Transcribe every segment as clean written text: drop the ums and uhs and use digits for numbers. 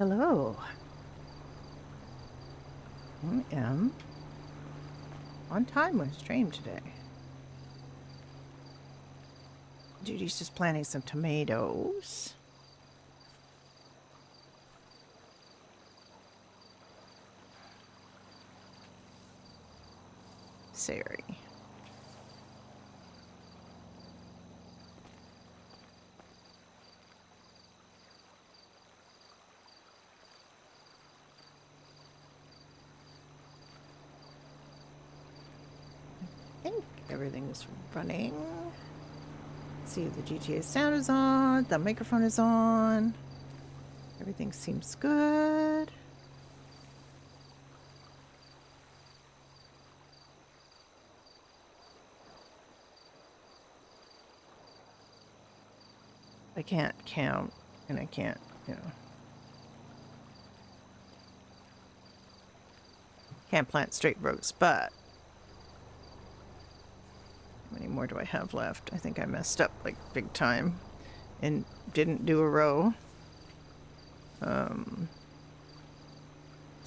Hello. I am on time with stream today. Judy's just planting some tomatoes. Sari. I think everything is running. Let's see, the GTA sound is on, the microphone is on. Everything seems good. I can't count, and I can't, can't plant straight rows, but how many more do I have left? I think I messed up like big time and didn't do a row. I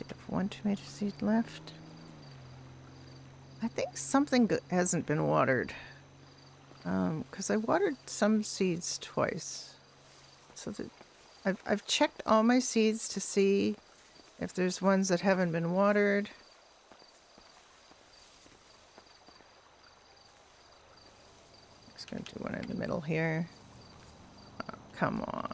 have one tomato seed left. I think something hasn't been watered. Because I watered some seeds twice. So that I've checked all my seeds to see if there's ones that haven't been watered. Just gonna do one in the middle here. Oh, come on.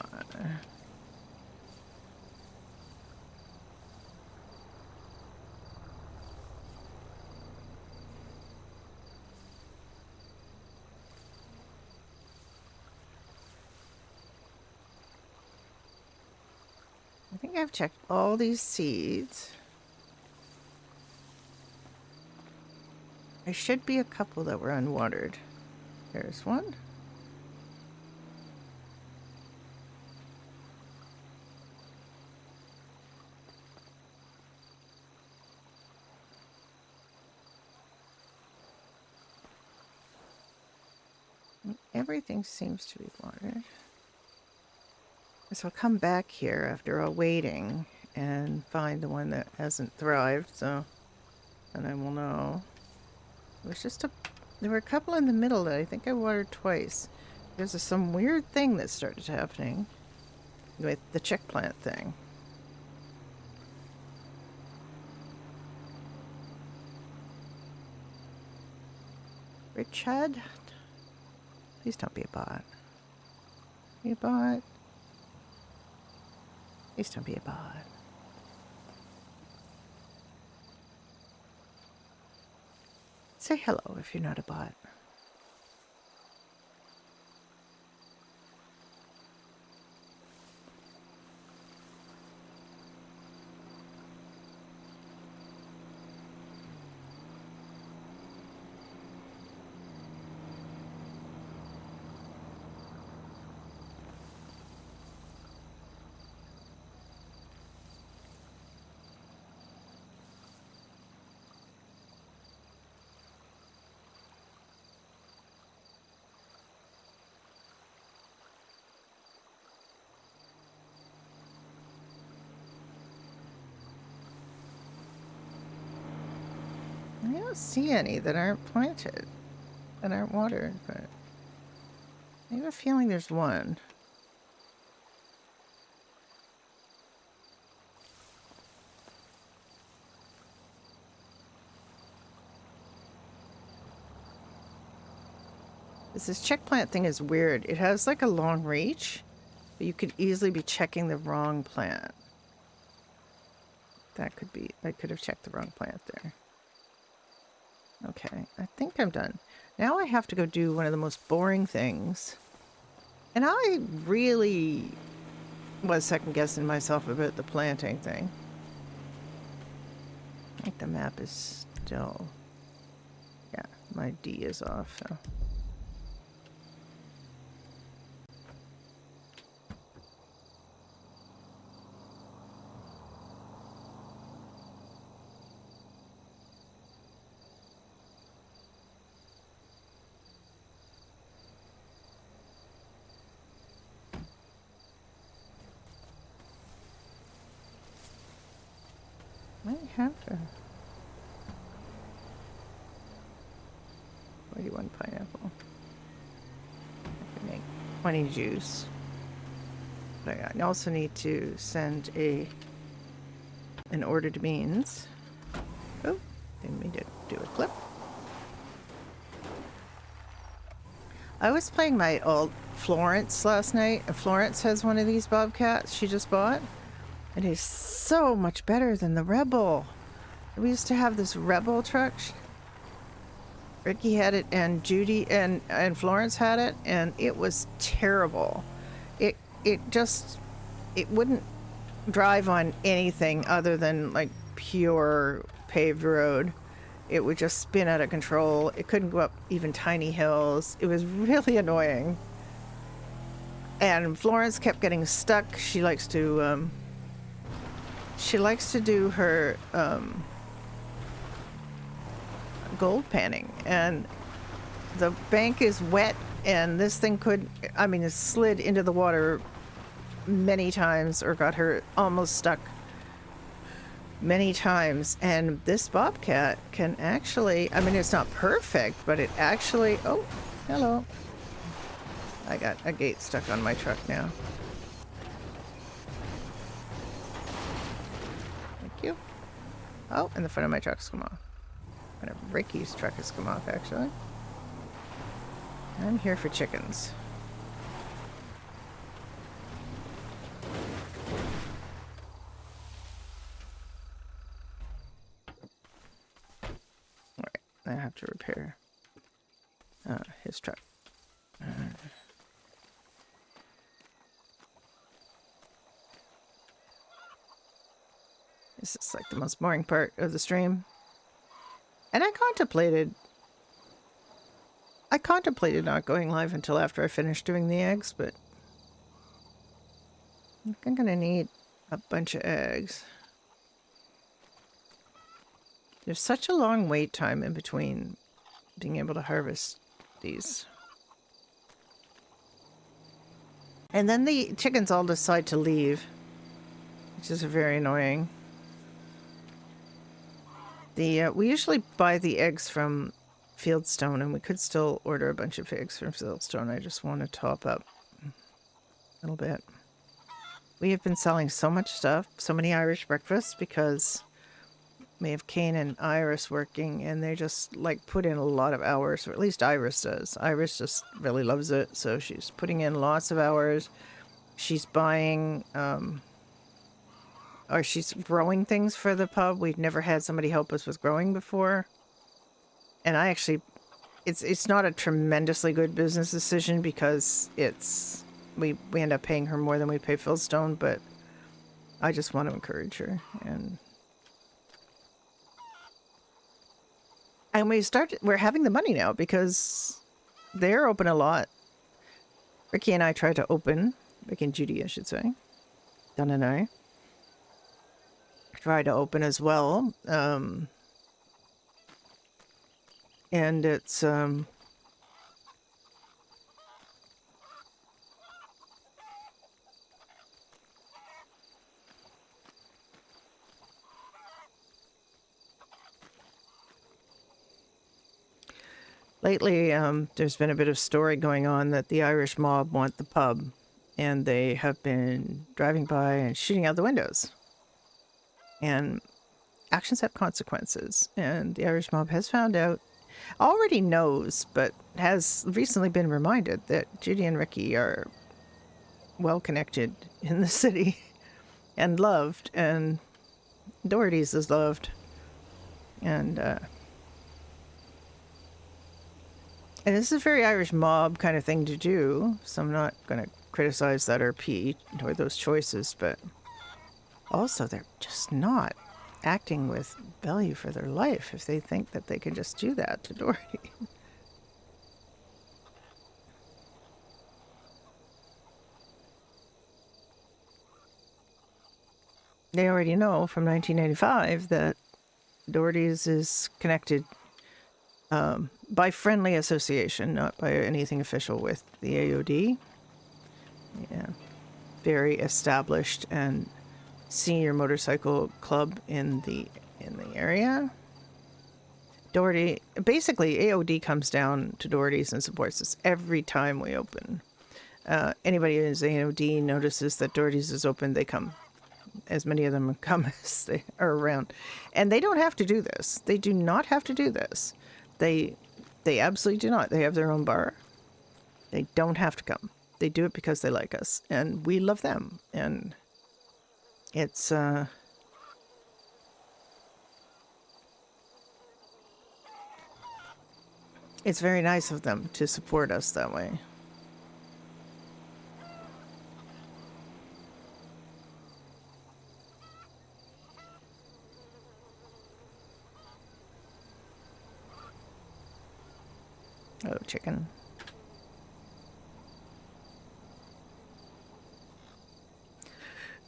I think I've checked all these seeds. There should be a couple that were unwatered. There's one. Everything seems to be watered. So I'll come back here after all waiting and find the one that hasn't thrived, so then I will know. There were a couple in the middle that I think I watered twice. There's some weird thing that started happening with the chick plant thing. Richard? Please don't be a bot. Be a bot. Please don't be a bot. Say hello if you're not a bot. I don't see any that aren't planted, that aren't watered, but I have a feeling there's one. This chick plant thing is weird. It has like a long reach, but you could easily be checking the wrong plant. That could be, I could have checked the wrong plant there. Okay, I think I'm done. Now I have to go do one of the most boring things. And I really was second guessing myself about the planting thing. I think the map is still, yeah, my D is off, so. have a 41 pineapple. I can make 20 juice. But I also need to send an order to beans. Oh, didn't mean to do a clip. I was playing my old Florence last night. Florence has one of these bobcats she just bought. It is so much better than the Rebel. We used to have this Rebel truck. Ricky had it, and Judy and Florence had it, and it was terrible. It wouldn't drive on anything other than like pure paved road. It would just spin out of control. It couldn't go up even tiny hills. It was really annoying. And Florence kept getting stuck. She likes to do her gold panning, and the bank is wet, and this thing it slid into the water many times, or got her almost stuck many times. And this bobcat can actually, it's not perfect, but it actually, oh, hello. I got a gate stuck on my truck now. Thank you. Oh, and the front of my truck's come off. And Ricky's truck has come off, actually. I'm here for chickens. Alright, I have to repair his truck. This is like the most boring part of the stream. And I contemplated not going live until after I finished doing the eggs, but I think I'm gonna need a bunch of eggs. There's such a long wait time in between being able to harvest these. And then the chickens all decide to leave, which is very annoying. We usually buy the eggs from Fieldstone, and we could still order a bunch of eggs from Fieldstone. I just want to top up a little bit. We have been selling so much stuff, so many Irish breakfasts, because we have Kane and Iris working, and they just like put in a lot of hours, or at least Iris does. Iris just really loves it, so she's putting in lots of hours. She's buying, or she's growing things for the pub. We've never had somebody help us with growing before. And I actually, it's not a tremendously good business decision, because we end up paying her more than we pay Fieldstone, but I just want to encourage her. And we're having the money now, because they're open a lot. Ricky and I tried to open, Ricky and Judy, I should say. Donna and I tried to open as well. And it's, lately, there's been a bit of story going on that the Irish mob want the pub, and they have been driving by and shooting out the windows. And actions have consequences, and the Irish mob has found out, already knows, but has recently been reminded that Judy and Ricky are well connected in the city and loved, and Doherty's is loved. And this is a very Irish mob kind of thing to do, so I'm not going to criticize that RP or those choices, but also they're just not acting with value for their life if they think that they can just do that to Doherty. They already know from 1995 that Doherty's is connected by friendly association, not by anything official, with the AOD. Yeah, very established and senior motorcycle club in the in the area. Doherty, basically AOD comes down to Doherty's and supports us every time we open. Anybody who's AOD notices that Doherty's is open, they come. As many of them come as they are around. And they don't have to do this. They do not have to do this. They absolutely do not. They have their own bar. They don't have to come. They do it because they like us. And we love them. And it's very nice of them to support us that way. Oh, chicken.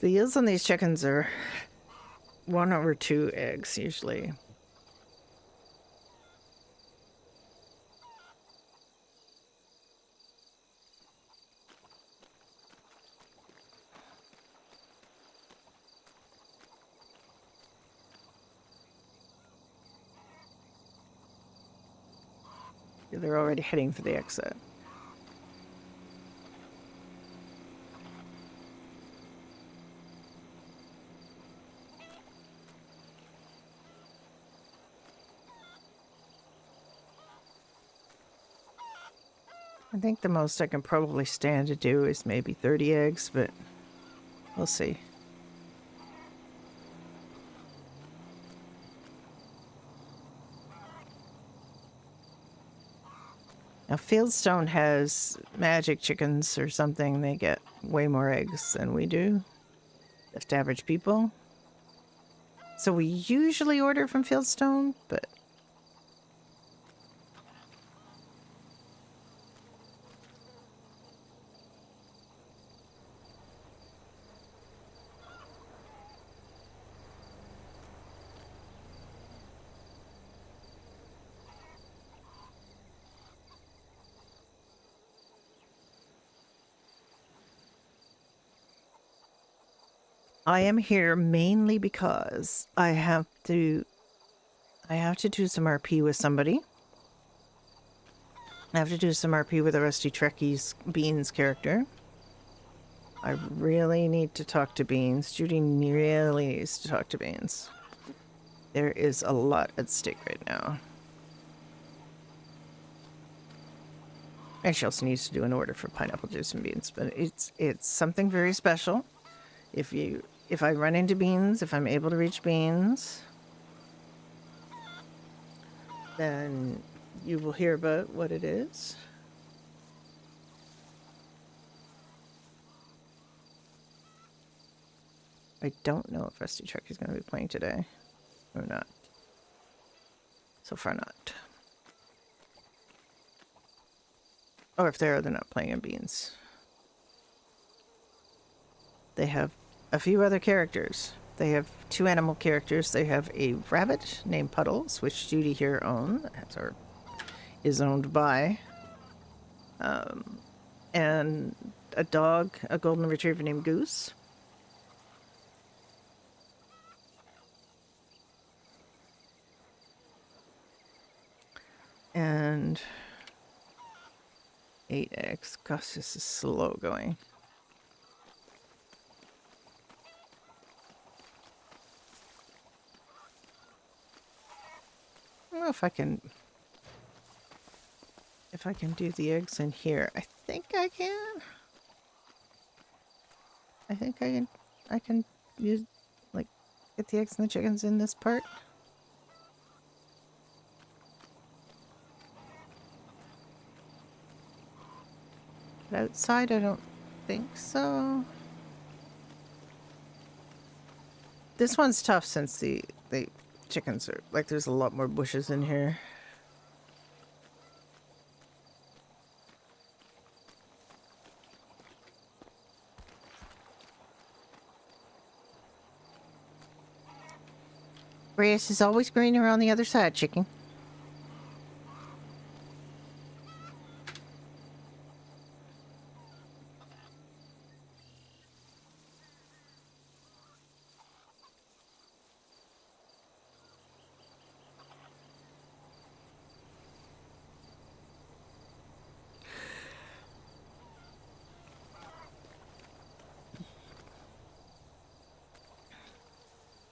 The yields on these chickens are 1 over 2 eggs usually. They're already heading for the exit. I think the most I can probably stand to do is maybe 30 eggs, but we'll see. Now, Fieldstone has magic chickens or something. They get way more eggs than we do, just average people. So we usually order from Fieldstone, but I am here mainly because I have to do some RP with somebody. I have to do some RP with a Rusty Trekkie's Beans character. I really need to talk to Beans. Judy really needs to talk to Beans. There is a lot at stake right now. And she also needs to do an order for pineapple juice and beans, but it's something very special. If I run into Beans, if I'm able to reach Beans, then you will hear about what it is. I don't know if Rusty Truck is going to be playing today or not. So far not. Or if they are, they're not playing in Beans. They have a few other characters. They have 2 animal characters. They have a rabbit named Puddles, which Judy here owns, or is owned by. And a dog, a golden retriever named Goose. And 8x. Gosh, this is slow going. I don't know if I can do the eggs in here. I think I can. I think I can use, like, get the eggs and the chickens in this part. But outside, I don't think so. This one's tough since the chickens are, like, there's a lot more bushes in here. Grass is always greener on the other side, chicken.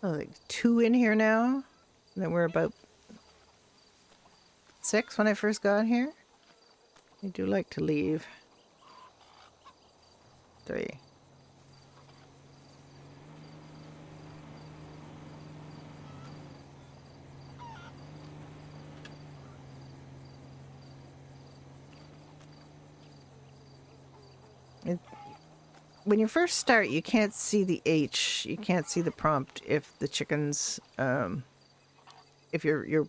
like 2 in here now. And then we're about 6 when I first got here. I do like to leave. 3. When you first start, you can't see the H. You can't see the prompt if the chickens, if your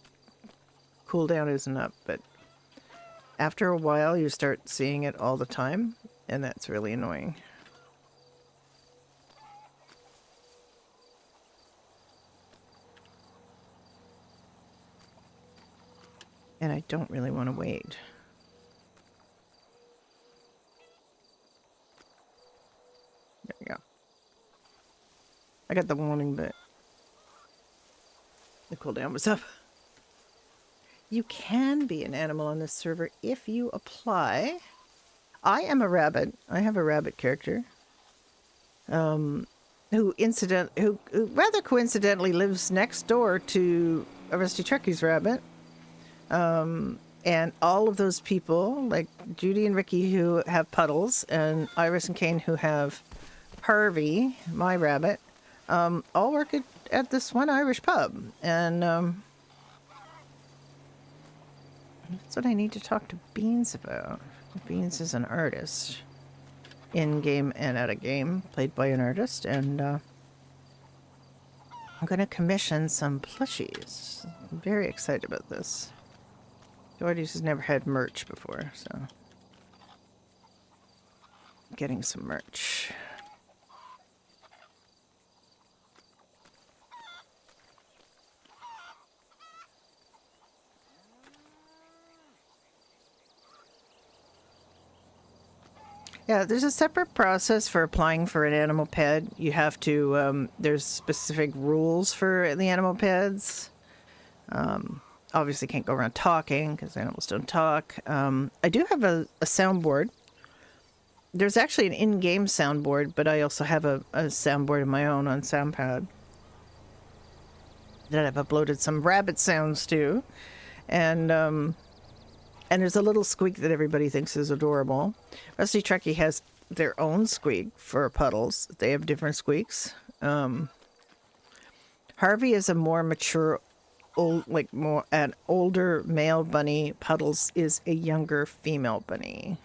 cooldown isn't up. But after a while, you start seeing it all the time, and that's really annoying. And I don't really want to wait. There we go. I got the warning, but the cooldown was up. You can be an animal on this server if you apply. I am a rabbit. I have a rabbit character. Who rather coincidentally lives next door to a Rusty Truckie's rabbit. And all of those people, like Judy and Ricky, who have Puddles, and Iris and Kane, who have Harvey, my rabbit, all work at this one Irish pub. And that's what I need to talk to Beans about. Beans is an artist, in-game and out-of-game, played by an artist, and I'm going to commission some plushies. I'm very excited about this. Jordy's has never had merch before, so getting some merch. Yeah, there's a separate process for applying for an animal pet. You have to, there's specific rules for the animal pets. Obviously can't go around talking because animals don't talk. I do have a soundboard. There's actually an in-game soundboard, but I also have a soundboard of my own on SoundPad that I've uploaded some rabbit sounds to. And there's a little squeak that everybody thinks is adorable. Rusty Truckie has their own squeak for Puddles. They have different squeaks. Harvey is a more mature, an older male bunny. Puddles is a younger female bunny.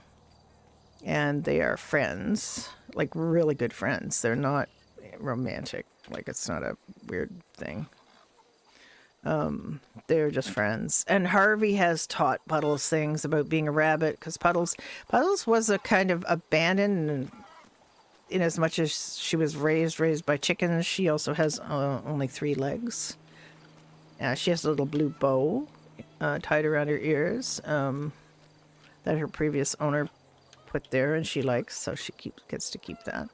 And they are friends, like really good friends. They're not romantic, like it's not a weird thing. They're just friends. And Harvey has taught Puddles things about being a rabbit, because Puddles was a kind of abandoned, in as much as she was raised by chickens. She also has only 3 legs. She has a little blue bow tied around her ears that her previous owner put there, and she likes, so she gets to keep that.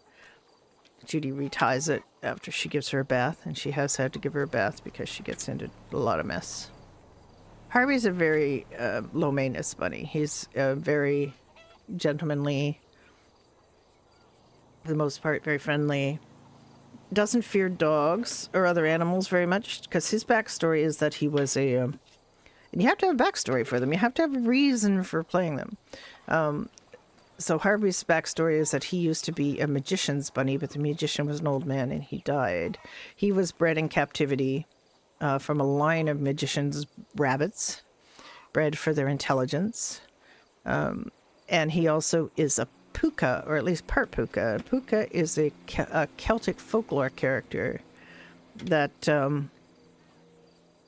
Judy reties it after she gives her a bath, and she has had to give her a bath because she gets into a lot of mess. Harvey's a very low-maintenance bunny. He's very gentlemanly, for the most part, very friendly. Doesn't fear dogs or other animals very much, because his backstory is that he was a... and you have to have a backstory for them. You have to have a reason for playing them. So Harvey's backstory is that he used to be a magician's bunny, but the magician was an old man and he died. He was bred in captivity from a line of magicians' rabbits, bred for their intelligence. And he also is a puka, or at least part puka. Puka is a Celtic folklore character that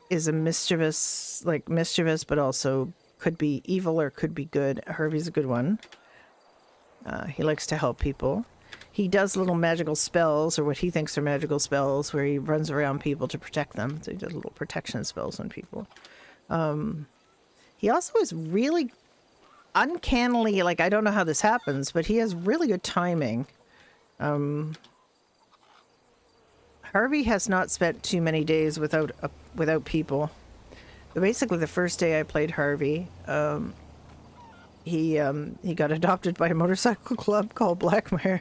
is a mischievous, but also could be evil or could be good. Harvey's a good one. He likes to help people. He does little magical spells, or what he thinks are magical spells, where he runs around people to protect them. So he does little protection spells on people. He also is really uncannily, like, I don't know how this happens, but he has really good timing. Harvey has not spent too many days without people. Basically, the first day I played Harvey, he got adopted by a motorcycle club called Blackmire.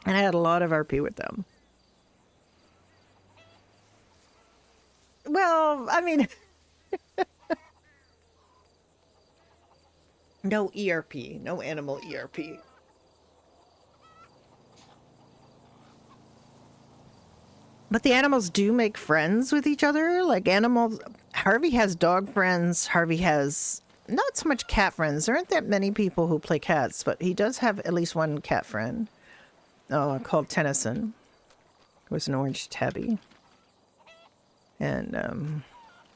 And I had a lot of RP with them. Well, I mean, no ERP, no animal ERP. But the animals do make friends with each other. Like animals, Harvey has dog friends. Harvey has not so much cat friends. There aren't that many people who play cats, but he does have at least one cat friend called Tennyson, who is an orange tabby. And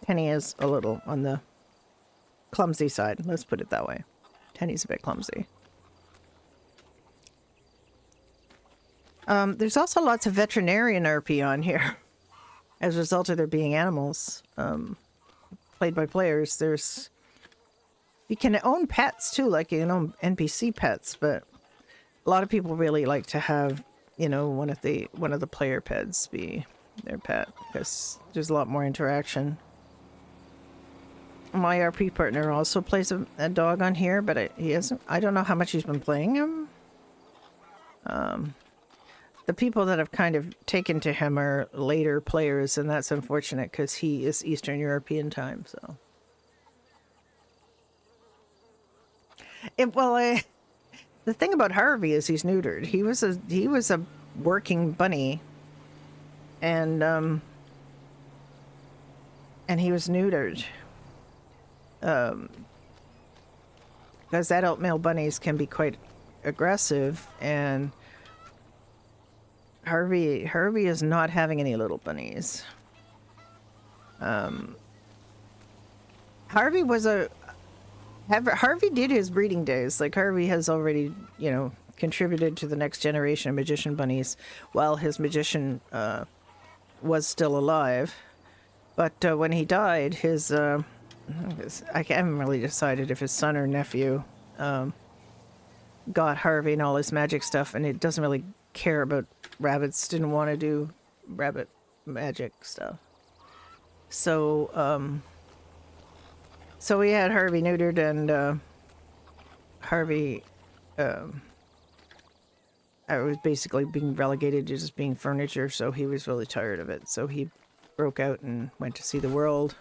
Tenny is a little on the clumsy side. Let's put it that way. Tenny's a bit clumsy. There's also lots of veterinarian RP on here. As a result of there being animals played by players, you can own pets too, like you can own NPC pets, but a lot of people really like to have, you know, one of the player pets be their pet because there's a lot more interaction. My RP partner also plays a dog on here, but he hasn't. I don't know how much he's been playing him. The people that have kind of taken to him are later players, and that's unfortunate because he is Eastern European time. So, the thing about Harvey is he's neutered. He was a working bunny, and he was neutered. Because adult male bunnies can be quite aggressive, and Harvey is not having any little bunnies. Harvey did his breeding days. Like Harvey has already, you know, contributed to the next generation of magician bunnies while his magician was still alive. But when he died, his I haven't really decided if his son or nephew got Harvey and all his magic stuff, and it doesn't really care about rabbits, didn't want to do rabbit magic stuff. So we had Harvey neutered, and Harvey I was basically being relegated to just being furniture, so he was really tired of it. So he broke out and went to see the world.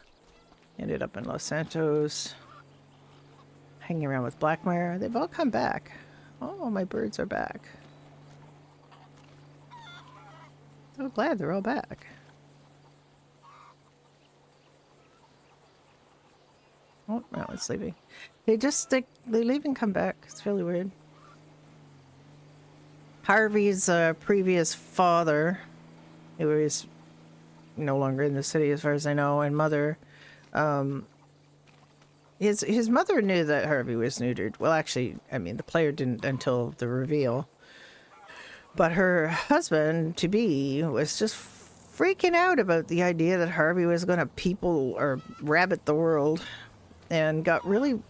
Ended up in Los Santos, hanging around with Blackmire. They've all come back. Oh, my birds are back. So glad they're all back. Oh, no, it's leaving. They leave and come back. It's really weird. Harvey's previous father, who is no longer in the city as far as I know, and mother, his mother knew that Harvey was neutered. Well, actually, I mean, the player didn't until the reveal. But her husband-to-be was just freaking out about the idea that Harvey was going to people or rabbit the world, and got really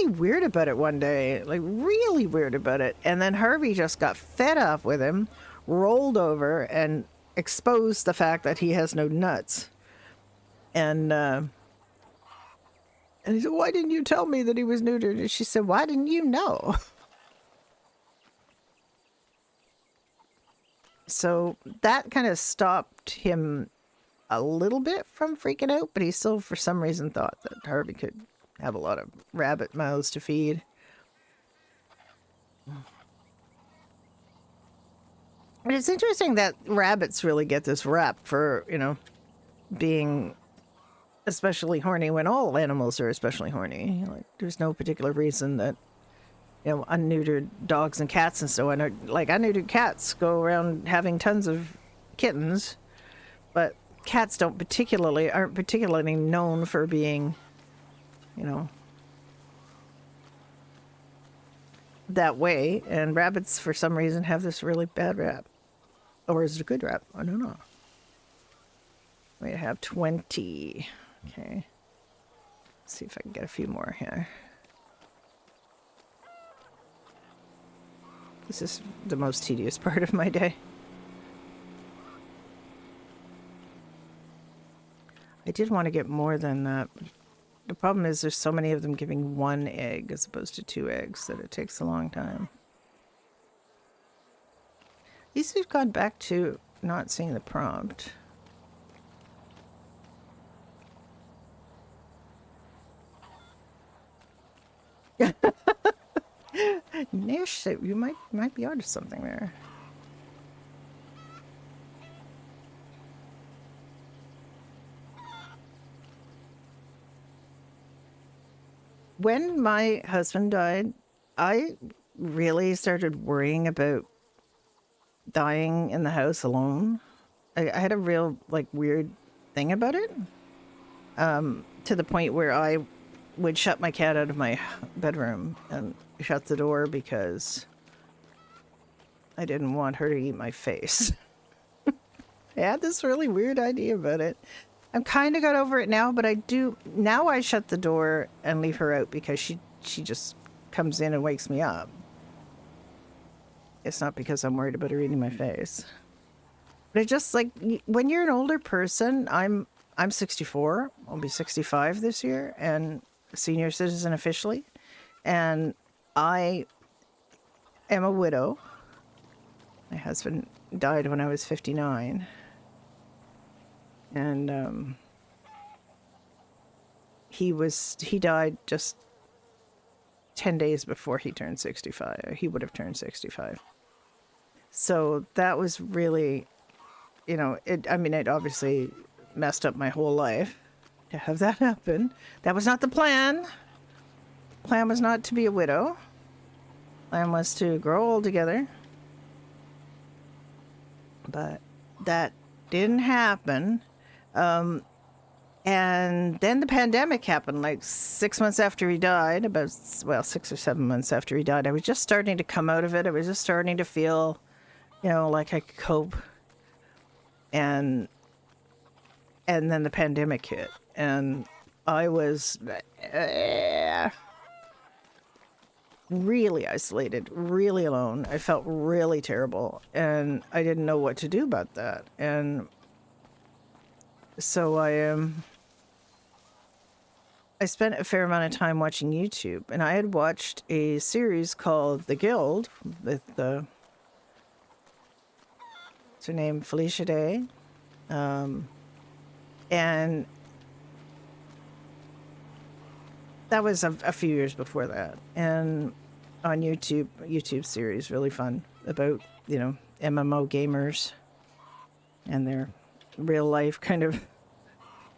weird about it one day. Like, really weird about it. And then Harvey just got fed up with him, rolled over, and exposed the fact that he has no nuts. And he said, "Why didn't you tell me that he was neutered?" And she said, "Why didn't you know?" So that kind of stopped him a little bit from freaking out, but he still, for some reason, thought that Harvey could have a lot of rabbit mouths to feed. But it's interesting that rabbits really get this rap for, you know, being especially horny when all animals are especially horny. Like, there's no particular reason that, you know, unneutered dogs and cats and so on. Like, unneutered cats go around having tons of kittens, but cats aren't particularly known for being, you know, that way. And rabbits, for some reason, have this really bad rap. Or is it a good rap? I don't know. We have 20. Okay. Let's see if I can get a few more here. This is the most tedious part of my day. I did want to get more than that. The problem is there's so many of them giving one egg as opposed to 2 eggs that it takes a long time. At least we've gone back to not seeing the prompt. Niche, you might be onto something there. When my husband died, I really started worrying about dying in the house alone. I had a real like weird thing about it, to the point where I would shut my cat out of my bedroom and shut the door because I didn't want her to eat my face. I had this really weird idea about it. I'm kind of got over it now, but I do now. I shut the door and leave her out because she just comes in and wakes me up. It's not because I'm worried about her eating my face. But it just like when you're an older person, I'm 64. I'll be 65 this year and a senior citizen officially. And I am a widow. My husband died when I was 59. And he died just 10 days before he turned 65. He would have turned 65. So that was really, it obviously messed up my whole life to have that happen. That was not the plan. The plan was not to be a widow. The plan was to grow old together. But that didn't happen. And then the pandemic happened like 6 months after he died, 6 or 7 months after he died. I was just starting to come out of it. I was just starting to feel, like I could cope. And then the pandemic hit, and I was really isolated, really alone. I felt really terrible, and I didn't know what to do about that. And so I spent a fair amount of time watching YouTube, and I had watched a series called The Guild with what's her name, Felicia Day, and that was a few years before that. And on YouTube series, really fun about MMO gamers and their real life kind of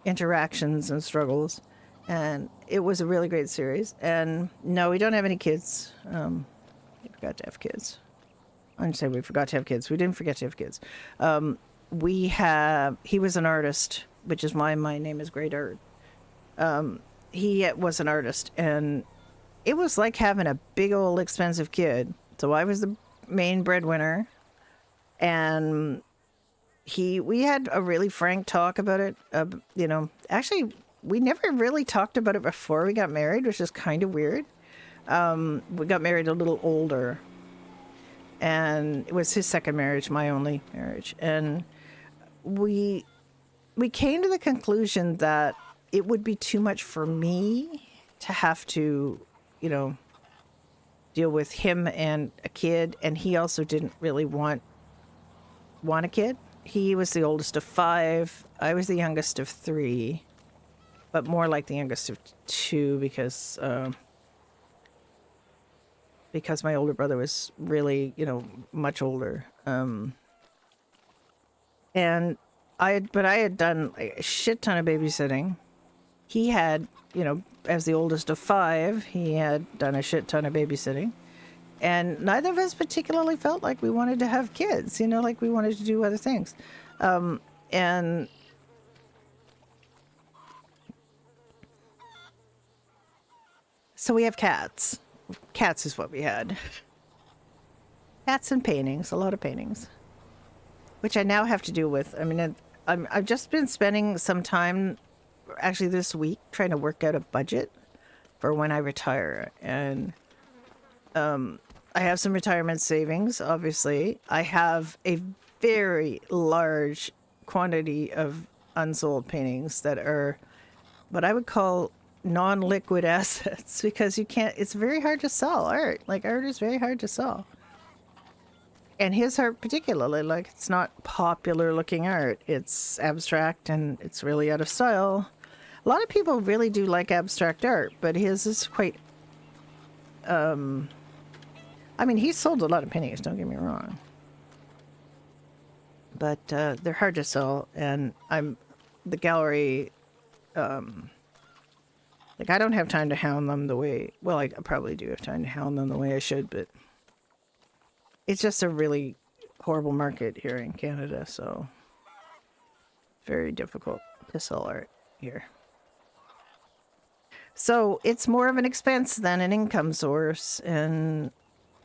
interactions and struggles. And it was a really great series. And no, we don't have any kids. We forgot to have kids. I didn't say we forgot to have kids. We didn't forget to have kids. He was an artist, which is why my name is Great Art. He was an artist, and it was like having a big old expensive kid. So I was the main breadwinner, and we had a really frank talk about it. Actually, we never really talked about it before we got married, which is kind of weird. We got married a little older, and it was his second marriage, my only marriage. And we came to the conclusion that it would be too much for me to have to, deal with him and a kid. And he also didn't really want a kid. He was the oldest of 5. I was the youngest of 3, but more like the youngest of 2 because my older brother was really, much older. And I had done a shit ton of babysitting. He had, as the oldest of 5, he had done a shit ton of babysitting. And neither of us particularly felt like we wanted to have kids, like we wanted to do other things. And so we have cats. Cats is what we had. Cats and paintings, a lot of paintings, which I now have to deal with. I mean, I've just been spending some time, actually this week, trying to work out a budget for when I retire. And I have some retirement savings, obviously. I have a very large quantity of unsold paintings that are what I would call non-liquid assets, because it's very hard to sell art. Like, art is very hard to sell. And his art particularly, like, it's not popular looking art. It's abstract and it's really out of style. A lot of people really do like abstract art, but his is quite I mean, he sold a lot of pennies, don't get me wrong. But they're hard to sell, and the gallery, like, I don't have time to hound them the way, well, I probably do have time to hound them the way I should, but it's just a really horrible market here in Canada, so very difficult to sell art here. So it's more of an expense than an income source, and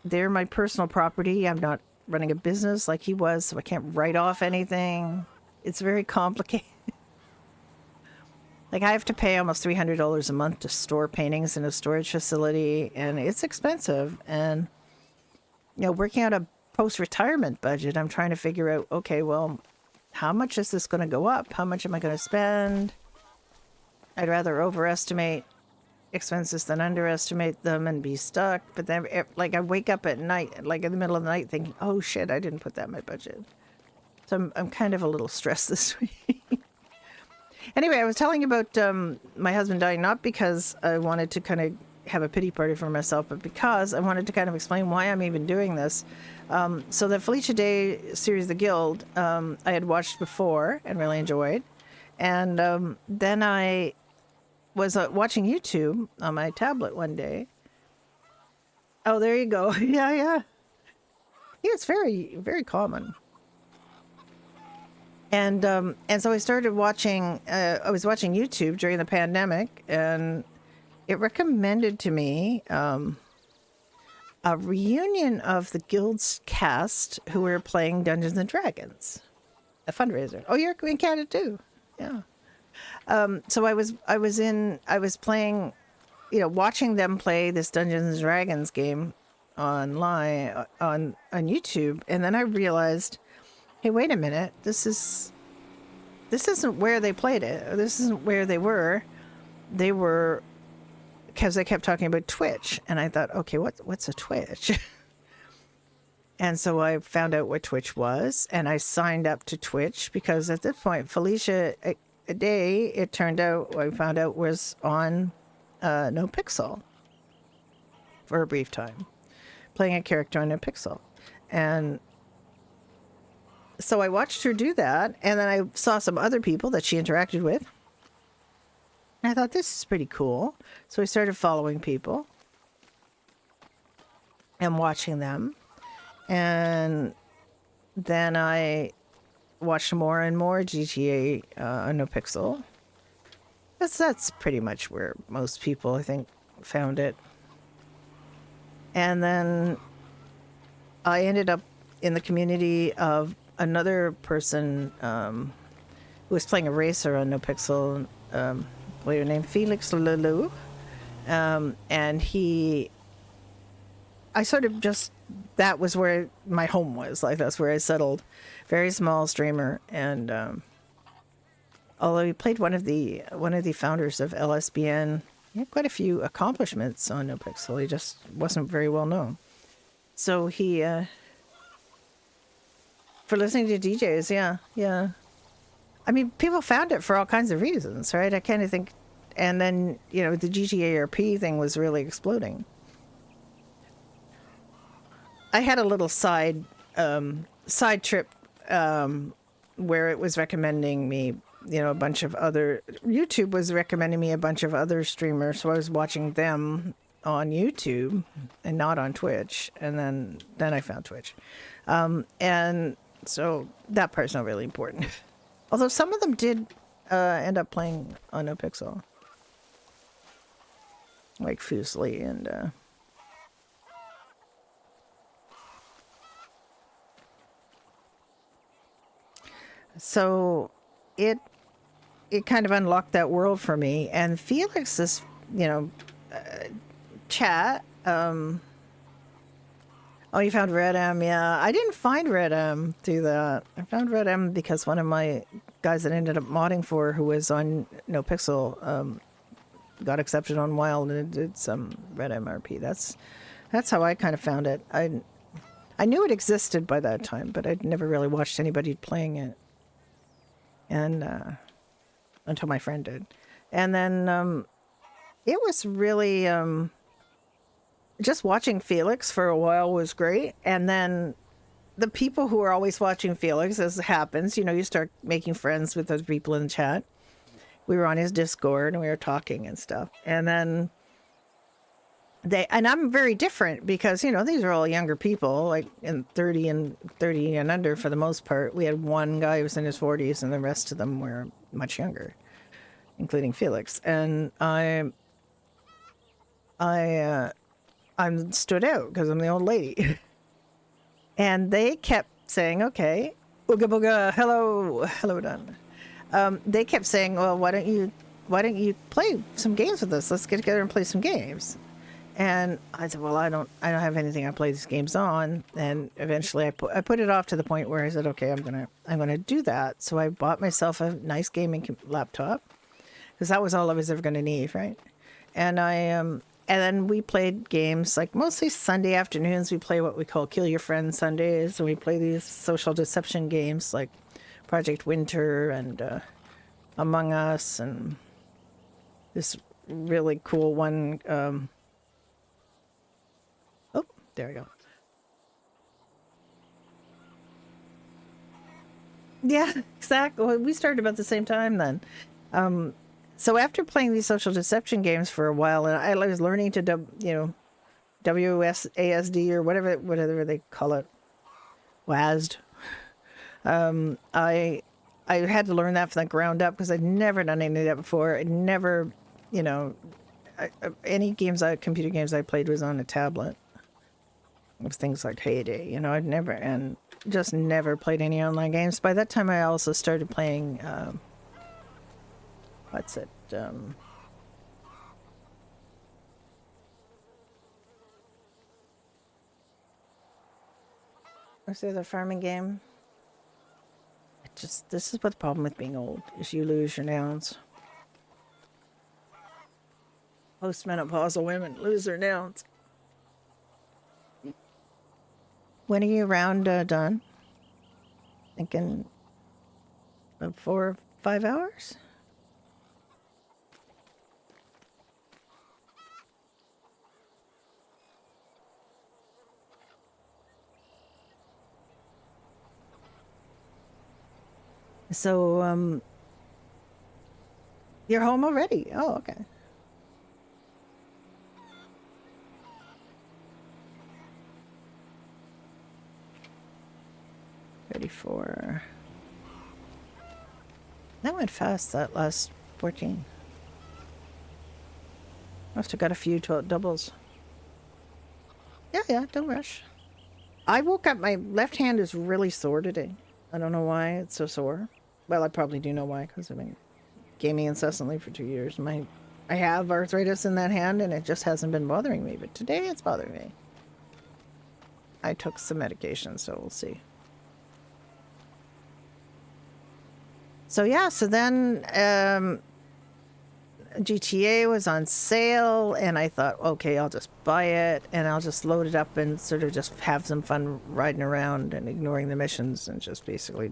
they're my personal property. I'm not running a business like he was, so I can't write off anything. It's very complicated. Like, I have to pay almost $300 a month to store paintings in a storage facility, and it's expensive. And, you know, working out a post-retirement budget, I'm trying to figure out, okay, well, how much is this going to go up? How much am I going to spend? I'd rather overestimate expenses than underestimate them and be stuck. But then, like, I wake up at night, like in the middle of the night, thinking, oh shit, I didn't put that in my budget. So I'm kind of a little stressed this week. Anyway, I was telling you about my husband dying, not because I wanted to kind of have a pity party for myself, but because I wanted to kind of explain why I'm even doing this. So the Felicia Day series, The Guild, I had watched before and really enjoyed. And then I was watching YouTube on my tablet one day. Oh, there you go. Yeah, yeah. Yeah, it's very, very common. And so I started watching, I was watching YouTube during the pandemic, and it recommended to me a reunion of the Guild's cast who were playing Dungeons and Dragons, a fundraiser. Oh, you're in Canada too. Yeah. So I was playing, you know, watching them play this Dungeons and Dragons game online on YouTube, and then I realized, hey, wait a minute, this isn't where they played it. This isn't where they were. They were, because they kept talking about Twitch, and I thought, okay, what's a Twitch? And so I found out what Twitch was, and I signed up to Twitch because at this point, Felicia Day, it turned out, I found out, was on No Pixel for a brief time, playing a character on No Pixel. And so I watched her do that, and then I saw some other people that she interacted with. And I thought, this is pretty cool. So I started following people and watching them. And then I watched more and more GTA on No Pixel. That's pretty much where most people, I think, found it. And then I ended up in the community of another person who was playing a racer on No Pixel, player named Felix Lelou. And I sort of just, that was where my home was. Like, that's where I settled. Very small streamer. And although he played one of the founders of LSBN, he had quite a few accomplishments on No Pixel. He just wasn't very well known. So he, for listening to DJs, yeah. I mean, people found it for all kinds of reasons, right? I kind of think, and then, you know, the GTARP thing was really exploding. I had a little side trip where it was recommending me, you know, a bunch of other, YouTube was recommending me a bunch of other streamers, so I was watching them on YouTube and not on Twitch, and then I found Twitch. And so that part's not really important. Although some of them did end up playing on No Pixel. Like Fusely and... So it kind of unlocked that world for me. And Felix's, you know, chat... Oh, you found Red M? Yeah, I didn't find Red M through that. I found Red M because one of my guys that I ended up modding for, who was on No Pixel, got accepted on Wild and did some Red M RP. That's how I kind of found it. I knew it existed by that time, but I'd never really watched anybody playing it, and until my friend did, and then it was really just watching Felix for a while was great. And then the people who are always watching Felix, as it happens, you know, you start making friends with those people in the chat. We were on his Discord and we were talking and stuff. And then and I'm very different because, you know, these are all younger people, like in 30 and under for the most part. We had one guy who was in his 40s and the rest of them were much younger, including Felix. And I'm stood out because I'm the old lady. And they kept saying, okay, ooga booga, hello, Don. They kept saying, well, why don't you play some games with us? Let's get together and play some games. And I said, well, I don't have anything I play these games on. And eventually I put it off to the point where I said, okay, I'm gonna do that. So I bought myself a nice gaming laptop because that was all I was ever going to need, right? And and then we played games like mostly Sunday afternoons. We play what we call Kill Your Friend Sundays, and we play these social deception games like Project Winter and Among Us, and this really cool one. Oh, there we go. Yeah, exactly. Well, we started about the same time then. So after playing these social deception games for a while, and I was learning to, WASD or whatever they call it, WASD. I had to learn that from the ground up because I'd never done any of that before. I'd never, you know, any computer games I played was on a tablet. It was things like Heyday, you know. I'd never and just never played any online games. By that time, I also started playing. What's it? What's the other farming game? This is what the problem with being old is: you lose your nouns. Postmenopausal women lose their nouns. When are you around, Don? Thinking of 4 or 5 hours? So, you're home already? Oh, okay. 34. That went fast, that last 14. Must have got a few doubles. Yeah, don't rush. I woke up, my left hand is really sore today. I don't know why it's so sore. Well, I probably do know why, because I've been gaming incessantly for 2 years. I have arthritis in that hand, and it just hasn't been bothering me, but today it's bothering me. I took some medication, so we'll see. So yeah, so then GTA was on sale, and I thought, okay, I'll just buy it, and I'll just load it up and sort of just have some fun riding around and ignoring the missions and just basically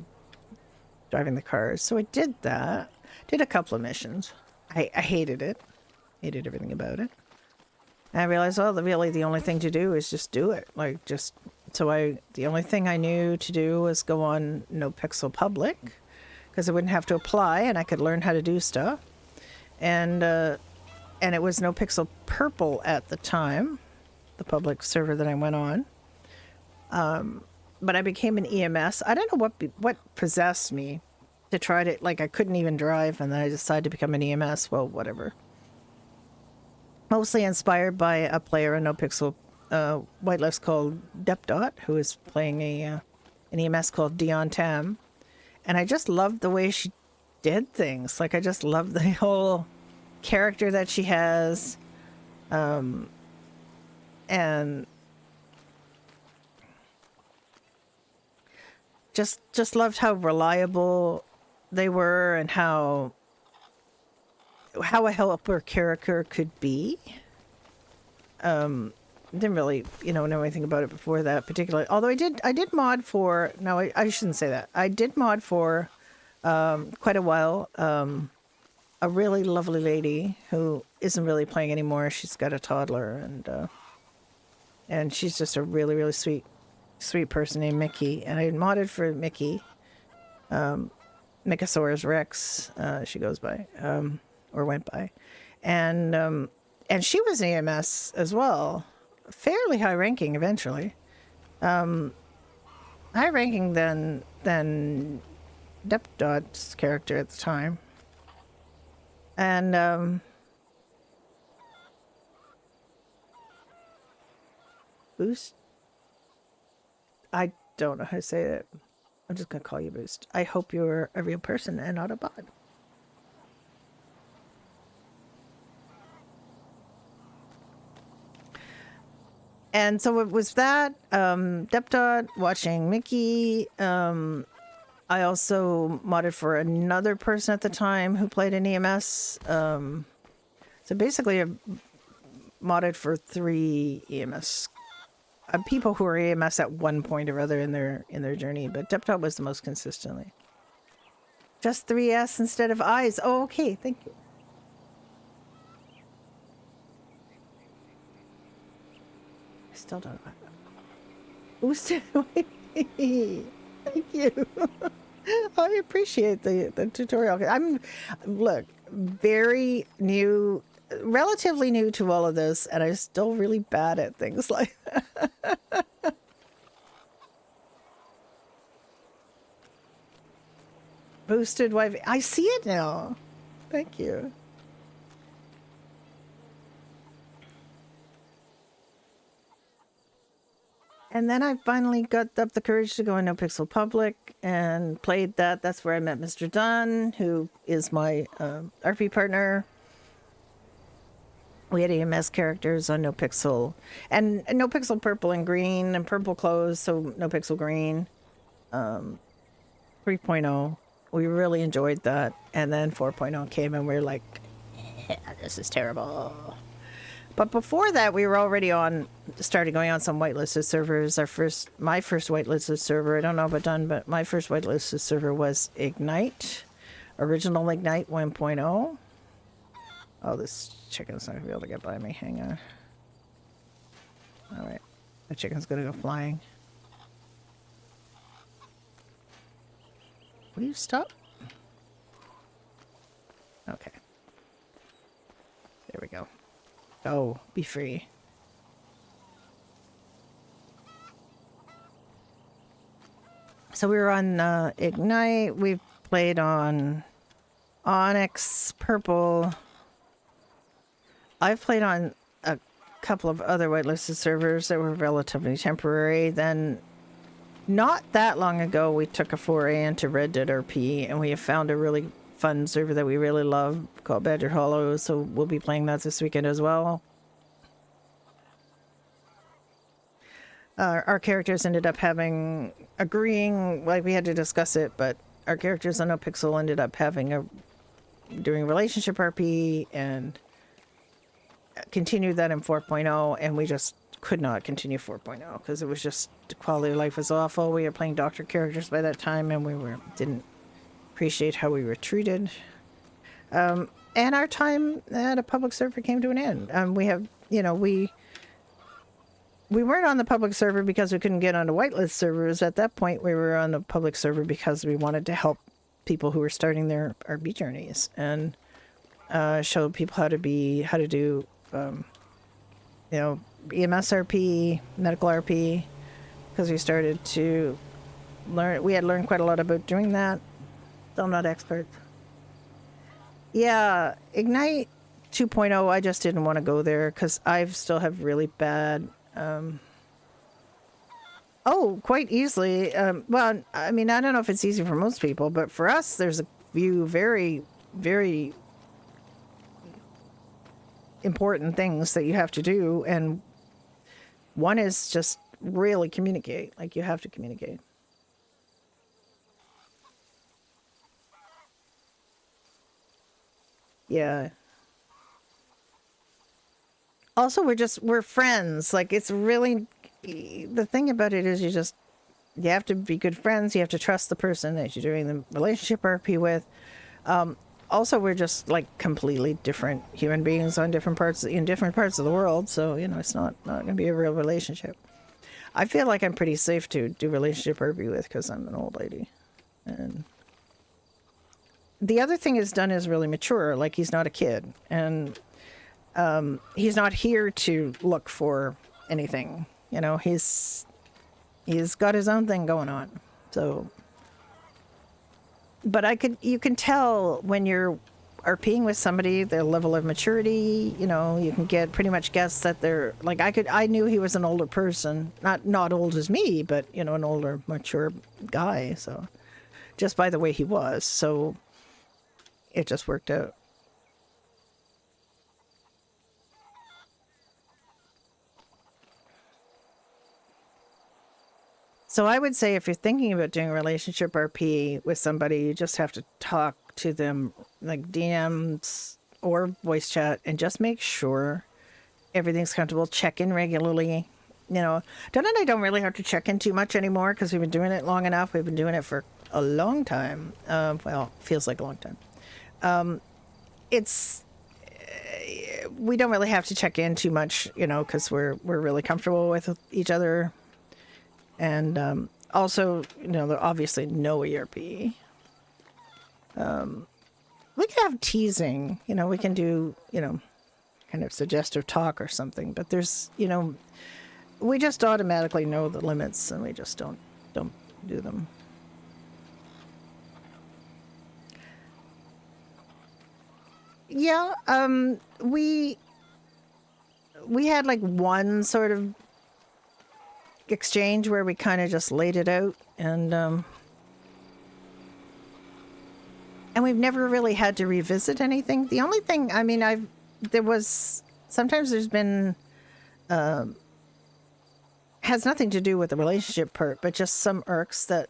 driving the cars. So I did that. Did a couple of missions. I hated it. Hated everything about it. And I realized, well, really the only thing to do is just do it. The only thing I knew to do was go on No Pixel Public, because I wouldn't have to apply and I could learn how to do stuff. And it was No Pixel Purple at the time, the public server that I went on. But I became an EMS. I don't know what possessed me to try to, like, I couldn't even drive, and then I decided to become an EMS. Well, whatever. Mostly inspired by a player in No Pixel Whitelist called Depdot, who is playing an EMS called Dion Tam. And I just loved the way she did things. Like, I just loved the whole character that she has. And just loved how reliable they were and how a helper character could be. Didn't really, know anything about it before that particularly. Although I did mod for, no, I shouldn't say that. I did mod for quite a while. A really lovely lady who isn't really playing anymore. She's got a toddler, and and she's just a really, really sweet person named Mickey. And I modded for Mickey, Mycosaurus Rex, she goes by, or went by, and she was an EMS as well, fairly high ranking eventually, high ranking than Depdot's character at the time, and Boost. I don't know how to say it. I'm just gonna call you Boost. I hope you're a real person and not a bot. And so it was that, Depdot, watching Mickey. I also modded for another person at the time who played an EMS. So basically I modded for 3 EMS people who were EMS at one point or other in their journey, but Depdot was the most consistently. Just 3S instead of I's. Oh, okay, thank you. I still don't know. Boosted. Thank you. I appreciate the tutorial. Look, very new, relatively new to all of this, and I'm still really bad at things like that. Boosted wife. I see it now. Thank you. And then I finally got up the courage to go in No Pixel Public and played that. That's where I met Mr. Dunn, who is my RP partner. We had EMS characters on No Pixel, and No Pixel Purple and Green, and Purple closed, so No Pixel Green. 3.0. We really enjoyed that. And then 4.0 came and we were like, yeah, this is terrible. But before that, we were already started going on some whitelisted servers. My first whitelisted server, I don't know about Dunn, but my first whitelisted server was Ignite, original Ignite 1.0. Oh, this chicken's not gonna be able to get by me. Hang on. All right, the chicken's gonna go flying. Will you stop? Okay. There we go. Oh, be free. So we were on Ignite. We've played on Onyx, Purple. I've played on a couple of other whitelisted servers that were relatively temporary. Then, not that long ago, we took a foray into Red Dead RP, and we have found a really fun server that we really love called Badger Hollow, so we'll be playing that this weekend as well. Our characters ended up agreeing, like we had to discuss it, but our characters on No Pixel ended up doing relationship RP and continued that in 4.0, and we just could not continue 4.0 because it was just, the quality of life was awful. We were playing doctor characters by that time, and didn't appreciate how we were treated. And our time at a public server came to an end. We weren't on the public server because we couldn't get onto whitelist servers. At that point, we were on the public server because we wanted to help people who were starting their RP journeys and show people how to do, EMS RP, medical RP, because we started to learn. We had learned quite a lot about doing that. Still not experts. Yeah, Ignite 2.0, I just didn't want to go there because I still have really bad. Quite easily. Well, I mean, I don't know if it's easy for most people, but for us, there's a few very, very important things that you have to do, and one is just really communicate. Like, you have to communicate. Yeah. Also, we're friends. Like, it's really, the thing about it is you have to be good friends. You have to trust the person that you're doing the relationship RP with. also we're just like completely different human beings on different parts in different parts of the world. So it's not gonna be a real relationship. I feel like I'm pretty safe to do relationship RP with because I'm an old lady, and the other thing is done is really mature. Like he's not a kid, and he's not here to look for anything. He's got his own thing going on. So, but you can tell when you're RPing with somebody, their level of maturity. You can pretty much guess that they're like I knew he was an older person, not old as me, but an older, mature guy. So, just by the way he was, so it just worked out. So I would say if you're thinking about doing a relationship RP with somebody, you just have to talk to them like DMs or voice chat and just make sure everything's comfortable. Check in regularly. Don and I don't really have to check in too much anymore because we've been doing it long enough. We've been doing it for a long time. Well, feels like a long time. We don't really have to check in too much, because we're really comfortable with each other. And also, there obviously no ERP. We can have teasing, we can do, kind of suggestive talk or something, but there's, we just automatically know the limits and we just don't do them. Yeah, we had like one sort of exchange where we kind of just laid it out, and we've never really had to revisit anything. The only thing, sometimes there's been, has nothing to do with the relationship part, but just some irks that,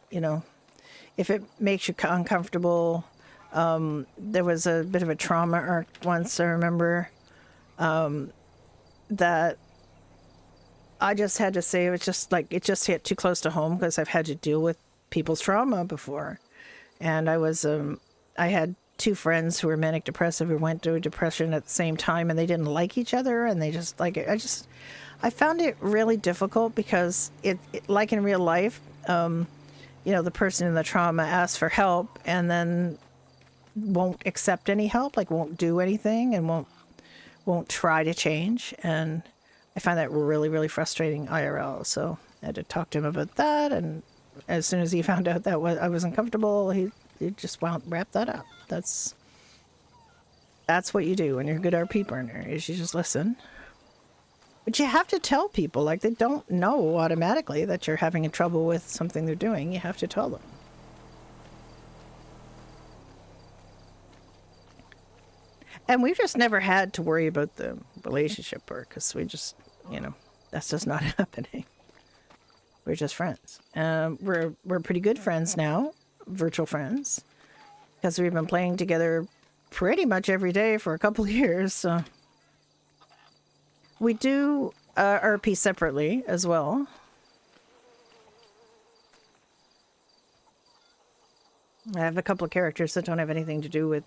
if it makes you uncomfortable. There was a bit of a trauma arc once, I remember, that I just had to say it just hit too close to home because I've had to deal with people's trauma before. And I had two friends who were manic depressive who went through depression at the same time, and they didn't like each other, and they just I found it really difficult because it like in real life, the person in the trauma asks for help and then won't accept any help, like won't do anything and won't try to change. And I find that really, really frustrating IRL. So I had to talk to him about that. And as soon as he found out that I wasn't comfortable, he just wrap that up. That's what you do when you're a good RP burner, is you just listen. But you have to tell people, like, they don't know automatically that you're having trouble with something they're doing. You have to tell them. And we've just never had to worry about the relationship part because we just, that's just not happening. We're just friends. We're pretty good friends now, virtual friends, because we've been playing together pretty much every day for a couple of years. So we do RP separately as well. I have a couple of characters that don't have anything to do with.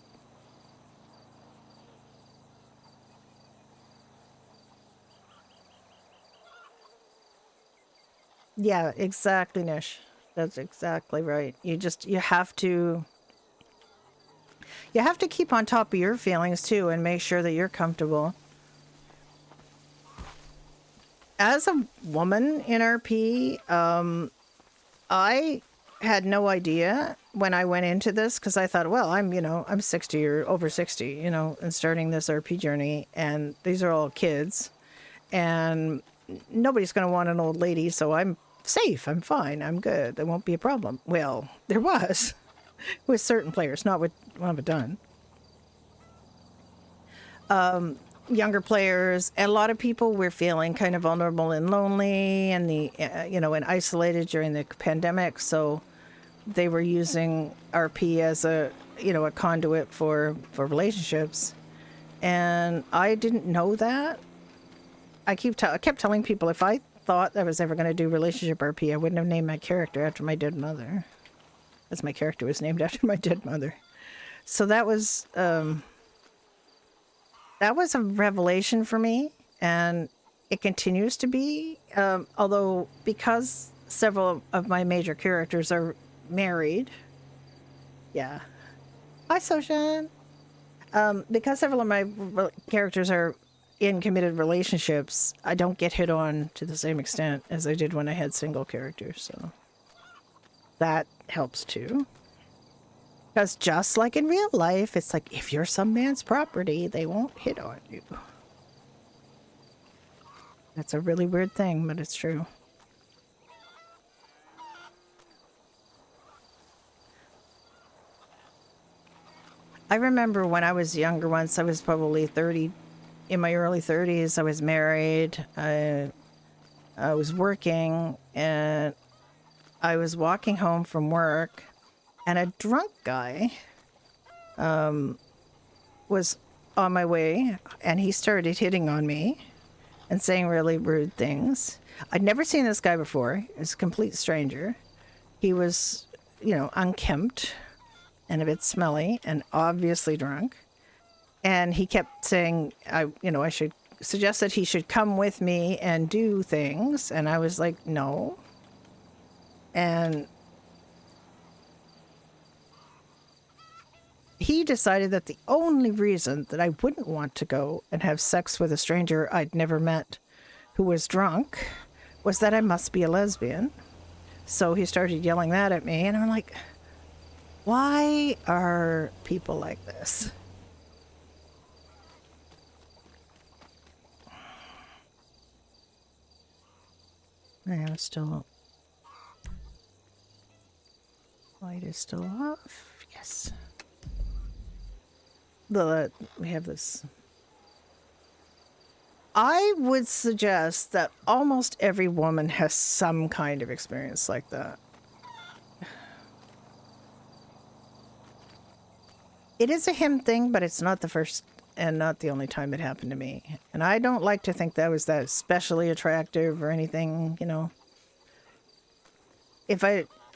Yeah, exactly, Nish. That's exactly right. You have to keep on top of your feelings too and make sure that you're comfortable. As a woman in RP, I had no idea when I went into this because I thought, well, I'm 60 or over 60, and starting this RP journey, and these are all kids, and nobody's going to want an old lady, so I'm safe. I'm fine. I'm good. There won't be a problem. Well, there was with certain players, not with one of it done. Younger players, and a lot of people were feeling kind of vulnerable and lonely, and and isolated during the pandemic. So they were using RP as a conduit for relationships, and I didn't know that. I kept telling people if I thought I was ever going to do relationship RP, I wouldn't have named my character after my dead mother, as my character was named after my dead mother. So that was a revelation for me, and it continues to be. Although because several of my major characters are married, yeah. Hi, Soshan. Because several of my characters are in committed relationships, I don't get hit on to the same extent as I did when I had single characters. So that helps too. Because just like in real life, it's like if you're some man's property, they won't hit on you. That's a really weird thing, but it's true. I remember when I was younger once, I was probably 30, in my early 30s, I was married. I was working, and I was walking home from work, and a drunk guy was on my way, and he started hitting on me and saying really rude things. I'd never seen this guy before. He's a complete stranger. He was, unkempt and a bit smelly and obviously drunk. And he kept saying, I should suggest that he should come with me and do things. And I was like, no. And he decided that the only reason that I wouldn't want to go and have sex with a stranger I'd never met who was drunk was that I must be a lesbian. So he started yelling that at me, and I'm like, why are people like this? I'm still... Light is still off. Yes. We have this. I would suggest that almost every woman has some kind of experience like that. It is a him thing, but it's not the first and not the only time it happened to me. And I don't like to think that was that especially attractive or anything, If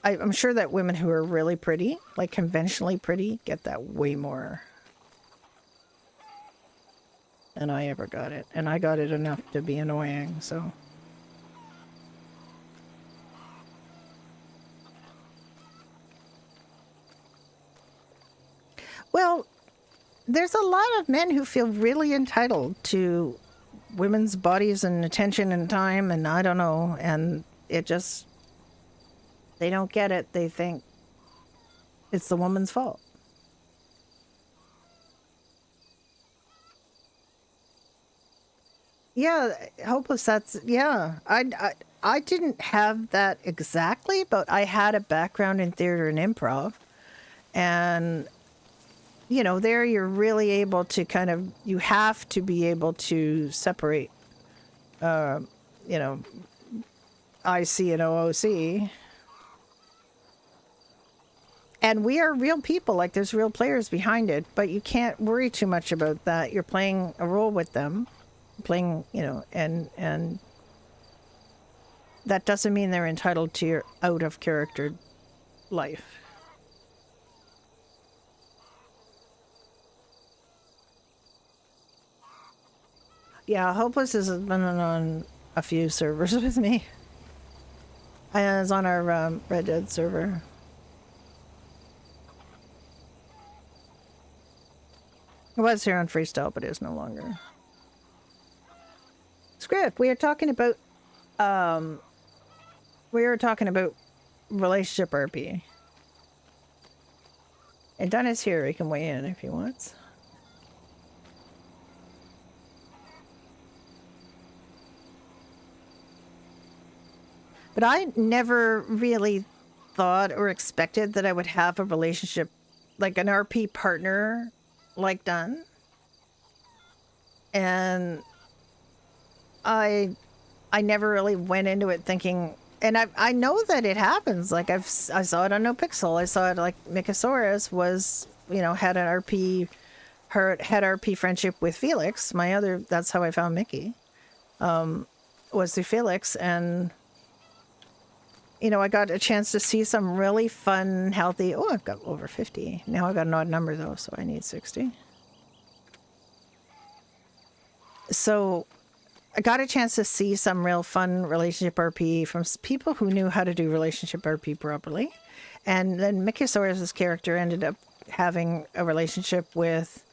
I'm sure that women who are really pretty, like conventionally pretty, get that way more than I ever got it. And I got it enough to be annoying, so. Well, there's a lot of men who feel really entitled to women's bodies and attention and time, and I don't know, and it just, they don't get it. They think it's the woman's fault. Yeah, hopeless. I didn't have that exactly, but I had a background in theater and improv, and there you're really able to you have to be able to separate, IC and OOC. And we are real people, like there's real players behind it, but you can't worry too much about that. You're playing a role with them. Playing, and that doesn't mean they're entitled to your out of character life. Yeah, Hopeless has been on a few servers with me. And it's on our Red Dead server. It was here on Freestyle, but it is no longer. Script, we are talking about relationship RP. And Dunn is here, he can weigh in if he wants. But I never really thought or expected that I would have a relationship, like an RP partner like Dunn. And I never really went into it thinking, and I know that it happens. Like I saw it on No Pixel. I saw it like Mikasaurus was, had an RP, had RP friendship with Felix. That's how I found Mickey, was through Felix. And you know, I got a chance to see some really fun, healthy. Oh, I've got over 50. Now I've got an odd number though, so I need 60. So I got a chance to see some real fun relationship RP from people who knew how to do relationship RP properly. And then Mickeysaurus's character ended up having a relationship with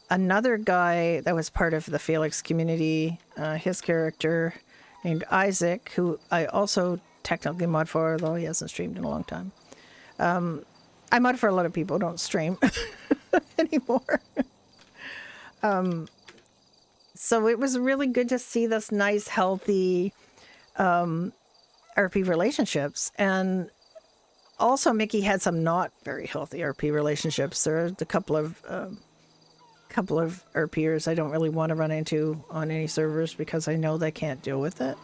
another guy that was part of the Felix community. His character named Isaac, who I also technically mod for, although he hasn't streamed in a long time. I mod for a lot of people who don't stream anymore. So it was really good to see this nice, healthy RP relationships. And also Mickey had some not very healthy RP relationships. There are a couple of RPers I don't really want to run into on any servers because I know they can't deal with it.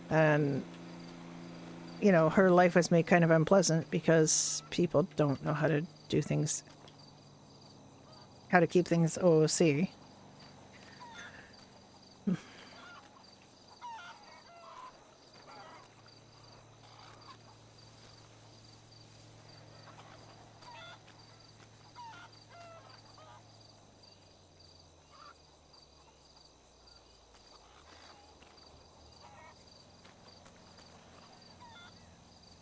And, you know, her life was made kind of unpleasant because people don't know how to do things, how to keep things OOC.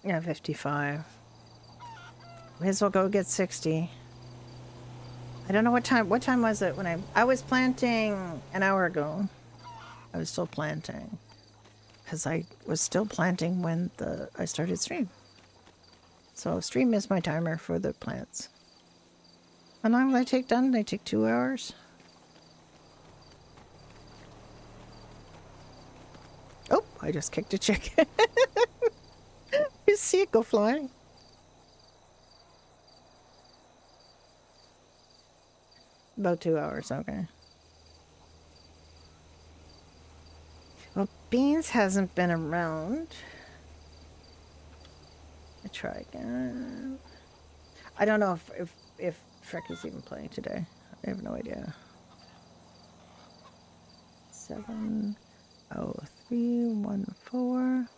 Yeah, 55. May as well go get 60. I don't know what time was it when I was planting an hour ago. I was still planting. Because I was still planting when I started stream. So stream is my timer for the plants. How long will they take done? They take 2 hours. Oh, I just kicked a chicken. You see it go flying. About 2 hours, okay. Well, Beans hasn't been around. I try again. I don't know if Shreky's even playing today. I have no idea. 70314.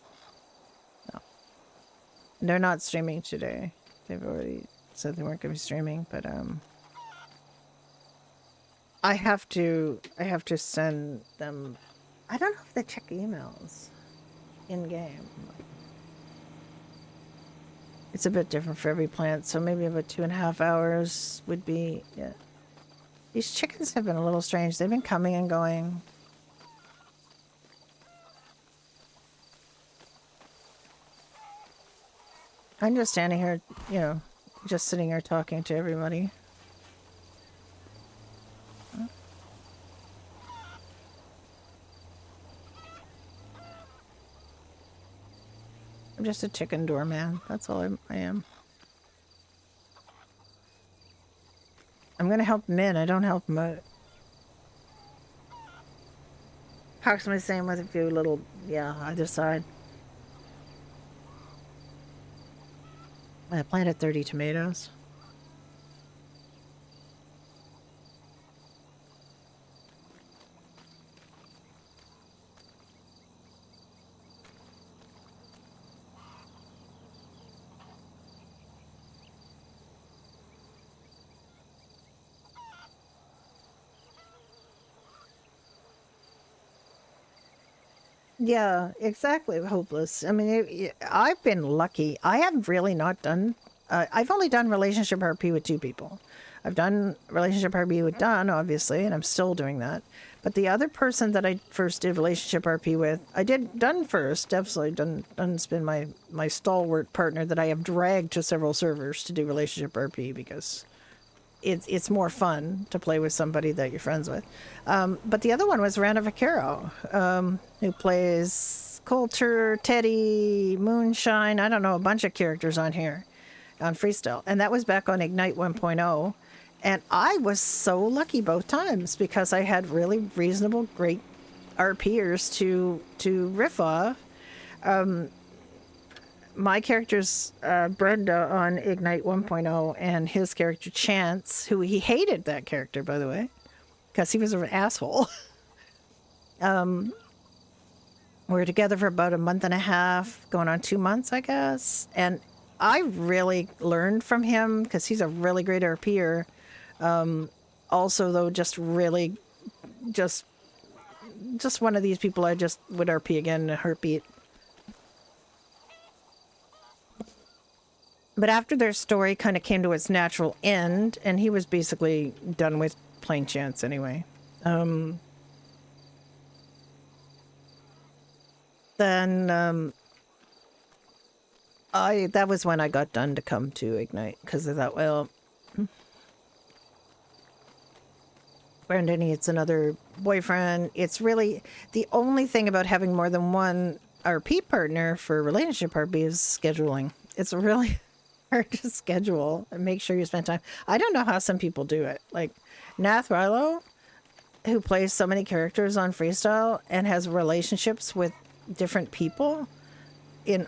No. They're not streaming today. They've already said they weren't going to be streaming, but I have to send them. I don't know if they check emails in game. It's a bit different for every plant, so maybe about 2.5 hours would be, yeah. These chickens have been a little strange. They've been coming and going. I'm just standing here, you know, just sitting here talking to everybody. I'm just a chicken doorman. That's all I am. I'm gonna help Min. I don't help Mo. Approximately the same with a few little, yeah, either side. I planted 30 tomatoes. Yeah, exactly. Hopeless. I mean, I've been lucky. I have really not done. I've only done relationship RP with 2 people. I've done relationship RP with Don, obviously, and I'm still doing that. But the other person that I first did relationship RP with, I did Dun first. Absolutely, Dun's been my stalwart partner that I have dragged to several servers to do relationship RP because it's more fun to play with somebody that you're friends with. But the other one was Rana Vaquero, who plays Coulter, Teddy, Moonshine. I don't know, a bunch of characters on here on Freestyle. And that was back on Ignite 1.0. And I was so lucky both times because I had really reasonable, great RPers to riff off. My character's Brenda on Ignite 1.0 and his character Chance, who he hated that character, by the way, because he was an asshole. When We were together for about a month and a half, going on 2 months, I guess. And I really learned from him because he's a really great RPer. Also, though, just really, just one of these people I just would RP again in a heartbeat. But after their story kind of came to its natural end, and he was basically done with playing chance anyway. Then that was when I got done to come to Ignite, because I thought, well, Brandon needs another boyfriend. It's really the only thing about having more than one RP partner for relationship RP is scheduling. It's really hard to schedule and make sure you spend time. I don't know how some people do it. Like Nath Rilo, who plays so many characters on Freestyle and has relationships with different people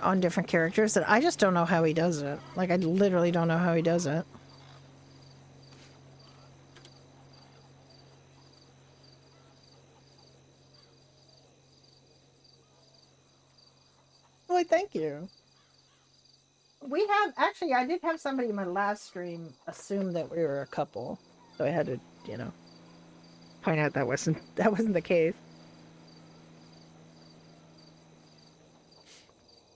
on different characters, that I just don't know how he does it. Like, I literally don't know how he does it. Well, thank you. We have actually, I did have somebody in my last stream assume that we were a couple, so I had to, point out that wasn't the case.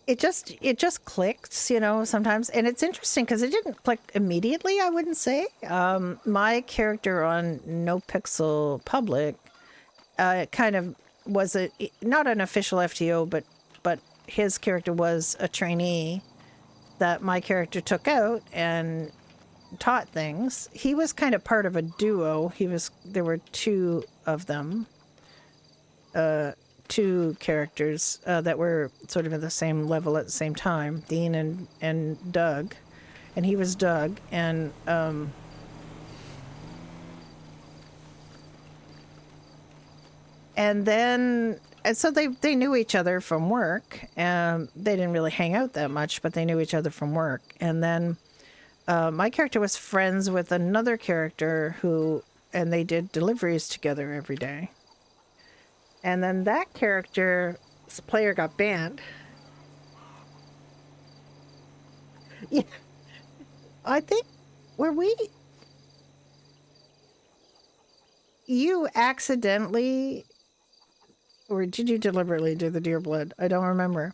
It just clicks, sometimes, and it's interesting because it didn't click immediately. I wouldn't say. My character on No Pixel Public, kind of was not an official FTO, but his character was a trainee that my character took out and taught things. He was kind of part of a duo. There were two of them, two characters that were sort of at the same level at the same time, Dean and Doug, and he was Doug, and then so they knew each other from work, and they didn't really hang out that much, but they knew each other from work. And then my character was friends with another character and they did deliveries together every day. And then that character's player got banned. Yeah. I think, you accidentally, or did you deliberately do the deer blood? I don't remember.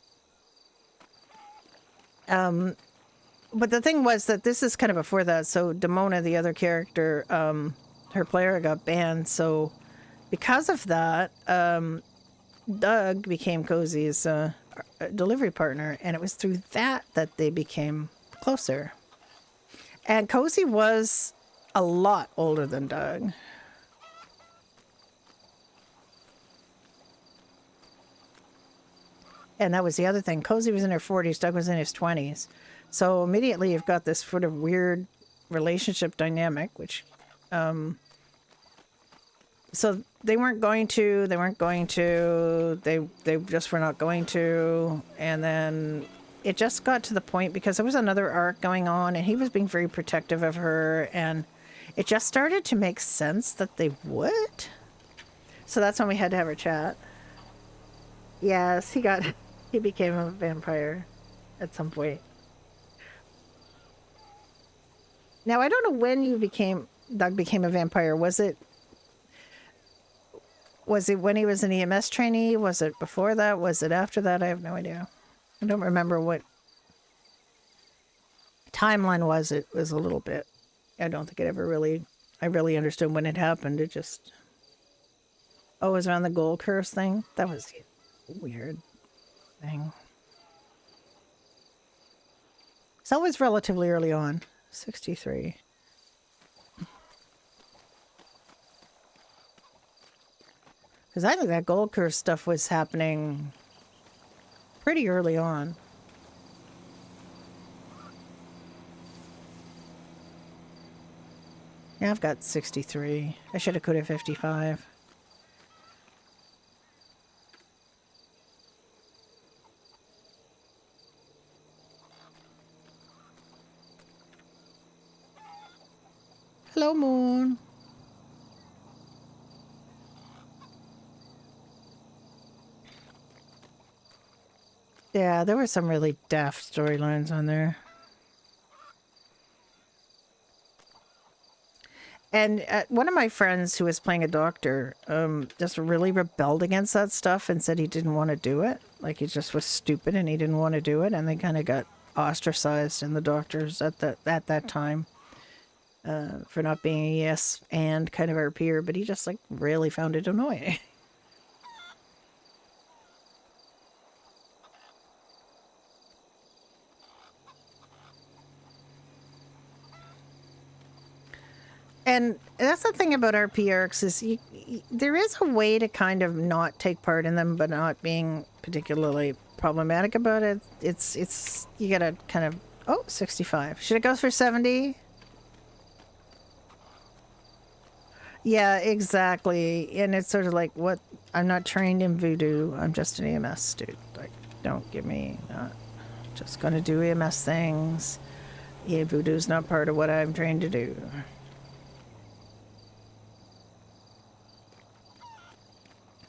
But the thing was that this is kind of before that. So Demona, the other character, her player got banned. So because of that, Doug became Cozy's delivery partner, and it was through that they became closer. And Cozy was a lot older than Doug. And that was the other thing. Cozy was in her 40s, Doug was in his 20s. So immediately you've got this sort of weird relationship dynamic, which... so they weren't going to, they just were not going to. And then it just got to the point, because there was another arc going on, and he was being very protective of her, and it just started to make sense that they would. So that's when we had to have our chat. Yes, he became a vampire at some point. Now, I don't know when Doug became a vampire. Was it when he was an EMS trainee? Was it before that? Was it after that? I have no idea. I don't remember what timeline was. It was a little bit. I don't think I really understood when it happened. It just... Oh, it was around the gold curse thing? That was a weird thing. So it was relatively early on. 63. Because I think that gold curse stuff was happening pretty early on. Yeah, I've got 63. I should have coded 55. Hello, Moon. Yeah, there were some really daft storylines on there. And one of my friends who was playing a doctor just really rebelled against that stuff and said he didn't want to do it. Like he just was stupid and he didn't want to do it. And they kind of got ostracized in the doctors at that time for not being a yes and kind of RPer. But he just like really found it annoying. And that's the thing about RP arcs is there is a way to kind of not take part in them, but not being particularly problematic about it. It's you gotta kind of 65. Should it go for 70? Yeah, exactly. And it's sort of like what I'm not trained in voodoo. I'm just an EMS dude. Like, don't give me not just gonna do EMS things. Yeah, voodoo's not part of what I'm trained to do.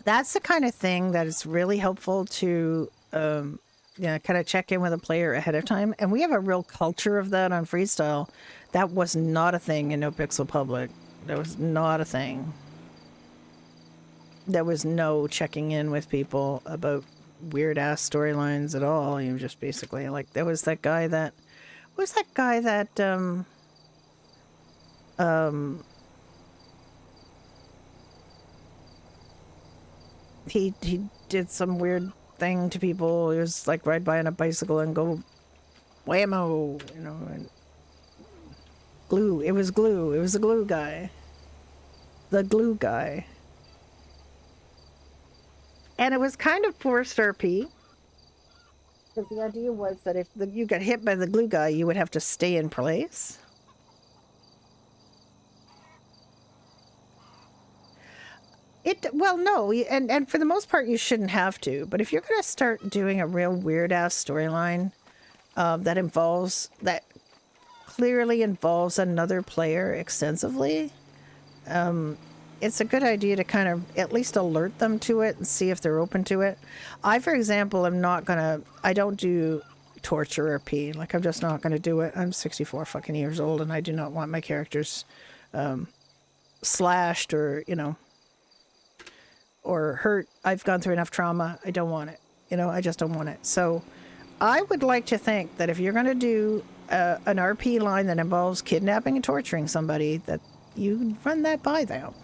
That's the kind of thing that is really helpful to, kind of check in with a player ahead of time. And we have a real culture of that on Freestyle. That was not a thing in No Pixel Public. That was not a thing. There was no checking in with people about weird ass storylines at all. You just basically like there was that guy that he did some weird thing to people. He was like ride by on a bicycle and go whammo, and glue. It was glue. It was the glue guy. The glue guy. And it was kind of forced RP. But the idea was that if you got hit by the glue guy, you would have to stay in place. Well, no, and for the most part, you shouldn't have to. But if you're going to start doing a real weird ass storyline that clearly involves another player extensively, it's a good idea to kind of at least alert them to it and see if they're open to it. I, for example, I don't do torture RP. Like, I'm just not going to do it. I'm 64 fucking years old and I do not want my characters slashed or, or hurt. I've gone through enough trauma. I don't want it. I just don't want it. So I would like to think that if you're going to do an RP line that involves kidnapping and torturing somebody, that you run that by them.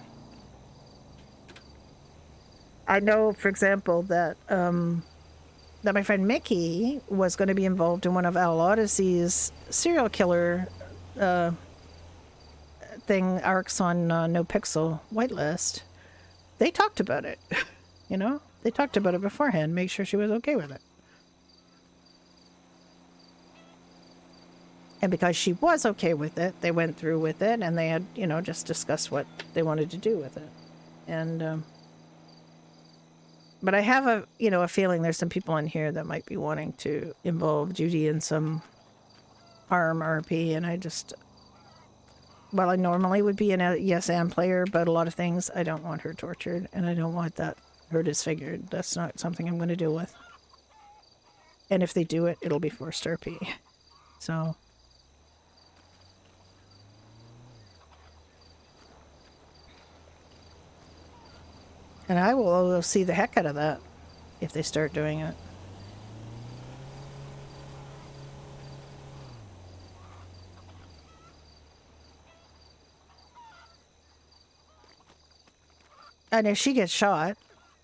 I know, for example, that my friend Mickey was going to be involved in one of Al Odyssey's serial killer arcs on No Pixel Whitelist. They talked about it, They talked about it beforehand, make sure she was okay with it. And because she was okay with it, they went through with it and they had, just discussed what they wanted to do with it. And, but I have a feeling there's some people in here that might be wanting to involve Judy in some harm RP. And I normally would be a yes and player, but a lot of things, I don't want her tortured and I don't want that her disfigured. That's not something I'm going to deal with. And if they do it, it'll be forced RP. So. And I will see the heck out of that if they start doing it. And if she gets shot,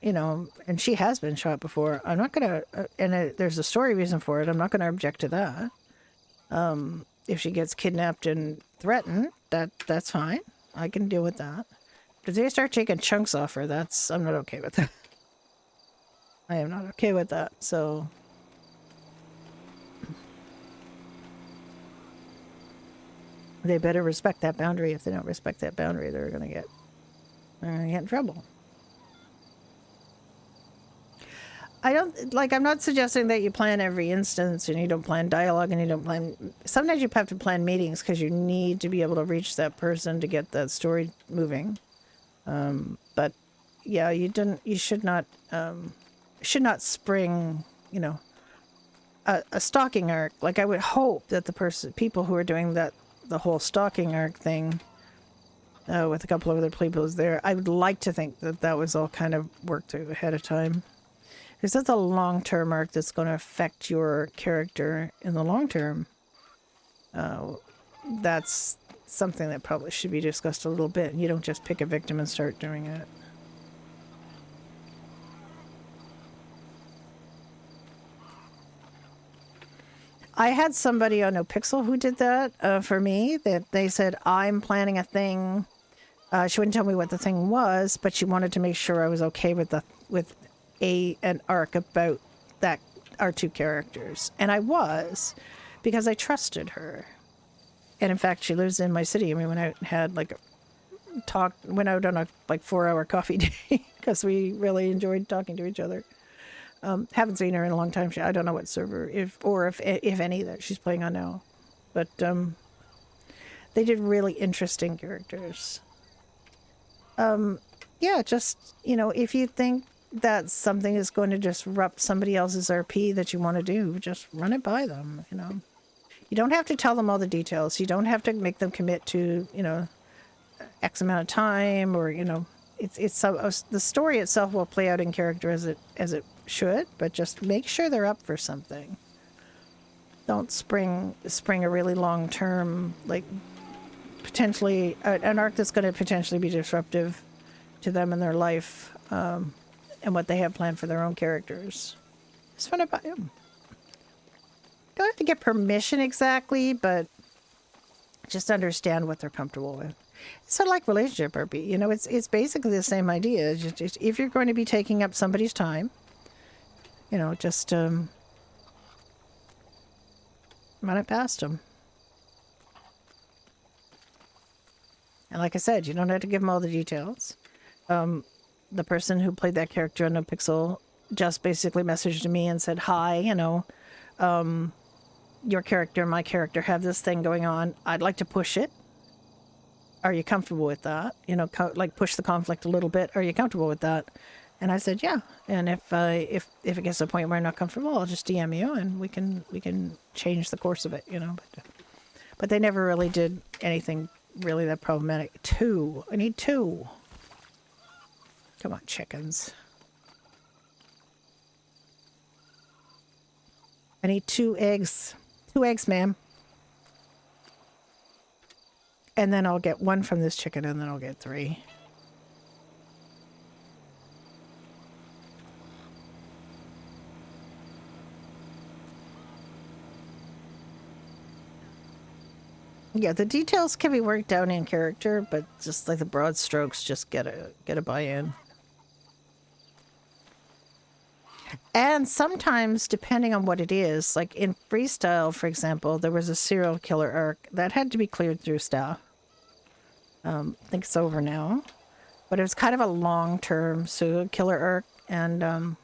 and she has been shot before, I'm not going to, there's a story reason for it, I'm not going to object to that. If she gets kidnapped and threatened, that's fine. I can deal with that. But if they start taking chunks off her, I'm not okay with that. I am not okay with that, so. They better respect that boundary. If they don't respect that boundary, they're gonna get in trouble. I'm not suggesting that you plan every instance and you don't plan dialogue and you don't plan. Sometimes you have to plan meetings because you need to be able to reach that person to get that story moving. But yeah, you should not spring, a stalking arc. Like I would hope that people who are doing the whole stalking arc thing with a couple of other people there, I would like to think that that was all kind of worked through ahead of time. Because that's a long-term arc that's going to affect your character in the long term. That's something that probably should be discussed a little bit. You don't just pick a victim and start doing it. I had somebody on NoPixel who did that for me, that they said, I'm planning a thing. She wouldn't tell me what the thing was, but she wanted to make sure I was okay with an arc about that our two characters. And I was, because I trusted her. And in fact, she lives in my city. And we went out and had went out on a 4-hour coffee day because we really enjoyed talking to each other. Haven't seen her in a long time. I don't know what server, if any, that she's playing on now. But they did really interesting characters. Yeah, just, if you think that something is going to disrupt somebody else's RP that you want to do, just run it by them, You don't have to tell them all the details. You don't have to make them commit to, X amount of time, or, it's the story itself will play out in character as it should, but just make sure they're up for something. Don't spring a really long term, potentially an arc that's going to potentially be disruptive to them in their life, and what they have planned for their own characters. Just fun about them. Don't have to get permission exactly, but just understand what they're comfortable with. It's sort of like relationship RP. It's basically the same idea. Just if you're going to be taking up somebody's time, just run it past them. And like I said, you don't have to give them all the details. The person who played that character on NoPixel just basically messaged me and said, hi, your character and my character have this thing going on. I'd like to push it. Are you comfortable with that? Push the conflict a little bit. Are you comfortable with that? And I said, yeah. And if it gets to a point where I'm not comfortable, I'll just DM you and we can change the course of it, But they never really did anything really that problematic. I need 2. Come on, chickens. I need 2 eggs. 2 eggs, ma'am. And then I'll get 1 from this chicken, and then I'll get 3. Yeah, the details can be worked out in character, but just the broad strokes, just get a buy-in. And sometimes, depending on what it is, like in Freestyle, for example, there was a serial killer arc that had to be cleared through staff. I think it's over now, but it was kind of a long-term serial killer arc, and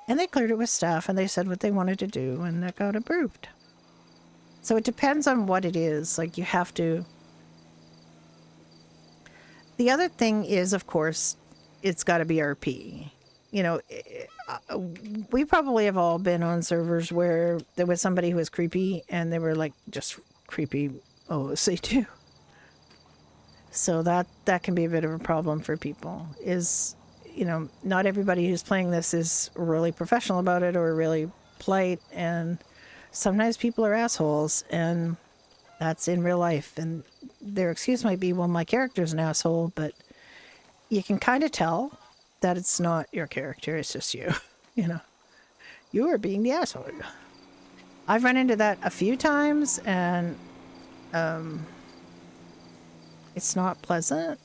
they cleared it with staff, and they said what they wanted to do, and that got approved. So it depends on what it is. You have to. The other thing is, of course, it's got to be RP. We probably have all been on servers where there was somebody who was creepy, and they were just creepy OOC too. So that can be a bit of a problem for people. Not everybody who's playing this is really professional about it or really polite, and sometimes people are assholes, and that's in real life. And their excuse might be, well, my character's an asshole, but you can kind of tell that it's not your character, it's just you. You are being the asshole. I've run into that a few times, and it's not pleasant.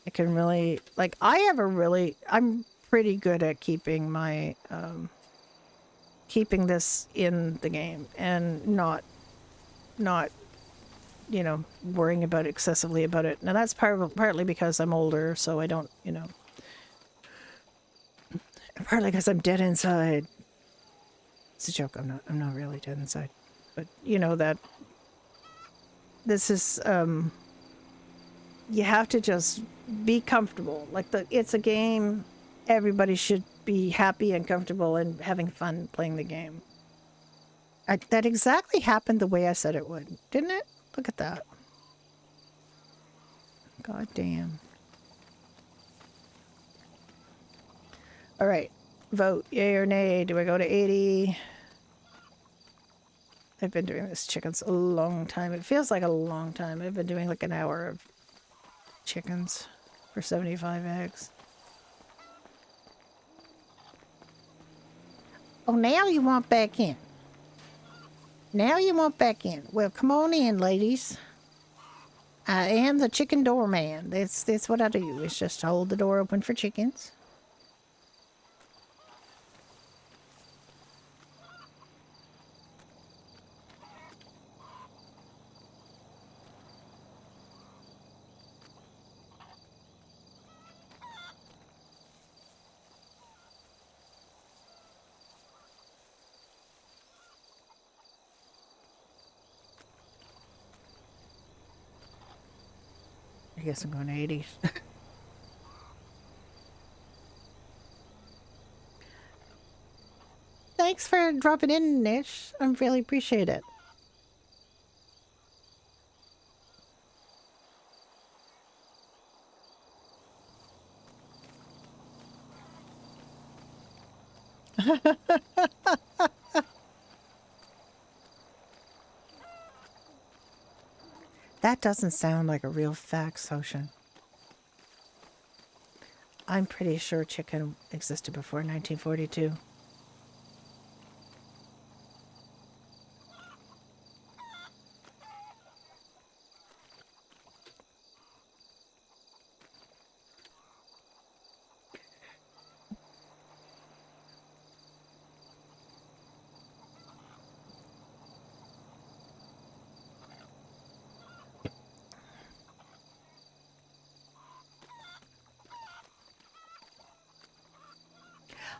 It can really, I'm pretty good at keeping my keeping this in the game and not worrying about excessively about it. Now that's partly because I'm older, so I don't, partly because I'm dead inside. It's a joke. I'm not really dead inside, but that this is, you have to just be comfortable. It's a game. Everybody should be happy and comfortable and having fun playing the game. That exactly happened the way I said it would, didn't it? Look at that. God damn. All right. Vote yay or nay. Do I go to 80? I've been doing this chickens a long time. It feels like a long time. I've been doing like an hour of chickens for 75 eggs. Oh, now you want back in. Now you want back in. Well, come on in, ladies. I am the chicken doorman. That's what I do. It's just hold the door open for chickens. I guess I'm going to 80s. Thanks for dropping in, Nish. I really appreciate it. That doesn't sound like a real fax, Ocean. I'm pretty sure chicken existed before 1942.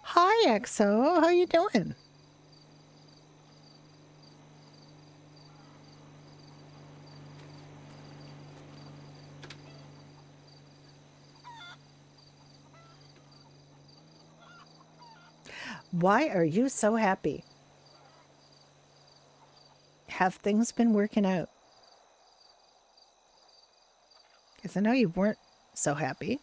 Hi, EXO. How you doing? Why are you so happy? Have things been working out? Because I know you weren't so happy.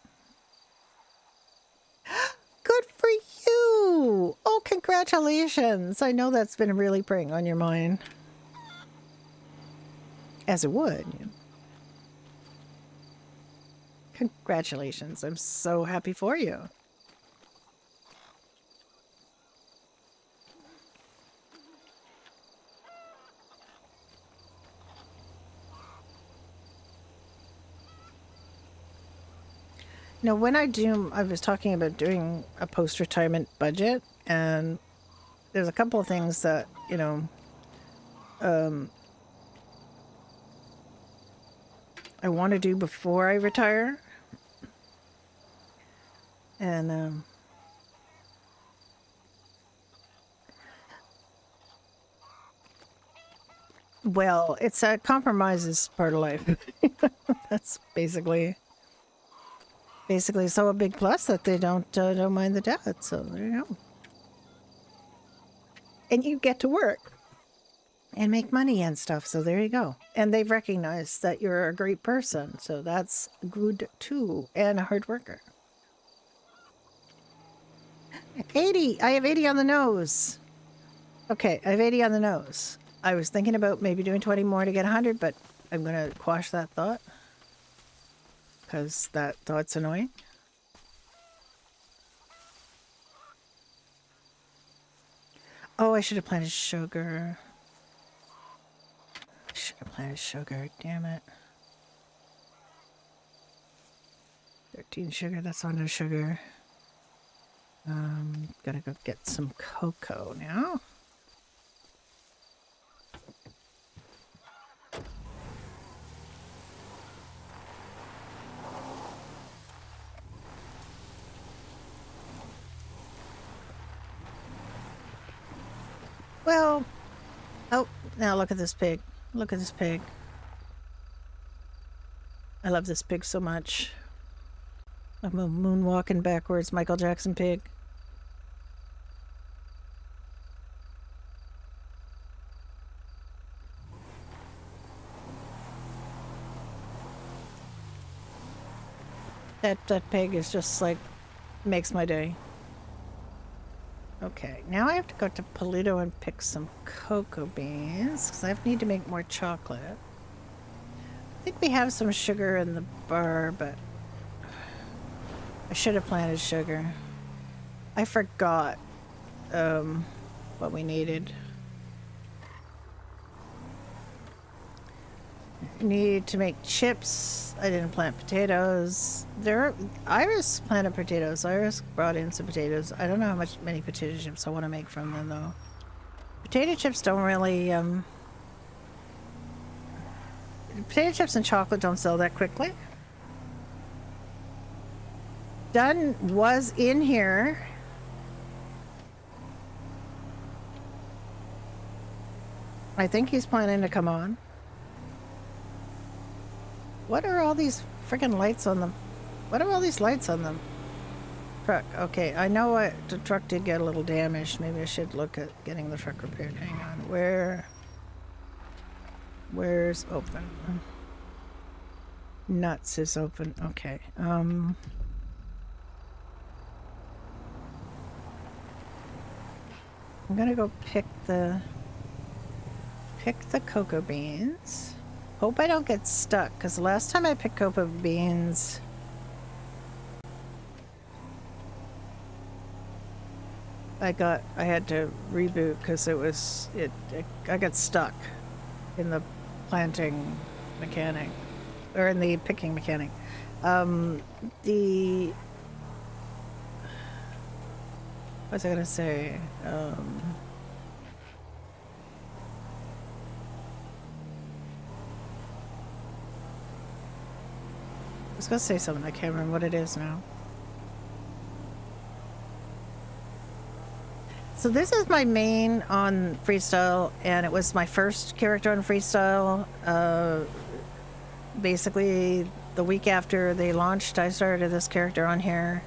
Good for you! Oh, congratulations! I know that's been really preying on your mind. As it would. You know. Congratulations. I'm so happy for you. Now, when I was talking about doing a post-retirement budget, and there's a couple of things that, you know, I want to do before I retire. And, well, it's a compromise is part of life. That's basically so a big plus that they don't mind the debt. So there you go. And you get to work and make money and stuff. So there you go. And they've recognized that you're a great person. So that's good too. And a hard worker. 80. I have 80 on the nose. Okay, I have 80 on the nose. I was thinking about maybe doing 20 more to get 100, but I'm going to quash that thought. Because that thought's annoying. Oh, I should have planted sugar. I should have planted sugar. Damn it. 13 sugar. That's on no sugar. Gotta go get some cocoa now. Well, oh, now look at this pig. Look at this pig. I love this pig so much. I'm a moonwalking backwards Michael Jackson pig. That pig is just like, makes my day. Okay, now I have to go to Polito and pick some cocoa beans because I need to make more chocolate. I think we have some sugar in the bar, but I should have planted sugar. I forgot what we needed. Need to make chips. I didn't plant potatoes. Iris planted potatoes. Iris brought in some potatoes. I don't know how many potato chips I want to make from them though. Potato chips don't really potato chips and chocolate don't sell that quickly. Dunn was in here. I think he's planning to come on. What are all these freaking lights on them? What are all these lights on them? Truck. Okay, I know the truck did get a little damaged. Maybe I should look at getting the truck repaired. Hang on. Where's open? Nuts is open. Okay. I'm gonna go pick the cocoa beans. Hope I don't get stuck, because the last time I picked cocoa beans, I had to reboot because I got stuck in the planting mechanic, or in the picking mechanic. What was I gonna say? I was gonna say something, I can't remember what it is now. So this is my main on Freestyle, and it was my first character on Freestyle. Basically, the week after they launched, I started this character on here,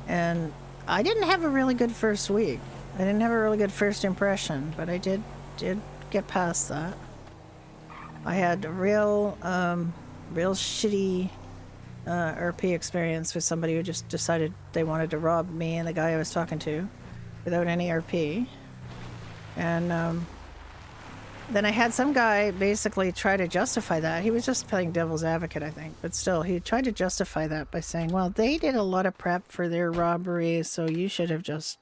and I didn't have a really good first week. I didn't have a really good first impression, but I did get past that. I had a real shitty RP experience with somebody who just decided they wanted to rob me and the guy I was talking to without any RP. And then I had some guy basically try to justify that. He was just playing devil's advocate, I think, but still, he tried to justify that by saying, well, they did a lot of prep for their robbery, so you should have just,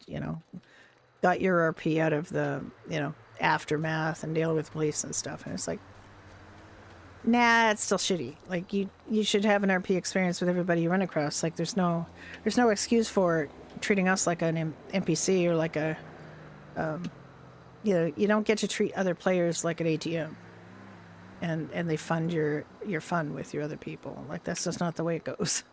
got your RP out of the, aftermath and deal with police and stuff. And it's like, nah, it's still shitty. Like, you should have an RP experience with everybody you run across. Like, there's no excuse for treating us like an NPC or like a, you don't get to treat other players like an ATM. And they fund your fun with your other people. Like, that's just not the way it goes.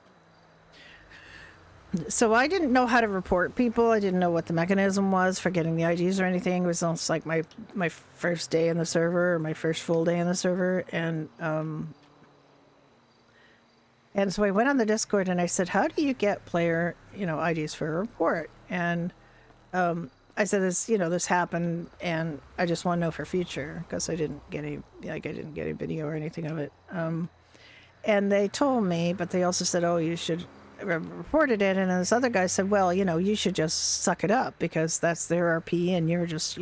So I didn't know how to report people. I didn't know what the mechanism was for getting the IDs or anything. It was almost like my first day in the server, or my first full day in the server. And so I went on the Discord and I said, how do you get player, IDs for a report? And I said, this happened and I just want to know for future, because I didn't get a video or anything of it. And they told me, but they also said, oh, you should reported it. And this other guy said, well, you should just suck it up because that's their RP and you're just,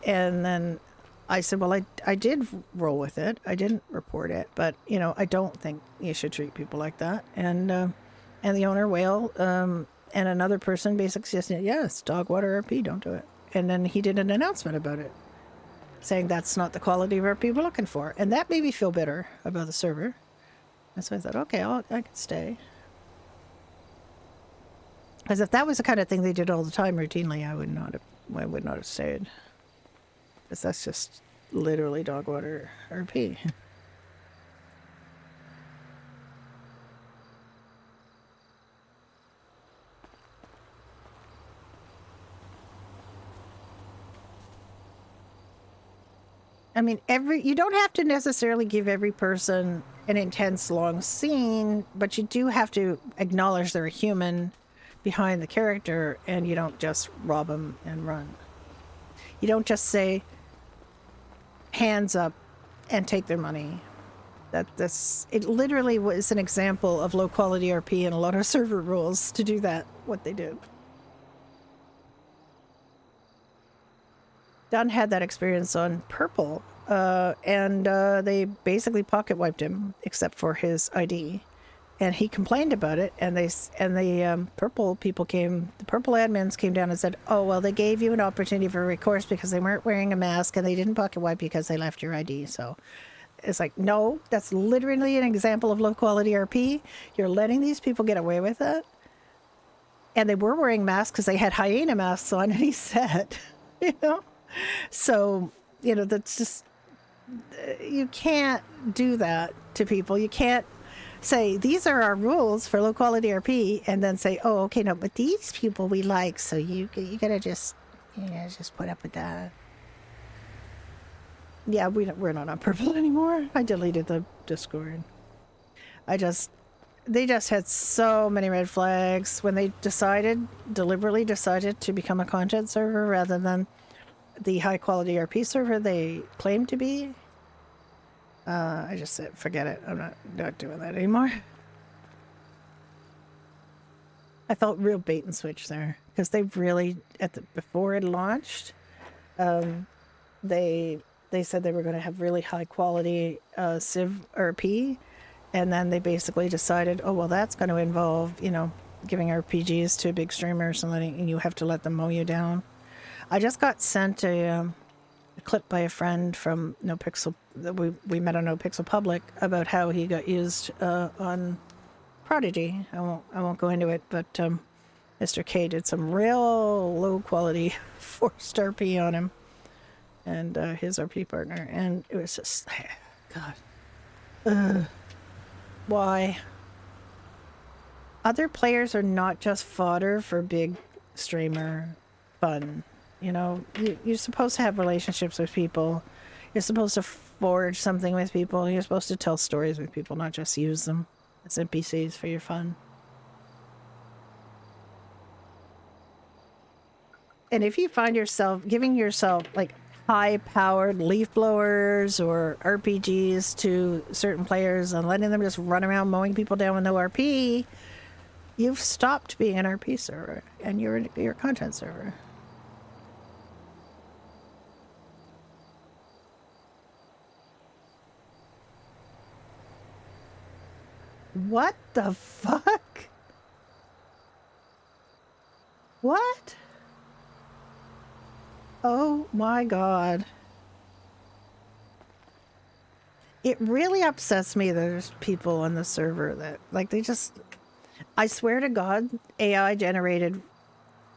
And then I said, well, I did roll with it. I didn't report it, but, I don't think you should treat people like that. And the owner, Whale, and another person basically said, yes, Dogwater RP, don't do it. And then he did an announcement about it, saying that's not the quality of RP we're looking for. And that made me feel bitter about the server. And so I thought, okay, I can stay. Because if that was the kind of thing they did all the time routinely, I would not have stayed. Because that's just literally Dogwater RP. I mean, you don't have to necessarily give every person an intense long scene, but you do have to acknowledge they're a human behind the character, and you don't just rob them and run. You don't just say hands up and take their money. It literally was an example of low quality RP and a lot of server rules to do that, what they did. Dunn had that experience on Purple, and they basically pocket wiped him except for his ID, and he complained about it. And the Purple people the Purple admins came down and said, "Oh well, they gave you an opportunity for recourse because they weren't wearing a mask and they didn't pocket wipe because they left your ID." So it's like, no, that's literally an example of low quality RP. You're letting these people get away with it, and they were wearing masks because they had hyena masks on, and he said, you know. So, you know, that's just, you can't do that to people. You can't say, these are our rules for low quality RP, and then say, oh, okay, no, but these people we like, so you gotta just put up with that. Yeah, we're not on Purple anymore. I deleted the Discord. They just had so many red flags when they deliberately decided to become a content server rather than the high quality RP server they claim to be. I just said, forget it. I'm not doing that anymore. I felt real bait and switch there because they really, before it launched, they said they were going to have really high quality Civ RP, and then they basically decided, oh well, that's going to involve, you know, giving RPGs to big streamers and you have to let them mow you down. I just got sent a clip by a friend from NoPixel that we met on NoPixel Public about how he got used on Prodigy. I won't go into it, but Mr. K did some real low quality forced RP on him and his RP partner, and it was just, God, why? Other players are not just fodder for big streamer fun. You know, you're supposed to have relationships with people. You're supposed to forge something with people. You're supposed to tell stories with people, not just use them as NPCs for your fun. And if you find yourself giving yourself like high-powered leaf blowers or RPGs to certain players and letting them just run around mowing people down with no RP, you've stopped being an RP server and you're a content server. What the fuck? What? Oh my God. It really upsets me that there's people on the server that, like, they just, I swear to God, AI generated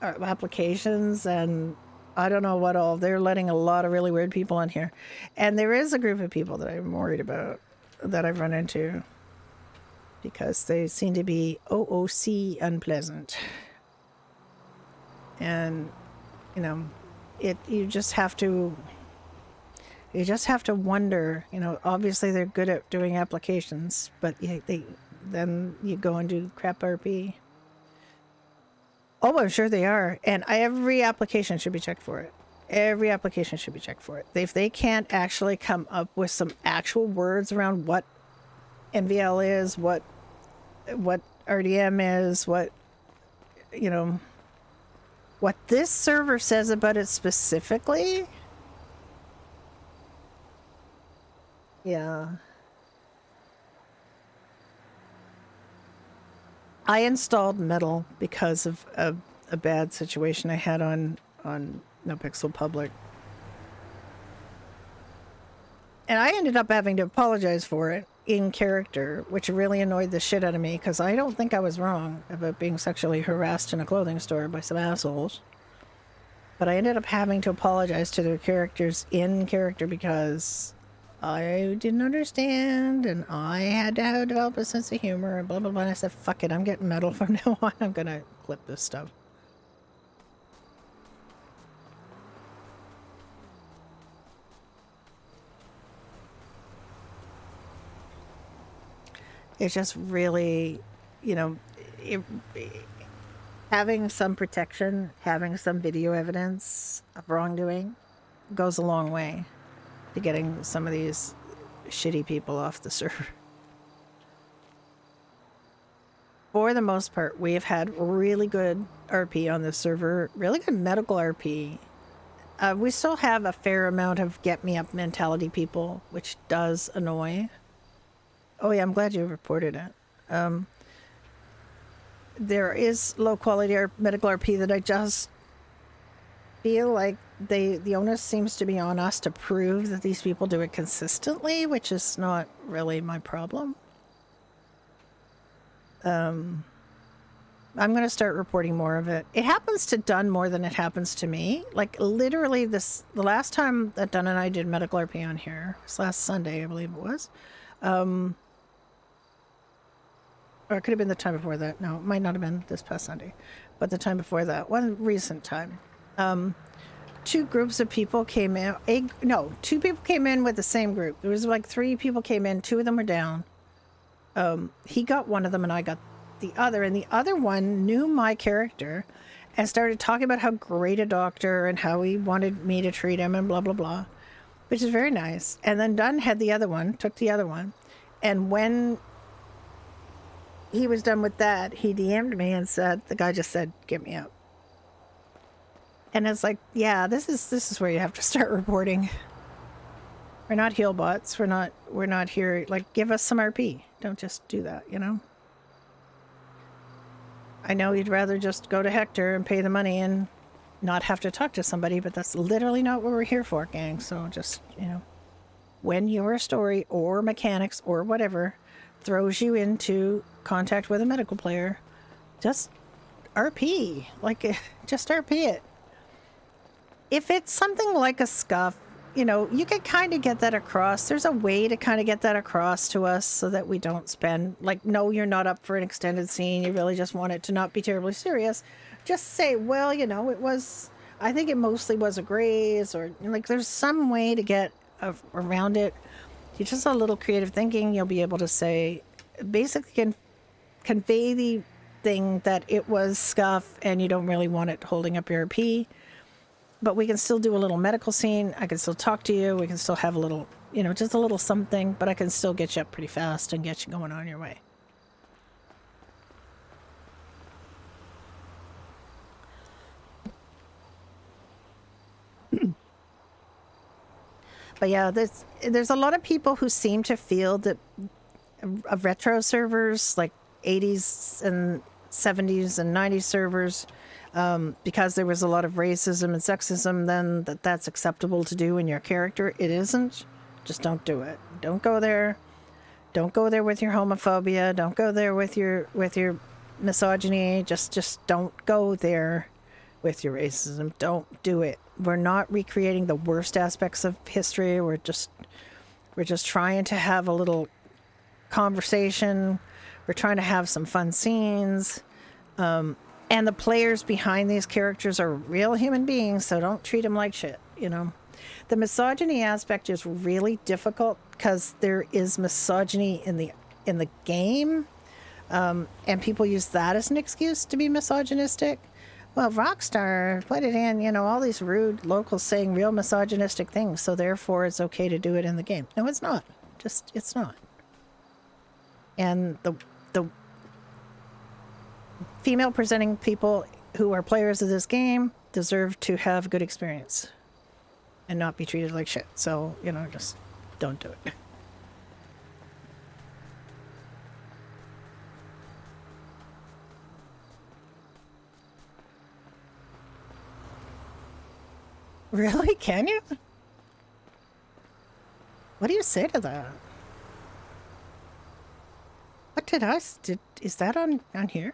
applications and I don't know what all. They're letting a lot of really weird people in here. And there is a group of people that I'm worried about that I've run into because they seem to be OOC unpleasant. And, you know, you just have to wonder, you know, obviously they're good at doing applications, but then you go and do crap RP. Oh, I'm sure they are. And every application should be checked for it. Every application should be checked for it. If they can't actually come up with some actual words around what MVL is, what RDM is, what, you know, what this server says about it specifically. Yeah. I installed Metal because of a bad situation I had on NoPixel Public. And I ended up having to apologize for it in character, which really annoyed the shit out of me because I don't think I was wrong about being sexually harassed in a clothing store by some assholes. But I ended up having to apologize to their characters in character because I didn't understand and I had to develop a sense of humor and blah, blah, blah. And I said, fuck it, I'm getting Metal from now on. I'm going to clip this stuff. It's just really, you know, having some protection, having some video evidence of wrongdoing goes a long way to getting some of these shitty people off the server. For the most part, we have had really good RP on the server, really good medical RP. We still have a fair amount of get me up mentality people, which does annoy. Oh yeah, I'm glad you reported it. There is low quality medical RP that I just feel like the onus seems to be on us to prove that these people do it consistently, which is not really my problem. I'm going to start reporting more of it. It happens to Dunn more than it happens to me. Like, literally, the last time that Dunn and I did medical RP on here, it was last Sunday, I believe it was. Or it could have been the time before that. No, it might not have been this past Sunday. But the time before that, one recent time. Two groups of people came in. Two people came in with the same group. There was like 3 people came in. 2 of them were down. He got one of them and I got the other, and the other one knew my character and started talking about how great a doctor and how he wanted me to treat him and blah blah blah, which is very nice. And then Dunn had the other one, took the other one, and when he was done with that, he DM'd me and said, the guy just said, "Get me up." And it's like, yeah, this is where you have to start reporting. We're not heal bots. We're not here, like, give us some RP. Don't just do that, you know? I know you'd rather just go to Hector and pay the money and not have to talk to somebody, but that's literally not what we're here for, gang. So just, you know, when your story or mechanics or whatever throws you into contact with a medical player, just RP. Like, just RP it. If it's something like a scuff, you know, you can kind of get that across. There's a way to kind of get that across to us so that we don't spend, like, no, you're not up for an extended scene. You really just want it to not be terribly serious. Just say, well, you know, I think it mostly was a graze, or, like, there's some way to get around it. You just a little creative thinking, you'll be able to say, basically can convey the thing that it was scuff and you don't really want it holding up your RP. But we can still do a little medical scene. I can still talk to you. We can still have a little, you know, just a little something, but I can still get you up pretty fast and get you going on your way. But yeah, there's a lot of people who seem to feel that retro servers, like 80s and 70s and 90s servers, because there was a lot of racism and sexism then, that's acceptable to do in your character. It isn't. Just don't do it. Don't go there. Don't go there with your homophobia. Don't go there with your misogyny. Just don't go there with your racism. Don't do it. We're not recreating the worst aspects of history. We're just trying to have a little conversation. We're trying to have some fun scenes. And the players behind these characters are real human beings, so don't treat them like shit, you know. The misogyny aspect is really difficult because there is misogyny in the game, and people use that as an excuse to be misogynistic. Well, Rockstar put it in, you know, all these rude locals saying real misogynistic things, so therefore it's okay to do it in the game. No, it's not. It's not. And the female presenting people who are players of this game deserve to have a good experience and not be treated like shit. So, you know, just don't do it. Really? Can you? What do you say to that? What is that on here?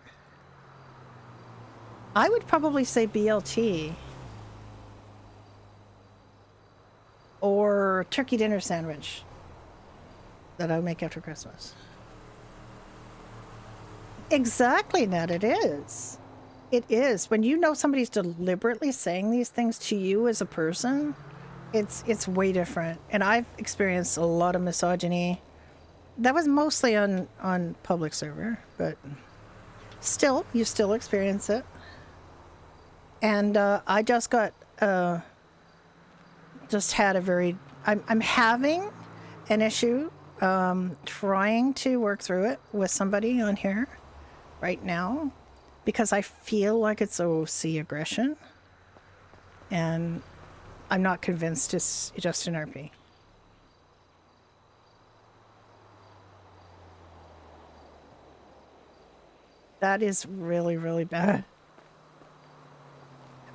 I would probably say BLT or turkey dinner sandwich that I make after Christmas. Exactly, Ned, it is. It is. When you know somebody's deliberately saying these things to you as a person, it's way different. And I've experienced a lot of misogyny. That was mostly on public server, but still, you still experience it. And I just got, I'm having an issue. Trying to work through it with somebody on here right now because I feel like it's OC aggression, and I'm not convinced it's just an RP. That is really, really bad.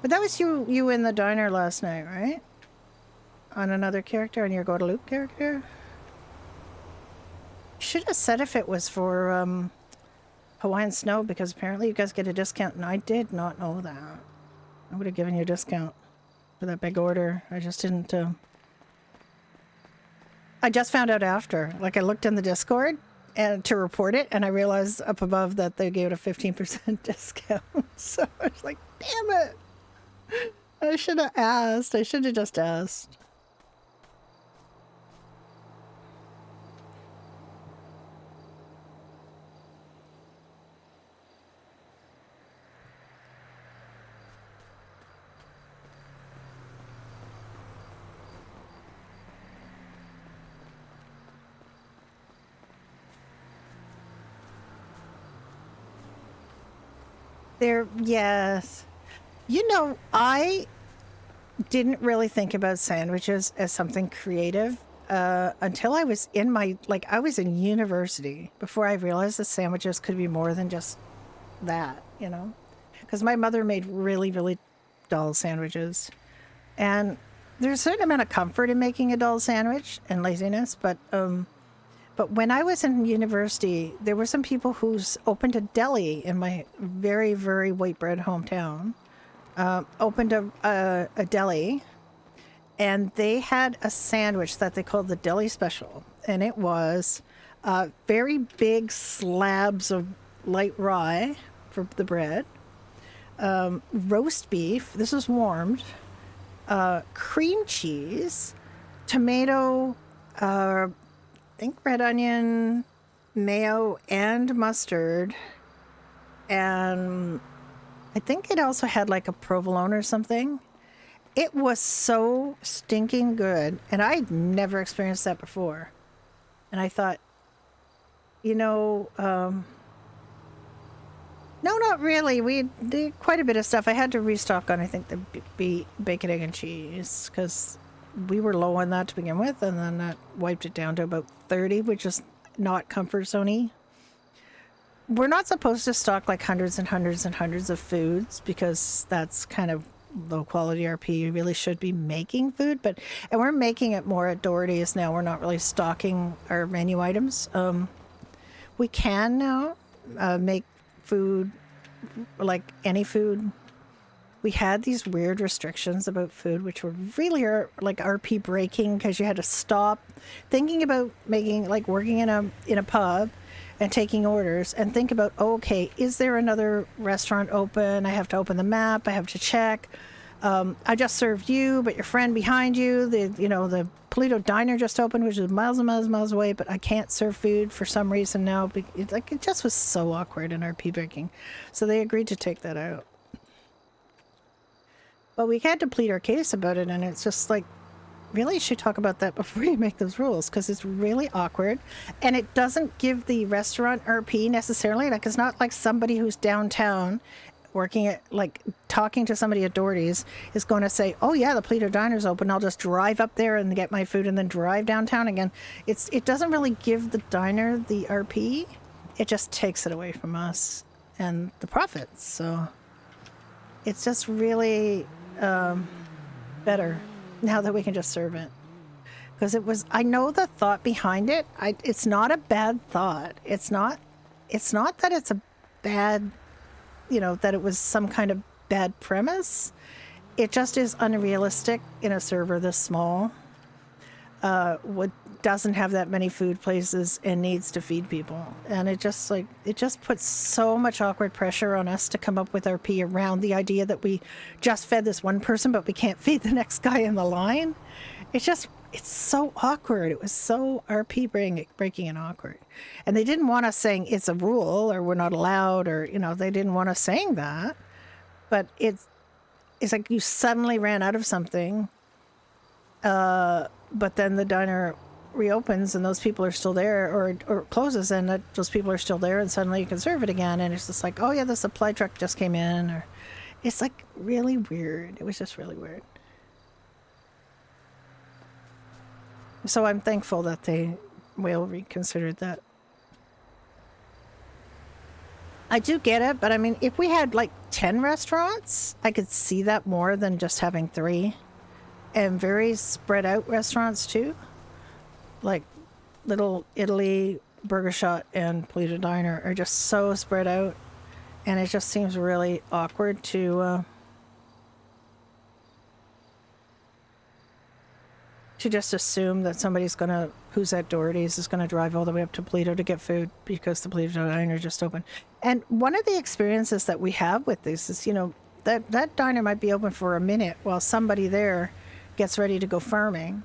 But that was you in the diner last night, right? On another character, on your Guadalupe character? Should have said if it was for Hawaiian Snow, because apparently you guys get a discount, and I did not know that. I would have given you a discount for that big order. I just didn't. I just found out after. Like, I looked in the Discord and to report it, and I realized up above that they gave it a 15% discount. So I was like, damn it. I should have asked. I should have just asked. Yes. You know, I didn't really think about sandwiches as something creative until I was in I was in university before I realized that sandwiches could be more than just that, you know? Because my mother made really, really dull sandwiches. And there's a certain amount of comfort in making a dull sandwich and laziness, but when I was in university, there were some people who's opened a deli in my very, very white bread hometown. Opened a deli, and they had a sandwich that they called the deli special, and it was very big slabs of light rye for the bread, roast beef. This was warmed, cream cheese, tomato. I think red onion, mayo, and mustard. And I think it also had like a provolone or something. It was so stinking good. And I'd never experienced that before. And I thought, no, not really. We did quite a bit of stuff. I had to restock on, I think, the bacon, egg, and cheese because we were low on that to begin with, and then that wiped it down to about 30, which is not comfort zone-y. We're not supposed to stock like hundreds and hundreds and hundreds of foods because that's kind of low quality RP. You really should be making food, and we're making it more at Doherty's now. We're not really stocking our menu items. We can now make food, like any food. We had these weird restrictions about food, which were really like RP breaking because you had to stop thinking about working in a pub and taking orders and think about, okay, is there another restaurant open? I have to open the map. I have to check. I just served you, but your friend behind you, the Polito Diner just opened, which is miles and miles and miles away, but I can't serve food for some reason now. It just was so awkward in RP breaking. So they agreed to take that out. But we had to plead our case about it, and it's just like, really, you should talk about that before you make those rules, because it's really awkward, and it doesn't give the restaurant RP necessarily. Like, it's not like somebody who's downtown working at, like, talking to somebody at Doherty's is going to say, oh yeah, the Polito Diner's open, I'll just drive up there and get my food and then drive downtown again. It doesn't really give the diner the RP. It just takes it away from us and the profits. So it's just really better now that we can just serve it, because I know the thought behind it. It's not a bad thought. It's not that it's a bad, that it was some kind of bad premise. It just is unrealistic in a server this small, doesn't have that many food places and needs to feed people. And it just puts so much awkward pressure on us to come up with RP around the idea that we just fed this one person, but we can't feed the next guy in the line. It's so awkward. It was so RP breaking and awkward. And they didn't want us saying it's a rule or we're not allowed, or, they didn't want us saying that. But it's like you suddenly ran out of something. But then the diner reopens and those people are still there, or closes and those people are still there, and suddenly you can serve it again, and it's just like, oh yeah, the supply truck just came in, or it's like really weird. It was just really weird. So I'm thankful that they will reconsider that. I do get it, but I mean, if we had like 10 restaurants, I could see that more than just having 3. And very spread out restaurants too. Like Little Italy, Burger Shot, and Polito Diner are just so spread out. And it just seems really awkward to just assume that somebody's who's at Doherty's is gonna drive all the way up to Polito to get food because the Polito Diner just opened. And one of the experiences that we have with this is, you know, that diner might be open for a minute while somebody there gets ready to go farming,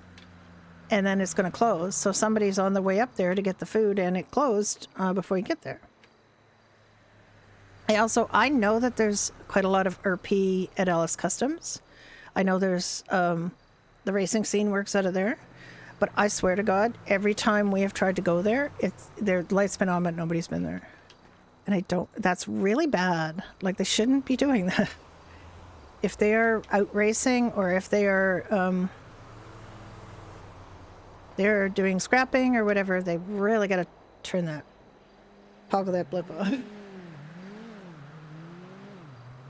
and then it's gonna close. So somebody's on the way up there to get the food, and it closed before you get there. I know that there's quite a lot of RP at Ellis Customs. I know there's the racing scene works out of there, but I swear to God, every time we have tried to go there, their light's been on, but nobody's been there. And that's really bad. Like, they shouldn't be doing that. If they are out racing, or if they are they're doing scrapping or whatever, they really got to toggle that blip off.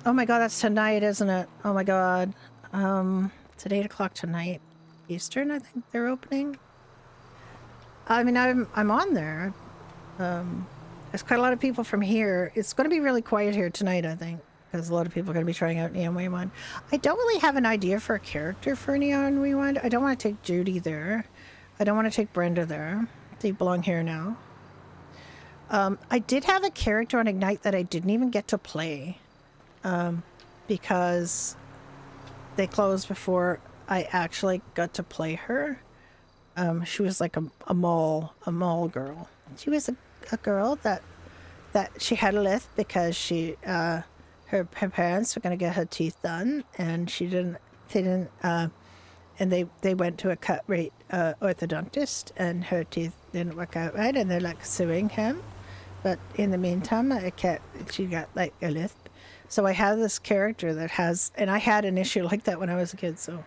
Oh my God, that's tonight, isn't it? Oh my God. It's at 8 o'clock tonight, Eastern, I think they're opening. I mean, I'm on there. There's quite a lot of people from here. It's going to be really quiet here tonight, I think, because a lot of people are going to be trying out Neon Rewind. I don't really have an idea for a character for Neon Rewind. I don't want to take Judy there. I don't want to take Brenda there. They belong here now. I did have a character on Ignite that I didn't even get to play because they closed before I actually got to play her. She was like a mall girl. She was a girl that she had a lisp because her parents were going to get her teeth done, and and they went to a cut rate orthodontist, and her teeth didn't work out right, and they're like suing him. But in the meantime, she got like a lisp. So I have this character that has, and I had an issue like that when I was a kid, so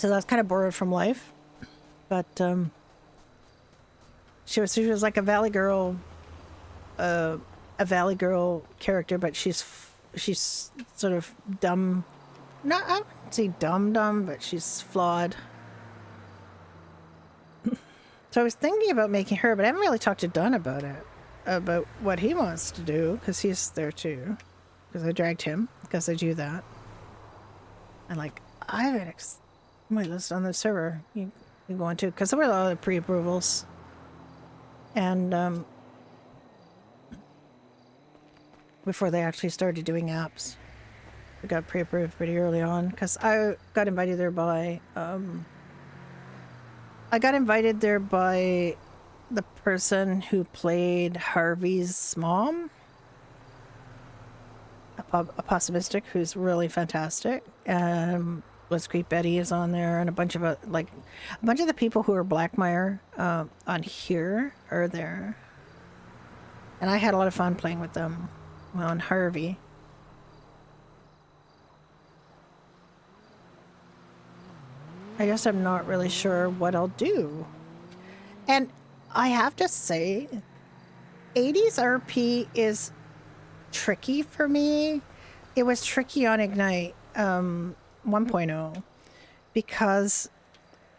that's kind of borrowed from life. But she was like a Valley Girl character, but she's sort of dumb. Not, I wouldn't say dumb, but she's flawed. So I was thinking about making her, but I haven't really talked to Dunn about it, about what he wants to do, because he's there too. Because I dragged him, because I do that. And like, I have my list on the server. You go on to, because there were a lot of pre-approvals. And before they actually started doing apps, we got pre-approved pretty early on, because I got invited there by the person who played Harvey's mom, a pessimistic, who's really fantastic. Blitzkrieg Betty is on there, and a bunch of the people who are Blackmire on here are there. And I had a lot of fun playing with them on Harvey. I guess I'm not really sure what I'll do. And I have to say, 80s RP is tricky for me. It was tricky on Ignite 1.0 because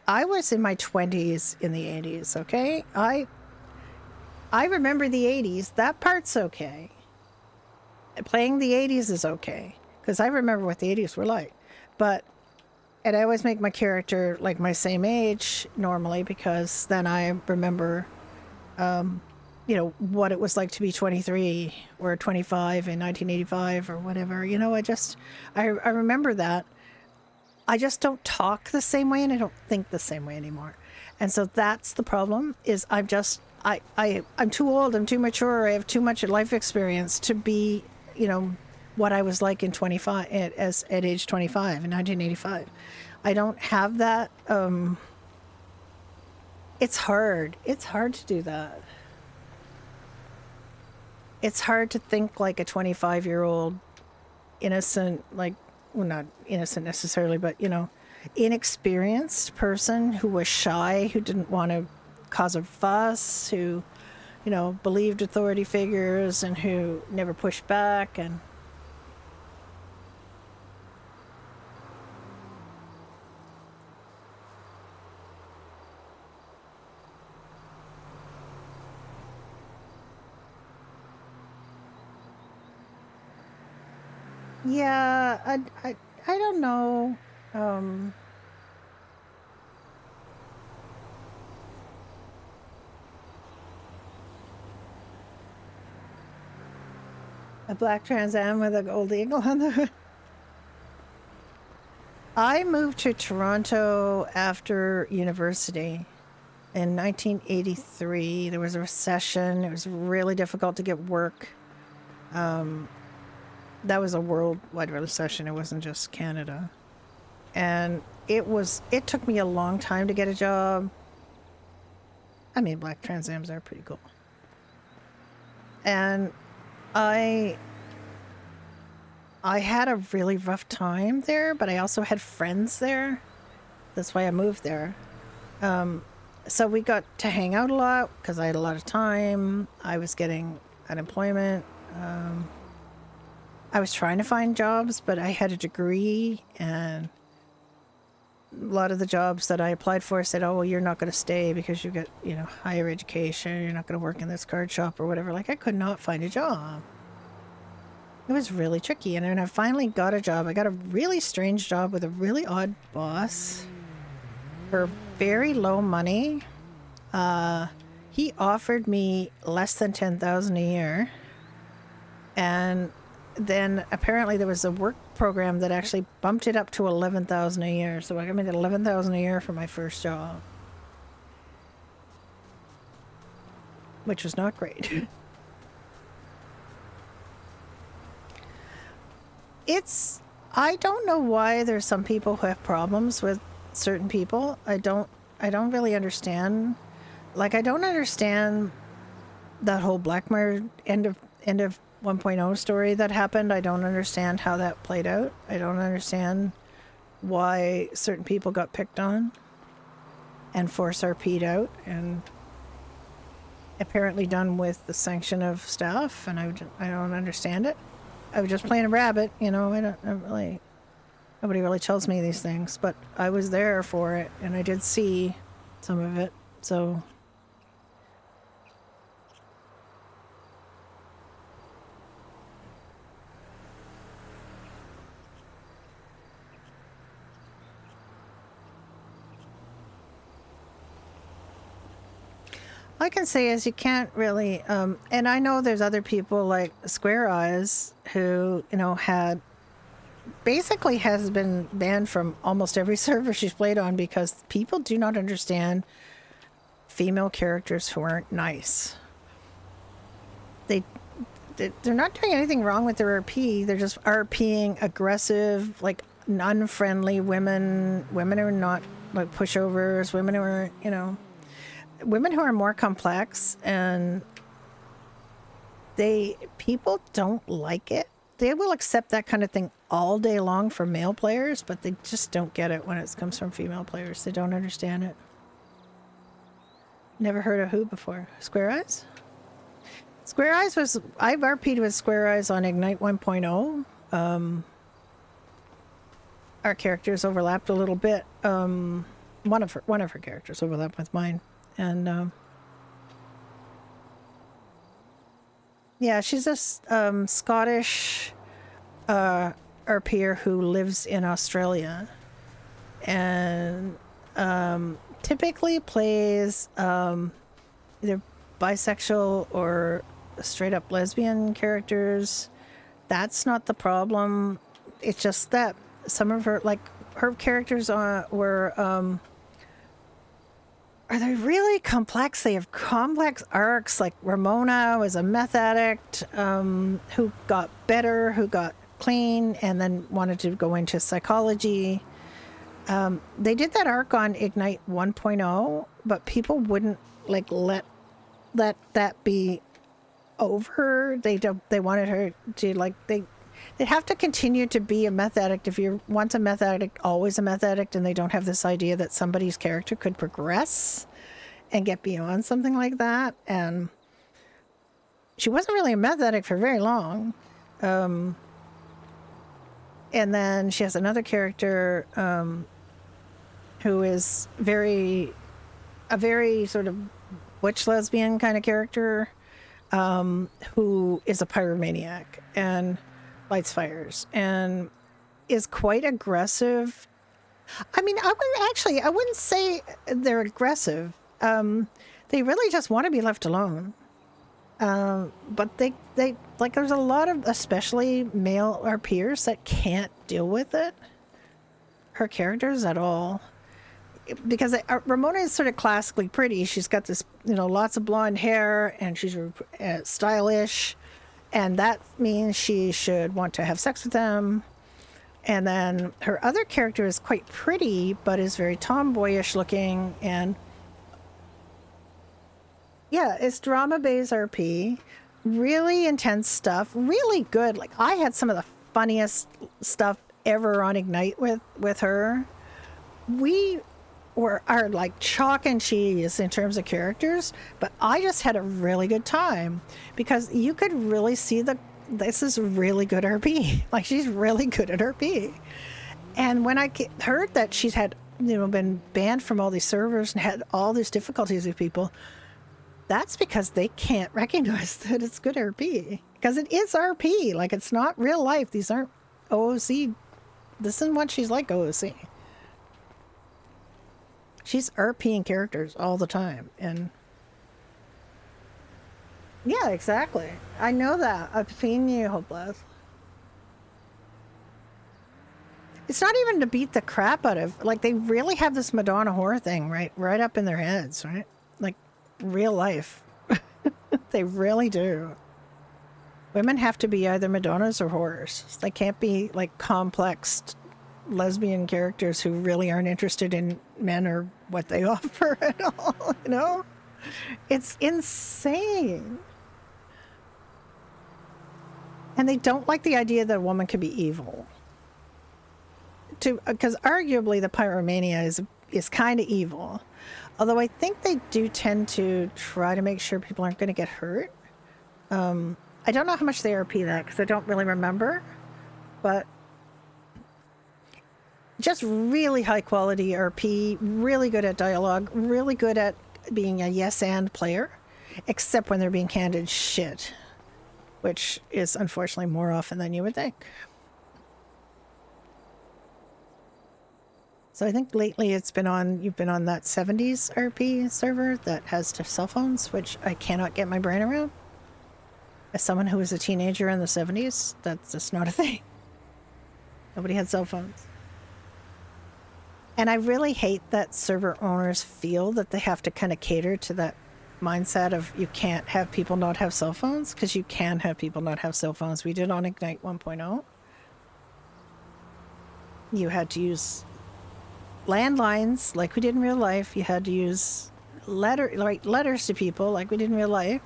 I was in my 20s in the 80s, okay? I remember the 80s. That part's okay. Playing the 80s is okay because I remember what the 80s were like. And I always make my character like my same age normally, because then I remember, what it was like to be 23 or 25 in 1985 or whatever. I remember that. I just don't talk the same way, and I don't think the same way anymore. And so that's the problem, is I'm too old, I'm too mature, I have too much life experience to be, what I was like in 25 at age 25 in 1985. I don't have that. It's hard. It's hard to do that. It's hard to think like a 25-year-old innocent, like, well, not innocent necessarily, but, you know, inexperienced person who was shy, who didn't want to cause a fuss, who, you know, believed authority figures and who never pushed back. And yeah, I don't know. A black Trans Am with a gold eagle on the. I moved to Toronto after university in 1983. There was a recession. It was really difficult to get work. That was a worldwide recession. It wasn't just Canada. And it took me a long time to get a job. I mean, black Trans Ams are pretty cool. And I had a really rough time there, but I also had friends there. That's why I moved there. So we got to hang out a lot because I had a lot of time. I was getting unemployment. I was trying to find jobs, but I had a degree, and a lot of the jobs that I applied for said, oh, well, you're not going to stay because you get, you know, higher education. You're not going to work in this card shop or whatever. Like, I could not find a job. It was really tricky. And then I finally got a job. I got a really strange job with a really odd boss for very low money. He offered me less than $10,000 a year. And then apparently there was a work program that actually bumped it up to $11,000 a year. So I made $11,000 a year for my first job, which was not great. I don't know why there's some people who have problems with certain people. I don't really understand. Like, I don't understand that whole Blackmire end of 1.0 story that happened. I don't understand how that played out. I don't understand why certain people got picked on and force RP'd out, and apparently done with the sanction of staff, and I don't understand it. I was just playing a rabbit, you know. Nobody really tells me these things, but I was there for it, and I did see some of it, so. I can say is you can't really, and I know there's other people like Square Eyes who, you know, basically has been banned from almost every server she's played on because people do not understand female characters who aren't nice. They're not doing anything wrong with their RP. They're just RPing aggressive, like unfriendly women. Women who are not like pushovers. Women who are, you know, women who are more complex, and people don't like it. They will accept that kind of thing all day long from male players, but they just don't get it when it comes from female players. They don't understand it. Never heard of who before? Square Eyes? Square Eyes was... I've RP'd with Square Eyes on Ignite 1.0. Our characters overlapped a little bit. One of her characters overlapped with mine. And yeah, she's a Scottish RPer who lives in Australia, and typically plays either bisexual or straight up lesbian characters. That's not the problem. It's just that some of her characters were are they really complex? They have complex arcs. Like Ramona was a meth addict who got better, who got clean and then wanted to go into psychology. They did that arc on Ignite 1.0, but people wouldn't like let that be over. They wanted her to like they have to continue to be a meth addict. If you're once a meth addict, always a meth addict, and they don't have this idea that somebody's character could progress and get beyond something like that. And she wasn't really a meth addict for very long. And then she has another character who is a very sort of butch lesbian kind of character, who is a pyromaniac and lights fires and is quite aggressive. I mean, I wouldn't say they're aggressive. They really just want to be left alone. But they like, there's a lot of, especially male RPers, that can't deal with it. Her characters at all. Because Ramona is sort of classically pretty. She's got this, lots of blonde hair, and she's stylish, and that means she should want to have sex with them. And then her other character is quite pretty, but is very tomboyish looking, and yeah, it's drama-based RP, really intense stuff, really good. Like, I had some of the funniest stuff ever on Ignite with her. We are like chalk and cheese in terms of characters, but I just had a really good time because you could really see this is really good RP. Like, she's really good at RP. And when I heard that she's had, been banned from all these servers and had all these difficulties with people, that's because they can't recognize that it's good RP. Because it is RP. Like, it's not real life. These aren't OOC. This isn't what she's like OOC. She's RPing characters all the time. And yeah, exactly. I know that. I've seen you, Hopeless. It's not even to beat the crap out of. Like, they really have this Madonna whore thing right up in their heads, right? Like, real life. They really do. Women have to be either Madonnas or whores. They can't be like complex lesbian characters who really aren't interested in men or what they offer at all, It's insane. And they don't like the idea that a woman could be evil. Because arguably the pyromania is kind of evil. Although I think they do tend to try to make sure people aren't going to get hurt. I don't know how much they RP that because I don't really remember. But just really high quality RP, really good at dialogue, really good at being a yes and player, except when they're being handed shit, which is unfortunately more often than you would think. So I think lately you've been on that 70s RP server that has cell phones, which I cannot get my brain around. As someone who was a teenager in the 70s, that's just not a thing. Nobody had cell phones. And I really hate that server owners feel that they have to kind of cater to that mindset of you can't have people not have cell phones, because you can have people not have cell phones. We did on Ignite 1.0. You had to use landlines like we did in real life. You had to use write letters to people like we did in real life.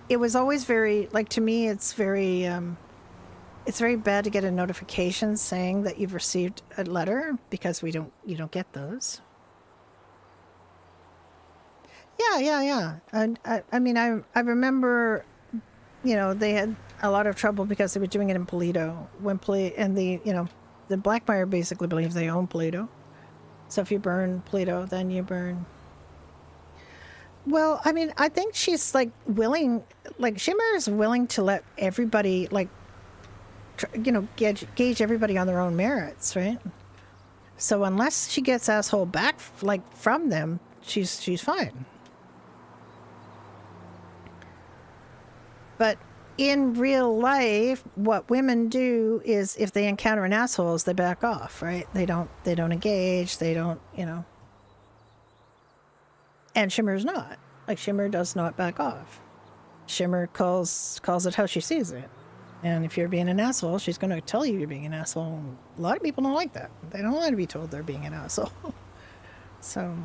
It was always very, like, to me, it's very bad to get a notification saying that you've received a letter, because you don't get those. Yeah. And I mean, I remember, they had a lot of trouble because they were doing it in Polito. And the Blackmire basically believes they own Polito. So if you burn Polito, then you burn. Well, I mean, I think she's like willing, like Shimmer is willing to let everybody gauge everybody on their own merits, right? So unless she gets asshole back from them, she's fine. But in real life, what women do is if they encounter an asshole, they back off, right? They don't engage, they don't, And Shimmer's not. Shimmer does not back off. Shimmer calls it how she sees it. And if you're being an asshole, she's going to tell you you're being an asshole. A lot of people don't like that. They don't want to be told they're being an asshole. So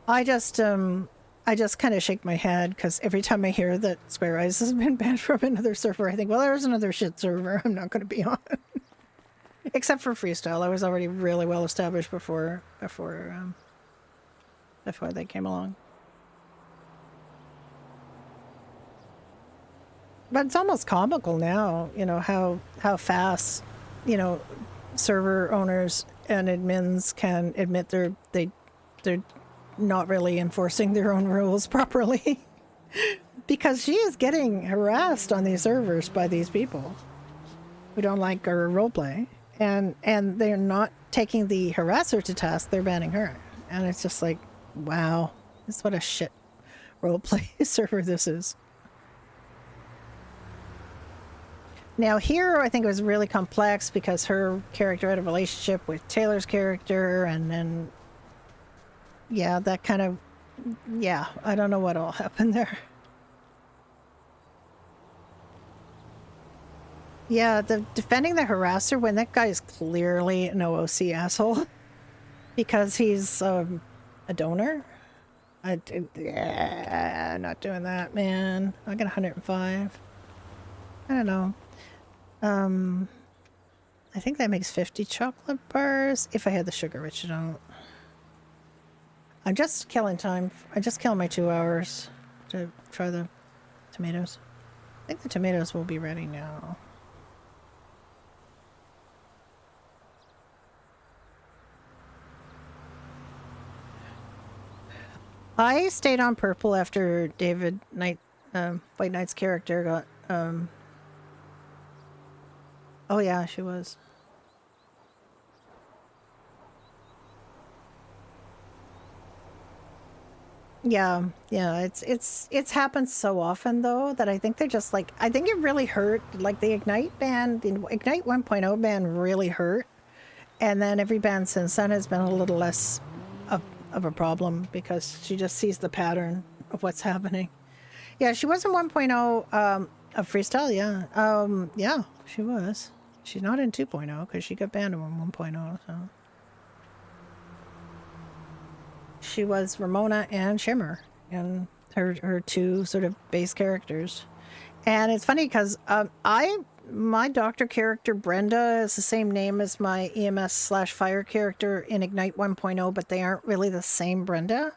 I just kind of shake my head because every time I hear that Square Eyes has been banned from another server, I think, well, there's another shit server I'm not going to be on. Except for Freestyle, I was already really well established before they came along. But it's almost comical now, you know, how fast, you know, server owners and admins can admit they're not really enforcing their own rules properly. Because she is getting harassed on these servers by these people who don't like her roleplay. And they're not taking the harasser to task, they're banning her. And it's just like, wow, this is what a shit roleplay server this is. Now here, I think it was really complex because her character had a relationship with Taylor's character, and then, yeah, that kind of, yeah, I don't know what all happened there. Yeah, the defending the harasser when that guy is clearly an OOC asshole because he's a donor. Yeah, not doing that, man. I got 105. I don't know. I think that makes 50 chocolate bars if I had the sugar, which I don't. I'm just killing time. I'm just killing my 2 hours to try the tomatoes. I think the tomatoes will be ready now. I stayed on purple after David Knight, White Knight's character got, oh yeah, she was. Yeah, it's happened so often though that I think they're just like, I think it really hurt, like the Ignite ban, the Ignite 1.0 ban really hurt. And then every ban since then has been a little less of a problem because she just sees the pattern of what's happening. Yeah, she was in 1.0 of Freestyle, yeah. Yeah, she was. She's not in 2.0 because she got banned in 1.0, so. She was Ramona and Shimmer in her 2 sort of base characters. And it's funny because my doctor character Brenda is the same name as my EMS/fire character in Ignite 1.0, but they aren't really the same Brenda.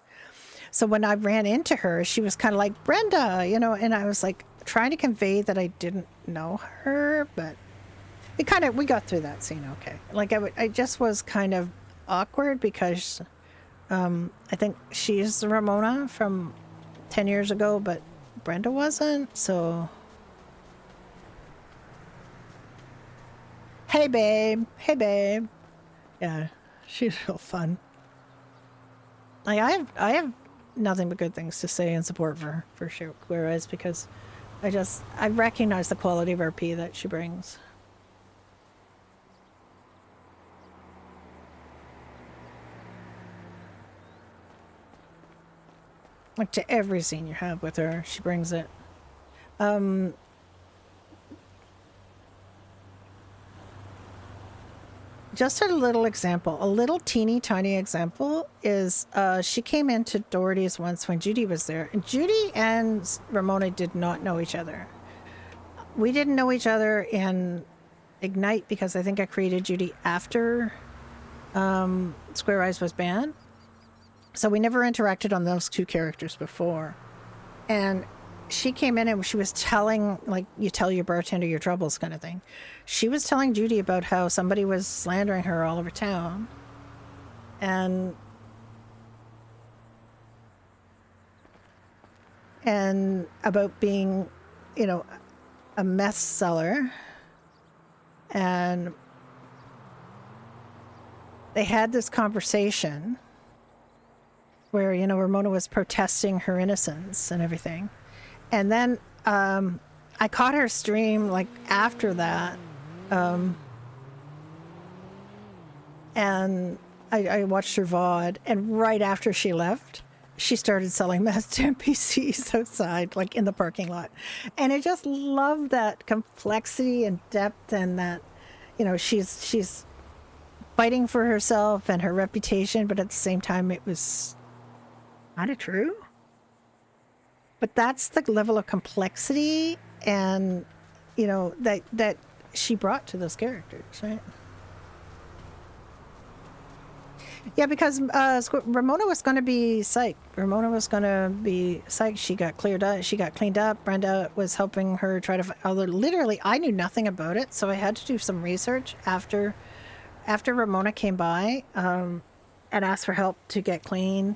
So when I ran into her, she was kind of like Brenda, you know, and I was like trying to convey that I didn't know her, but we got through that scene okay. Like I just was kind of awkward because I think she's Ramona from 10 years ago, but Brenda wasn't, so. Hey babe. Hey babe. Yeah, she's real fun. Like I have nothing but good things to say in support for Squareeyes because I recognize the quality of RP that she brings. Like to every scene you have with her, she brings it. Just a little example, a little teeny tiny example is she came into Doherty's once when Judy was there, and Judy and Ramona did not know each other. We didn't know each other in Ignite because I think I created Judy after Squareeyes was banned. So we never interacted on those 2 characters before. And she came in and she was telling, like, you tell your bartender your troubles kind of thing. She was telling Judy about how somebody was slandering her all over town. And about being, you know, a meth seller. And they had this conversation where, you know, Ramona was protesting her innocence and everything. And then I caught her stream like after that. And I watched her VOD, and right after she left, she started selling meth to NPCs outside, like in the parking lot. And I just love that complexity and depth, and that, you know, she's fighting for herself and her reputation, but at the same time it was kind of true. But that's the level of complexity and, you know, that she brought to those characters, right? Yeah, because Ramona was going to be psyched. Ramona was going to be psyched. She got cleared up. She got cleaned up. Brenda was helping her try to. Literally, I knew nothing about it, so I had to do some research after Ramona came by and asked for help to get clean.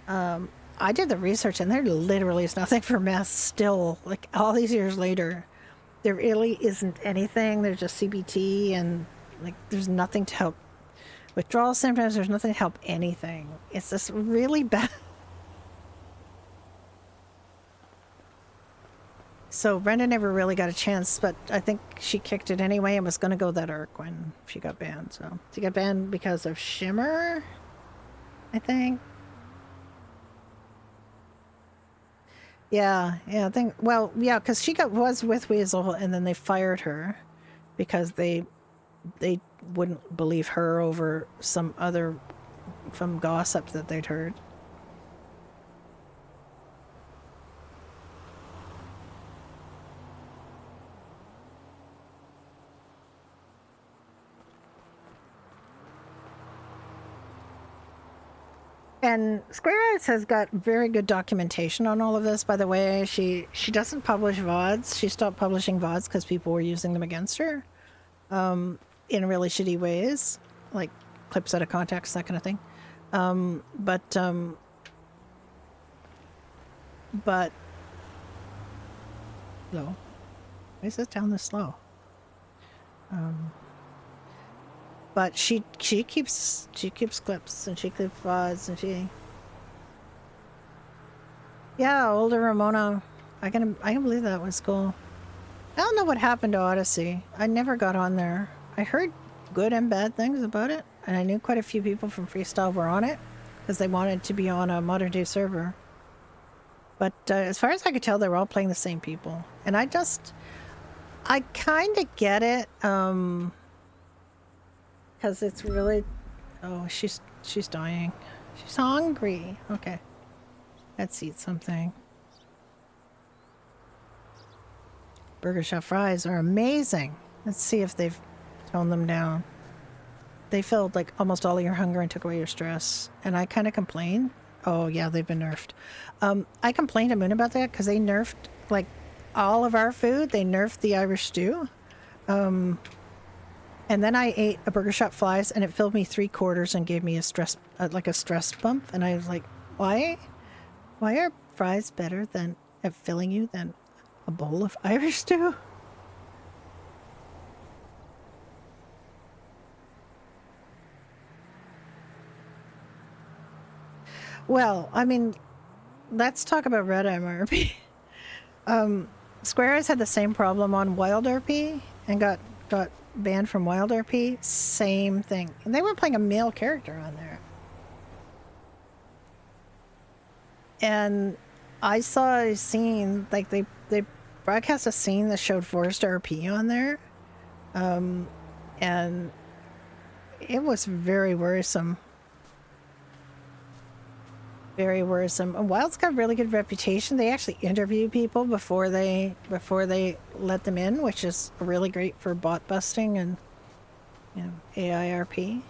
I did the research, and there literally is nothing for meth still. Like all these years later, there really isn't anything. There's just CBT, and like there's nothing to help withdrawal symptoms. There's nothing to help anything. It's just really bad. So Brenda never really got a chance, but I think she kicked it anyway and was going to go that arc when she got banned. So she got banned because of Shimmer, I think. Yeah, I think. Well, yeah, because she was with Weasel, and then they fired her because they wouldn't believe her over some gossip that they'd heard. And Square Arts has got very good documentation on all of this, by the way. She doesn't publish VODs. She stopped publishing VODs because people were using them against her in really shitty ways, like clips out of context, that kind of thing. But slow. Why is this down this slow? But she keeps clips, and she keeps VODs, and older Ramona. I can believe that was cool. I don't know what happened to Odyssey. I never got on there. I heard good and bad things about it, and I knew quite a few people from Freestyle were on it because they wanted to be on a modern day server. But as far as I could tell, they were all playing the same people, and I kind of get it. Because it's really... Oh, she's dying. She's hungry. Okay. Let's eat something. Burger Shop fries are amazing. Let's see if they've toned them down. They filled like almost all of your hunger and took away your stress. And I kind of complained. Oh yeah, they've been nerfed. I complained to Moon about that because they nerfed like all of our food. They nerfed the Irish stew. And then I ate a Burger Shop flies, and it filled me 3/4 and gave me a stress bump. And I was like, why are fries better at filling you than a bowl of Irish stew? Well, I mean, let's talk about Red MRP. Square Eyes had the same problem on Wild RP and got banned from Wild RP. Same thing. And they were playing a male character on there. And I saw a scene, like they broadcast a scene that showed Forced RP on there. And it was very worrisome. Very worrisome. And Wild's got a really good reputation. They actually interview people before they let them in, which is really great for bot busting and, you know, AIRP.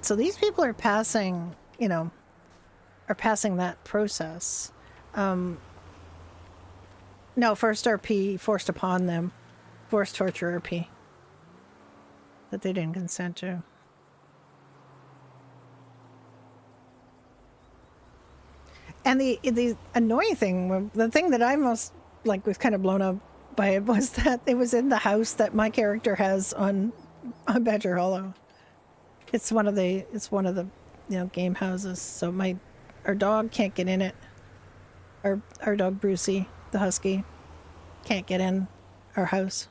So these people are passing that process. No, Forced RP forced upon them, forced torture RP that they didn't consent to. And the annoying thing, the thing that I most was kind of blown up by it, was that it was in the house that my character has on Badger Hollow. It's one of the game houses. So our dog can't get in it. Our dog Brucey, the husky, can't get in our house.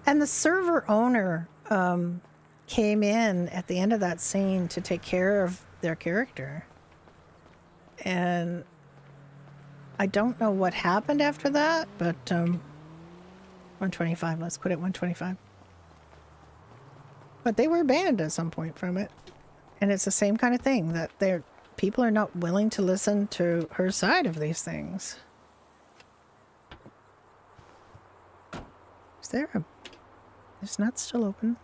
And the server owner came in at the end of that scene to take care of their character. And I don't know what happened after that, but 125, let's put it 125. But they were banned at some point from it. And it's the same kind of thing, that people are not willing to listen to her side of these things. Is not still open?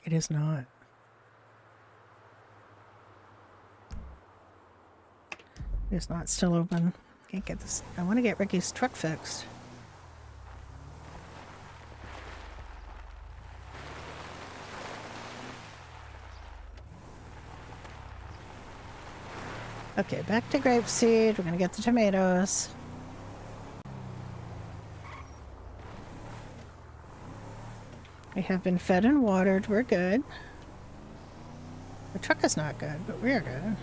It is not. It is not still open. Can't get this. I want to get Ricky's truck fixed. Okay, back to grapeseed. We're going to get the tomatoes. We have been fed and watered. We're good. The truck is not good, but we're good.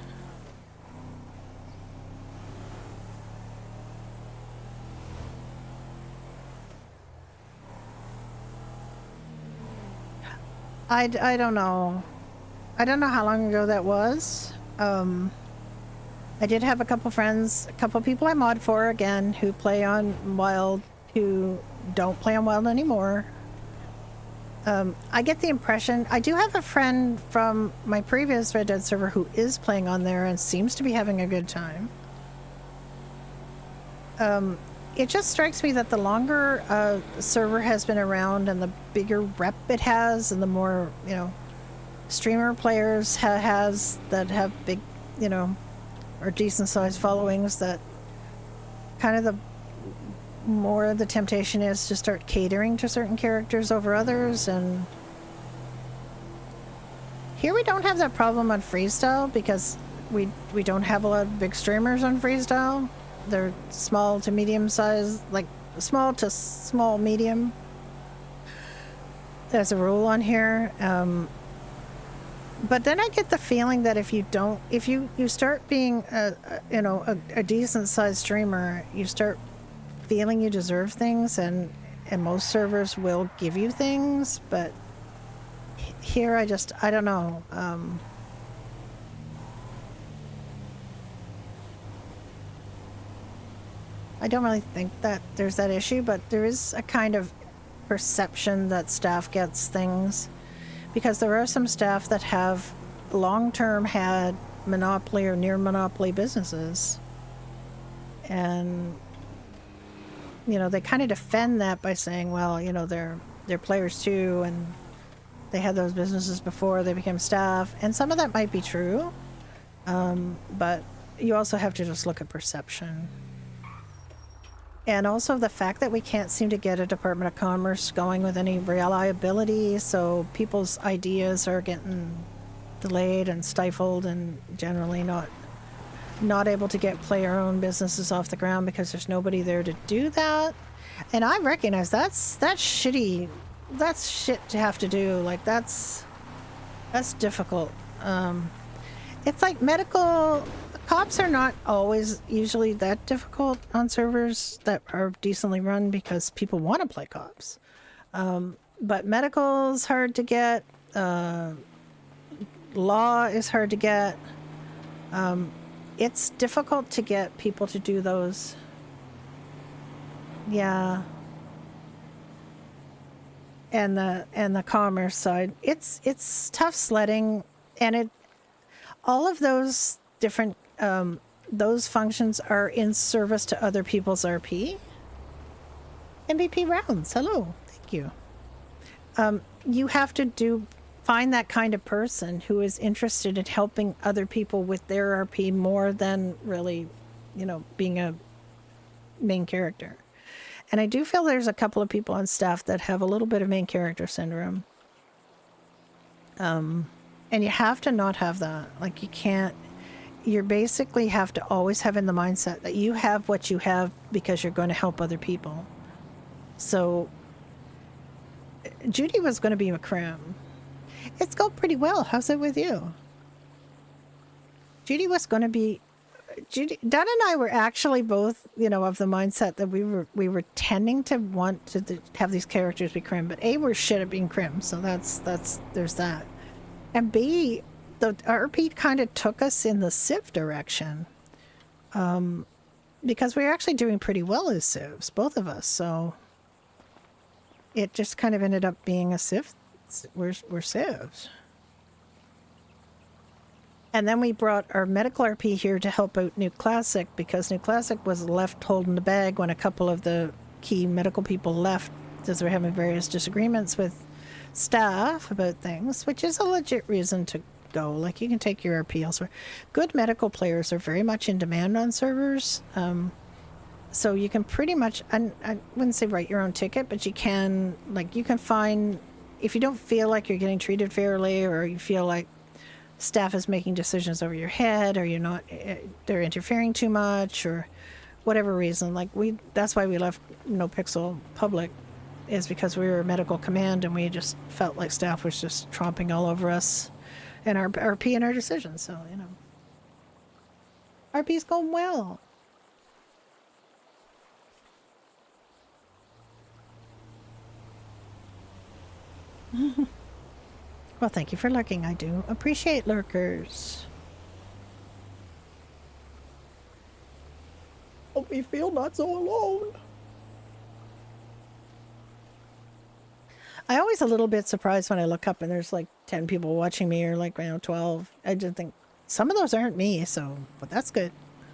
I don't know. I don't know how long ago that was. I did have a couple friends, a couple people I mod for, again, who play on Wild, who don't play on Wild anymore. I get the impression, I do have a friend from my previous Red Dead server who is playing on there and seems to be having a good time. It just strikes me that the longer a server has been around and the bigger rep it has and the more, streamer players has that have big, or decent sized followings, that kind of the more the temptation is to start catering to certain characters over others. And here we don't have that problem on Freestyle because we don't have a lot of big streamers on Freestyle. They're small to medium size, like small to small medium as a rule on here. But then I get the feeling that if you start being a decent sized streamer, you start feeling you deserve things, and most servers will give you things, but here I don't know. I don't really think that there's that issue, but there is a kind of perception that staff gets things, because there are some staff that have long-term had monopoly or near monopoly businesses, and they kind of defend that by saying, well, they're players too, and they had those businesses before they became staff, and some of that might be true, but you also have to just look at perception. And also the fact that we can't seem to get a Department of Commerce going with any reliability, so people's ideas are getting delayed and stifled, and generally not able to get player-owned businesses off the ground because there's nobody there to do that. And I recognize that's shitty. That's shit to have to do. Like, that's difficult. It's like medical cops are not always usually that difficult on servers that are decently run because people want to play cops. But medical's hard to get. Law is hard to get. It's difficult to get people to do those. Yeah. And the commerce side. It's tough sledding, and all of those different those functions are in service to other people's RP. MVP rounds. Hello. Thank you. You have to find that kind of person who is interested in helping other people with their RP more than really, being a main character. And I do feel there's a couple of people on staff that have a little bit of main character syndrome. And you have to not have that. Like, you basically have to always have in the mindset that you have what you have because you're going to help other people. So Judy was going to be McCrim. It's going pretty well. How's it with you? Judy was going to be Judy, Dad and I were actually both, you know, of the mindset that we were tending to want to have these characters be crim, but A, we're shit at being crim, so that's there's that, and B, the RP kind of took us in the Civ direction, because we were actually doing pretty well as Civs, both of us, so it just kind of ended up being a Civ. We're Civs. And then we brought our medical RP here to help out New Classic because New Classic was left holding the bag when a couple of the key medical people left because they were having various disagreements with staff about things, which is a legit reason to go. Like, you can take your RP elsewhere. Good medical players are very much in demand on servers. So you can pretty much, I wouldn't say write your own ticket, but you can find, if you don't feel like you're getting treated fairly or you feel like staff is making decisions over your head or you're not, they're interfering too much or whatever reason, that's why we left No Pixel public, is because we were a medical command and we just felt like staff was just tromping all over us and our RP and our decisions. So, you know, RP's going well. Well, thank you for lurking. I do appreciate lurkers. Help me feel not so alone. I always a little bit surprised when I look up and there's like 10 people watching me or like, 12. I just think some of those aren't me, so, but that's good.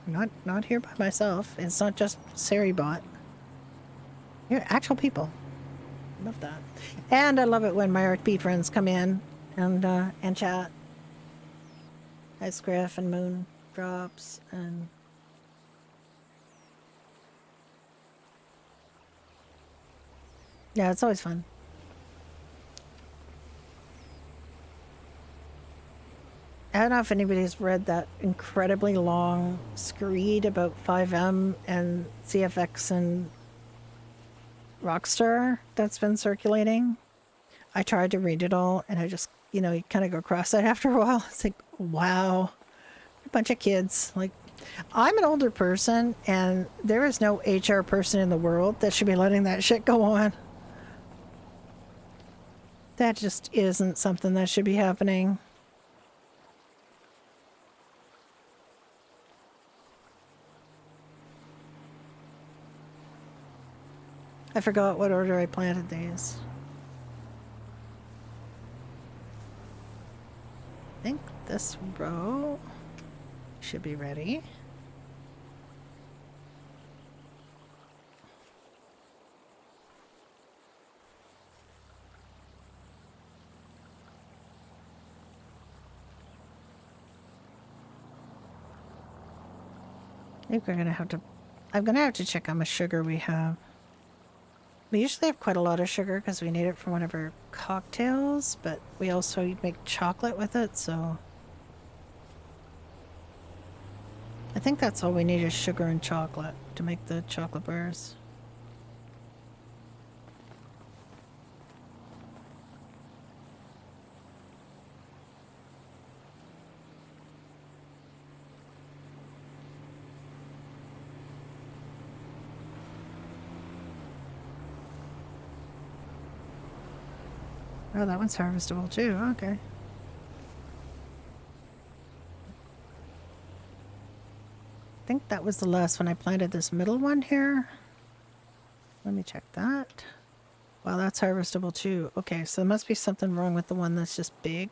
I'm not here by myself. It's not just Saribot. You're actual people. Love that. And I love it when my RP friends come in and chat. Hi, Scriff and Moon Drops and yeah, it's always fun. I don't know if anybody's read that incredibly long screed about 5M and CFX and Rockstar that's been circulating. I tried to read it all and I just, you kind of go cross that after a while. It's like, wow, a bunch of kids. Like, I'm an older person and there is no HR person in the world that should be letting that shit go on. That just isn't something that should be happening. I forgot what order I planted these. I think this row should be ready. I think I'm gonna have to check how much sugar we have. We usually have quite a lot of sugar because we need it for one of our cocktails, but we also make chocolate with it, so I think that's all we need is sugar and chocolate to make the chocolate bars. Oh, that one's harvestable too. Okay. I think that was the last one I planted, this middle one here. Let me check that. Wow, that's harvestable too. Okay, so there must be something wrong with the one that's just big.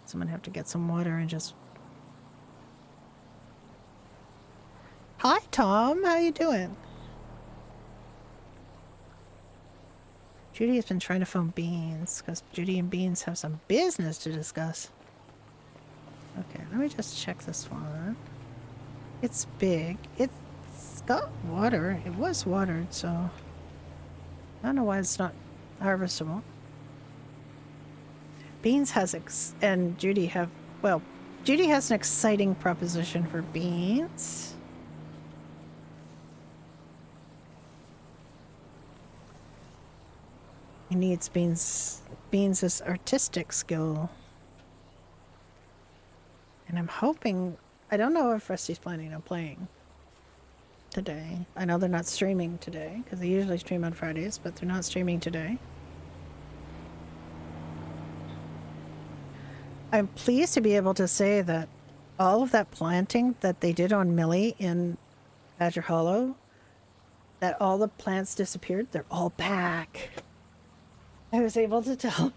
So I'm gonna have to get some water and just... Hi, Tom. How you doing? Judy has been trying to phone Beans because Judy and Beans have some business to discuss. Okay, let me just check this one. It's big. It's got water. It was watered, so I don't know why it's not harvestable. Beans has and Judy have, well, Judy has an exciting proposition for Beans. He needs Beans' artistic skill. And I'm hoping I don't know if Rusty's planning on playing today. I know they're not streaming today because they usually stream on Fridays, but they're not streaming today. I'm pleased to be able to say that all of that planting that they did on Millie in Badger Hollow, that all the plants disappeared, they're all back. I was able to tell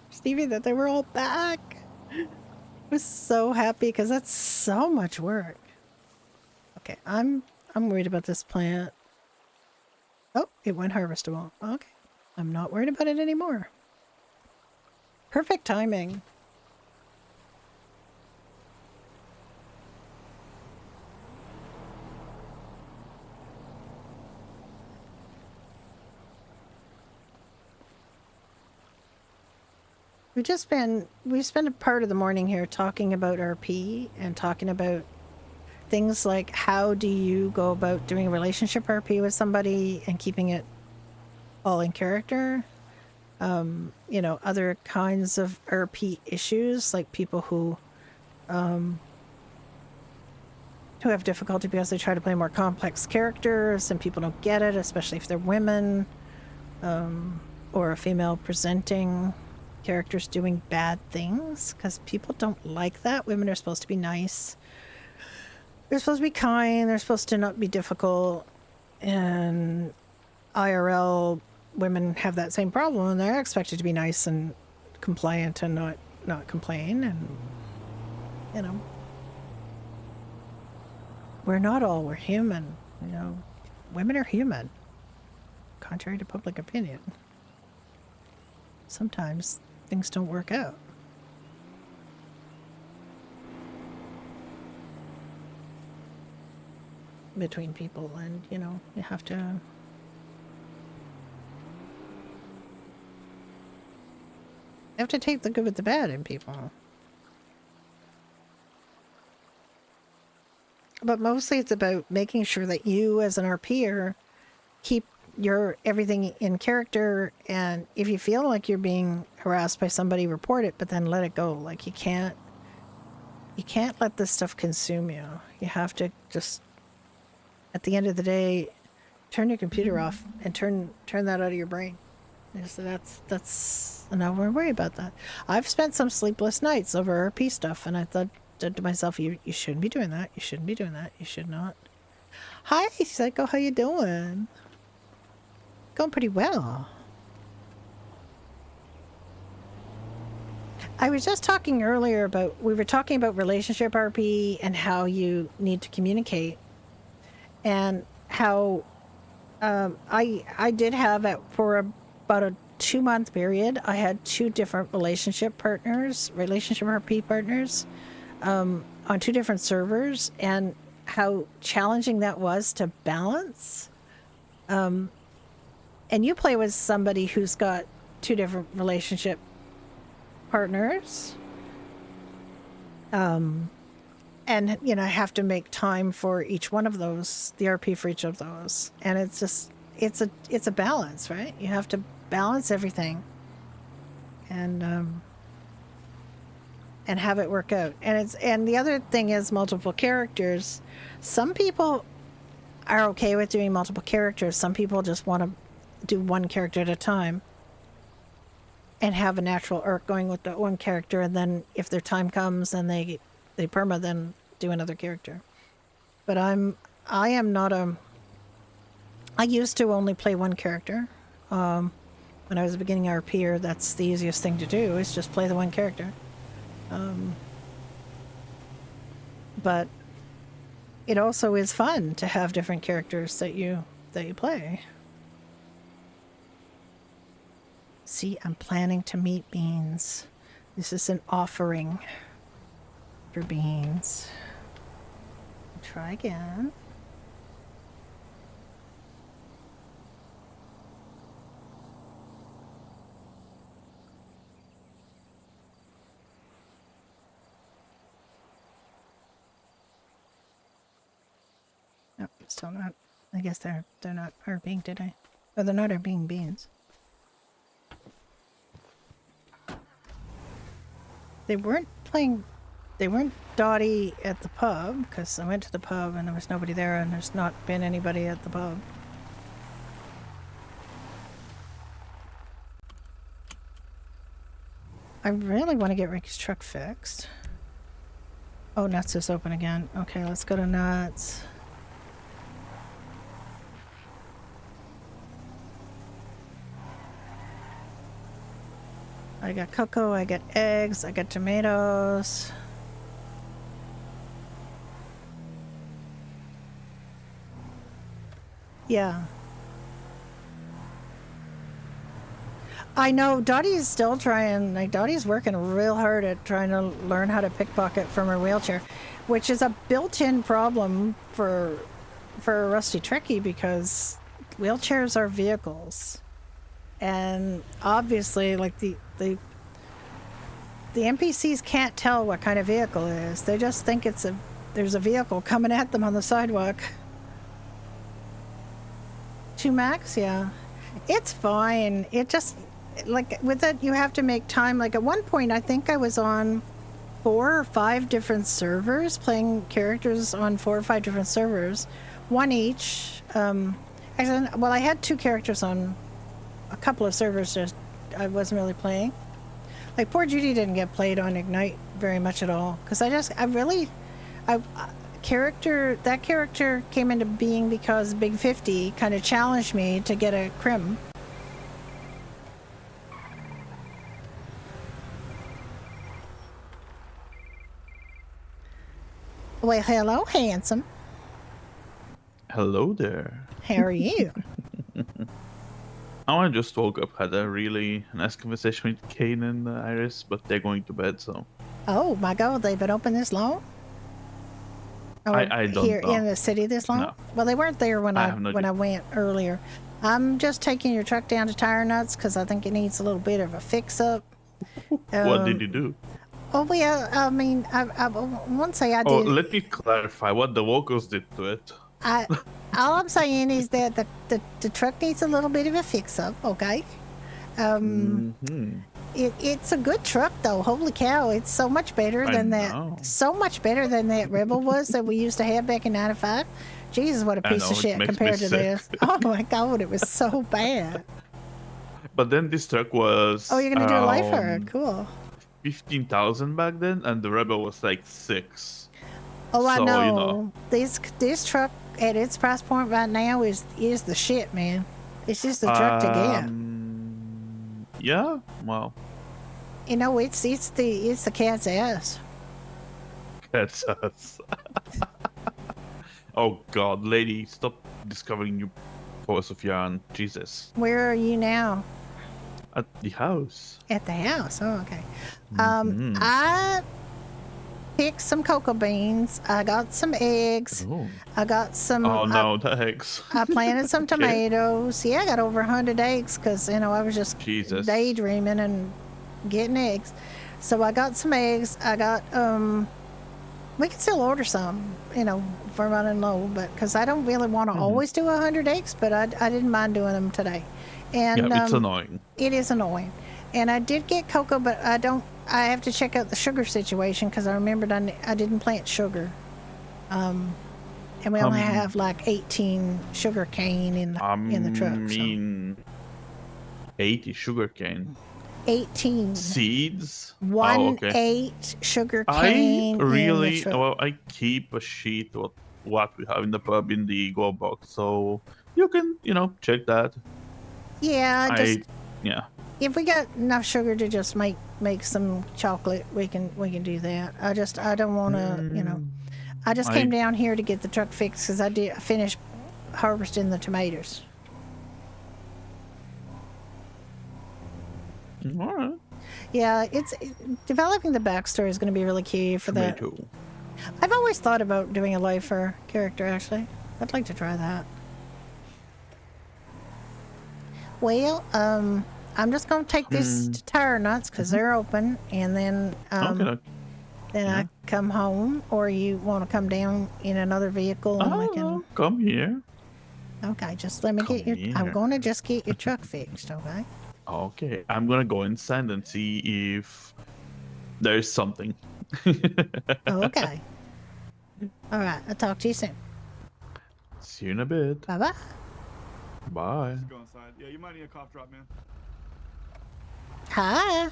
Stevie that they were all back. I was so happy because that's so much work. Okay, I'm worried about this plant. Oh, it went harvestable. Okay. I'm not worried about it anymore. Perfect timing. We spent a part of the morning here talking about RP and talking about things like how do you go about doing a relationship RP with somebody and keeping it all in character. You know, other kinds of RP issues like people who have difficulty because they try to play more complex characters and people don't get it, especially if they're women, or a female presenting characters doing bad things, because people don't like that. Women are supposed to be nice. They're supposed to be kind. They're supposed to not be difficult. And IRL women have that same problem, and they're expected to be nice and compliant and not complain. And, you know, we're not all. We're human. You know, women are human, contrary to public opinion. Sometimes things don't work out. Between people, and you know, you have to take the good with the bad in people. But mostly it's about making sure that you as an RPer keep your everything in character, and if you feel like you're being harassed by somebody, report it, but then let it go. Like you can't let this stuff consume you. You have to just, at the end of the day, turn your computer off and turn that out of your brain. So that's no worry about that. I've spent some sleepless nights over RP stuff, and I thought to myself, you shouldn't be doing that. You shouldn't be doing that. You should not. Hi, Psycho. How you doing? Going pretty well. I was just talking earlier we were talking about relationship RP and how you need to communicate, and how I did have it for about a 2-month period. I had 2 different relationship RP partners, on 2 different servers, and how challenging that was to balance. And you play with somebody who's got 2 different relationship partners. And, you know, I have to make time for each one of those, the RP for each of those. And it's just, it's a balance, right? You have to balance everything and have it work out. And the other thing is multiple characters. Some people are okay with doing multiple characters. Some people just want to do one character at a time and have a natural arc going with that one character, and then if their time comes and they perma, then do another character. But I am not I used to only play one character. When I was a beginning RPer, that's the easiest thing to do, is just play the one character. But it also is fun to have different characters that you play. See, I'm planning to meet Beans. This is an offering for Beans. Try again. No, still not. I guess they're not RPing today. Oh, they're not RPing Beans. They weren't playing. they weren't dotty at the pub, because I went to the pub and there was nobody there, and there's not been anybody at the pub. I really want to get Ricky's truck fixed. Oh, Nuts is open again. Okay, let's go to Nuts. I got cocoa, I got eggs, I got tomatoes. Yeah. I know Dottie's still trying, like Dottie's working real hard at trying to learn how to pickpocket from her wheelchair, which is a built-in problem for Rusty Tricky, because wheelchairs are vehicles. And obviously, like the NPCs can't tell what kind of vehicle it is. They just think there's a vehicle coming at them on the sidewalk. 2 max, yeah. It's fine. It just, like, with it, you have to make time. Like, at one point, I think I was on 4 or 5 different servers, playing characters on 4 or 5 different servers, one each. Actually, well, I had 2 characters on a couple of servers, just I wasn't really playing. Like, poor Judy didn't get played on Ignite very much at all, because that character came into being because Big 50 kind of challenged me to get a crim. Well, hello, handsome. Hello there. How are you? I just woke up, had a really nice conversation with Kane and Iris, but they're going to bed, so... Oh my God, they've been open this long? Oh, I don't here know. in the city this long? No. Well, they weren't there when I no went earlier. I'm just taking your truck down to Tire Nuts because I think it needs a little bit of a fix-up. What did you do? Oh, well, I mean, I won't say I did. Oh, let me clarify what the vocals did to it. All I'm saying is that the truck needs a little bit of a fix-up, okay? It's a good truck, though. Holy cow, it's so much better than that. So much better than that Rebel was that we used to have back in '95. Jesus, what a piece of shit compared to this. Oh my God, it was so bad. But then this truck was... Oh, you're going to do a lifer. Cool. 15,000 back then, and the Rebel was like 6. Oh, I So, know. you know. This truck at its price point right now is the shit, man. It's just the truck to get. Yeah, well... You know, it's the cat's ass. That's us. Oh God, lady, stop discovering new force of yarn. Jesus. Where are you now? At the house. At the house. Oh, okay. I picked some cocoa beans. I got some eggs. Oh. I got some. Oh no, the eggs. I planted some tomatoes. Yeah, I got over 100 eggs because I was just daydreaming and getting eggs. So I got some eggs. I got we can still order some, if we're running low, but because I don't really want to always do 100 eggs, but I didn't mind doing them today. And yeah, it's annoying. It is annoying. And I did get cocoa, but I have to check out the sugar situation because I remembered I didn't plant sugar. And we only have like 18 sugar cane in the truck. 80 sugar cane. 18 seeds. 8 sugar cane. I keep a sheet of what we have in the pub in the go box, so you can check that. Yeah, yeah. If we got enough sugar to just make some chocolate, we can do that. I don't want to, I just came down here to get the truck fixed because I finished harvesting the tomatoes. All right. Yeah, developing the backstory is going to be really key for that. I've always thought about doing a lifer character, actually. I'd like to try that. Well, I'm just going to take this to Tire Nuts because they're open, and then I come home, or you want to come down in another vehicle and we can come here. Okay, just let me I'm going to just get your truck fixed, okay? Okay, I'm gonna go inside and see if there's something. Okay. All right. I'll talk to you soon. See you in a bit. Bye bye. Bye. Let's go inside. Yeah, you might need a cough drop, man. Hi.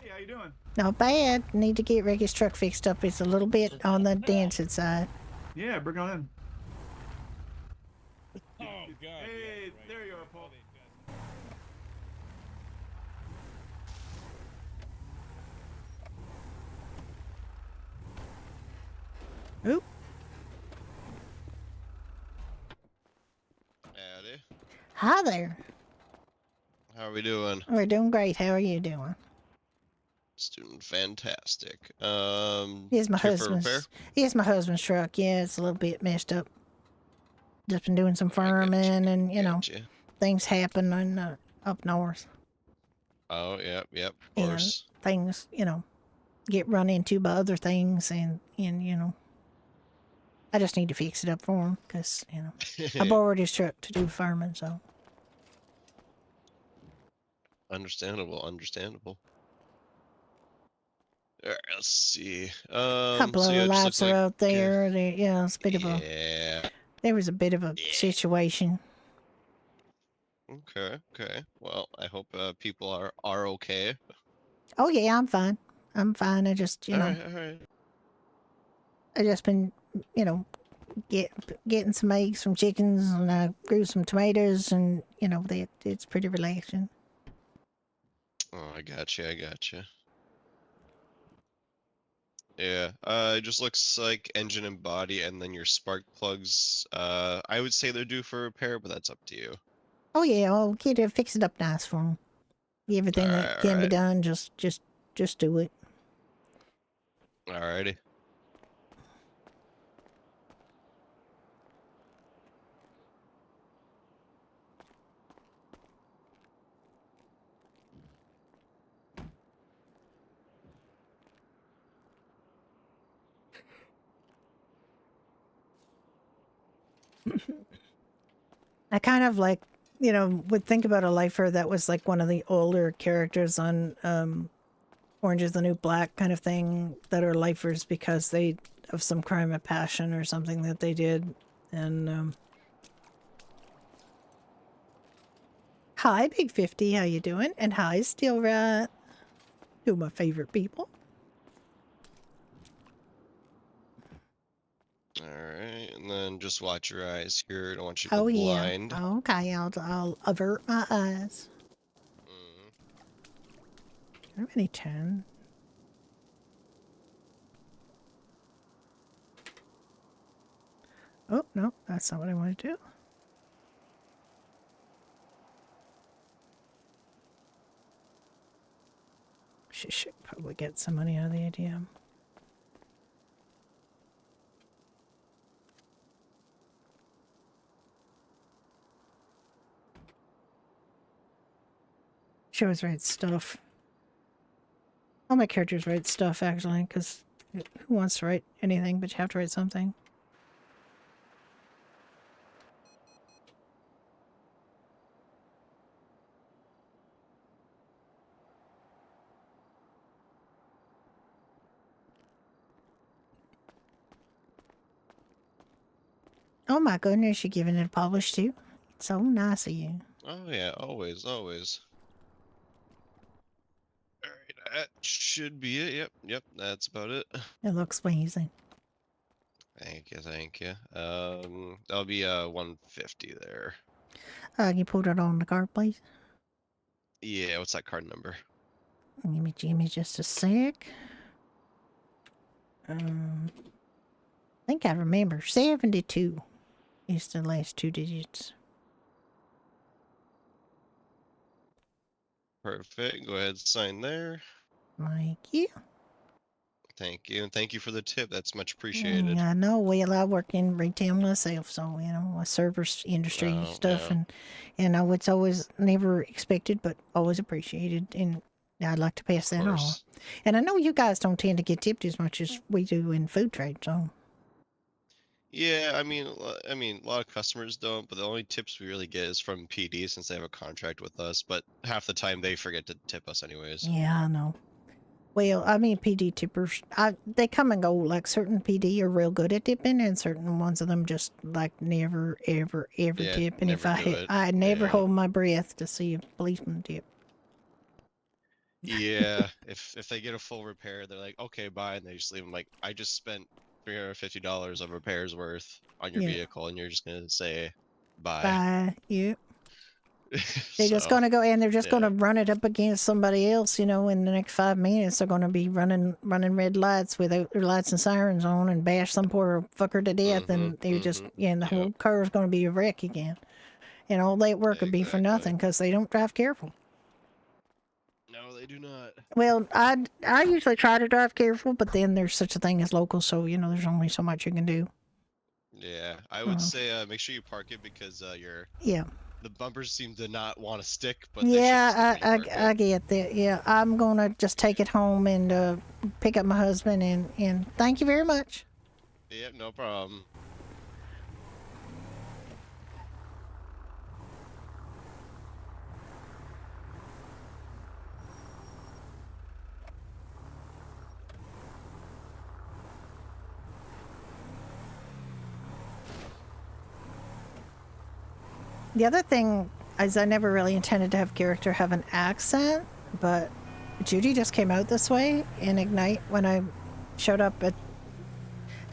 Hey, how you doing? Not bad. Need to get Ricky's truck fixed up. It's a little bit on the dancing side. Yeah, bring it on in. Oh, God. Hey, yeah, there you are, Paul. Oop. Howdy. Hi there. How are we doing? We're doing great. How are you doing? It's doing fantastic. Here's my here for repair? husband's. Here's my husband's truck. Yeah, it's a little bit messed up. Just been doing some I gotcha, farming, and you know, Gotcha. things happen in, up north, Oh, yep, of and course. things, you know, get run into by other things, and you know, I just need to fix it up for him because you know I borrowed his truck to do farming, so. Understandable. Alright, let's see. Couple So of yeah, the it just lights looks are like out there. Yeah, it's a bit of a. yeah. There was a bit of a Yeah. situation. Okay. Well, I hope people are okay. Oh yeah, I'm fine. I'm fine. I just, you know, Alright. I just been, you know, getting some eggs from chickens, and I grew some tomatoes, and you know, it's pretty relaxing. Oh, I gotcha. Yeah, it just looks like engine and body, and then your spark plugs. I would say they're due for repair, but that's up to you. Oh yeah, I'll get it, fix it up nice for him. Everything that can be Alright. done, just do it. Alrighty. I kind of like, you know, would think about a lifer that was like one of the older characters on Orange is the New Black kind of thing, that are lifers because they of some crime of passion or something that they did. And hi, Big 50, how you doing? And hi, Steel Rat. Two of my favorite people. Alright, and then just watch your eyes here. I don't want you to Oh go yeah. blind. Okay, I'll avert my eyes. Mhm. How many 10? Oh, no, that's not what I want to do. She should probably get some money out of the ATM. She always writes stuff. All my characters write stuff, actually, because who wants to write anything, but you have to write something. Oh my goodness, you're giving it a polish too? It's so nice of you. Oh yeah, always. Alright, that should be it. Yep, that's about it. It looks amazing. Thank you. That'll be 150 there. Can you put it on the card, please? Yeah, what's that card number? Give me just a sec. I think I remember. 72 is the last two digits. Perfect. Go ahead, sign there. Thank you. Thank you, and thank you for the tip. That's much appreciated. Yeah, I know. Well, I work in retail myself, so you know, a service industry Oh, stuff, yeah. and you know, it's always never expected, but always appreciated, and I'd like to pass that on. course. And I know you guys don't tend to get tipped as much as we do in food trade, so Yeah, I mean, a lot of customers don't, but the only tips we really get is from PD since they have a contract with us. But half the time they forget to tip us anyways. yeah, I know. Well, I mean, PD tippers, they come and go. Like certain PD are real good at tipping, and certain ones of them just like never, ever, ever Yeah, tip. And if never do it. I never Yeah. hold my breath to see a policeman tip. Yeah, if they get a full repair, they're like, okay, bye, and they just leave them. Like, I just spent $350 of repairs worth on your Yeah. vehicle, and you're just gonna say bye. Bye. Yeah. They're just So, gonna go and they're just yeah. gonna run it up against somebody else. You know, in the next 5 minutes, they're gonna be running red lights without their lights and sirens on, and bash some poor fucker to death. And they're just and the Yep, whole car is gonna be a wreck again. And all that work would be for exactly. nothing because they don't drive careful. No, they do not. Well, I usually try to drive careful, but then there's such a thing as local, so you know there's only so much you can do. Yeah, I would say make sure you park it because Yeah, the bumpers seem to not want to stick, but they should stick yeah, when you park I it. get that. Yeah, I'm gonna just take it home and pick up my husband and thank you very much. Yep, no problem. The other thing is I never really intended to have character have an accent, but Judy just came out this way in Ignite when I showed up at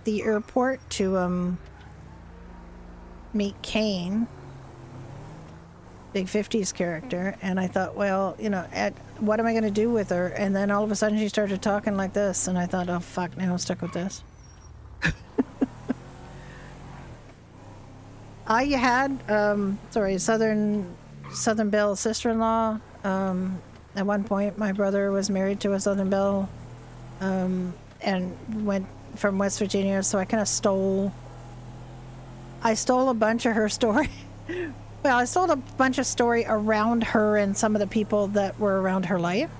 the airport to meet Kane, Big 50's character, and I thought, well, you know, what am I going to do with her? And then all of a sudden she started talking like this, and I thought, oh fuck, now I'm stuck with this. I had Southern Belle sister-in-law. At one point, my brother was married to a Southern Belle, and went from West Virginia. So I kind of stole a bunch of her story. Well, I stole a bunch of story around her and some of the people that were around her life.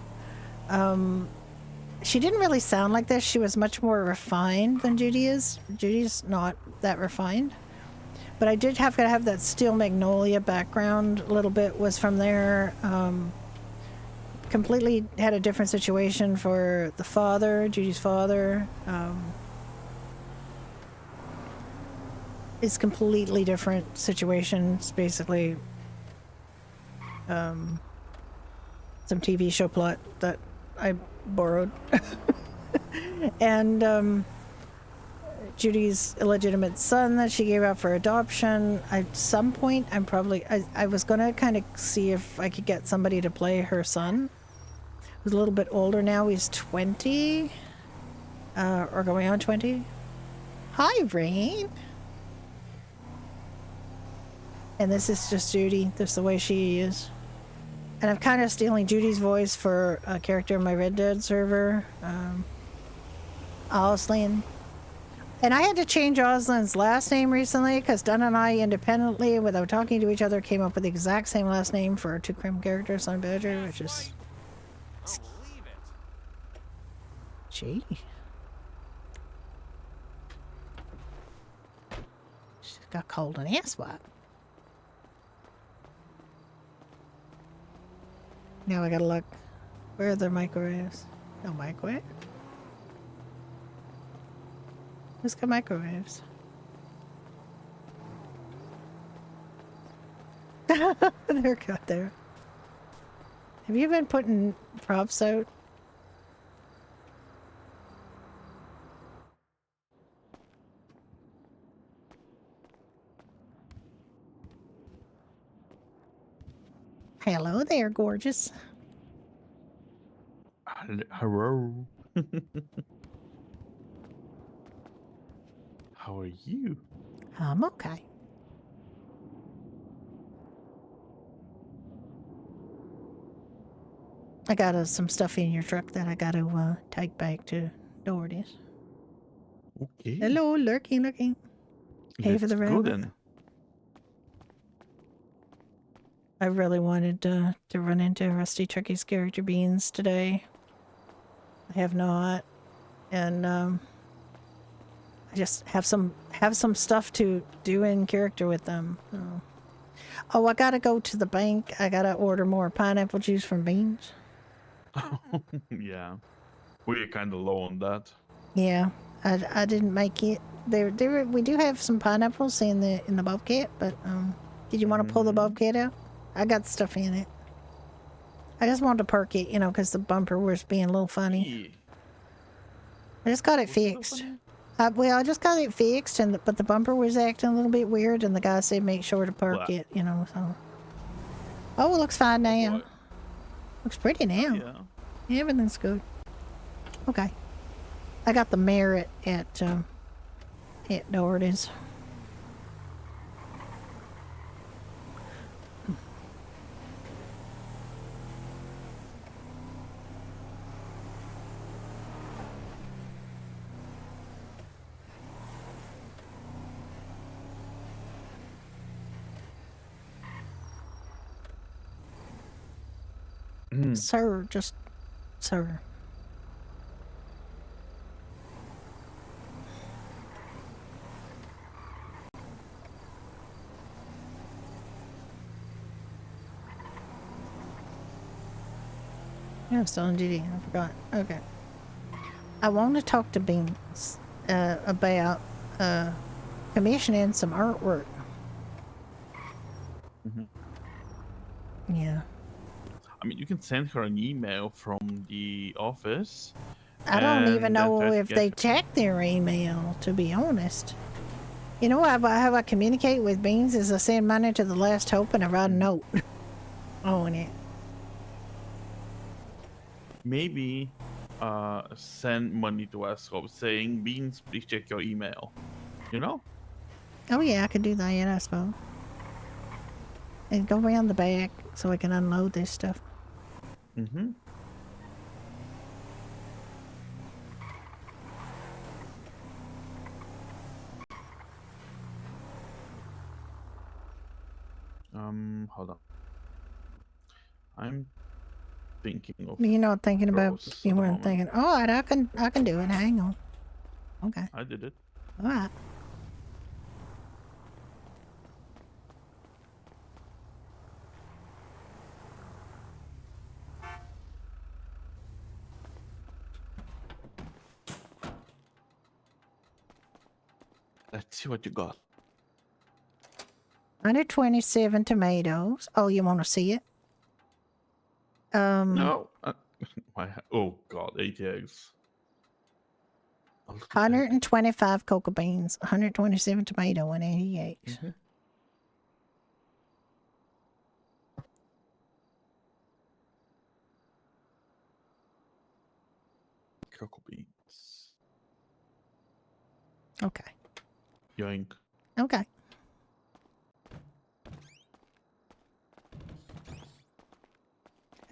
She didn't really sound like this. She was much more refined than Judy is. Judy's not that refined. But I did have to have that Steel Magnolia background. A little bit was from there. Completely had a different situation for the father, Judy's father. It's completely different situations, basically. Some TV show plot that I borrowed. And Judy's illegitimate son that she gave up for adoption. At some point, I was going to kind of see if I could get somebody to play her son. Who's a little bit older now. He's 20. Or going on 20. Hi, Rain. And this is just Judy. This is the way she is. And I'm kind of stealing Judy's voice for a character in my Red Dead server. Oslin. And I had to change Oslin's last name recently because Dunn and I independently, without talking to each other, came up with the exact same last name for our two crime characters on Badger, which is... Gee. She's got cold and ass wipe. Now I gotta look. Where are the microwaves? No microwave. Who's got microwaves? They're got there. Have you been putting props out? Hello there, gorgeous. Hello. How are you? I'm okay. I got some stuff in your truck that I got to take back to Doherty's. Okay. Hello, lurking. Hey for the Let's go rabbit. then. I really wanted to run into Rusty Trucky's character beans today. I have not, and I just have some stuff to do in character with them. So. Oh, I gotta go to the bank. I gotta order more pineapple juice from Beans. Yeah. We're kind of low on that. Yeah, I didn't make it. We do have some pineapples in the bobcat, but did you want to pull the bobcat out? I got stuff in it. I just wanted to perk it, you know, because the bumper was being a little funny. Yeah. I just got it What's so fixed. funny? Well, I just got it fixed, but the bumper was acting a little bit weird, and the guy said make sure to perk What? it, you know. So, oh, it looks fine now. Boy. Looks pretty now. Yeah. Everything's good. Okay. I got the Merit at Doherty's. Sir, just sir. Yeah, I'm still on duty. I forgot. Okay. I want to talk to Beans about commissioning some artwork. Yeah. I mean, you can send her an email from the office. I don't even and then know try to if get they her- check their email, to be honest. You know how I communicate with Beans is I send money to the Last Hope and I write a note on it. Maybe send money to Asco saying, Beans, please check your email. You know? Oh yeah, I could do that, I suppose. And go around the back so I can unload this stuff. Mm-hmm. Hold on. I'm thinking of You're not thinking about, process you at the weren't moment. thinking, all right, I can do it, hang on. Okay, I did it. all right. Let's see what you got. 127 tomatoes. Oh, you want to see it? No. Oh god, 80 eggs. A little egg. 125 cocoa beans, 127 tomato, and 80 eggs. Mhm. Cocoa beans. Okay. Yoink. Okay.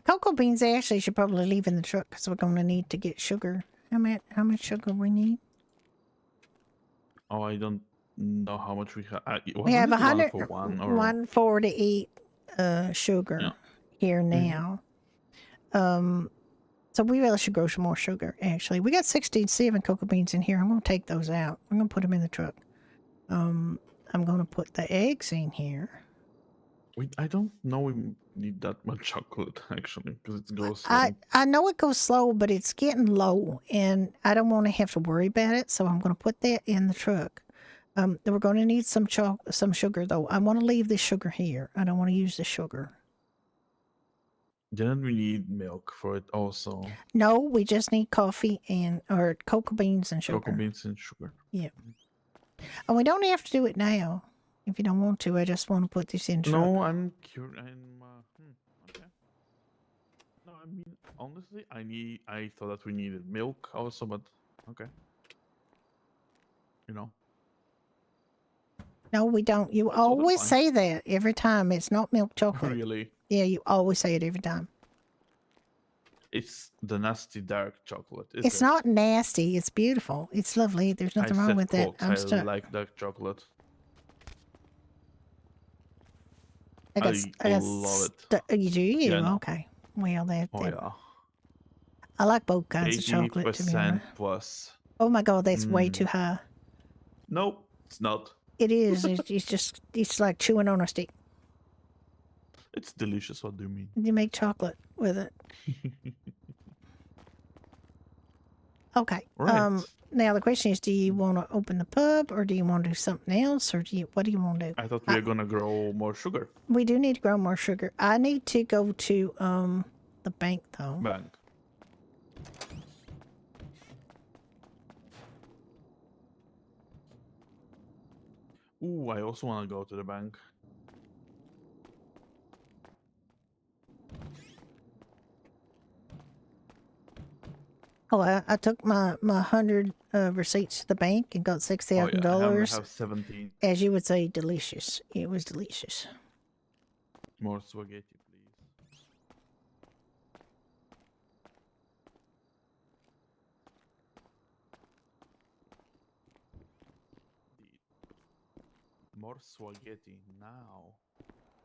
Cocoa beans actually should probably leave in the truck because we're going to need to get sugar. How much sugar we need? Oh, I don't know how much we have. We have 100 for one or 148 sugar Yeah. here now. So we really should grow some more sugar, actually. We got 67 cocoa beans in here. I'm going to take those out. I'm going to put them in the truck. I'm going to put the eggs in here. I don't know we need that much chocolate actually because it goes slow. I know it goes slow, but it's getting low, and I don't want to have to worry about it, so I'm going to put that in the truck. We're going to need some sugar, though. I want to leave the sugar here. I don't want to use the sugar. Then we need milk for it also. No, we just need coffee or cocoa beans and sugar. Cocoa beans and sugar. Yeah. And we don't have to do it now. If you don't want to, I just want to put this in truck. No, I'm curious. Okay. No, I mean honestly, I thought that we needed milk also, but okay. You know. No, we don't. You That's all always fine. say that every time. It's not milk chocolate. Really, Yeah, you always say it every time. it's the nasty dark chocolate. It's not nasty. It's beautiful. It's lovely. There's nothing wrong with that. I'm I stuck. like dark chocolate. I got love You do? You? Yeah, I know. Okay. Well, Oh yeah. I like both kinds of 80% chocolate, to be honest. plus. Oh my God, that's way too high. Nope, it's not. It is. It's like chewing on a stick. It's delicious. What do you mean? You make chocolate with it. Okay. Right. Now the question is, do you want to open the pub or do you want to do something else or what do you want to do? I thought we were gonna grow more sugar. We do need to grow more sugar. I need to go to the bank though. Bank. Ooh, I also want to go to the bank. Oh, I took my 100 receipts to the bank and got Oh yeah, $6,000. I have 17. As you would say, delicious. It was delicious. More spaghetti, please. More spaghetti now.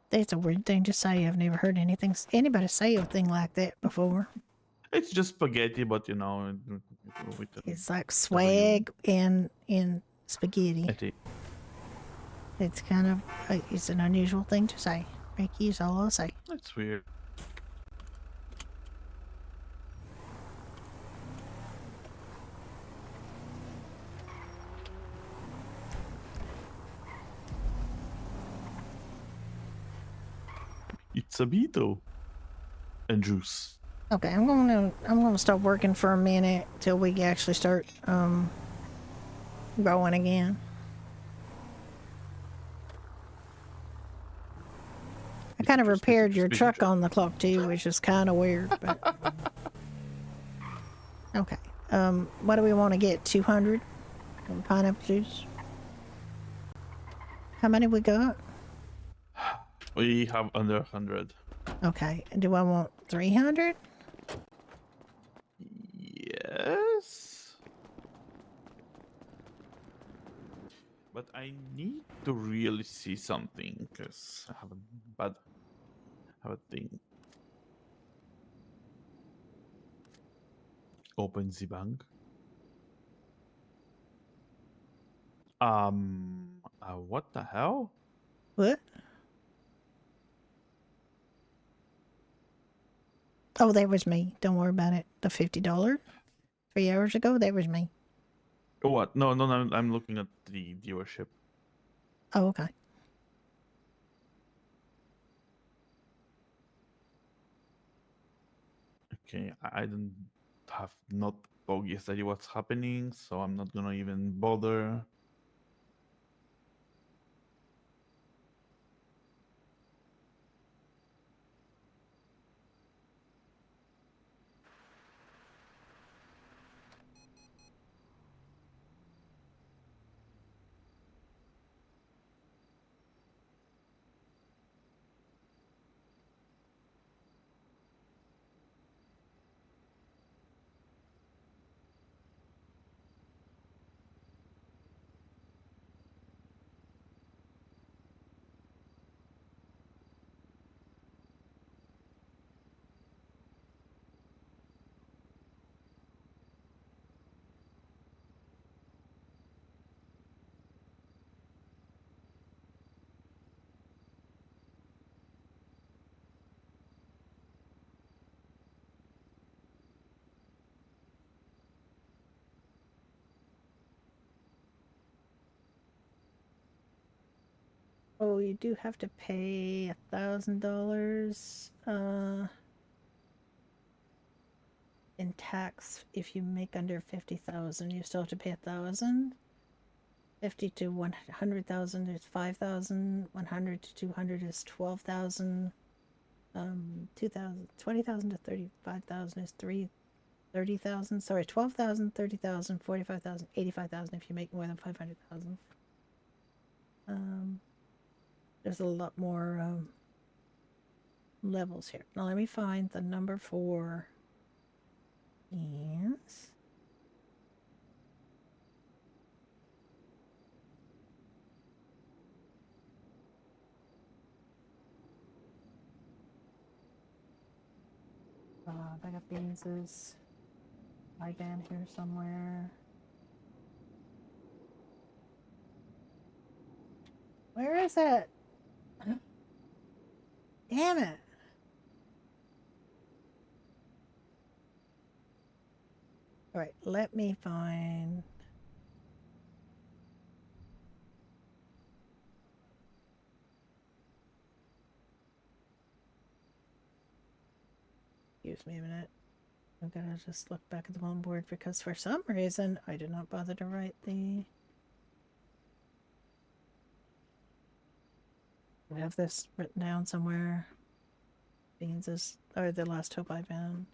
That's a weird thing to say. I've never heard anybody say a thing like that before. It's just spaghetti, but you know, with It's like W. swag and in spaghetti. Etty. It's kind of it's an unusual thing to say. Ricky is all I'll say. That's weird. It's a beetle. And juice. Okay, I'm gonna stop working for a minute till we actually start growing again. I kind of repaired your truck on the clock too, which is kind of weird, but okay. What do we want to get? 200 pineapple juice. How many we got? We have under 100. Okay. Do I want 300? Yes. But I need to really see something because I have a thing. Open the bank. What the hell? What? Oh, that was me. Don't worry about it. The $50 3 hours ago, that was me. What? No, I'm looking at the dealership. Oh, okay. Okay, I don't have not bogus idea what's happening, so I'm not gonna even bother. Oh, you do have to pay $1,000 in tax if you make under 50,000. You still have to pay 1,000. 50 to 100,000 is 5,000. 100 to 200 is 12,000. 2,000, 20,000 to 35,000 is 30,000. Sorry, 12,000, 30,000, 45,000, 85,000 if you make more than 500,000. There's a lot more levels here. Now let me find the number for yes. I got Beans's IBAN here somewhere. Where is it? Damn it. All right, let me find. Excuse me a minute. I'm gonna just look back at the one board because for some reason I did not bother to write the. I have this written down somewhere. Beans is or the last hope I found.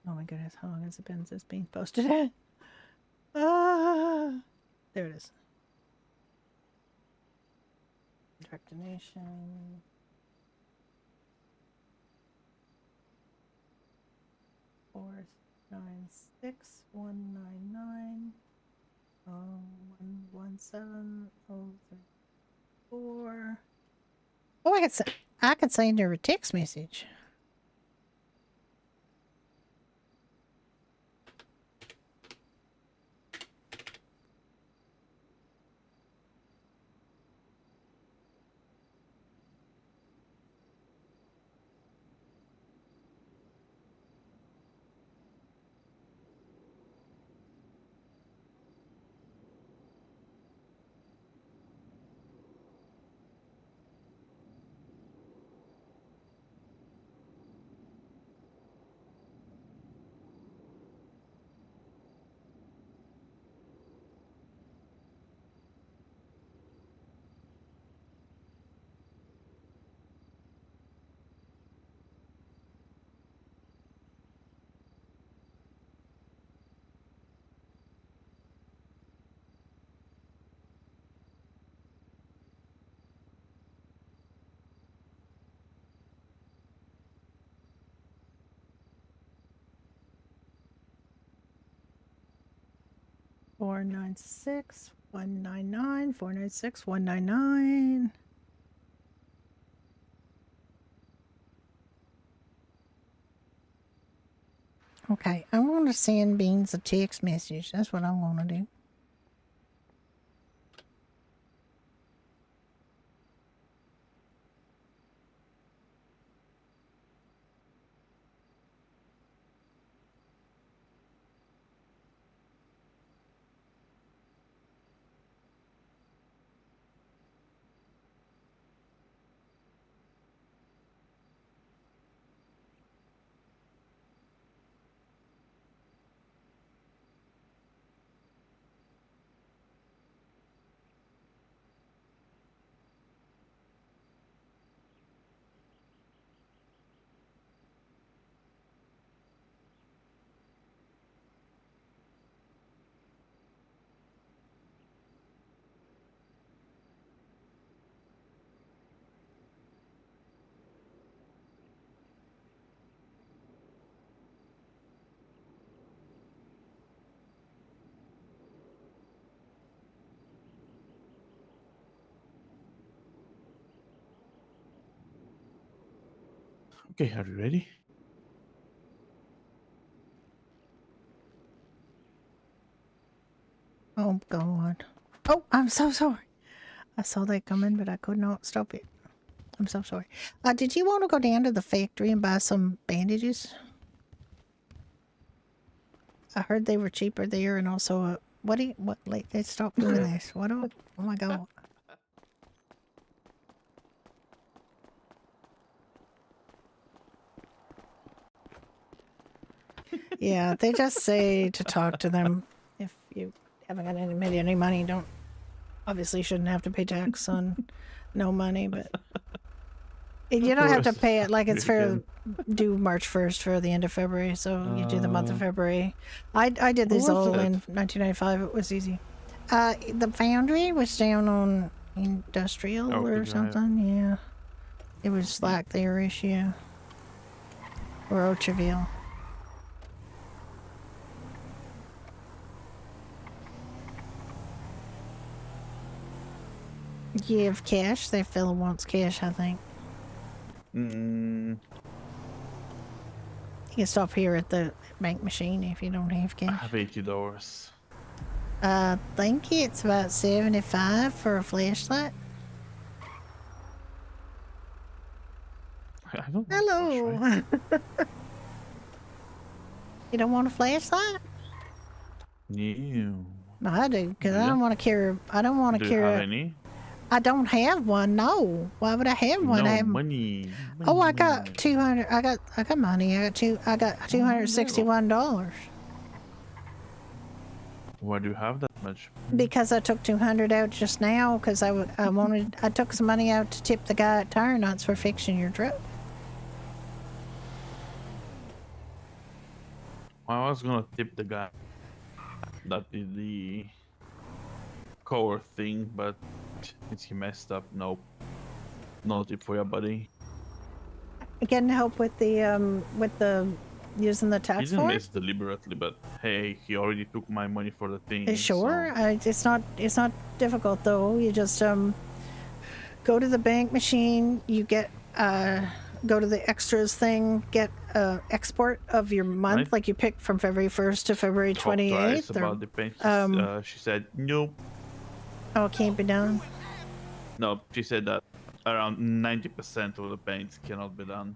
Oh my goodness, how long has it been since being posted? Ah, there it is. Direct donation. Four 96199 117034. Oh, I could send her a text message. Four nine six 199 496 199. Okay, I'm going to send Beans a text message. That's what I'm going to do. Okay, are you ready? Oh, God. Oh, I'm so sorry. I saw that coming, but I could not stop it. I'm so sorry. Did you want to go down to the factory and buy some bandages? I heard they were cheaper there, and also, let's stop doing this. Oh my God. Yeah, they just say to talk to them if you haven't got made any money. Don't obviously shouldn't have to pay tax on no money, but you don't have to pay it like it's for due March 1st for the end of February. So you do the month of February. I did What these was all it? in 1995. It was easy. The foundry was down on industrial Okay, or Drive. something. Yeah, it was like their issue or Ocherville. Give cash. That fella wants cash, I think. Mm, You can stop here at the bank machine if you don't have I cash. have $80. I think it's about 75 for a flashlight. I don't want Hello. flashlight. You don't want a flashlight? No. No, I do, because Do I ya? don't want to carry. I don't want to Do you have carry. any? I don't have one. No. Why would I have one? I No have. money. Oh, I money, got money. 200. I got money. I got Oh, there you go. $261 Why do you have that much? because I took 200 out just now because I wanted. I took some money out to tip the guy at Tire Nuts for fixing your truck. I was gonna tip the guy that did the core thing, but since he messed up, nope. No tip for your buddy. Getting help with the using the He tax didn't form. miss deliberately, but hey, he already took my money for the thing. Sure. So It's not difficult though. You just go to the bank machine. You get go to the extras thing. Get export of your month, Right. like you pick from February 1st to February talked to Alice 28th. about the paint. She said nope. Oh, it can't be done. No, she said that around 90% of the paints cannot be done.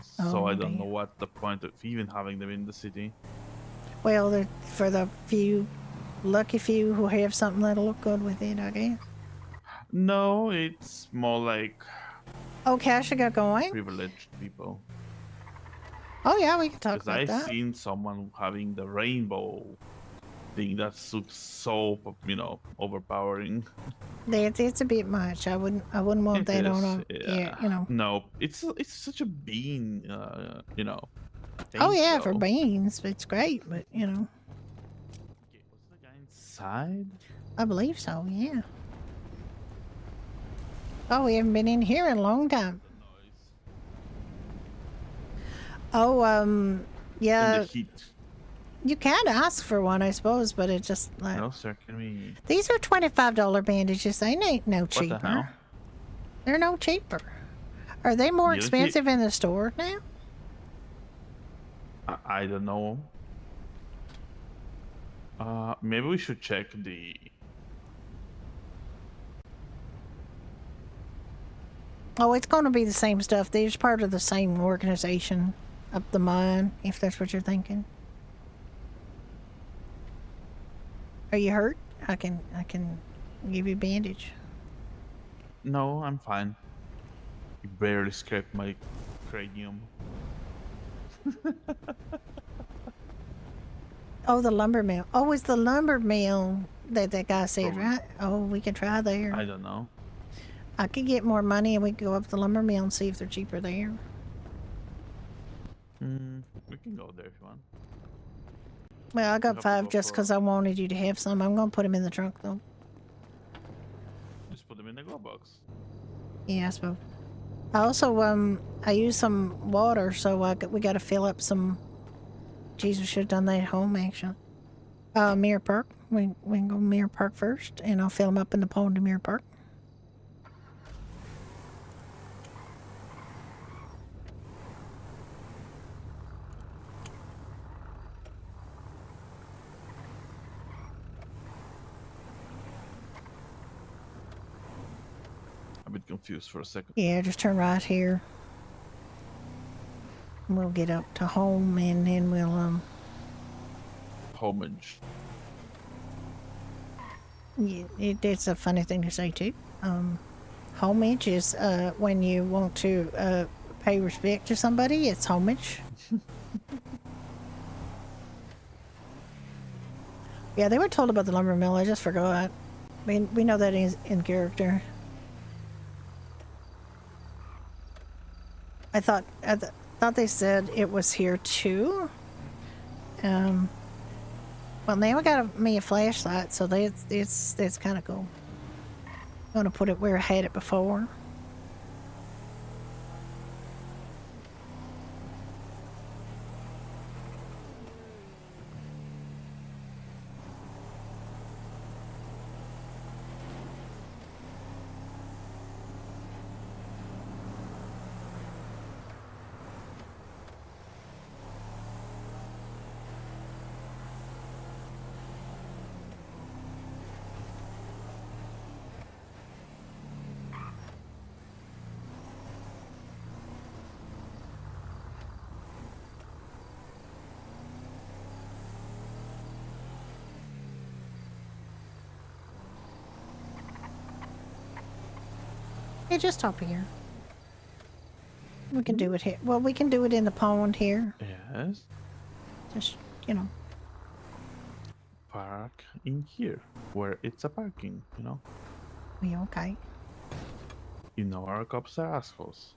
So Oh, I don't dear. know what the point of even having them in the city. Well, for the few lucky few who have something that'll look good with it, I guess. No, it's more like Oh, Kasha got going. privileged people. Oh yeah, we can talk Because about I that. seen someone having the rainbow thing that looks so, overpowering. It's a bit much. I wouldn't want It that on is, a yeah. you know. No, it's such a bean, Oh paint yeah, for though. beans, it's great, but Okay, was the guy inside? I believe so. Yeah. Oh, we haven't been in here in a long time. The noise Oh, and yeah. the heat. You can ask for one, I suppose, but it just like No, sir, can we? these are $25 bandages. They ain't no What the cheaper. hell? They're no cheaper. Are they more You don't see- expensive in the store now? I don't know. Maybe we should check the. Oh, it's going to be the same stuff. They're just part of the same organization up the mine, if that's what you're thinking. Are you hurt? I can give you a bandage. No, I'm fine. You barely scraped my cranium. Oh, the lumber mill. Oh, it's the lumber mill that guy said, Probably. right? Oh, we can try there. I don't know. I could get more money and we could go up to the lumber mill and see if they're cheaper there. We can go there if you want. Well, I have got to 5 go just for- because I wanted you to have some. I'm going to put them in the trunk, though. Just put them in the glove box. Yeah, I suppose. I also, I used some water, so we got to fill up some... Jesus, should have done that at home, actually. Mirror Park. We can go Mirror Park first, and I'll fill them up in the pond to Mirror Park. I'm a bit confused for a second. Yeah, just turn right here. And we'll get up to home, and then we'll, Homage. yeah, it's a funny thing to say, too. Homage is, when you want to, pay respect to somebody, it's homage. Yeah, they were told about the lumber mill. I just forgot. We know that is in character. I thought they said it was here too. Well, now we got me a flashlight, so that's kind of cool. I'm gonna put it where I had it before. Yeah, just top here. We can do it here. Well, we can do it in the pond here. Yes. Just, you know. Park in here, where it's a parking, you know? We okay. You know our cops are assholes.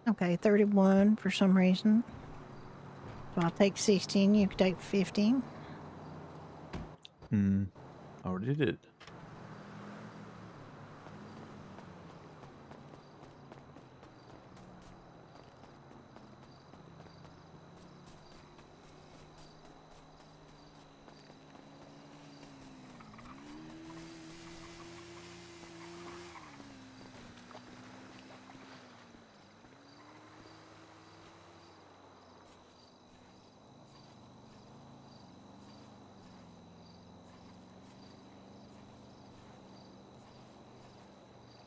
Okay, 31 for some reason. So I'll take 16, you can take 15. Already did.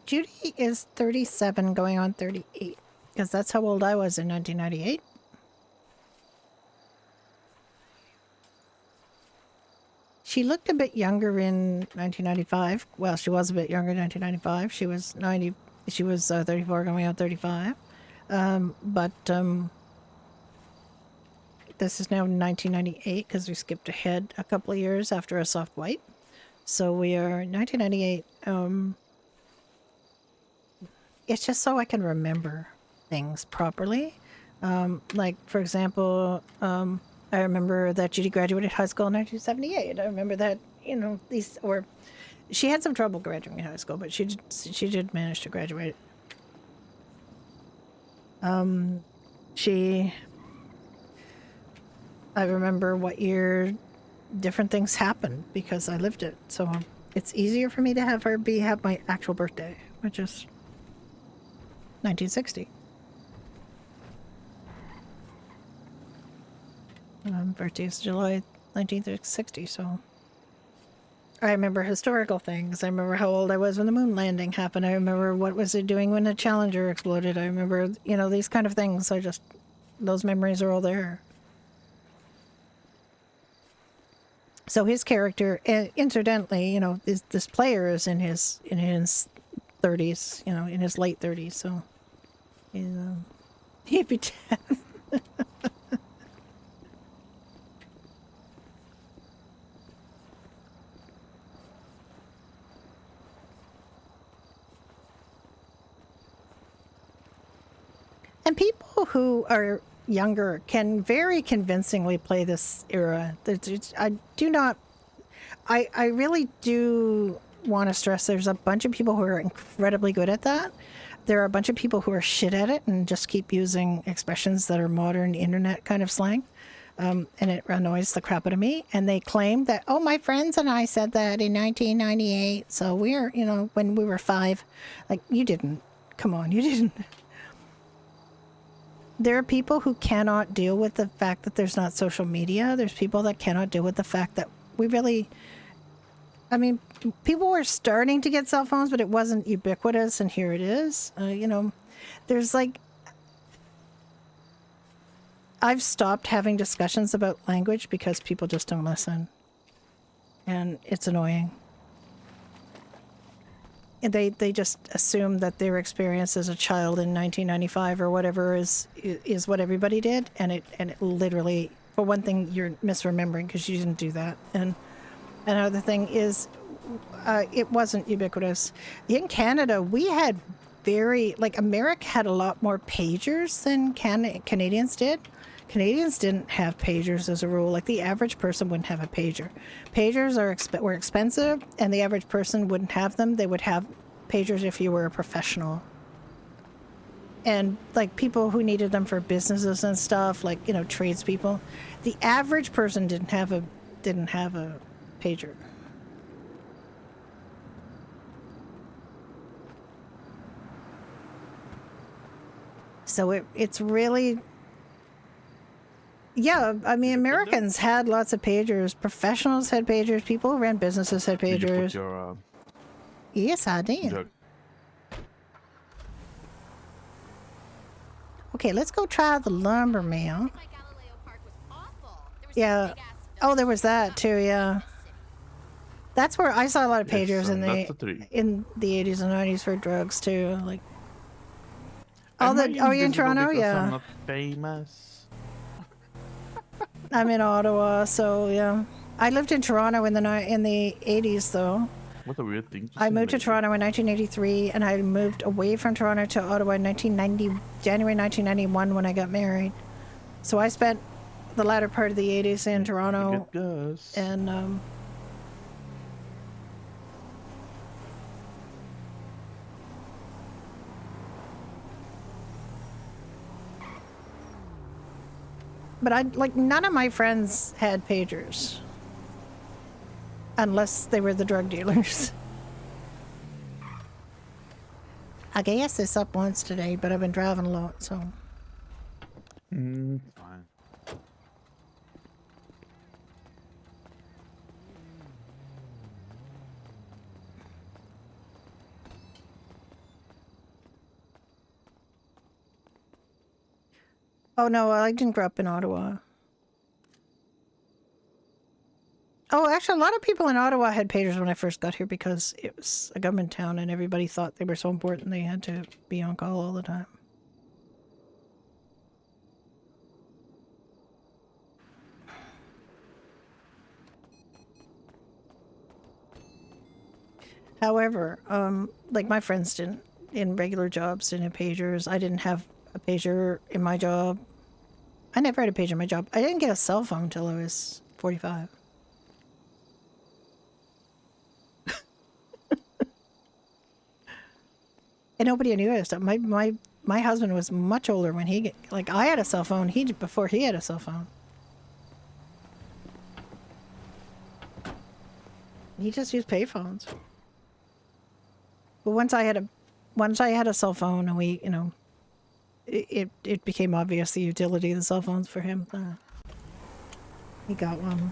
Judy is 37 going on 38. Because that's how old I was in 1998. She looked a bit younger in 1995. Well, she was a bit younger in 1995. She was 90. She was 34 going on 35. But this is now 1998 because we skipped ahead a couple of years after a soft white. So we are 1998. It's just so I can remember things properly. Like, for example, I remember that Judy graduated high school in 1978. I remember that, you know, she had some trouble graduating high school, but she did manage to graduate. I remember what year different things happened because I lived it. So it's easier for me to have her have my actual birthday, which is 1960. Birthday is July 1960, so I remember historical things. I remember how old I was when the moon landing happened. I remember what was it doing when the Challenger exploded. I remember, you know, these kind of things. Those memories are all there. So his character, incidentally, you know, this player is in his 30s, you know, in his late 30s, so he'd be 10. And people who are younger can very convincingly play this era. I really do want to stress there's a bunch of people who are incredibly good at that. There are a bunch of people who are shit at it and just keep using expressions that are modern internet kind of slang. And it annoys the crap out of me. And they claim that, oh, my friends and I said that in 1998. So we're, you know, when we were 5. Like, you didn't. Come on, you didn't. There are people who cannot deal with the fact that there's not social media. There's people that cannot deal with the fact that people were starting to get cell phones, but it wasn't ubiquitous, and here it is. You know, there's like, I've stopped having discussions about language because people just don't listen. And it's annoying. And they just assume that their experience as a child in 1995 or whatever is what everybody did, and it literally, for one thing, you're misremembering because you didn't do that, and another thing is it wasn't ubiquitous. In Canada, we had America had a lot more pagers than Canadians did. Canadians didn't have pagers as a rule. Like, the average person wouldn't have a pager. Pagers were expensive, and the average person wouldn't have them. They would have pagers if you were a professional. And like people who needed them for businesses and stuff, like, you know, tradespeople. The average person didn't have a pager. So it's really, yeah, I mean, Americans had lots of pagers. Professionals had pagers. People who ran businesses had pagers. Did you put your, yes, I did. jug? Okay, let's go try the lumber mill. My Galileo Park was awful. There was Yeah. some big-ass Oh, there was that too, yeah. That's where I saw a lot of Yes, pagers son, that's a tree. in the 80s and 90s for drugs too. Like, Am I are you in invisible Toronto? because Yeah. I'm not famous? I'm in Ottawa, so yeah. I lived in Toronto in the 80s though. What a weird thing to I say, moved to maybe. Toronto in 1983, and I moved away from Toronto to Ottawa in January 1991 when I got married. So I spent the latter part of the 80s in Toronto, Get Gus. and but none of my friends had pagers, unless they were the drug dealers. I guess it's up once today, but I've been driving a lot, so. Fine. Oh no, I didn't grow up in Ottawa. Oh, actually, a lot of people in Ottawa had pagers when I first got here because it was a government town and everybody thought they were so important they had to be on call all the time. However, like my friends didn't, in regular jobs, didn't have pagers. I didn't have a pager in my job. I never had a pager in my job. I didn't get a cell phone until I was 45. And nobody knew it. My husband was much older when I had a cell phone. Before he had a cell phone. He just used payphones. But once I had a cell phone, and we, it became obvious the utility of the cell phones for him. He got one.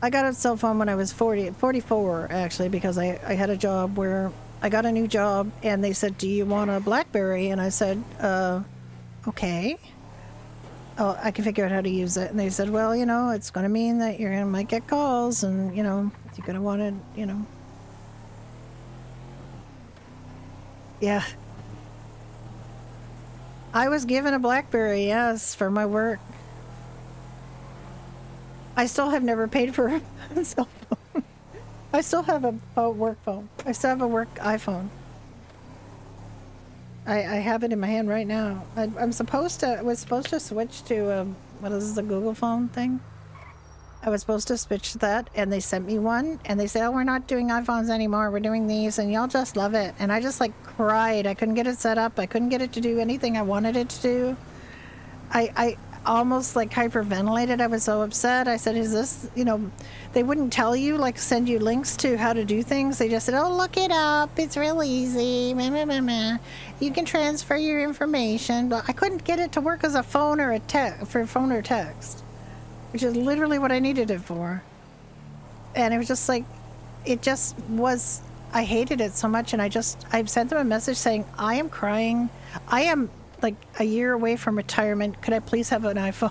I got a cell phone when I was 44 actually, because I had a job where I got a new job and they said, "Do you want a BlackBerry?" And I said, okay. Oh, I can figure out how to use it. And they said, "Well, it's going to mean that might get calls and, you're going to want to, Yeah. I was given a BlackBerry, yes, for my work. I still have never paid for a cell phone. I still have a work phone. I still have a work iPhone. I have it in my hand right now. I was supposed to switch to what is the Google phone thing? I was supposed to switch to that, and they sent me one, and they said, "Oh, we're not doing iPhones anymore. We're doing these, and y'all just love it." And I just cried. I couldn't get it set up. I couldn't get it to do anything I wanted it to do. I almost hyperventilated. I was so upset. I said, "Is this, they wouldn't tell you, send you links to how to do things. They just said, 'Oh, look it up. It's real easy. Meh, meh, meh, meh. You can transfer your information.'" But I couldn't get it to work as a phone or for phone or text, which is literally what I needed it for. And it was just I hated it so much. And I sent them a message saying, "I am crying. I am a year away from retirement. Could I please have an iPhone?"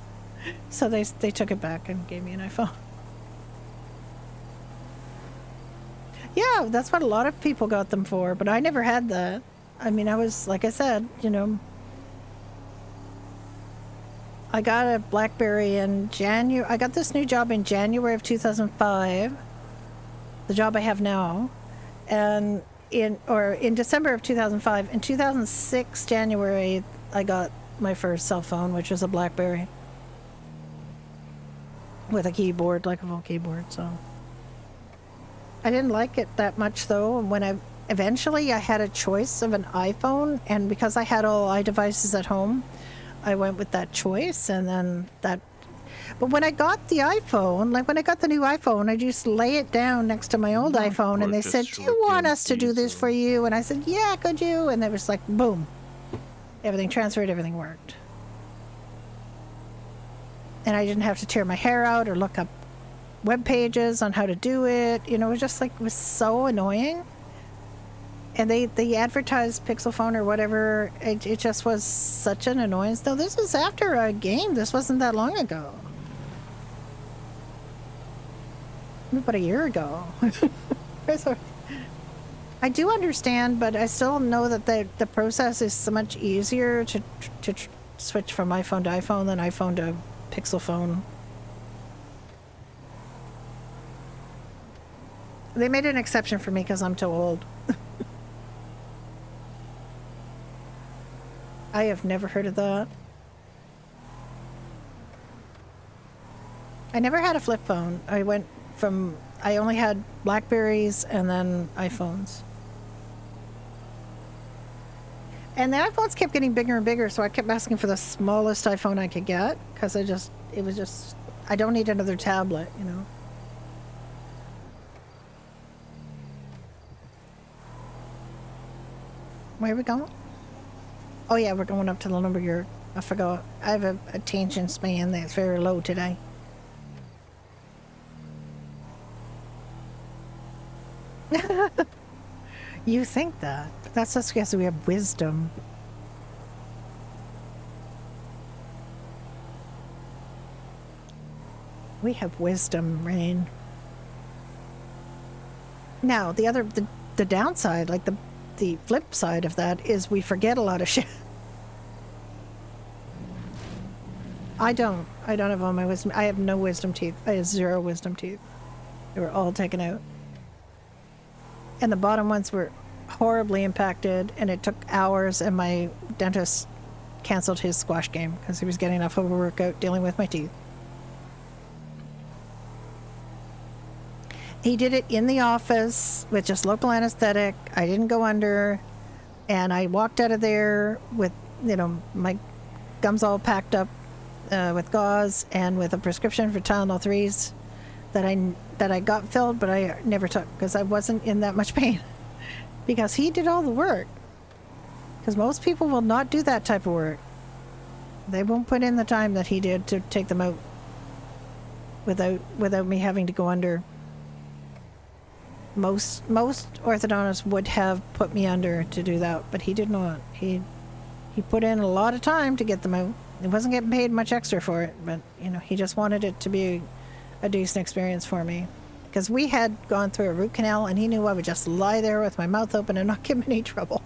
So they took it back and gave me an iPhone. Yeah, that's what a lot of people got them for, but I never had that. I mean, I was, like I said, I got a BlackBerry in January. I got this new job in January of 2005, the job I have now, and in December of 2005. In 2006 January, I got my first cell phone, which was a BlackBerry with a keyboard, a full keyboard. So I didn't like it that much, though. And when I had a choice of an iPhone, and because I had all iDevices at home, I went with that choice. And then but when I got the iPhone, when I got the new iPhone, I just lay it down next to my old iPhone, and they said, "Do you want us to do this for you?" And I said, "Yeah, could you?" And it was boom. Everything transferred, everything worked. And I didn't have to tear my hair out or look up web pages on how to do it. You know, it was just like, it was so annoying. And they advertised Pixel Phone or whatever. It just was such an annoyance. No, this was after a game. This wasn't that long ago. About a year ago. I do understand, but I still know that the process is so much easier to switch from iPhone to iPhone than iPhone to Pixel Phone. They made an exception for me because I'm too old. I have never heard of that. I never had a flip phone. I only had Blackberries and then iPhones. And the iPhones kept getting bigger and bigger, so I kept asking for the smallest iPhone I could get, because I don't need another tablet, you know. Where are we going? Oh yeah, we're going up to the lumberyard. I forgot. I have a attention span that's very low today. You think that? But that's just because we have wisdom. We have wisdom, Rain. Now, the downside, like the flip side of that, is we forget a lot of shit. I don't have all my wisdom. I have no wisdom teeth. I have 0 wisdom teeth. They were all taken out. And the bottom ones were horribly impacted, and it took hours, and my dentist canceled his squash game because he was getting enough of a workout dealing with my teeth. He did it in the office with just local anesthetic. I didn't go under, and I walked out of there with, you know, my gums all packed up with gauze and with a prescription for Tylenol 3s that I got filled, but I never took because I wasn't in that much pain. Because he did all the work. Because most people will not do that type of work. They won't put in the time that he did to take them out without me having to go under. Most orthodontists would have put me under to do that, but he did not. He put in a lot of time to get them out. He wasn't getting paid much extra for it, but you know, he just wanted it to be a decent experience for me. Because we had gone through a root canal, and he knew I would just lie there with my mouth open and not give him any trouble.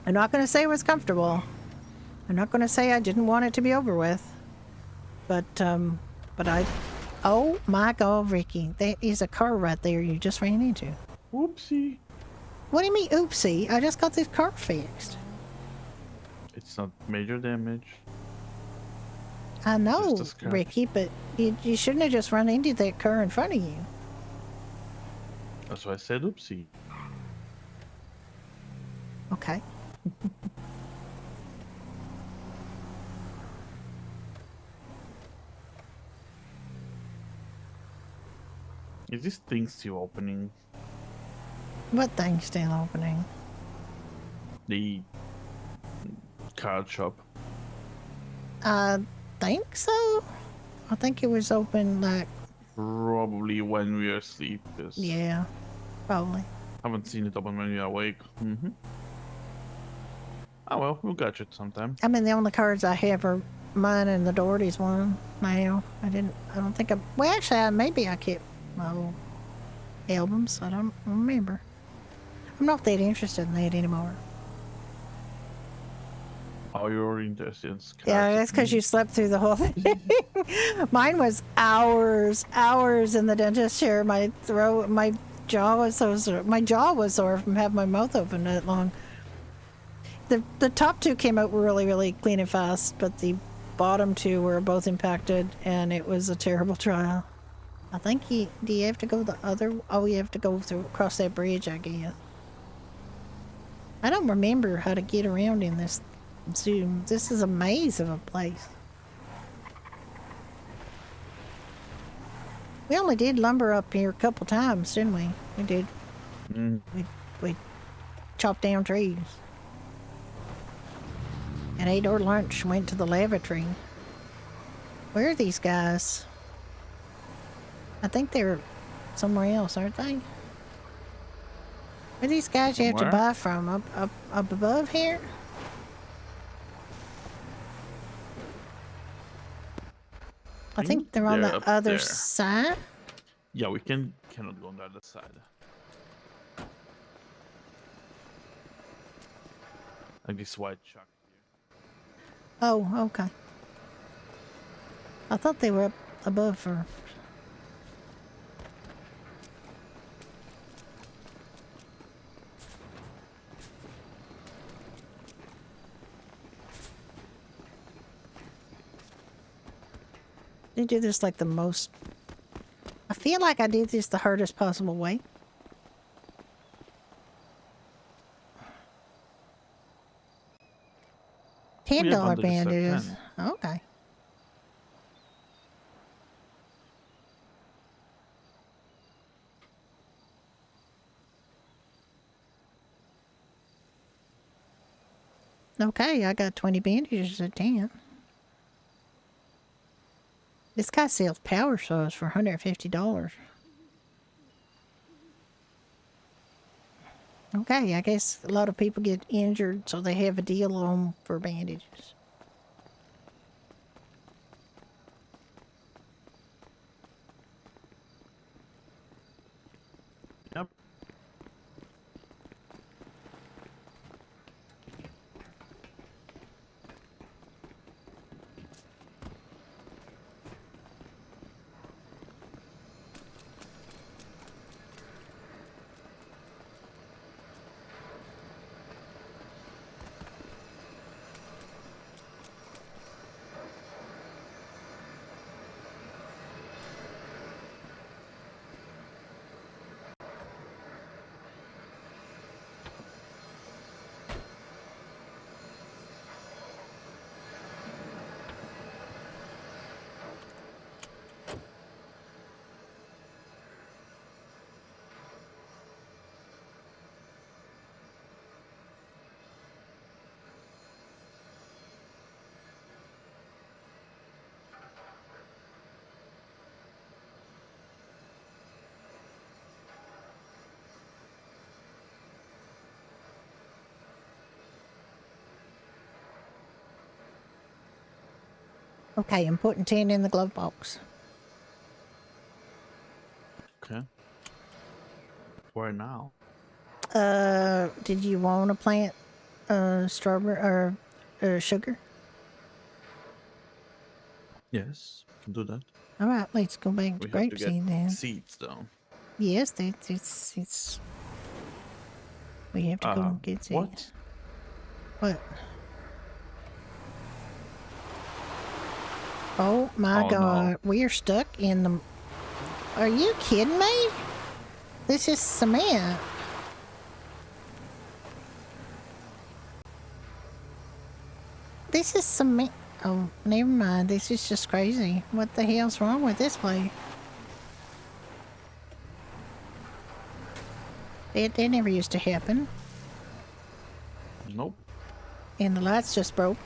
I'm not going to say it was comfortable. I'm not going to say I didn't want it to be over with. But I... Oh my God, Ricky. There is a car right there you just ran into. Whoopsie. What do you mean, oopsie? I just got this car fixed. It's not major damage. I know, Just a scratch. Ricky, but you shouldn't have just run into that car in front of you. That's why I said oopsie. Okay. Is this thing still opening? What thing's still opening? The card shop. Think so? I think it was open like... Probably when we are asleep. Yes. Yeah, probably. Haven't seen it open when we are awake. Mm-hmm. Oh well, we'll catch it sometime. I mean, the only cards I have are mine and the Doherty's one now. I don't think well, actually, maybe I kept my old albums. I don't remember. I'm not that interested in that anymore. Oh, you're interested in cards. Yeah, that's because you slept through the whole thing. Mine was hours in the dentist chair. My throat, my jaw was so sore. My jaw was sore from having my mouth open that long. The top two came out really, really clean and fast, but the bottom two were both impacted, and it was a terrible trial. I think do you have to go the other? Oh, you have to go across that bridge, I guess. I don't remember how to get around in this Zoom. This is a maze of a place. We only did lumber up here a couple times, didn't we? We did. We chopped down trees. And ate our lunch, went to the lavatory. Where are these guys? I think they're somewhere else, aren't they? Where are these guys you have to Somewhere? buy from? Up above here? I think they're on the up other there. side. Yeah, we cannot go on the other side. Like this white chuck here. Oh, okay. I thought they were up above for... You do this like the most... I feel like I did this the hardest possible way. $10 bandages at bandages. 10. Okay. Okay, I got 20 bandages at 10. This guy sells power saws for $150. Okay, I guess a lot of people get injured, so they have a deal on for bandages. Yep. Okay, I'm putting 10 in the glove box. Okay. Where now? Did you want to plant strawberry or sugar? Yes, we can do that. All right, let's go back to We have to get grapeseed then. seeds though. Yes, it's. We have to go get seeds. What? What? Oh my Oh, God, no. we are stuck in the. Are you kidding me? This is cement. This is cement. Oh, never mind. This is just crazy. What the hell's wrong with this place? That never used to happen. Nope. And the lights just broke.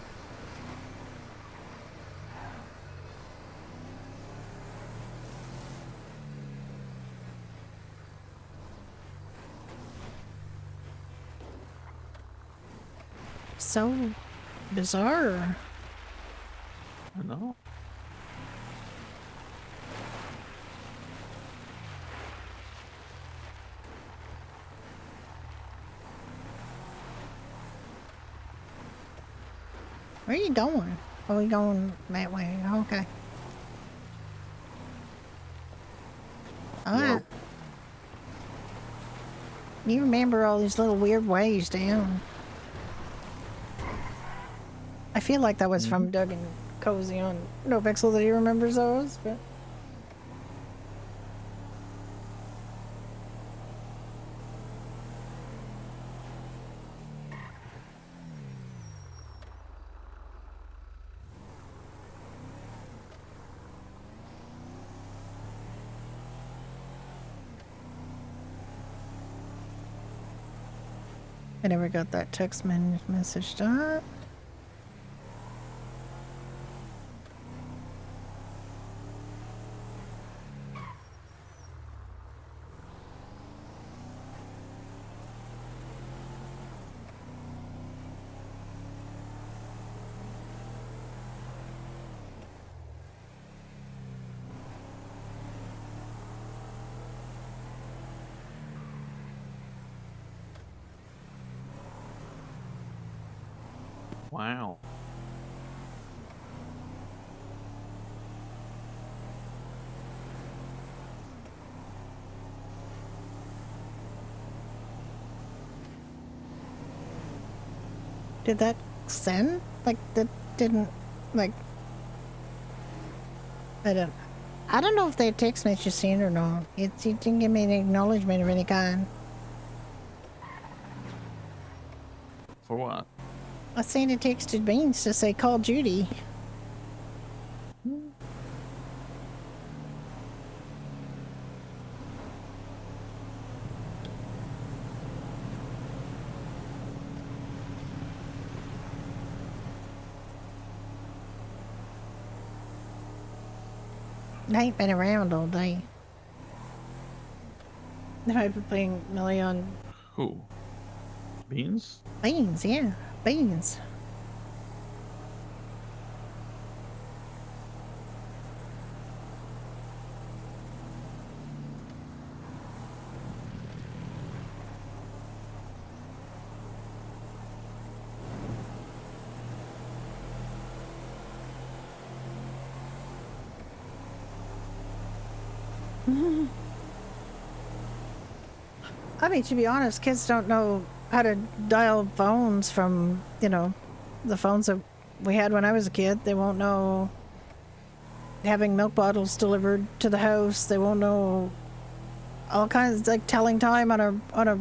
So bizarre. I know. Where are you going? Oh, we going that way. Okay. All right. You remember all these little weird ways down. I feel like that was from Doug and Cozy on No Pixel that he remembers those, but... I never got that text message done. Wow. Did that send? Like, that didn't, like, I don't know if that text message seen or not. It didn't give me an acknowledgement of any kind. For what? I seen it texted Beans to say call Judy. I ain't been around all day. I've been playing Millie on Who? Beans? Beans, yeah. Beans. I mean, to be honest, kids don't know how to dial phones from, you know, the phones that we had when I was a kid. They won't know having milk bottles delivered to the house. They won't know all kinds, like telling time on a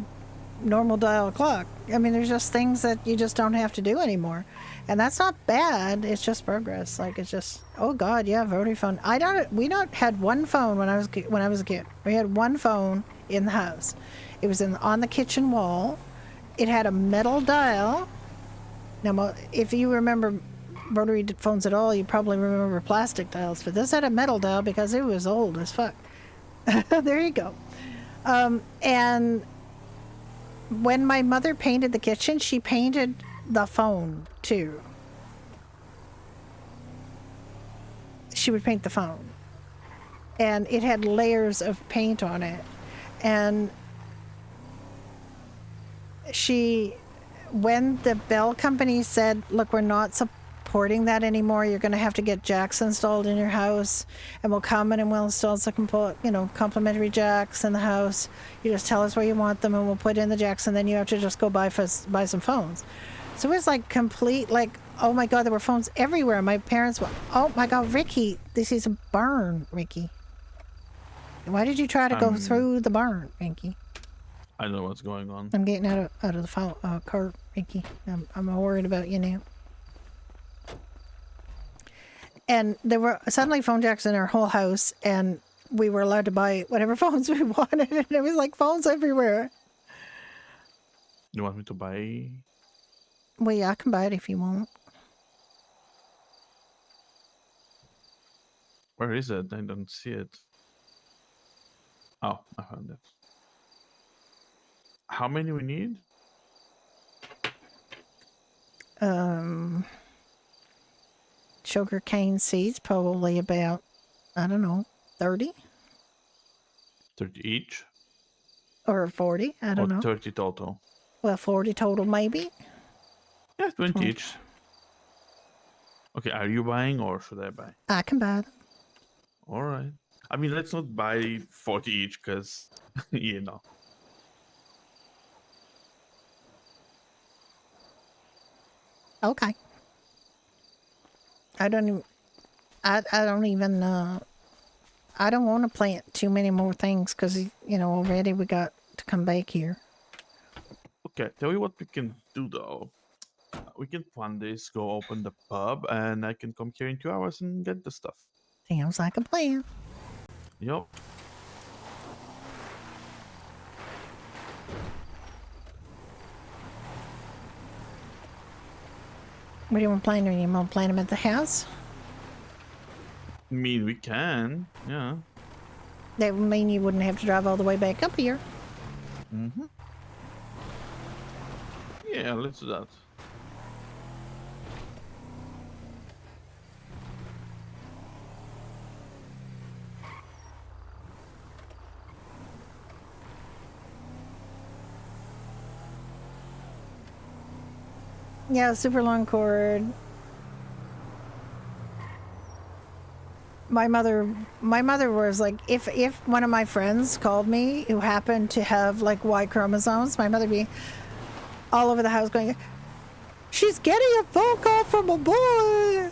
normal dial clock. I mean, there's just things that you just don't have to do anymore, and that's not bad. It's just progress. Like, it's just, oh God, yeah, rotary phone. We not had one phone when I was a kid. We had one phone in the house. It was on the kitchen wall. It had a metal dial. Now, if you remember rotary phones at all, you probably remember plastic dials, but this had a metal dial because it was old as fuck. There you go. And when my mother painted the kitchen, she painted the phone too. She would paint the phone. And it had layers of paint on it. And when the Bell company said, look, we're not supporting that anymore, you're going to have to get jacks installed in your house, and we'll come in and we'll install some complimentary jacks in the house. You just tell us where you want them and we'll put in the jacks, and then you have to just go buy some phones. So it was like complete, like, oh my God, there were phones everywhere. My parents were, oh my God, Ricky, this is a barn, Ricky. Why did you try to go through the barn, Ricky? I don't know what's going on. I'm getting out of the car, Ricky. I'm worried about you now. And there were suddenly phone jacks in our whole house, and we were allowed to buy whatever phones we wanted, and it was like phones everywhere. You want me to buy? Well, yeah, I can buy it if you want. Where is it? I don't see it. Oh, I found it. How many we need? Sugar cane seeds, probably about, I don't know, 30? 30 each? Or 40, I don't know. 30 total? Well, 40 total, maybe? Yeah, 20 20. each. Okay, are you buying or should I buy? I can buy them. All right. I mean, let's not buy 40 each because, you know. Okay. I don't want to plant too many more things because, already we got to come back here. Okay, tell you what we can do though. We can plan this, go open the pub, and I can come here in 2 hours and get the stuff. Sounds like a plan. Yup. What do you want to plant them? You want to plant them at the house? I mean, we can, yeah. That would mean you wouldn't have to drive all the way back up here. Mm-hmm. Yeah, let's do that. Yeah, super long cord. My mother was like, if one of my friends called me who happened to have like Y chromosomes, my mother would be all over the house going, "She's getting a phone call from a boy."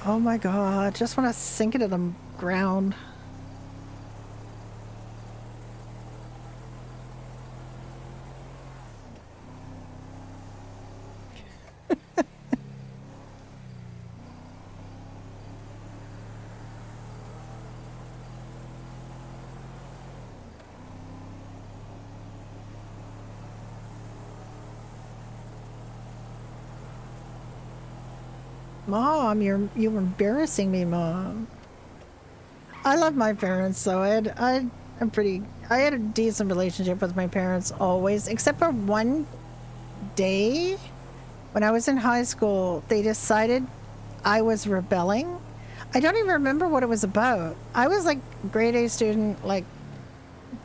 Oh my god, just want to sink it to the ground. Mom, you're embarrassing me, Mom. I love my parents, so I had a decent relationship with my parents always, except for one day when I was in high school. They decided I was rebelling. I don't even remember what it was about. I was like grade A student, like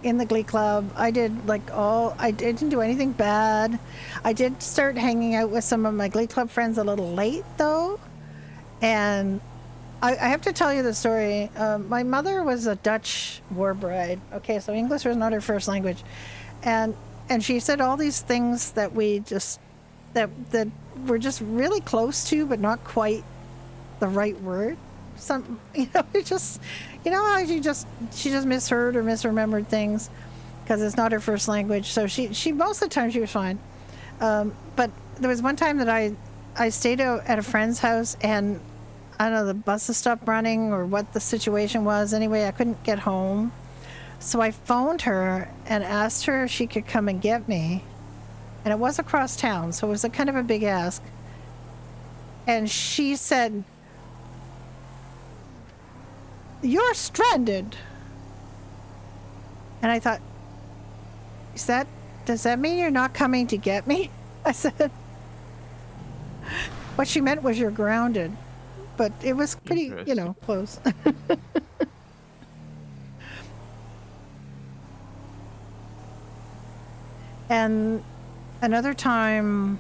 in the Glee Club. I didn't do anything bad. I did start hanging out with some of my Glee Club friends a little late though. And I have to tell you the story. My mother was a Dutch war bride. Okay, so English was not her first language, and she said all these things that we just that we're just really close to, but not quite the right word. Some, it just, how she just misheard or misremembered things because it's not her first language. So she most of the time she was fine. But there was one time that I stayed out at a friend's house and I don't know, the buses stopped running or what the situation was. Anyway, I couldn't get home. So I phoned her and asked her if she could come and get me. And it was across town, so it was a kind of a big ask. And she said, "You're stranded." And I thought, does that mean you're not coming to get me? I said, what she meant was you're grounded. But it was pretty, close. And another time,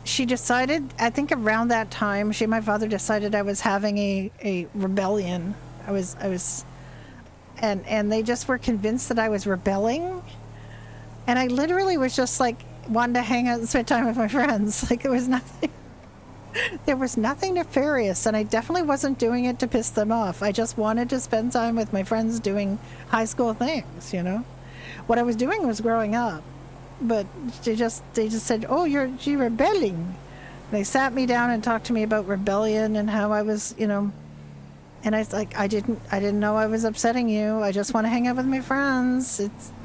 she decided, I think around that time, she and my father decided I was having a rebellion. I was, and they just were convinced that I was rebelling. And I literally was just like, wanted to hang out and spend time with my friends. Like, it was nothing. There was nothing nefarious, and I definitely wasn't doing it to piss them off. I just wanted to spend time with my friends doing high school things, What I was doing was growing up. But they just said, "Oh, you're rebelling." They sat me down and talked to me about rebellion and how I was, and I was like, I didn't know I was upsetting you. I just want to hang out with my friends.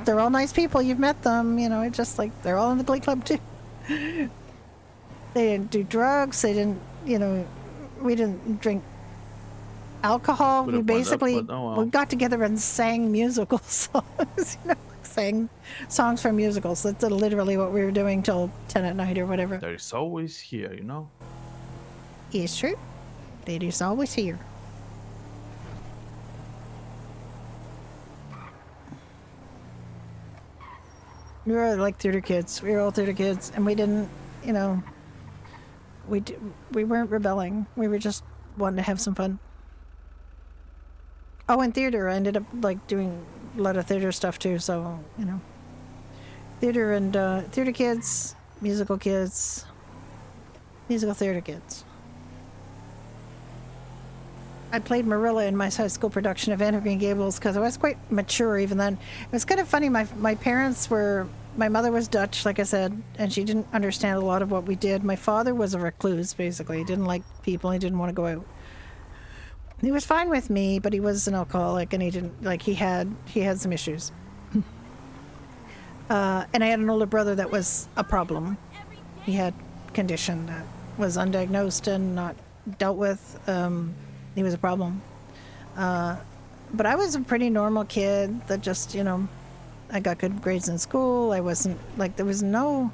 They're all nice people. You've met them, It's just like they're all in the Glee Club too. They didn't do drugs. They didn't, we didn't drink alcohol. We basically we got together and sang musical songs, sang songs from musicals. That's literally what we were doing till 10 at night or whatever. There is always here, It's true. It is always here. We were like theater kids. We were all theater kids, and we didn't, we weren't rebelling. We were just wanting to have some fun. Oh, in theater, I ended up like doing a lot of theater stuff too. So theater and theater kids, musical theater kids. I played Marilla in my high school production of Anne of Green Gables because I was quite mature even then. It was kind of funny. My parents were. My mother was Dutch, like I said, and she didn't understand a lot of what we did. My father was a recluse, basically. He didn't like people. He didn't want to go out. He was fine with me, but he was an alcoholic, and he didn't like. He had some issues. And I had an older brother that was a problem. He had a condition that was undiagnosed and not dealt with. He was a problem. But I was a pretty normal kid that just, I got good grades in school. I wasn't, like, there was no...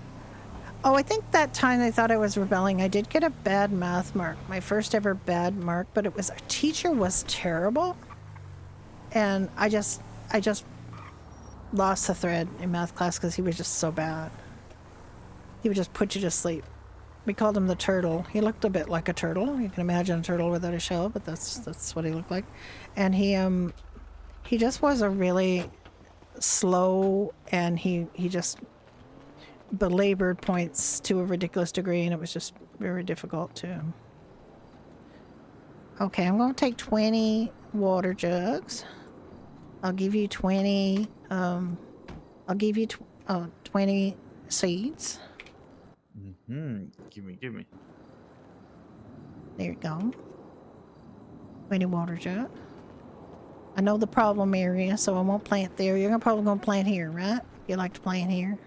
Oh, I think that time they thought I was rebelling. I did get a bad math mark, my first ever bad mark, but it was, our teacher was terrible. And I just lost the thread in math class because he was just so bad. he would just put you to sleep. We called him the turtle. He looked a bit like a turtle. You can imagine a turtle without a shell, but that's what he looked like. And he just was a really slow, and he just belabored points to a ridiculous degree, and it was just very difficult to. Okay, I'm going to take 20 water jugs. I'll give you 20. I'll give you 20 seeds. Give me. There you go. 20 water jug. I know the problem area, so I won't plant there. You're probably going to plant here, right? You like to plant here.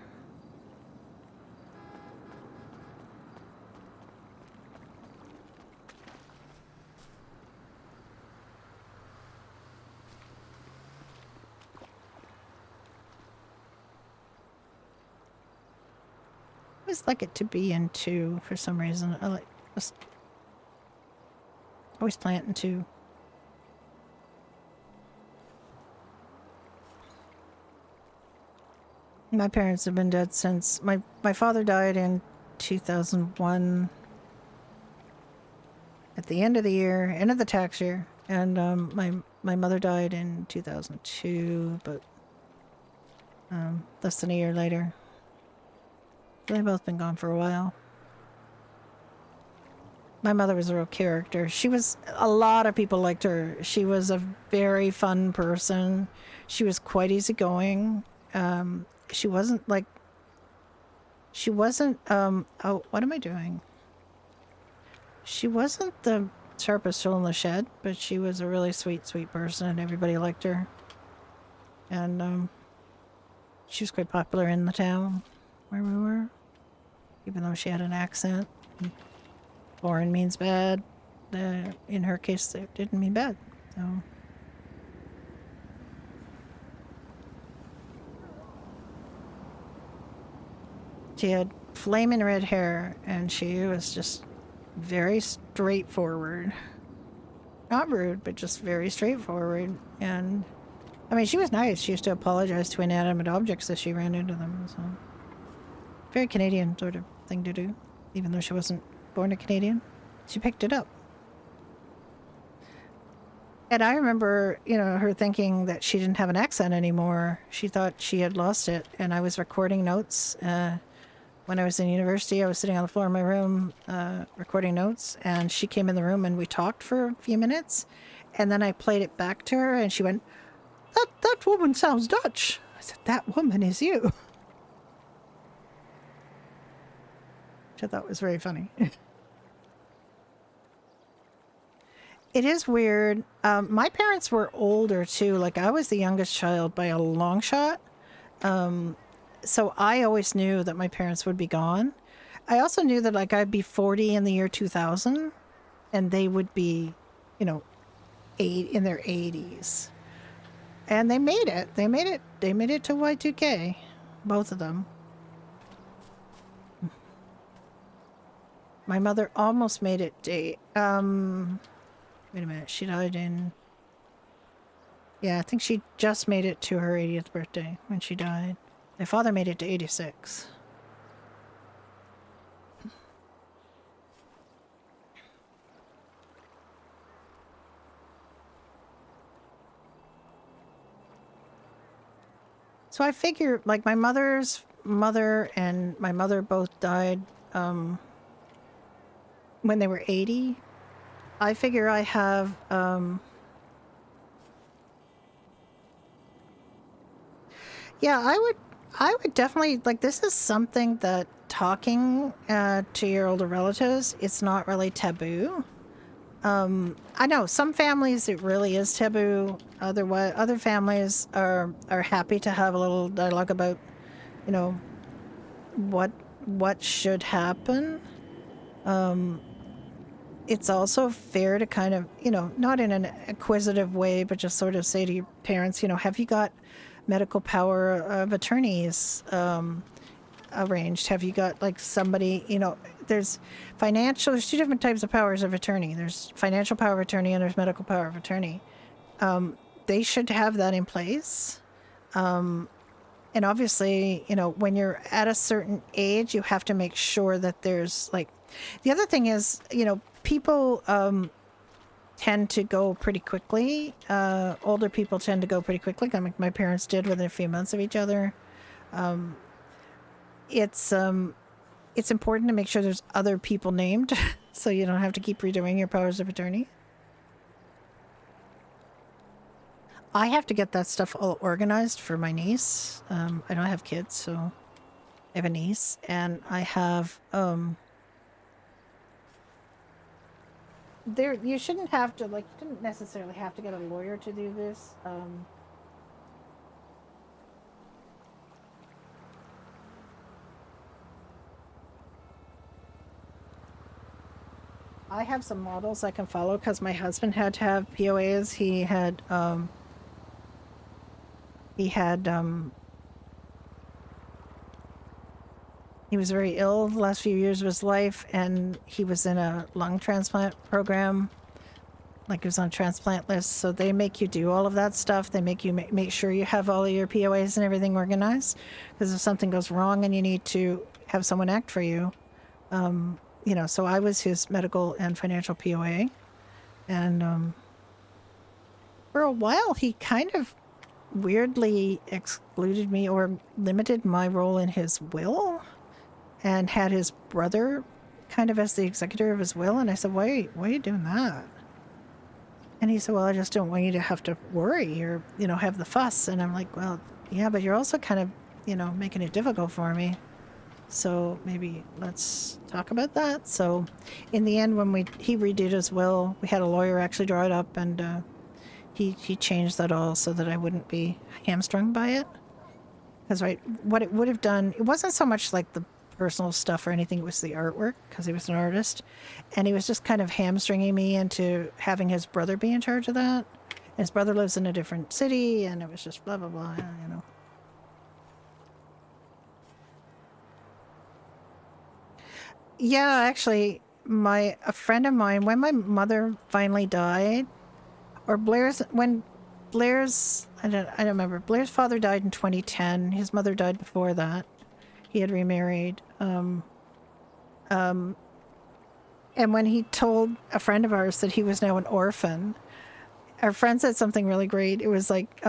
I always like it to be in two for some reason. I like just always plant in two. My parents have been dead since my father died in 2001 at the end of the year, end of the tax year, and my mother died in 2002, but less than a year later. They've both been gone for a while. My mother was a real character. A lot of people liked her. She was a very fun person. She was quite easygoing. She wasn't like, oh, what am I doing? She wasn't the sharpest tool in the shed, but she was a really sweet person, and everybody liked her. And she was quite popular in the town where we were, even though she had an accent. Foreign means bad. In her case, it didn't mean bad. So. She had flaming red hair, and she was just very straightforward. Not rude, but just very straightforward. And, I mean, she was nice. She used to apologize to inanimate objects as she ran into them. So, very Canadian sort of thing to do, even though she wasn't born a Canadian. She picked it up. And I remember, her thinking that she didn't have an accent anymore. She thought she had lost it. And I was recording notes. When I was in university, I was sitting on the floor in my room recording notes, and she came in the room and we talked for a few minutes, and then I played it back to her, and she went, that woman sounds Dutch. I said, that woman is you. Which I thought was very funny. It is weird. My parents were older too. Like, I was the youngest child by a long shot. So I always knew that my parents would be gone. I also knew that, like, I'd be 40 in the year 2000, and they would be, in their 80s. And they made it. They made it to Y2K. Both of them. My mother almost made it to, wait a minute. She died in, yeah, I think she just made it to her 80th birthday when she died. My father made it to 86. So I figure, like, my mother's mother and my mother both died when they were 80. I figure I have yeah, I would definitely, like, this is something that talking to your older relatives, it's not really taboo. I know some families it really is taboo. Other families are happy to have a little dialogue about, what should happen. It's also fair to kind of, not in an acquisitive way, but just sort of say to your parents, have you got medical power of attorneys arranged? Have you got, like, somebody, there's two different types of powers of attorney. There's financial power of attorney and there's medical power of attorney. They should have that in place. And obviously, you know, when you're at a certain age, you have to make sure that there's like, the other thing is, you know, people tend to go pretty quickly. Older people tend to go pretty quickly. Like my parents did within a few months of each other. It's important to make sure there's other people named so you don't have to keep redoing your powers of attorney. I have to get that stuff all organized for my niece. I don't have kids, so I have a niece, and I have there you shouldn't have to, like, you didn't necessarily have to get a lawyer to do this. I have some models I can follow because my husband had to have POAs. He was very ill the last few years of his life, and he was in a lung transplant program. Like, he was on transplant lists, so they make you do all of that stuff. They make you make sure you have all of your POAs and everything organized, because if something goes wrong and you need to have someone act for you, you know, so I was his medical and financial POA. And for a while, he kind of weirdly excluded me or limited my role in his will and had his brother kind of as the executor of his will. And I said, why are you doing that? And he said, well, I just don't want you to have to worry or, you know, have the fuss. And I'm like, well, yeah, but you're also kind of, you know, making it difficult for me. So maybe let's talk about that. So in the end, when he redid his will, we had a lawyer actually draw it up, and he changed that all so that I wouldn't be hamstrung by it. Because what it would have done, it wasn't so much like the personal stuff or anything, it was the artwork, because he was an artist. And he was just kind of hamstringing me into having his brother be in charge of that. And his brother lives in a different city, and it was just blah, blah, blah, you know. Yeah, actually, a friend of mine, when my mother finally died, or when Blair's, I don't remember. Blair's father died in 2010. His mother died before that. He had remarried. And when he told a friend of ours that he was now an orphan, our friend said something really great. It was like,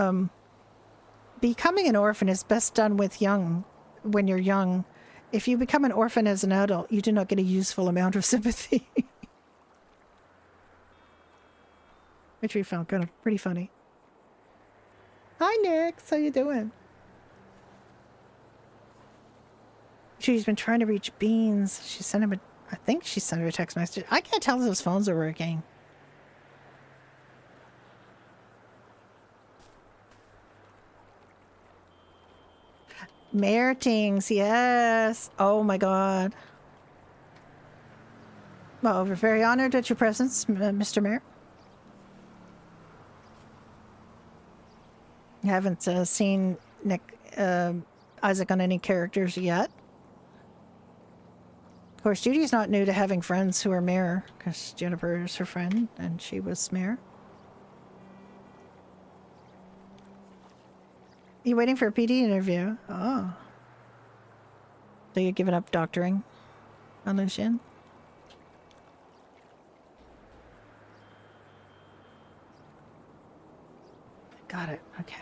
becoming an orphan is best done when you're young. If you become an orphan as an adult, you do not get a useful amount of sympathy. Which we found kind of pretty funny. Hi, Nick. How you doing? She's been trying to reach Beans. I think she sent him a text message. I can't tell if those phones are working. Meritings, yes. Oh my God. Well, we're very honored at your presence, Mr. Mayor. I haven't seen Isaac on any characters yet. Of course, Judy's not new to having friends who are mayor, because Jennifer is her friend, and she was mayor. You waiting for a PD interview? Oh. So you're giving up doctoring on Lucian? Got it. Okay.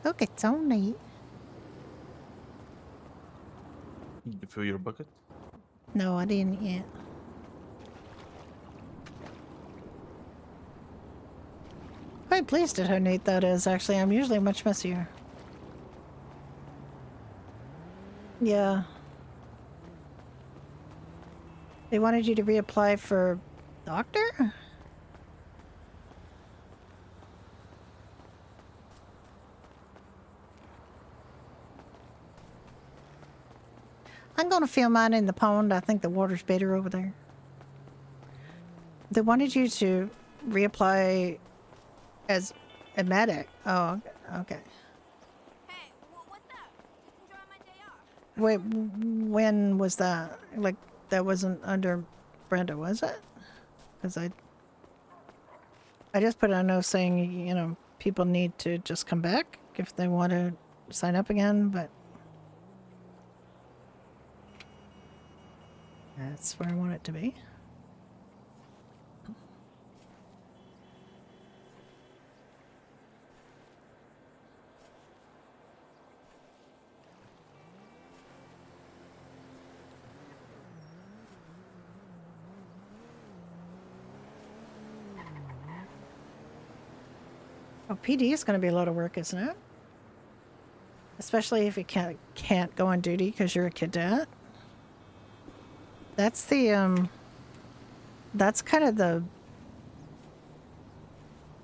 Okay, Tony. Did you fill your bucket? No, I didn't yet. Quite pleased at how neat that is, actually. I'm usually much messier. Yeah. They wanted you to reapply for doctor? I'm gonna fill mine in the pond. I think the water's better over there. They wanted you to reapply as a medic. Oh, okay. Hey, what's up? Enjoy my day off. Wait, when was that? Like that wasn't under Brenda, was it? Because I just put a note saying, you know, people need to just come back if they want to sign up again, but that's where I want it to be. Oh, PD is going to be a lot of work, isn't it? Especially if you can't go on duty because you're a cadet. That's the that's kind of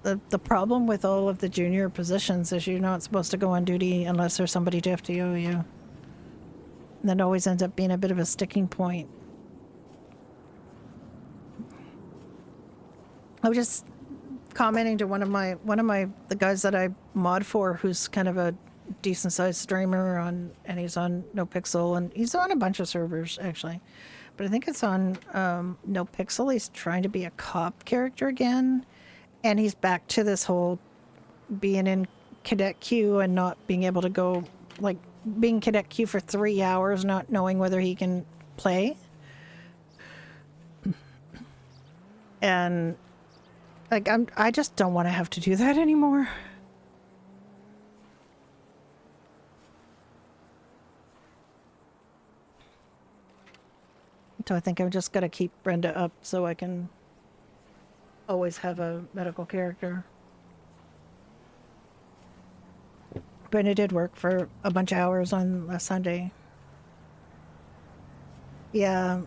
the problem with all of the junior positions is you're not supposed to go on duty unless there's somebody to FTO you. And that always ends up being a bit of a sticking point. I was just commenting to one of the guys that I mod for, who's kind of a decent sized streamer on, and he's on NoPixel, and he's on a bunch of servers actually, but I think it's on NoPixel. He's trying to be a cop character again, and he's back to this whole being in cadet queue and not being able to go, like being cadet queue for 3 hours, not knowing whether he can play. And like I just don't want to have to do that anymore. So I think I'm just gonna keep Brenda up so I can always have a medical character. Brenda did work for a bunch of hours on last Sunday. Yeah.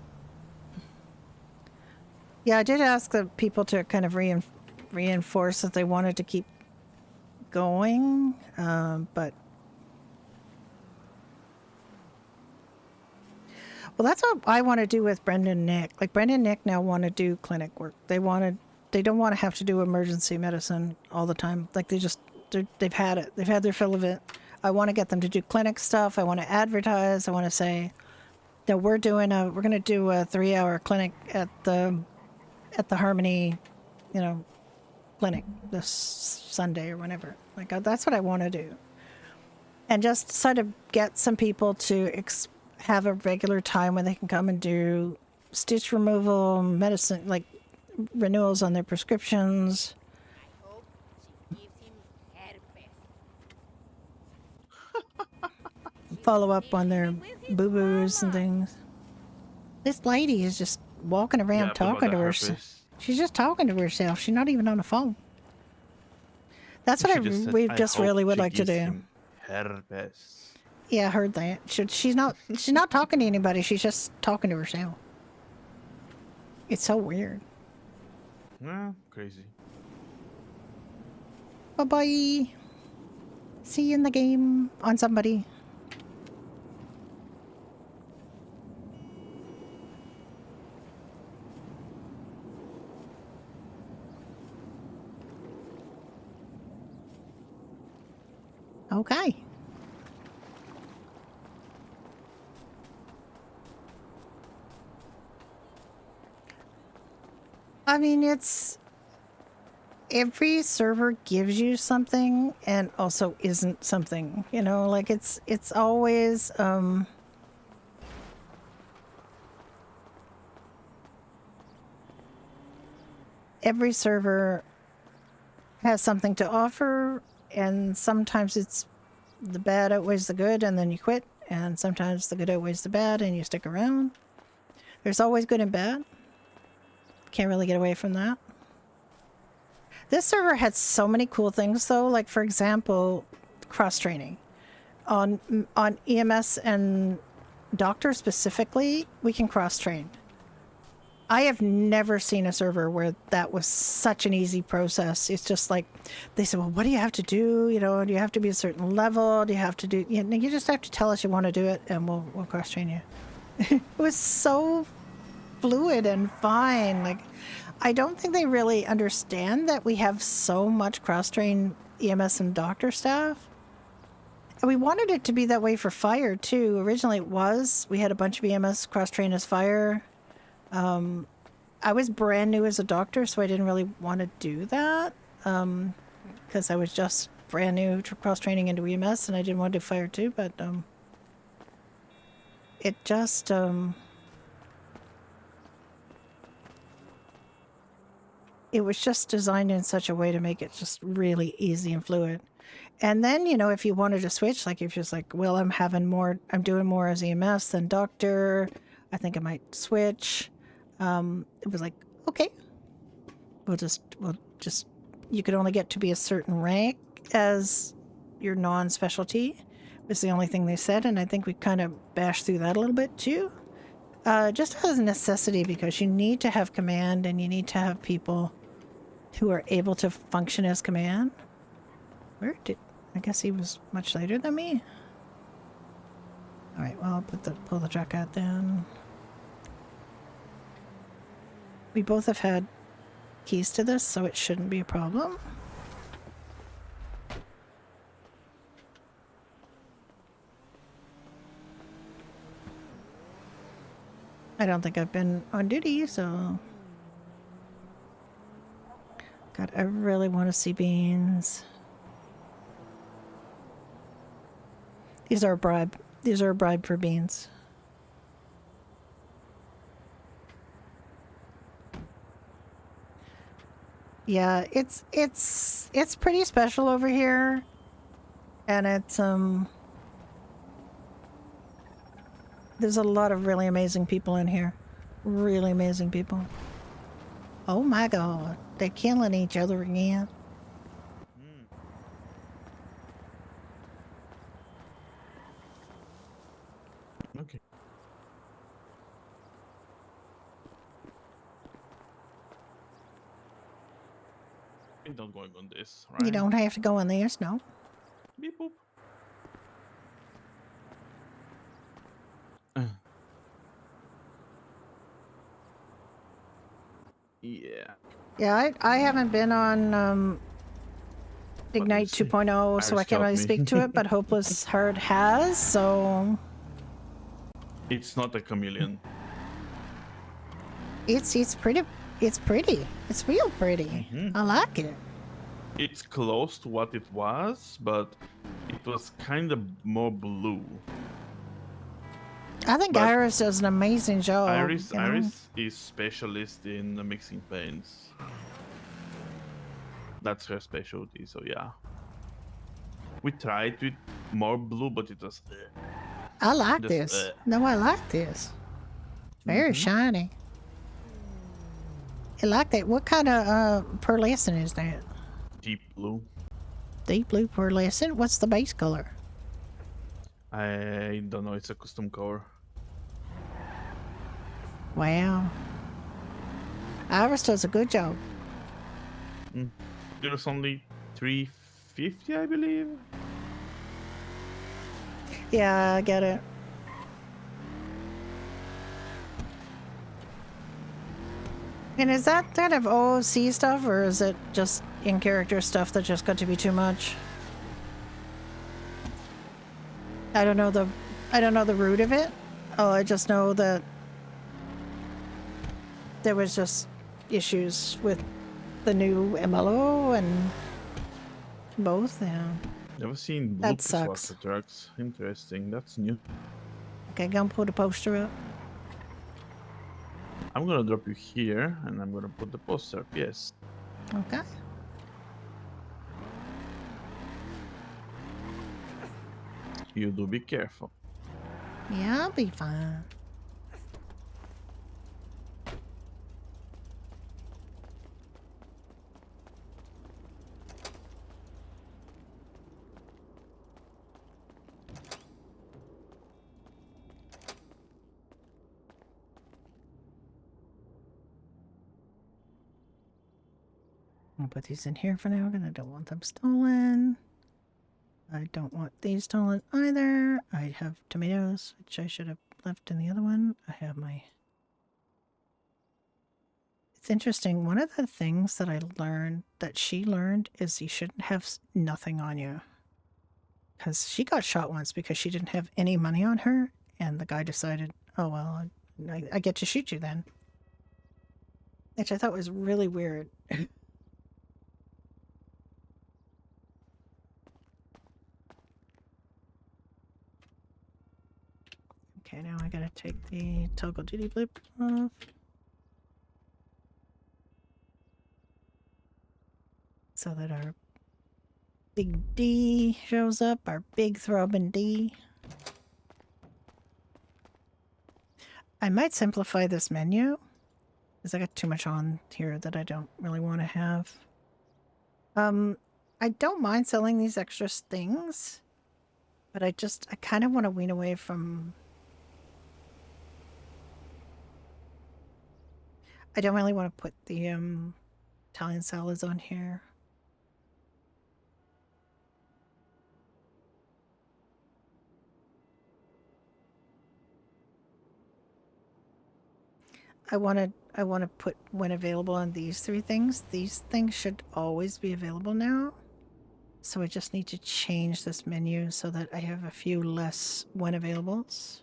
Yeah, I did ask the people to kind of reinforce that they wanted to keep going, but... Well, that's what I want to do with Brenda and Nick. Like, Brenda and Nick now want to do clinic work. They don't want to have to do emergency medicine all the time. Like, they've had it. They've had their fill of it. I want to get them to do clinic stuff. I want to advertise. I want to say that we're going to do a 3-hour clinic at the Harmony, clinic this Sunday or whenever. Like, that's what I want to do. And just sort of get some people to have a regular time when they can come and do stitch removal, medicine, like renewals on their prescriptions. I hope she gives him herpes. Follow up on their boo-boos and things. This lady is just walking around Yeah, talking to herself. She's just talking to herself. She's not even on the phone. That's what we just really would like to do. Herpes. Yeah, I heard that. She's not talking to anybody. She's just talking to herself. It's so weird. Crazy. Bye-bye. See you in the game on somebody. Okay. I mean, every server gives you something and also isn't something, like it's always, every server has something to offer, and sometimes it's the bad outweighs the good and then you quit, and sometimes the good outweighs the bad and you stick around. There's always good and bad. Can't really get away from that. This server had so many cool things though, like for example, cross-training. On EMS and doctor specifically, we can cross-train. I have never seen a server where that was such an easy process. It's just like, they said, well, what do you have to do? Do you have to be a certain level? Do you have to do, you just have to tell us you want to do it and we'll cross-train you. It was so fluid and fine. Like, I don't think they really understand that we have so much cross-train EMS and doctor staff. And we wanted it to be that way for fire too. Originally it was. We had a bunch of EMS cross-train as fire. I was brand new as a doctor, so I didn't really want to do that because I was just brand new cross training into EMS, and I didn't want to do fire too. But it just it was just designed in such a way to make it just really easy and fluid. And then, you know, if you wanted to switch, like if you're just like, well, I'm doing more as EMS than doctor, I think I might switch. It was like, okay, we'll just, you could only get to be a certain rank as your non-specialty was the only thing they said. And I think we kind of bashed through that a little bit too. Just as a necessity, because you need to have command and you need to have people who are able to function as command. I guess he was much later than me. All right, well, I'll pull the truck out then. We both have had keys to this, so it shouldn't be a problem. I don't think I've been on duty, so... God, I really want to see beans. These are a bribe. These are a bribe for beans. Yeah, it's pretty special over here. And it's there's a lot of really amazing people in here. Really amazing people. Oh my god, they're killing each other again. Okay. We don't going on this, right? You don't have to go in there, no. Beep boop. Yeah. Yeah, I haven't been on Ignite see. 2.0, so I can't really Iris speak to it, but Hopeless Heart has, so... It's not a chameleon. It's pretty. It's pretty. It's real pretty. I like it. It's close to what it was, but it was kind of more blue. I think But Iris does an amazing job. Iris you know? Iris is specialist in mixing paints. That's her specialty, so yeah. We tried with more blue, but it was... I like Just, this. No, I like this. Very shiny. I like that. What kind of pearlescent is that? deep blue. Deep blue pearlescent? What's the base color? I don't know, it's a custom color. Wow. Iris does a good job. There's only 350, I believe. Yeah, I get it. And is that kind of OOC stuff, or is it just in-character stuff that just got to be too much? I don't know the root of it. Oh, I just know that there was just issues with the new MLO and both, yeah. Never seen That Bloopers sucks. Water Trucks. Interesting, that's new. Okay, gonna put a poster up. I'm gonna drop you here, and I'm gonna put the poster up, yes. Okay. You do be careful. Yeah, I'll be fine. I'll put these in here for now, because I don't want them stolen. I don't want these stolen either. I have tomatoes, which I should have left in the other one. I have my... It's interesting. One of the things that I learned, that she learned, is you shouldn't have nothing on you. Because she got shot once because she didn't have any money on her, and the guy decided, oh, well, I get to shoot you then. which I thought was really weird. Okay, now I gotta take the toggle duty blip off. So that our big D shows up, our big throbbing D. I might simplify this menu because I got too much on here that I don't really want to have. I don't mind selling these extra things, but I kind of want to wean away from. I don't really want to put the Italian salads on here. I want to put when available on these 3 things. These things should always be available now. So I just need to change this menu so that I have a few less when availables.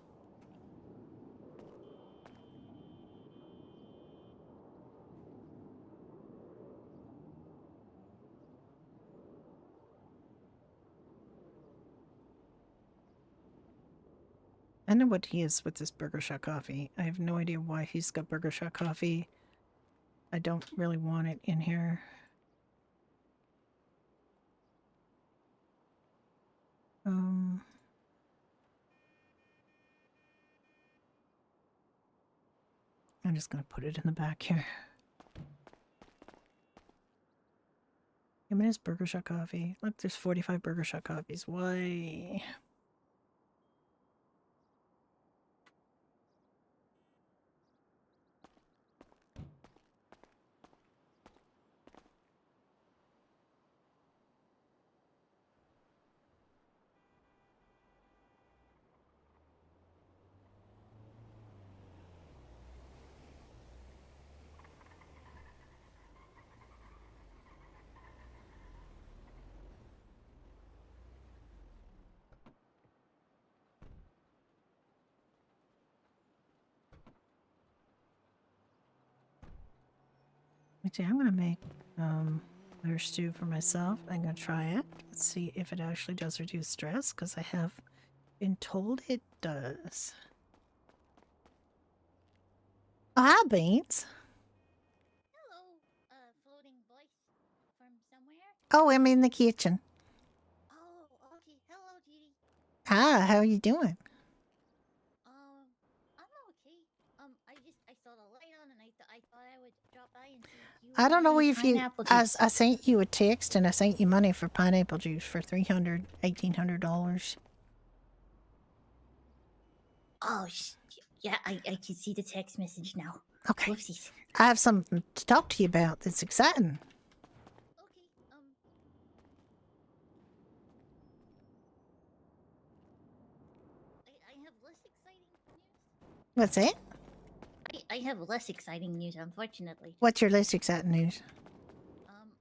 I know what he is with this Burger Shot coffee. I have no idea why he's got Burger Shot coffee. I don't really want it in here. I'm just going to put it in the back here. I mean, it's Burger Shot coffee. Look, there's 45 Burger Shot coffees. Why? See, I'm gonna make better stew for myself. I'm gonna try it. Let's see if it actually does reduce stress, because I have been told it does. Oh, hi, Beans. Hello, floating voice from somewhere. Oh, I'm in the kitchen. Oh, okay. Hello, Judy. Hi, how are you doing? I'm okay. I saw the light on, and I thought I would drop by and see if you. I don't know wanted if you. pineapple I juice. sent you a text and I sent you money for pineapple juice for $1,800. Oh, yeah. I can see the text message now. Okay. Whoopsies. I have something to talk to you about that's exciting. Okay. I have less exciting news. What's that? I have less exciting news, unfortunately. What's your least exciting news?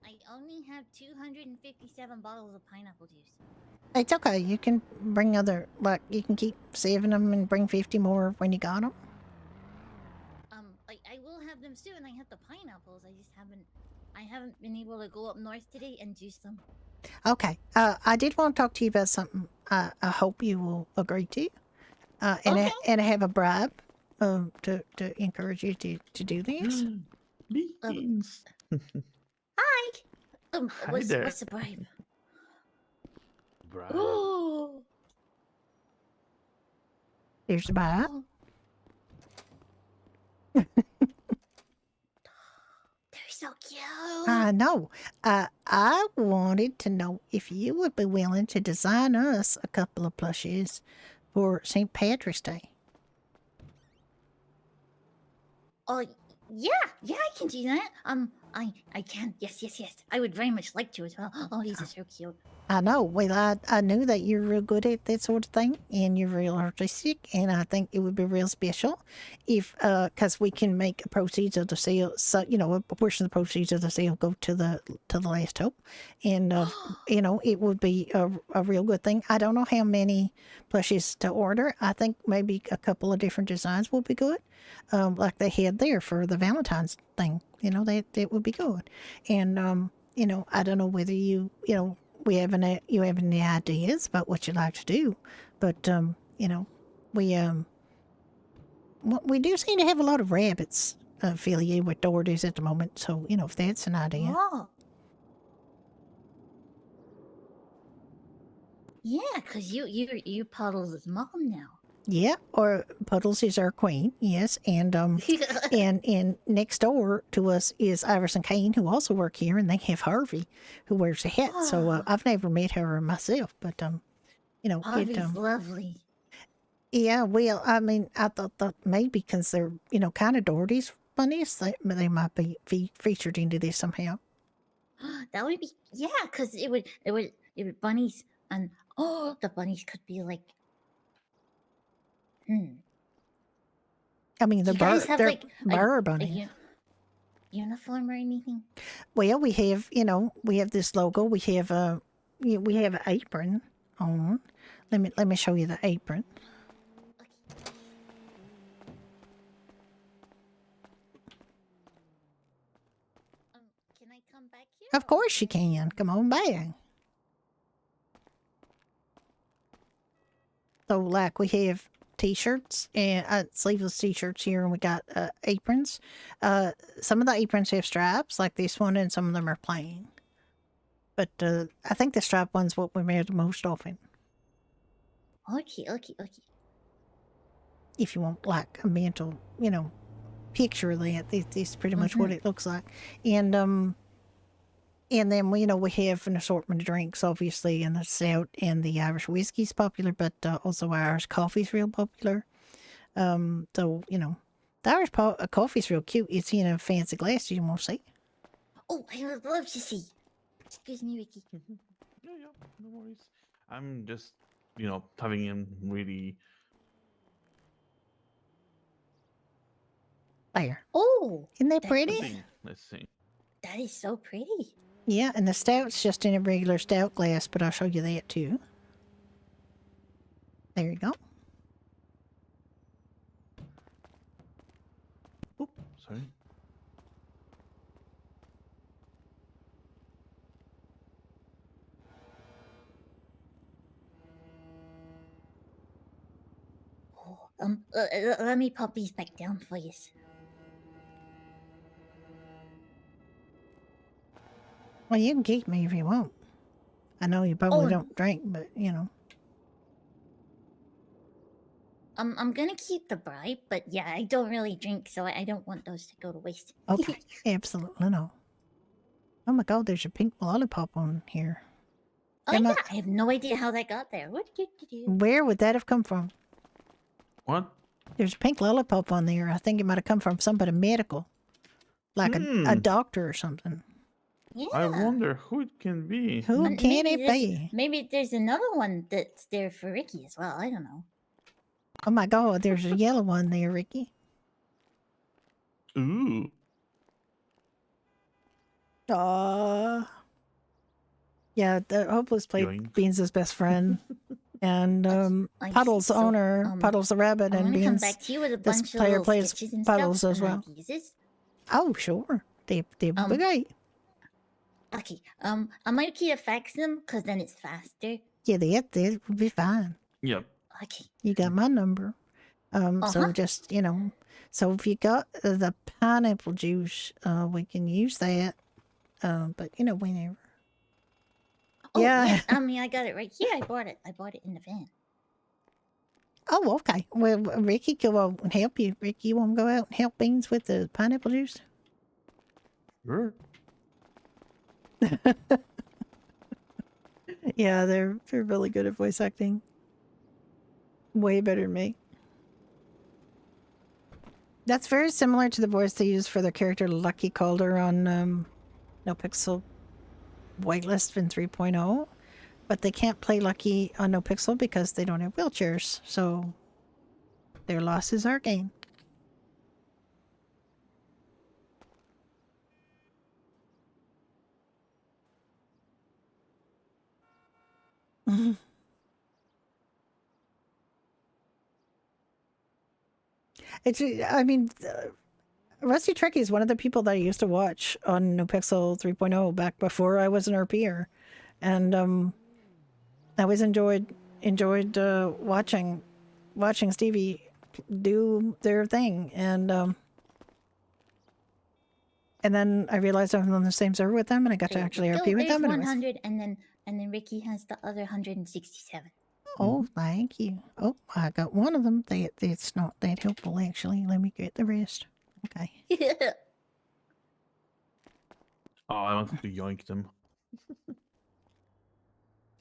I only have 257 bottles of pineapple juice. It's okay. You can bring other, like, you can keep saving them and bring 50 more when you got them. I will have them soon. I have the pineapples. I haven't been able to go up north today and juice them. Okay. I did want to talk to you about something I hope you will agree to. Okay. And I have a bribe to encourage you to do this. Beans. Hi. Hi there. What's the bribe? Bribe. Oh. Here's the bribe. Oh. They're so cute. I know. I wanted to know if you would be willing to design us a couple of plushies for St. Patrick's Day. Oh, yeah, I can do that. I can. Yes. I would very much like to as well. Oh, these are so cute. I know. Well, I knew that you're real good at that sort of thing, and you're real artistic, and I think it would be real special if, because we can make proceeds of the sale, so, you know, a portion of the proceeds of the sale go to the Last Hope, and you know, it would be a real good thing. I don't know how many plushies to order. I think maybe a couple of different designs will be good, like they had there for the Valentine's thing that would be good. And I don't know whether you have any ideas about what you'd like to do, but we we do seem to have a lot of rabbits affiliated with Doherty's at the moment. So if that's an idea. Oh. Yeah, cause you Puddles' mom now. Yeah, or Puddles is our queen, yes, and and next door to us is Iris and Kane, who also work here, and they have Harvey, who wears a hat. So I've never met her myself, but Harvey's lovely. yeah. Well, I mean, I thought that maybe because they're kind of Doherty's funniest, they might be featured into this somehow. That would be cause it would bunnies and the bunnies could be like. I mean, Do you guys have they're like bar bunnies. uniform or anything? Well, we have we have this logo. We have we have an apron on. Let me show you the apron. Can I come back here? Of course you can. Come on back. So, like, we have t-shirts and sleeveless t-shirts here, and we got aprons. Some of the aprons have stripes, like this one, and some of them are plain. But I think the stripe one's what we wear the most often. Okay. If you want, like, a mental, picture of that, this is pretty much what it looks like. And then we have an assortment of drinks, obviously, and the stout and the Irish whiskey's popular, but also Irish coffee's real popular. So the Irish coffee's real cute. It's in a fancy glass. You want to see? Oh, I would love to see. Excuse me, Ricky. Yeah, no worries. I'm just, having him really. There. Oh, Isn't that pretty? Let's see. that is so pretty. Yeah, and the stout's just in a regular stout glass, but I'll show you that too. There you go. Oop, sorry. Oh, let me pop these back down for you. Well, you can keep me if you want. I know you probably don't drink, but I'm gonna keep the bribe, but yeah, I don't really drink, so I don't want those to go to waste. Okay, absolutely no. Oh my God, there's a pink lollipop on here. Oh yeah, I have no idea how that got there. What did you do? Where would that have come from? What? There's a pink lollipop on there. I think it might have come from somebody medical, like a doctor or something. Yeah. I wonder who it can be. Who can it be? Maybe there's another one that's there for Ricky as well. I don't know. Oh my God, there's a yellow one there, Ricky. Ooh. Yeah, the Hopeless played Yoink. Beans' best friend. And Puddles' owner, Puddles the rabbit, I'm and gonna come Beans. back to you with a This bunch of player little plays sketches and Puddles stuff as and well. ideas. Oh, sure. They would be great. Okay. I might keep faxing them because then it's faster. Yeah, that would be fine. Yep. Okay. You got my number. So just, so if you got the pineapple juice, we can use that. But whenever. Oh, Yeah. I mean, I got it right here. I bought it in the van. Oh, okay. Well, Ricky can go out and help you. Ricky, you want to go out and help Beans with the pineapple juice? Sure. Yeah, they're really good at voice acting. Way better than me. That's very similar to the voice they use for their character Lucky Calder on No Pixel Whitelist in 3.0. But they can't play Lucky on No Pixel because they don't have wheelchairs. So their loss is our gain. It's, I mean, Rusty Trekkie is one of the people that I used to watch on No Pixel 3.0 back before I was an RPer, and I always enjoyed watching Stevie do their thing, and then I realized I'm on the same server with them, and I got to There actually we RP go. with There's them. And it was, 100, and then Ricky has the other 167. oh, thank you. Oh, I got one of them. It's not that helpful actually. Let me get the rest. Okay. Oh, I wanted to yoink them.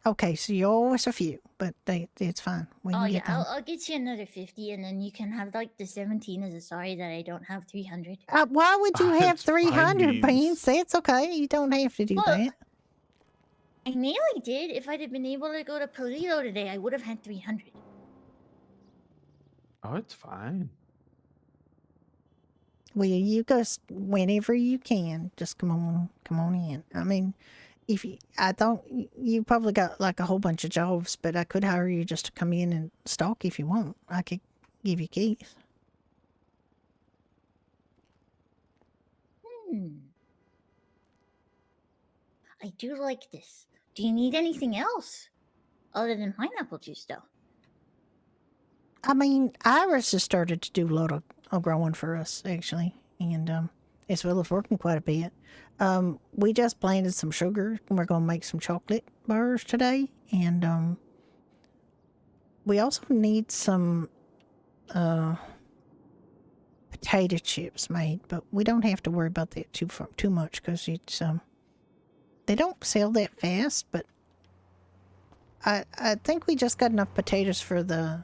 Okay, so you always a few, but it's fine. We Oh can yeah, get them. I'll get you another 50, and then you can have like the 17 as a sorry that I don't have 300. Why would you have It's fine, 300 Beans. beans? That's okay. You don't have to do Well, that. I nearly did. If I'd have been able to go to Polito today, I would have had 300. Oh, it's fine. Well, you go whenever you can. Just come on in. I mean, if you, I don't, you probably got like a whole bunch of jobs, but I could hire you just to come in and stalk if you want. I could give you keys. I do like this. Do you need anything else other than pineapple juice, though? I mean, Iris has started to do a lot of growing for us actually, and as well as working quite a bit. We just planted some sugar, and we're going to make some chocolate bars today, and we also need some potato chips made, but we don't have to worry about that too much because it's they don't sell that fast. But I think we just got enough potatoes for the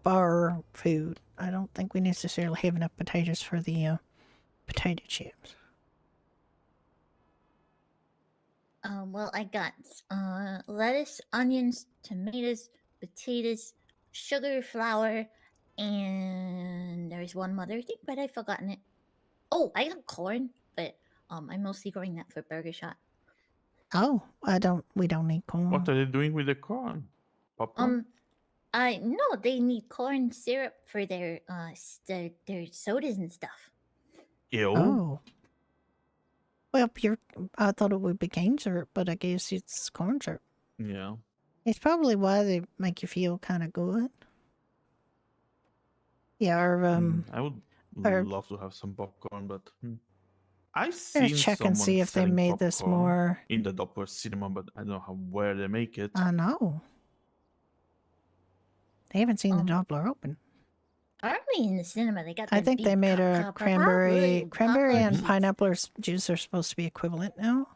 bar food. I don't think we necessarily have enough potatoes for the potato chips. Well, I got lettuce, onions, tomatoes, potatoes, sugar, flour, and there's one other thing, but I've forgotten it. Oh, I got corn, but I'm mostly growing that for Burger Shot. Oh, we don't need corn. What are they doing with the corn? Popcorn? No, they need corn syrup for their sodas and stuff. Ew. Oh. Well, I thought it would be cane syrup, but I guess it's corn syrup. Yeah. It's probably why they make you feel kind of good. Yeah, I would or- love to have some popcorn, but I've Gonna seen check and someone see if they selling made this popcorn more. in the Doppler cinema, but I don't know where they make it. I know. They haven't seen the Um, Doppler open. Apparently in the cinema they got. I that think they big made a cranberry and popcorn. pineapple juice are supposed to be equivalent now.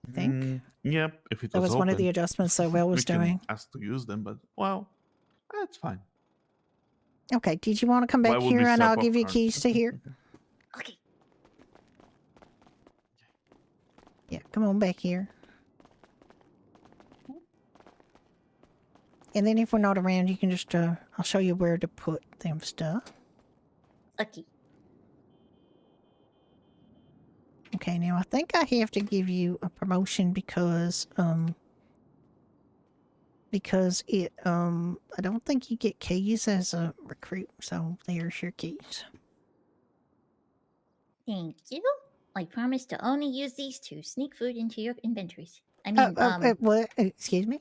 I think. Yep, if it That was one of the open, adjustments that Will was we can doing. ask to use them, but well, that's fine. Okay, did you want to come Why back would here we and sell I'll give you popcorn? keys to here? Okay. Yeah, come on back here. And then if we're not around, you can just, I'll show you where to put them stuff. Okay. Okay, now I think I have to give you a promotion because it, I don't think you get keys as a recruit, so there's your keys. Thank you. I promise to only use these to sneak food into your inventories. I mean, What? Excuse me?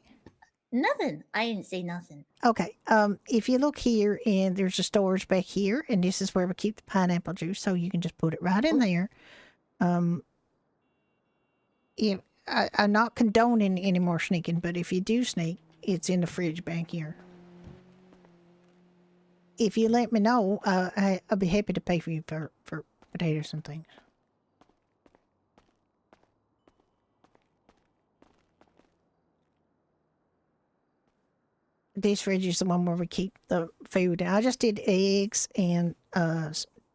nothing. I didn't say nothing. Okay, if you look here, and there's a storage back here, and this is where we keep the pineapple juice, so you can just put it right in there. If I'm not condoning any more sneaking, but if you do sneak, it's in the fridge back here. If you let me know, I'll be happy to pay for you for potatoes and things. This fridge is the one where we keep the food. I just did eggs and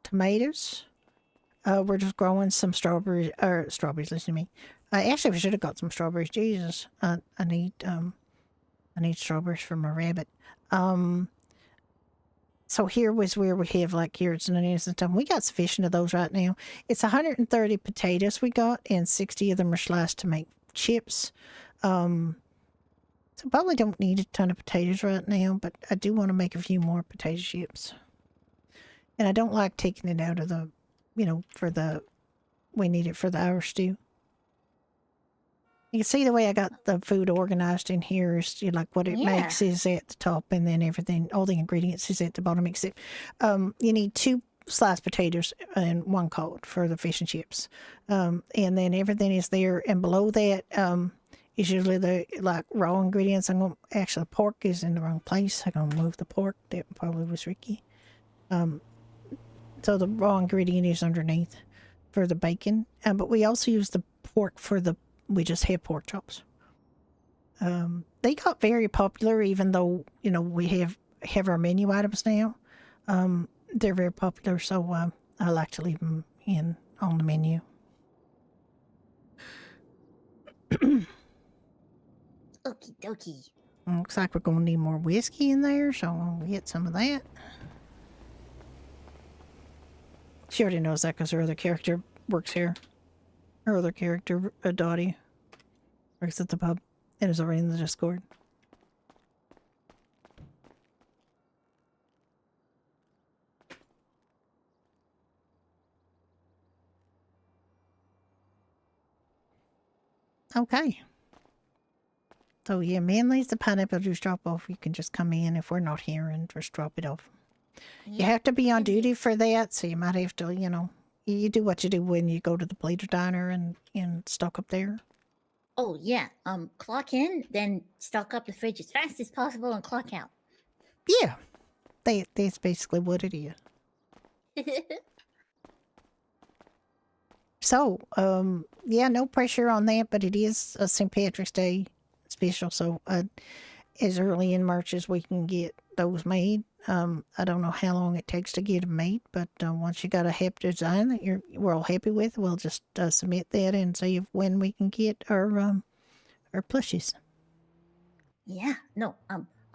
tomatoes. We're just growing some strawberries. Listen to me. Actually, we should have got some strawberries. Jesus, I need strawberries for my rabbit. So here was where we have like carrots and onions and stuff. We got sufficient of those right now. It's 130 potatoes we got, and 60 of them are sliced to make chips. So probably don't need a ton of potatoes right now, but I do want to make a few more potato chips. And I don't like taking it out of the, we need it for the Irish stew. You can see the way I got the food organized in here is like what it makes is at the top, and then everything, all the ingredients is at the bottom. Except you need 2 sliced potatoes and 1 cold for the fish and chips, and then everything is there. And below that is usually the like raw ingredients. Actually, the pork is in the wrong place. I'm gonna move the pork. That probably was Ricky. So the raw ingredient is underneath for the bacon, but we also use the pork for we just have pork chops. They got very popular, even though, we have our menu items now. They're very popular, so I like to leave them on the menu. Okie dokie. Looks like we're going to need more whiskey in there, so I'll get some of that. She already knows that because her other character works here. Her other character, Dottie, works at the pub and is already in the Discord. Okay. So yeah, Manly's the pineapple juice drop off. You can just come in if we're not here and just drop it off. You have to be on duty for that, so you might have to, you do what you do when you go to the Bleeder Diner and stock up there. Oh yeah. Clock in, then stock up the fridge as fast as possible and clock out. Yeah. That's basically what it is. So, yeah, no pressure on that, but it is a St. Patrick's Day special, so as early in March as we can get those made. I don't know how long it takes to get them made, but once you got a happy design that we're all happy with, we'll just submit that and see when we can get our plushies. Yeah. No.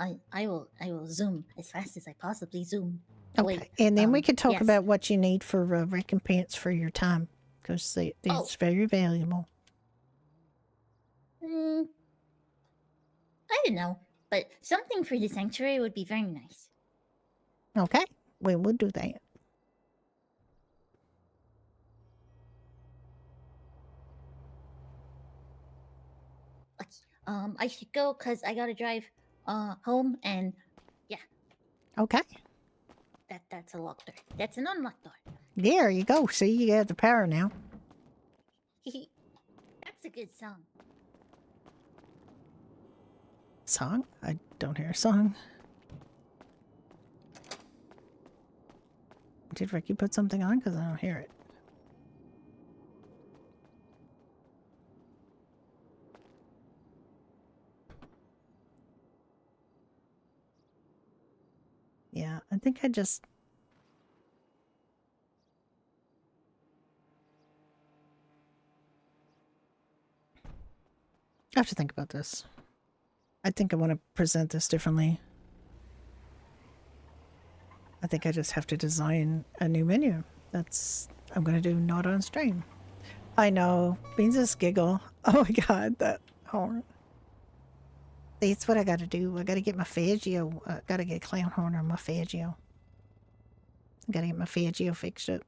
I will zoom as fast as I possibly zoom. Okay, Wait, and then we could talk yes. about what you need for recompense for your time, because it's very valuable. I don't know, but something for the sanctuary would be very nice. Okay, we will do that. Okay. I should go because I gotta drive home, and yeah, Okay, that's a locked door. That's an unlocked door. there you go. See, you have the power now. That's a good song. Song? I don't hear a song. Did Ricky put something on? Because I don't hear it. Yeah, I think I just... I have to think about this. I think I want to present this differently. I think I just have to design a new menu. I'm going to do not on stream. I know. Beans just giggle. Oh my god, that horn. That's what I got to do. I got to get my Faggio. I got to get a clown horn on my Faggio. I got to get my Faggio fixed up.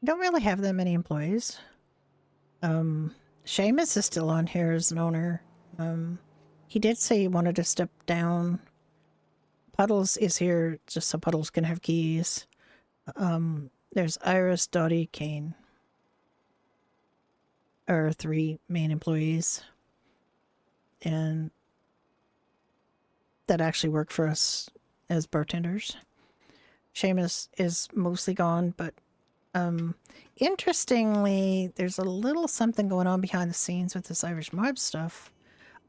Don't really have that many employees. Seamus is still on here as an owner. He did say he wanted to step down. Puddles is here just so Puddles can have keys. There's Iris, Dottie, Kane. Our 3 main employees. And that actually work for us as bartenders. Seamus is mostly gone, but interestingly, there's a little something going on behind the scenes with this Irish mob stuff.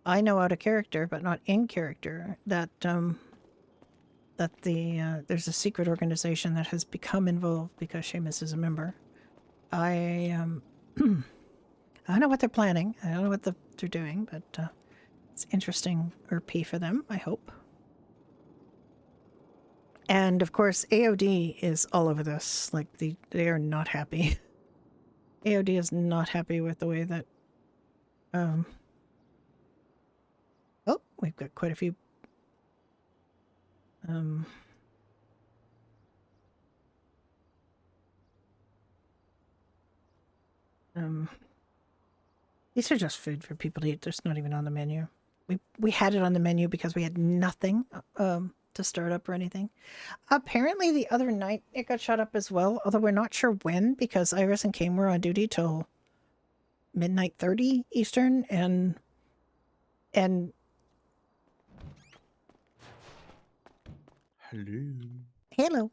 I know out of character, but not in character, that there's a secret organization that has become involved because Seamus is a member. I don't know what they're planning. I don't know what they're doing, but it's interesting RP for them, I hope. And of course, AOD is all over this. Like they are not happy. AOD is not happy with the way that. Oh, we've got quite a few. These are just food for people to eat. There's not even on the menu. We had it on the menu because we had nothing to start up or anything. Apparently the other night it got shut up as well, although we're not sure when because Iris and Kane were on duty till midnight 30 Eastern and hello.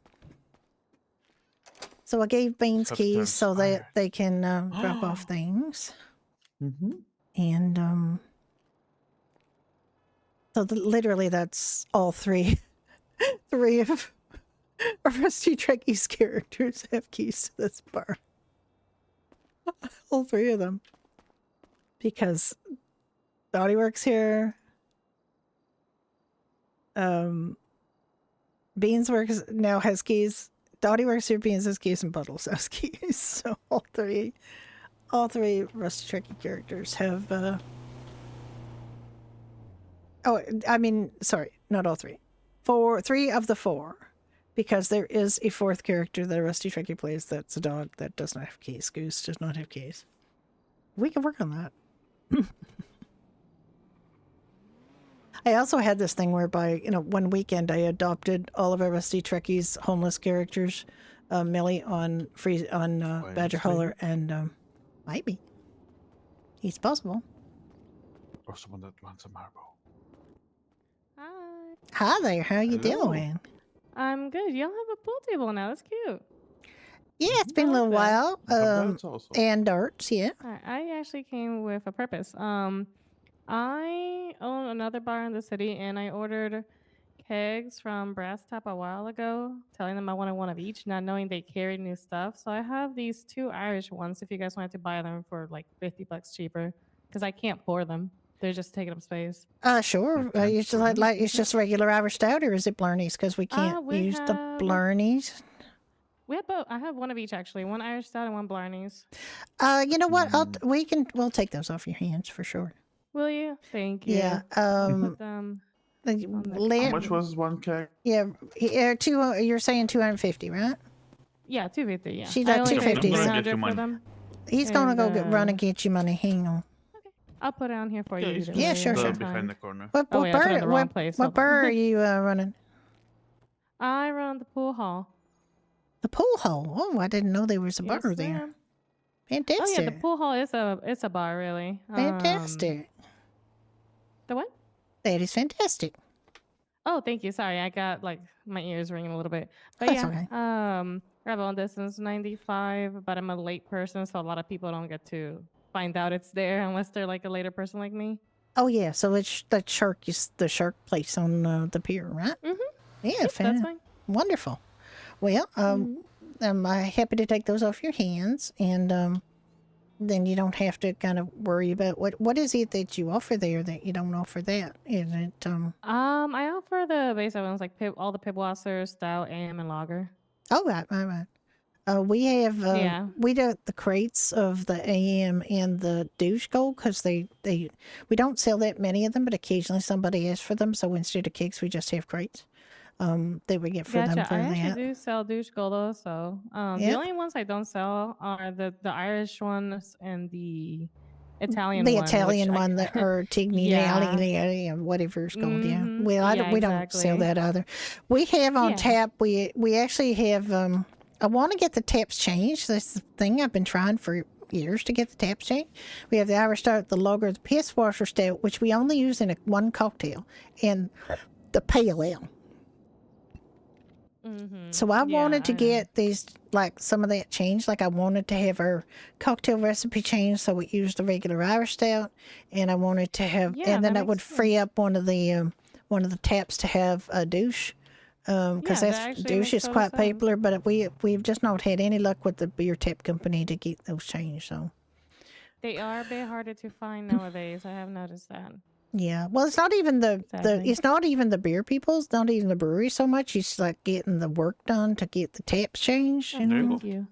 So I gave Beans keys so that they can drop off things. And so literally that's all three of Rusty Trekkies characters have keys to this bar. All three of them. Because Dottie works here. Beans works now has keys. Dottie works here, Beans has keys, and Buttles has keys. So all three Rusty Trekkie characters have oh, I mean, sorry, not all three. Three of the four. Because there is a fourth character that Rusty Trekkie plays that's a dog that does not have keys. Goose does not have keys. We can work on that. I also had this thing whereby, one weekend I adopted all of our Rusty Trekkie's homeless characters, Millie on Badger Hauler, and maybe. It's possible. Or someone that wants a marble. Hi. Hi there, how you doing? I'm good. Y'all have a pool table now. That's cute. Yeah, it's been a little while. And darts, yeah. I actually came with a purpose. I own another bar in the city, and I ordered kegs from Brass Tap a while ago, telling them I wanted one of each, not knowing they carried new stuff. So I have these 2 Irish ones. If you guys wanted to buy them for like $50 cheaper, because I can't pour them. They're just taking up space. Sure. It's just regular Irish stout, or is it Blarneys? Because we can't use the Blarneys. We have both. I have one of each actually. One Irish stout and one Blarneys. You know what? We'll take those off your hands for sure. Will you? Thank you. Yeah. Put them How much was one keg? Yeah. You're saying 250, right? Yeah, 250. Yeah. She's at 250. For them. He's gonna go run and get you money. Hang on. I'll put it on here for you. Yeah, sure. Behind the corner. What bar are you running? I run the pool hall. The pool hall. Oh, I didn't know there was a bar there. Ma'am. Fantastic. Oh yeah, the pool hall is a bar really. Fantastic. The what? That is fantastic. Oh, thank you. Sorry, I got like my ears ringing a little bit. But That's yeah, okay. travel distance 95, but I'm a late person, so a lot of people don't get to find out it's there unless they're like a later person like me. Oh yeah, so it's the shark place on the pier, right? Mm-hmm. Yeah, yep, that's fine. Wonderful. Well, I'm happy to take those off your hands, and then you don't have to kind of worry about what is it that you offer there that you don't offer that. Is it I offer the basic ones like all the Pibwasser, Stout, AM, and Lager. Oh right. We have we do the crates of the AM and the douche gold because we don't sell that many of them, but occasionally somebody asks for them. So instead of kegs, we just have crates. That we get for them for I that. actually do sell douche gold also. The only ones I don't sell are the Irish ones and the Italian one. The Italian one that or Tigni whatever it's called. Yeah. Well, we don't sell that either. We have on tap. We actually have. I want to get the taps changed. That's the thing I've been trying for years to get the taps changed. We have the Irish stout, the lager, the Pisswasser stout, which we only use in one cocktail, and the pale ale. So I Yeah, wanted to I know. get these, like some of that changed. Like I wanted to have our cocktail recipe changed so it used the regular Irish stout, and I wanted to have, Yeah, and then that that would makes free sense. up one of the taps to have a douche, because Yeah, that that's actually douche makes is total quite sense. popular. But we've just not had any luck with the beer tap company to get those changed. So They are a bit harder to find nowadays. I have noticed that. yeah, well, it's not even the Sadly. it's not even the beer people. It's not even the brewery so much. It's like getting the work done to get the taps changed. Oh, You There you know. go. thank you.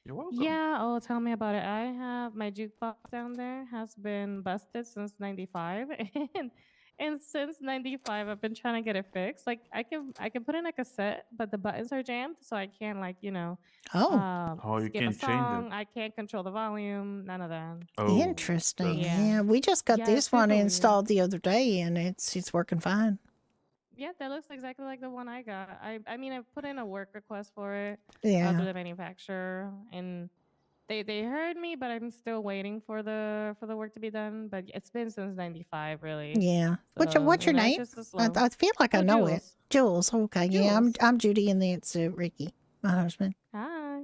You're welcome. Yeah, oh, tell me about it. I have my jukebox down there has been busted since '95, and since '95, I've been trying to get it fixed. Like I can put in a cassette, but the buttons are jammed, so I can't Oh, Oh, you skip a can change it. song. I can't control the volume. None of that. Oh, interesting. that's Yeah, Yeah, we just got yeah, it's this one super weird. installed the other day, and it's working fine. Yeah, that looks exactly like the one I got. I mean, I put in a work request for it Yeah, through the manufacturer, and they heard me, but I'm still waiting for the work to be done. But it's been since '95, really. yeah. So What's your it's name? just a slow. I feel like I Oh, know it. Jules, Jules. Okay. Yeah, Jules. I'm Judy, and it's Ricky, my husband. Hi.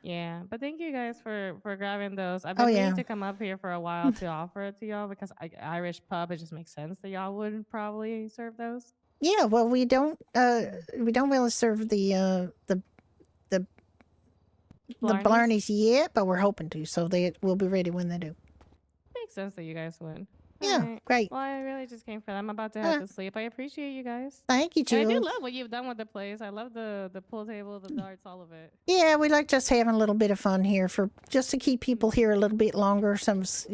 Yeah, but thank you guys for grabbing those. I've Oh been meaning yeah, to come up here for a while to offer it to y'all because Irish pub, it just makes sense that y'all would probably serve those. yeah. Well, we don't really serve the Blarneys. Blarneys yet, but we're hoping to. So they will be ready when they do. Makes sense that you guys would. All Yeah, right. great. Well, I really just came for that. I'm about to head Uh, to sleep. I appreciate you guys. Thank you, And I do Jules. love what you've done with the place. I love the pool table, the darts, all of it. Yeah, we like just having a little bit of fun here for just to keep people here a little bit longer.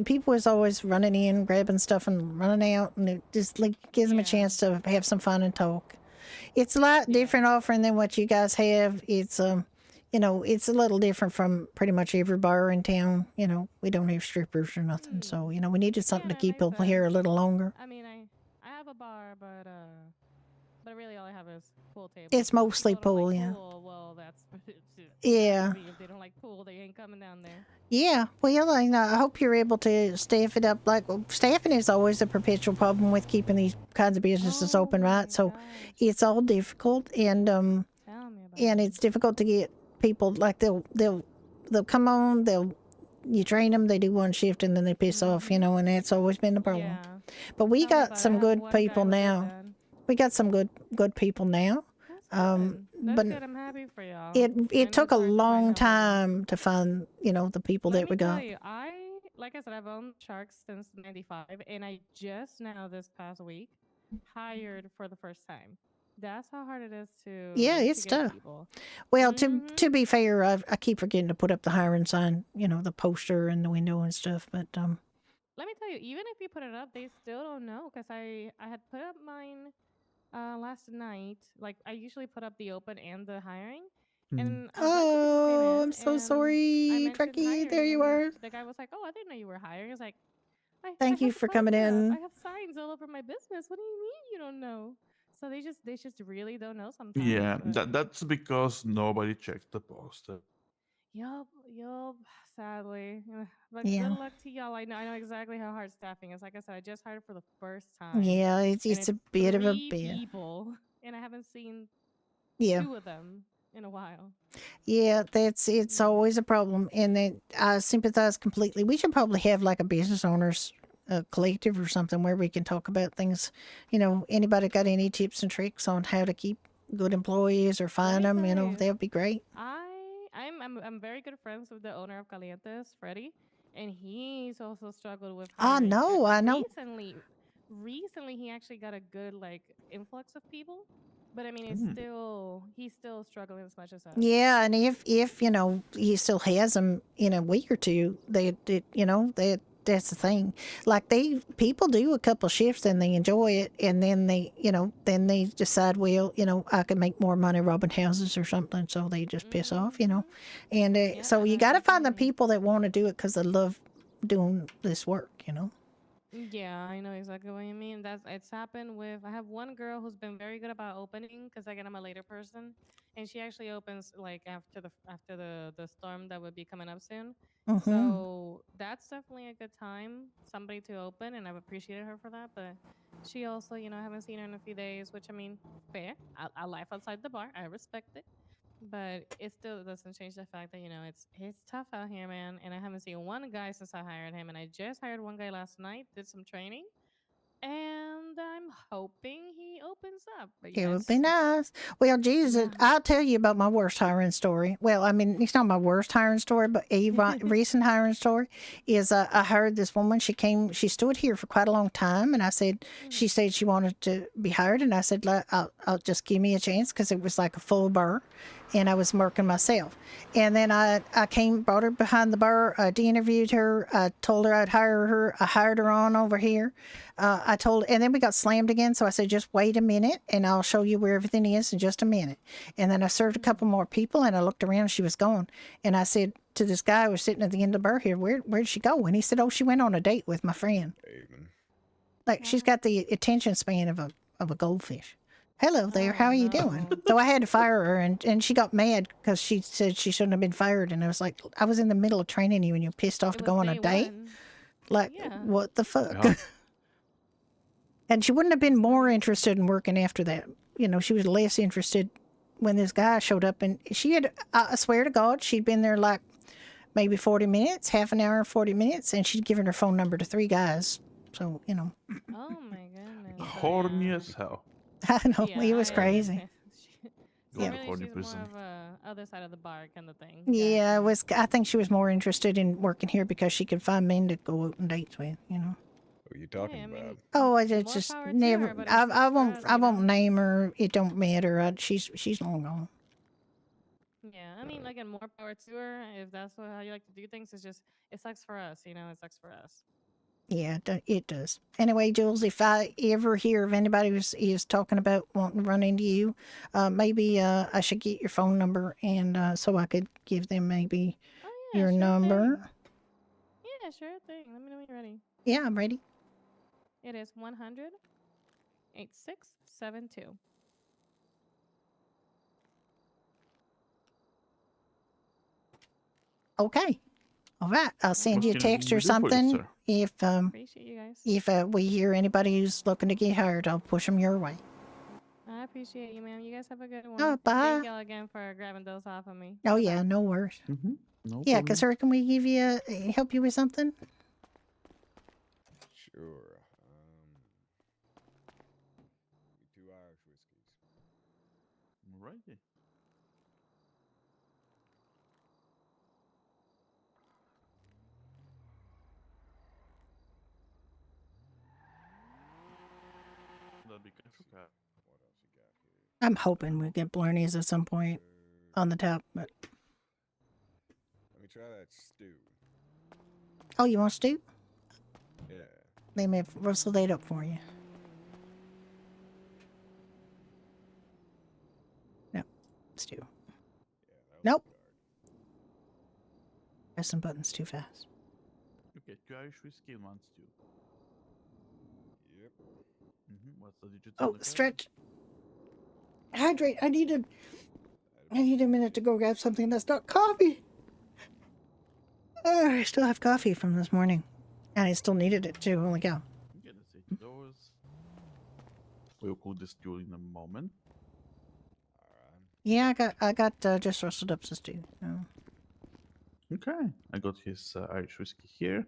People is always running in, grabbing stuff and running out, and it just like gives them a Yeah. chance to have some fun and talk. It's a lot Yeah. different offering than what you guys have. It's it's a little different from pretty much every bar in town. We don't have strippers or nothing, so we needed something Yeah, to that keep makes people here a sense. little longer. I mean, I have a bar, but really all I have is pool tables. It's And if mostly people don't pool, like yeah. pool, well, that's Yeah. if they don't like pool, they ain't coming down there. Yeah, well, I hope you're able to staff it up. Staffing is always a perpetual problem with keeping these kinds of businesses Oh open, my right? So gosh. it's all difficult, and Tell me about and it. it's difficult to get people. Like they'll come on, you train them, they do one shift, and then they piss off, and that's always been the problem. Yeah. But we Tell me got about it. I some have good one guy people who did now. that. We got some good people now. That's good. That's but good. I'm happy for y'all. it I know took it's a hard to find long nowadays. time to find the people Let that me we tell got. you, like I said, I've owned Sharks since '95, and I just now this past week hired for the first time. That's how hard it is Yeah, to it's get tough. people. Well, Mhm. to be fair, I keep forgetting to put up the hiring sign, the poster in the window and stuff. But Let me tell you, even if you put it up, they still don't know because I had put up mine last night. Like I usually put up the open and the hiring, and a bunch of people came oh, in, I'm so and I sorry, mentioned Truckee. There hiring, you and are. the guy was like, "Oh, I didn't know you were hiring." It's like, I Thank have you a for coming poster up. I in. have signs all over my business. What do you mean you don't know? So they just really don't know sometimes. Yeah, But that's because nobody checked the poster. yup, sadly. But good Yeah, luck to y'all. I know exactly how hard staffing is. Like I said, I just hired for the first time, yeah. and It's a it's bit of a three bit. people, and I haven't seen Yeah, two of them in a while. yeah. It's Mm. always a problem, and then I sympathize completely. We should probably have like a business owners collective or something where we can talk about things. Anybody got any tips and tricks on how to keep good employees or Let find me them? tell you, That would be great. I'm very good friends with the owner of Calientes, Freddie, and he's also struggled with I hiring. know, I know. Recently he actually got a good influx of people, but I mean Hmm. he's still struggling as much as us. Yeah, and if he still has them in a week or two, that's the thing. Like people do a couple shifts and they enjoy it, and then they decide, well, I can make more money robbing houses or something, so they just piss off, Mhm. And Yeah, so I know you got to find the exactly. people that want to do it because they love doing this work. Yeah, I know exactly what you mean. It's happened with. I have one girl who's been very good about opening because again I'm a later person, and she actually opens like after the storm that would be coming up soon. Mhm. So that's definitely a good time, somebody to open, and I've appreciated her for that. But she also, you know, I haven't seen her in a few days, which I mean, fair. I life outside the bar. I respect it. But it still doesn't change the fact that, you know, it's tough out here, man. And I haven't seen one guy since I hired him. And I just hired one guy last night, did some training. And I'm hoping he opens up. But It yeah, would be nice. Well, Jesus, yeah. I'll tell you about my worst hiring story. Well, I mean, it's not my worst hiring story, but a recent hiring story is I hired this woman. She stood here for quite a long time. And I said, she said she wanted to be hired. And I said, I'll just give me a chance because it was like a full bar and I was working myself. And then I brought her behind the bar. I de-interviewed her. I told her I'd hire her. I hired her on over here. And then we got slammed again. So I said, just wait a minute and I'll show you where everything is in just a minute. And then I served a couple more people and I looked around and she was gone. And I said to this guy who was sitting at the end of the bar here, where'd she go? And he said, oh, she went on a date with my friend. Amen. Like she's got the attention span of a goldfish. Hello there, how Oh, are you no. doing? So I had to fire her, and she got mad because she said she shouldn't have been fired. And I was like, I was in the middle of training you, and you're pissed off It to was go on a day date. one. Like, Yeah. what the fuck? Yeah. And she wouldn't have been It's more very- interested in working after that. You know, she was less interested when this guy showed up, and she had, I swear to God, she'd been there like maybe 40 minutes, half an hour, 40 minutes, and she'd given her phone number to 3 guys. So, you know, Oh my goodness. So, Horny yeah. as hell. I know, Yeah, it was I crazy. understand. So Go to really, horny she's more prison. of a other side of the bar kind of thing. Yeah, Gotcha. I think she was more interested in working here because she could find men to go out and dates with, you know. Who are you talking Yeah, I mean, about? Oh, I more just power to never. her, but it's for I won't. us, I you won't know? name her. It don't matter. She's long gone. Yeah, I mean, again, more power to her. If that's how you like to do things, it's just it sucks for us, you know. It sucks for us. Yeah, it does. Anyway, Jules, if I ever hear of anybody who is talking about wanting to run into you, maybe I should get your phone number and so I could give them maybe Oh yeah, your sure number. thing. Yeah, sure thing. Let me know when you're ready. Yeah, I'm ready. It is 100-8672. Okay. All right. I'll send What you a can text we or do for you, something sir? Appreciate you guys. if we hear anybody who's looking to get hired. I'll push them your way. I appreciate you, ma'am. You guys have a good one. Oh, bye. Thank y'all again for grabbing those off of me. Oh Bye-bye. yeah, no worries. Mm-hmm. No Yeah, problem. cause sir, can we give you help you with something? Sure. 2 Irish whiskeys. Alrighty. That'd be good. Okay. What else you got here? I'm hoping we get Blarney's at some point on the top, but Let me try that stew. oh, you want stew? Yeah. They may rustle that up for you. No, stew. Yeah. That was Nope. good. Pressing buttons too fast. Okay, 2 Irish whiskey and 1 stew. Yep. Mm-hmm. What's the digital? Oh, stretch. Hydrate. I need a minute to go grab something that's not coffee. I still have coffee from this morning, and I still needed it too. Holy cow! Okay, let's see those. We'll cool this stew in a moment. All right. Yeah, I got just rustled up some stew. So. Okay, I got his Irish whiskey here.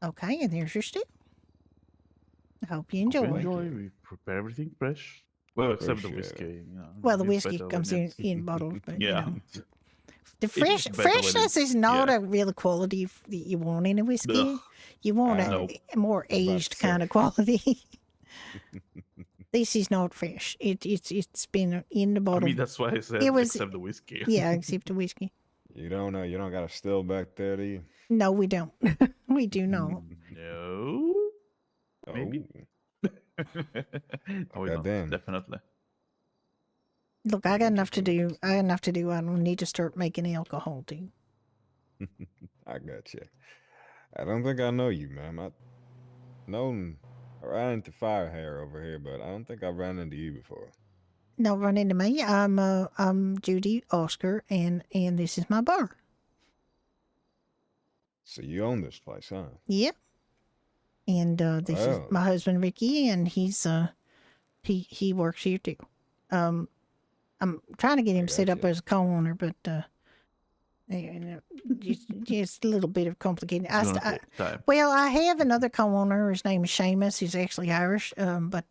Okay, and there's your stew. I hope you Hope you enjoy. enjoy. We prepare everything fresh. Well, except the Appreciate it. whiskey. You know, Well, the it's whiskey better comes when in it's- bottles, but yeah. you know. The better when freshness is it's- not yeah. a real quality that you want in a whiskey. Ugh. You want Nope. a more I was about to aged kind say. of quality. This is not fresh. It's been in the I bottle. mean, that's why I said It was- except the whiskey. Yeah, except the whiskey. You don't know. You don't got a still back there, do you? No, we don't. We do not. No. Maybe. Oh. No, we don't. Goddamn. Definitely. Look, I got enough to do. I got enough to do. I don't need to start making alcohol too. I got you. I don't think I know you, ma'am. I ran into Fire Hair over here, but I don't think I've ran into you before. No, run into me. I'm Judy Oscar, and this is my bar. So you own this place, huh? Yep. And this is Oh. my husband Ricky, and he works here too. I'm trying to get I him set up gotcha. as a co-owner, but just a little bit of complicated. It's gonna take time. Well, I have another co-owner. His name is Seamus. He's actually Irish, but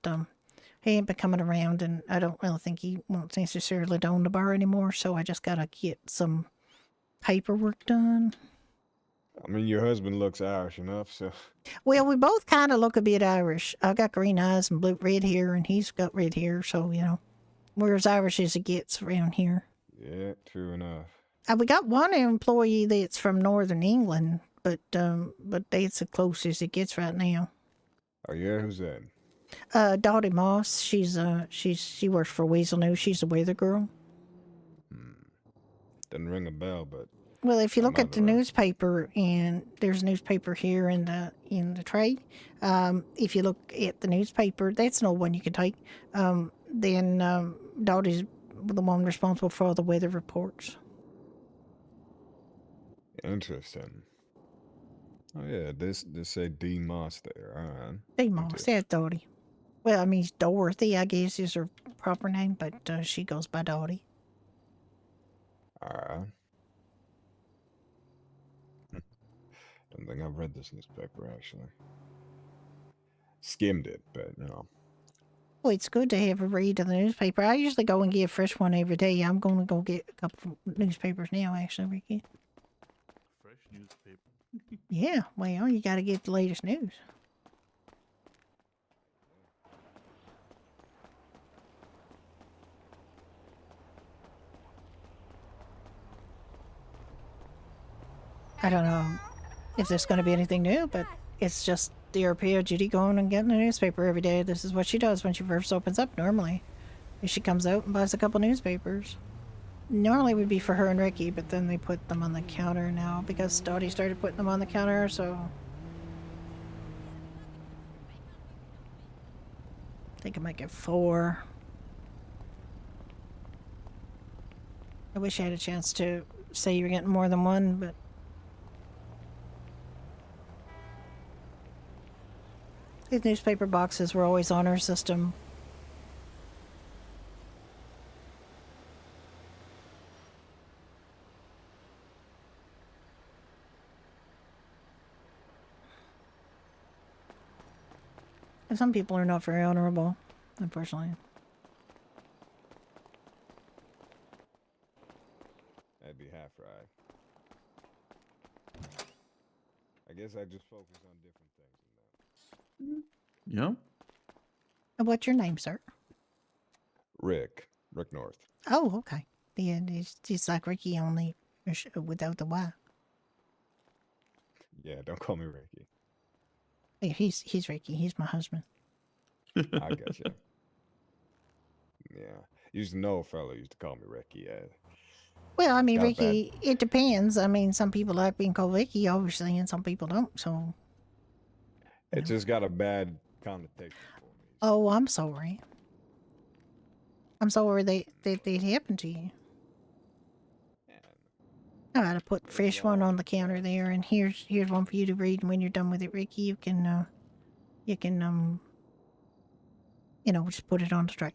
he ain't been coming around, and I don't really think he wants necessarily to own the bar anymore. So I just gotta get some paperwork done. I mean, your husband looks Irish enough, so Well, we both kind of look a bit Irish. I got green eyes and red hair, and he's got red hair. So we're as Irish as it gets around here. yeah, true enough. We got one employee that's from Northern England, but that's the closest it gets right now. Oh yeah, who's that? Dottie Moss. She works for Weasel News. She's a weather girl. Doesn't ring a bell, but Well, if you I look at might the have. newspaper, and there's a newspaper here in the tray. If you look at the newspaper, that's an old one you can take. Then Dottie's the one responsible for all the weather reports. Interesting. Oh yeah, this say D Moss there. All right. Hey, Moss, that's Dottie. Well, I mean, Dorothy, I guess, is her proper name, but she goes by Dottie. All right. Don't think I've read this newspaper actually. Skimmed it, but Well, it's good to have a read of the newspaper. I usually go and get a fresh one every day. I'm going to go get a couple of newspapers now, actually, Ricky. Fresh newspaper. Yeah, well, you got to get the latest news. I don't know if there's going to be anything new, but it's just the RP of Judy going and getting a newspaper every day. This is what she does when she first opens up normally. She comes out and buys a couple newspapers. Normally it would be for her and Ricky, but then they put them on the counter now because Dottie started putting them on the counter, so I think I might get 4. I wish I had a chance to say you're getting more than one, but these newspaper boxes were always on our system. And some people are not very honorable, unfortunately. that'd be half right. I guess I just focus on different things than that. Yeah. And what's your name, sir? Rick North. Oh, okay. Yeah, it's like Ricky, only without the Y. Yeah, don't call me Ricky. Yeah, he's Ricky. He's my husband. I gotcha. Yeah, used to know a fellow used to call me Ricky. Well, I mean, got a bad- Ricky, it depends. I mean, some people like being called Ricky, obviously, and some people don't. So, It just got a bad connotation for me. oh, I'm sorry. I'm sorry that happened to you. I gotta put fresh one on the counter there, and here's one for you to read. And when you're done with it, Ricky, you can just put it on the tray.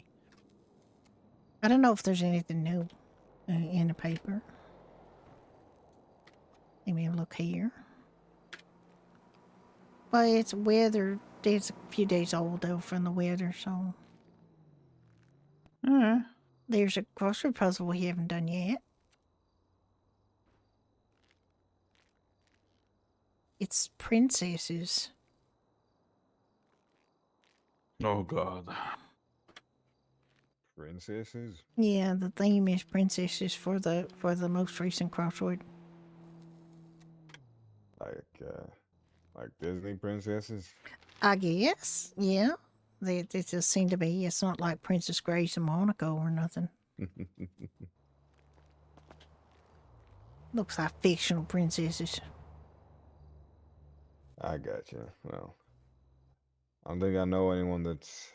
I don't know if there's anything new in the paper. Let me look here. Well, it's weather. It's a few days old though from the weather, so there's a crossword puzzle we haven't done yet. It's princesses. Oh God. Princesses? Yeah, the theme is princesses for the most recent crossword. Like Disney princesses? I guess, yeah. They just seem to be. It's not like Princess Grace and Monaco or nothing. Looks like fictional princesses. I gotcha. Well, I don't think I know anyone that's,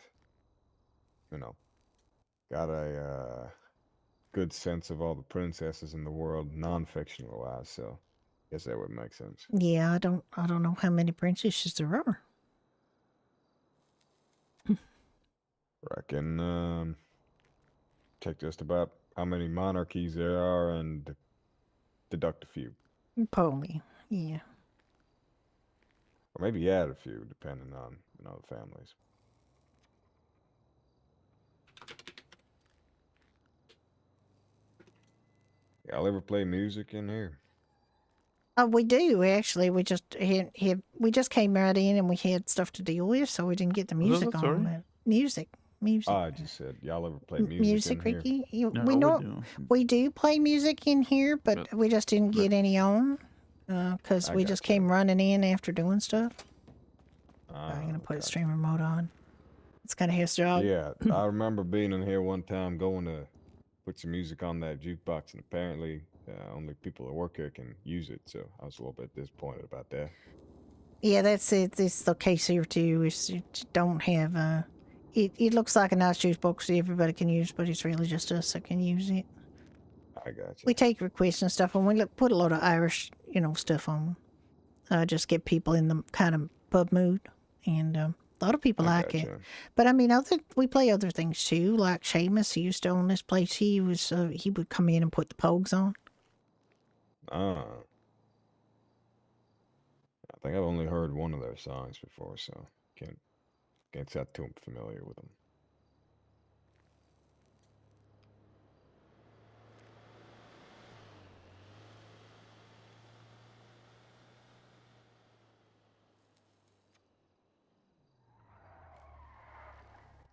got a good sense of all the princesses in the world, non-fictional wise. So, Guess that would make sense. Yeah, I don't know how many princesses there are. Reckon check just about how many monarchies there are and deduct a few. Probably. Yeah. Or maybe add a few, depending on the families. Y'all ever play music in here? We do actually. We just we just came right in and we had stuff to deal with, so we didn't get the What was music that, on. sorry? But music. I just said, y'all ever play music Music, in here? Ricky. Yeah, we know do. we do play music in here, but we just didn't get any on because I we just gotcha. came running in after doing stuff. I'm gonna Oh, put gotcha. streamer mode on. It's kind of his job. Yeah, I remember being in here one time going to put some music on that jukebox, and apparently only people that work here can use it, so I was a little bit disappointed about that. Yeah, that's it. It's the case here too. Is you don't have it looks like a nice juice box that everybody can use, but it's really just us that can use it. I gotcha. We take requests and stuff, and we put a lot of Irish, stuff on. Just get people in the kind of pub mood, and a lot of people I like it. gotcha. But I mean, we play other things too. Like Seamus, he used to own this place. He would come in and put the pogues on. I think I've only heard one of their songs before, so can't say I'm too familiar with them.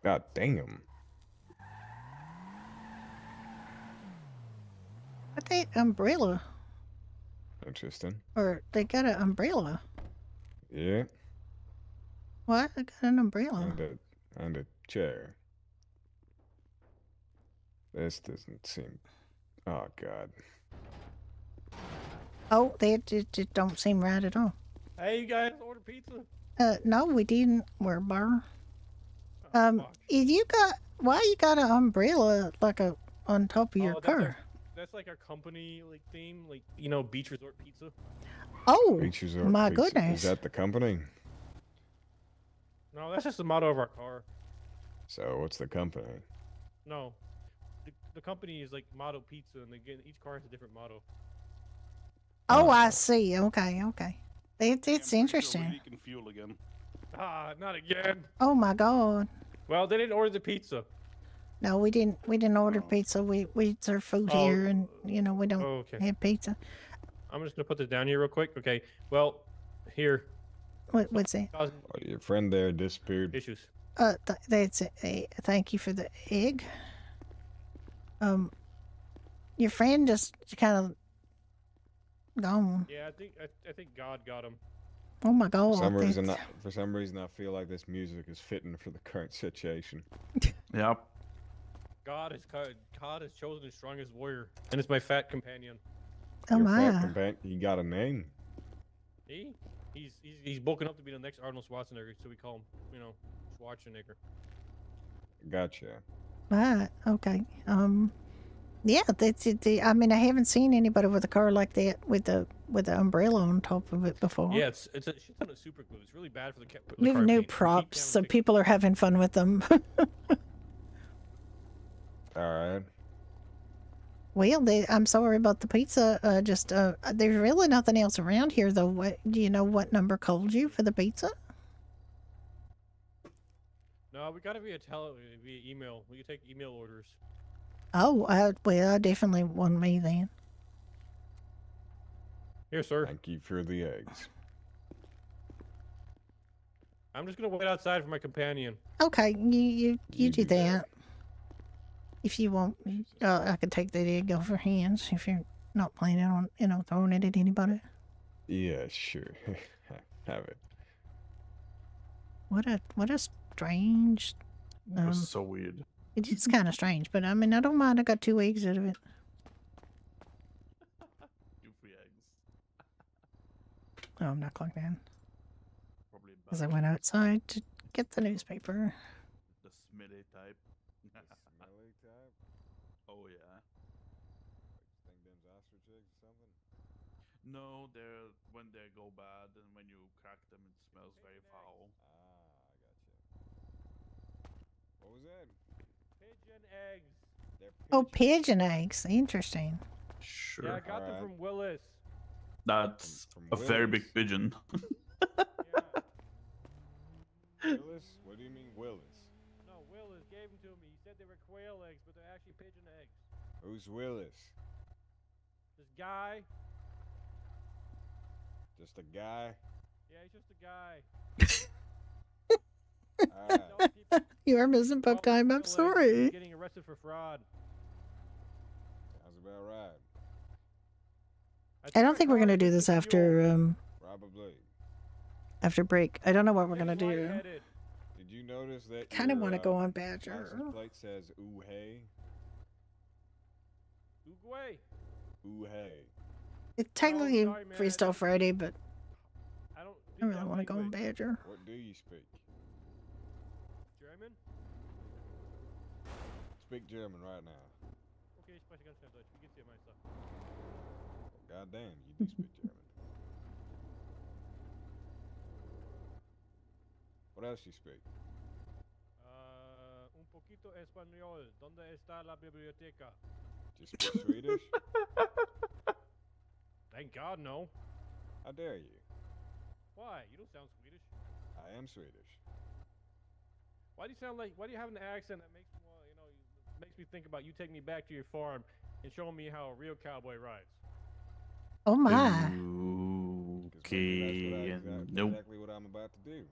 God damn. But that umbrella, Interesting. or they got an umbrella. Yeah, What? They got an umbrella. and a chair. This doesn't seem. Oh God. Oh, that just don't seem right at all. Hey, you guys order pizza? No, we didn't. We're a bar. Oh, fuck. Why you got an umbrella like on top of your car? That's like our company theme, beach resort pizza. Oh, Beach Resort my Pizza. goodness. Is that the company? No, that's just the motto of our car. So what's the company? No, the company is like motto pizza, and each car has a different motto. Oh, I see. Okay. It's interesting. Can fuel again. Ah, not again. Oh my God. Well, they didn't order the pizza. No, we didn't order pizza. We serve food here, and we don't have pizza. I'm just gonna put this down here real quick. Okay. Well, here. What's that? Oh, your friend there disappeared. Issues. That's it. Thank you for the egg. Your friend just kind of gone. Yeah, I think God got him. Oh my God. For some reason, I feel like this music is fitting for the current situation. Yep. God has chosen his strongest warrior, and it's my fat companion. Oh Your my. fat companion, he got a name. He's bulking up to be the next Arnold Schwarzenegger, so we call him, Schwarzenegger. Gotcha. Right. Okay. Yeah, that's it. I mean, I haven't seen anybody with a car like that with the umbrella on top of it before. Yeah, it's a shit ton of super glue. It's really bad for the car. We have new props, so people are having fun with them. All right. Well, I'm sorry about the pizza. There's really nothing else around here, though. Do you know what number called you for the pizza? No, we got it via email. We can take email orders. Oh, I definitely want me then. Here, sir. Thank you for the eggs. I'm just gonna wait outside for my companion. Okay, you do that. If you want, I could take that egg off your hands if you're not planning on, throwing it at anybody. Yeah, sure. Have it. What a strange. That was so weird. It is kind of strange, but I mean, I don't mind. I got 2 eggs out of it. 2 free eggs. Oh, I'm not clocked in. Probably Because I went outside to get the newspaper. the smelly type. Smelly type? Oh yeah. Think them's ostrich eggs or something? No, they're when they go bad, and when you crack them, it smells very foul. Ah, I gotcha. What was that? Pigeon eggs. They're Oh, pigeons. pigeon eggs. Interesting. Sure. Yeah, I got them Alright. from Willis. That's From a very Willis. big pigeon. Yeah. Willis? What do you mean Willis? No, Willis gave them to me. He said they were quail eggs, but they're actually pigeon eggs. Who's Willis? This guy. Just a guy? Yeah, he's just a guy. Alright. Telling people You are missing call pup them time. quail I'm eggs, sorry. he's getting arrested for fraud. Sounds about right. I don't think we're gonna do this after after break. I don't know what we're gonna do. Did you notice that Kind of your, want to go on Badger. license plate says ooh hey? Uruguay. Ooh hey. It's technically sorry, man, I Freestyle didn't- Friday, but I don't. I really want to go on Badger. What do you speak? German? Speak German right now. Okay, ich spreche ganz schnell Deutsch. Wie geht's dir, Meister? God damn, you do speak German. What else you speak? Un poquito español. ¿Dónde está la biblioteca? Just speak Swedish? Thank God, no. How dare you? Why? You don't sound Swedish. I am Swedish. Why do you sound like? Why do you have an accent that makes me want? Makes me think about you taking me back to your farm and showing me how a real cowboy rides. Oh my. Okay. Nope. Exactly what I'm about to do.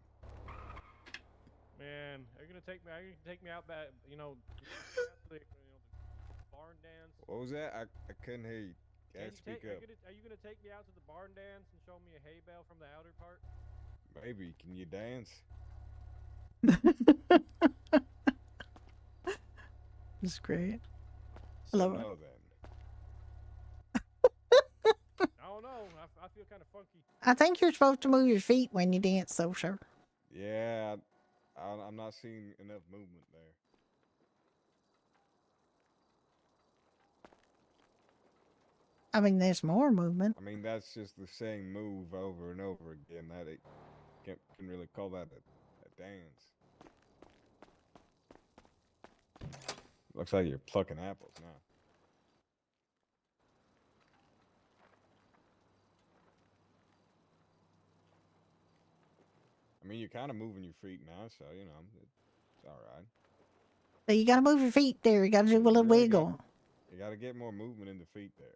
Man, are you gonna take me? Are you gonna take me out back? You know, the barn dance. What was that? I couldn't hear you. Can you Speak take, up. are you gonna take me out to the barn dance and show me a hay bale from the outer part? Maybe. Can you dance? It's great. So Love it. no then. I don't know. I feel kind of funky. I think you're supposed to move your feet when you dance, though, sir. Yeah, I'm not seeing enough movement there. I mean, there's more movement. I mean, that's just the same move over and over again. That it can really call that a dance. Looks like you're plucking apples now. I mean, you're kind of moving your feet now, so, you know, it's all right. So you gotta move your feet there. You gotta do a little really wiggle. You got to get more movement in the feet there.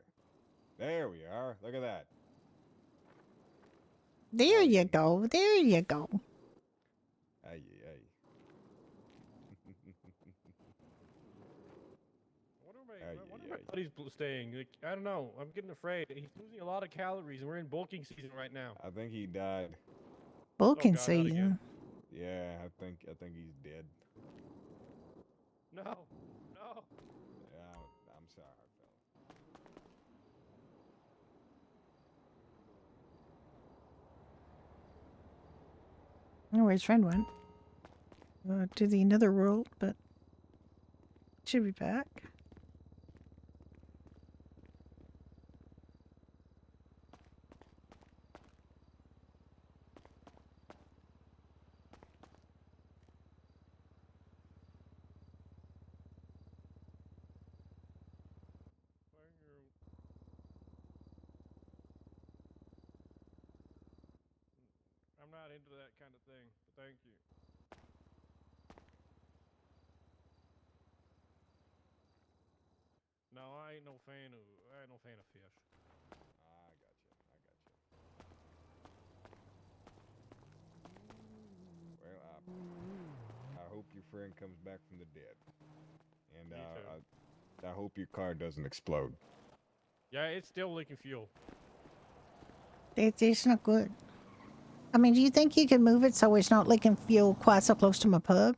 There we are. Look at that. There you go. There you go. Ay, ay. I wonder where my buddy's staying. Like, I don't know. I'm getting afraid. He's losing a lot of calories, and we're in bulking season right now. I think he died. Bulking God, not again. season. Yeah, I think he's dead. No, no. Yeah, I'm sorry, fella. I don't know where his friend went. To the nether world, but should be back. I'm not into that kind of thing, but thank you. No, I ain't no fan of fish. I got you. Well, I hope your friend comes back from the dead, and Me too. I hope your car doesn't explode. Yeah, it's still leaking fuel. It's not good. I mean, do you think you can move it so it's not leaking fuel quite so close to my pub?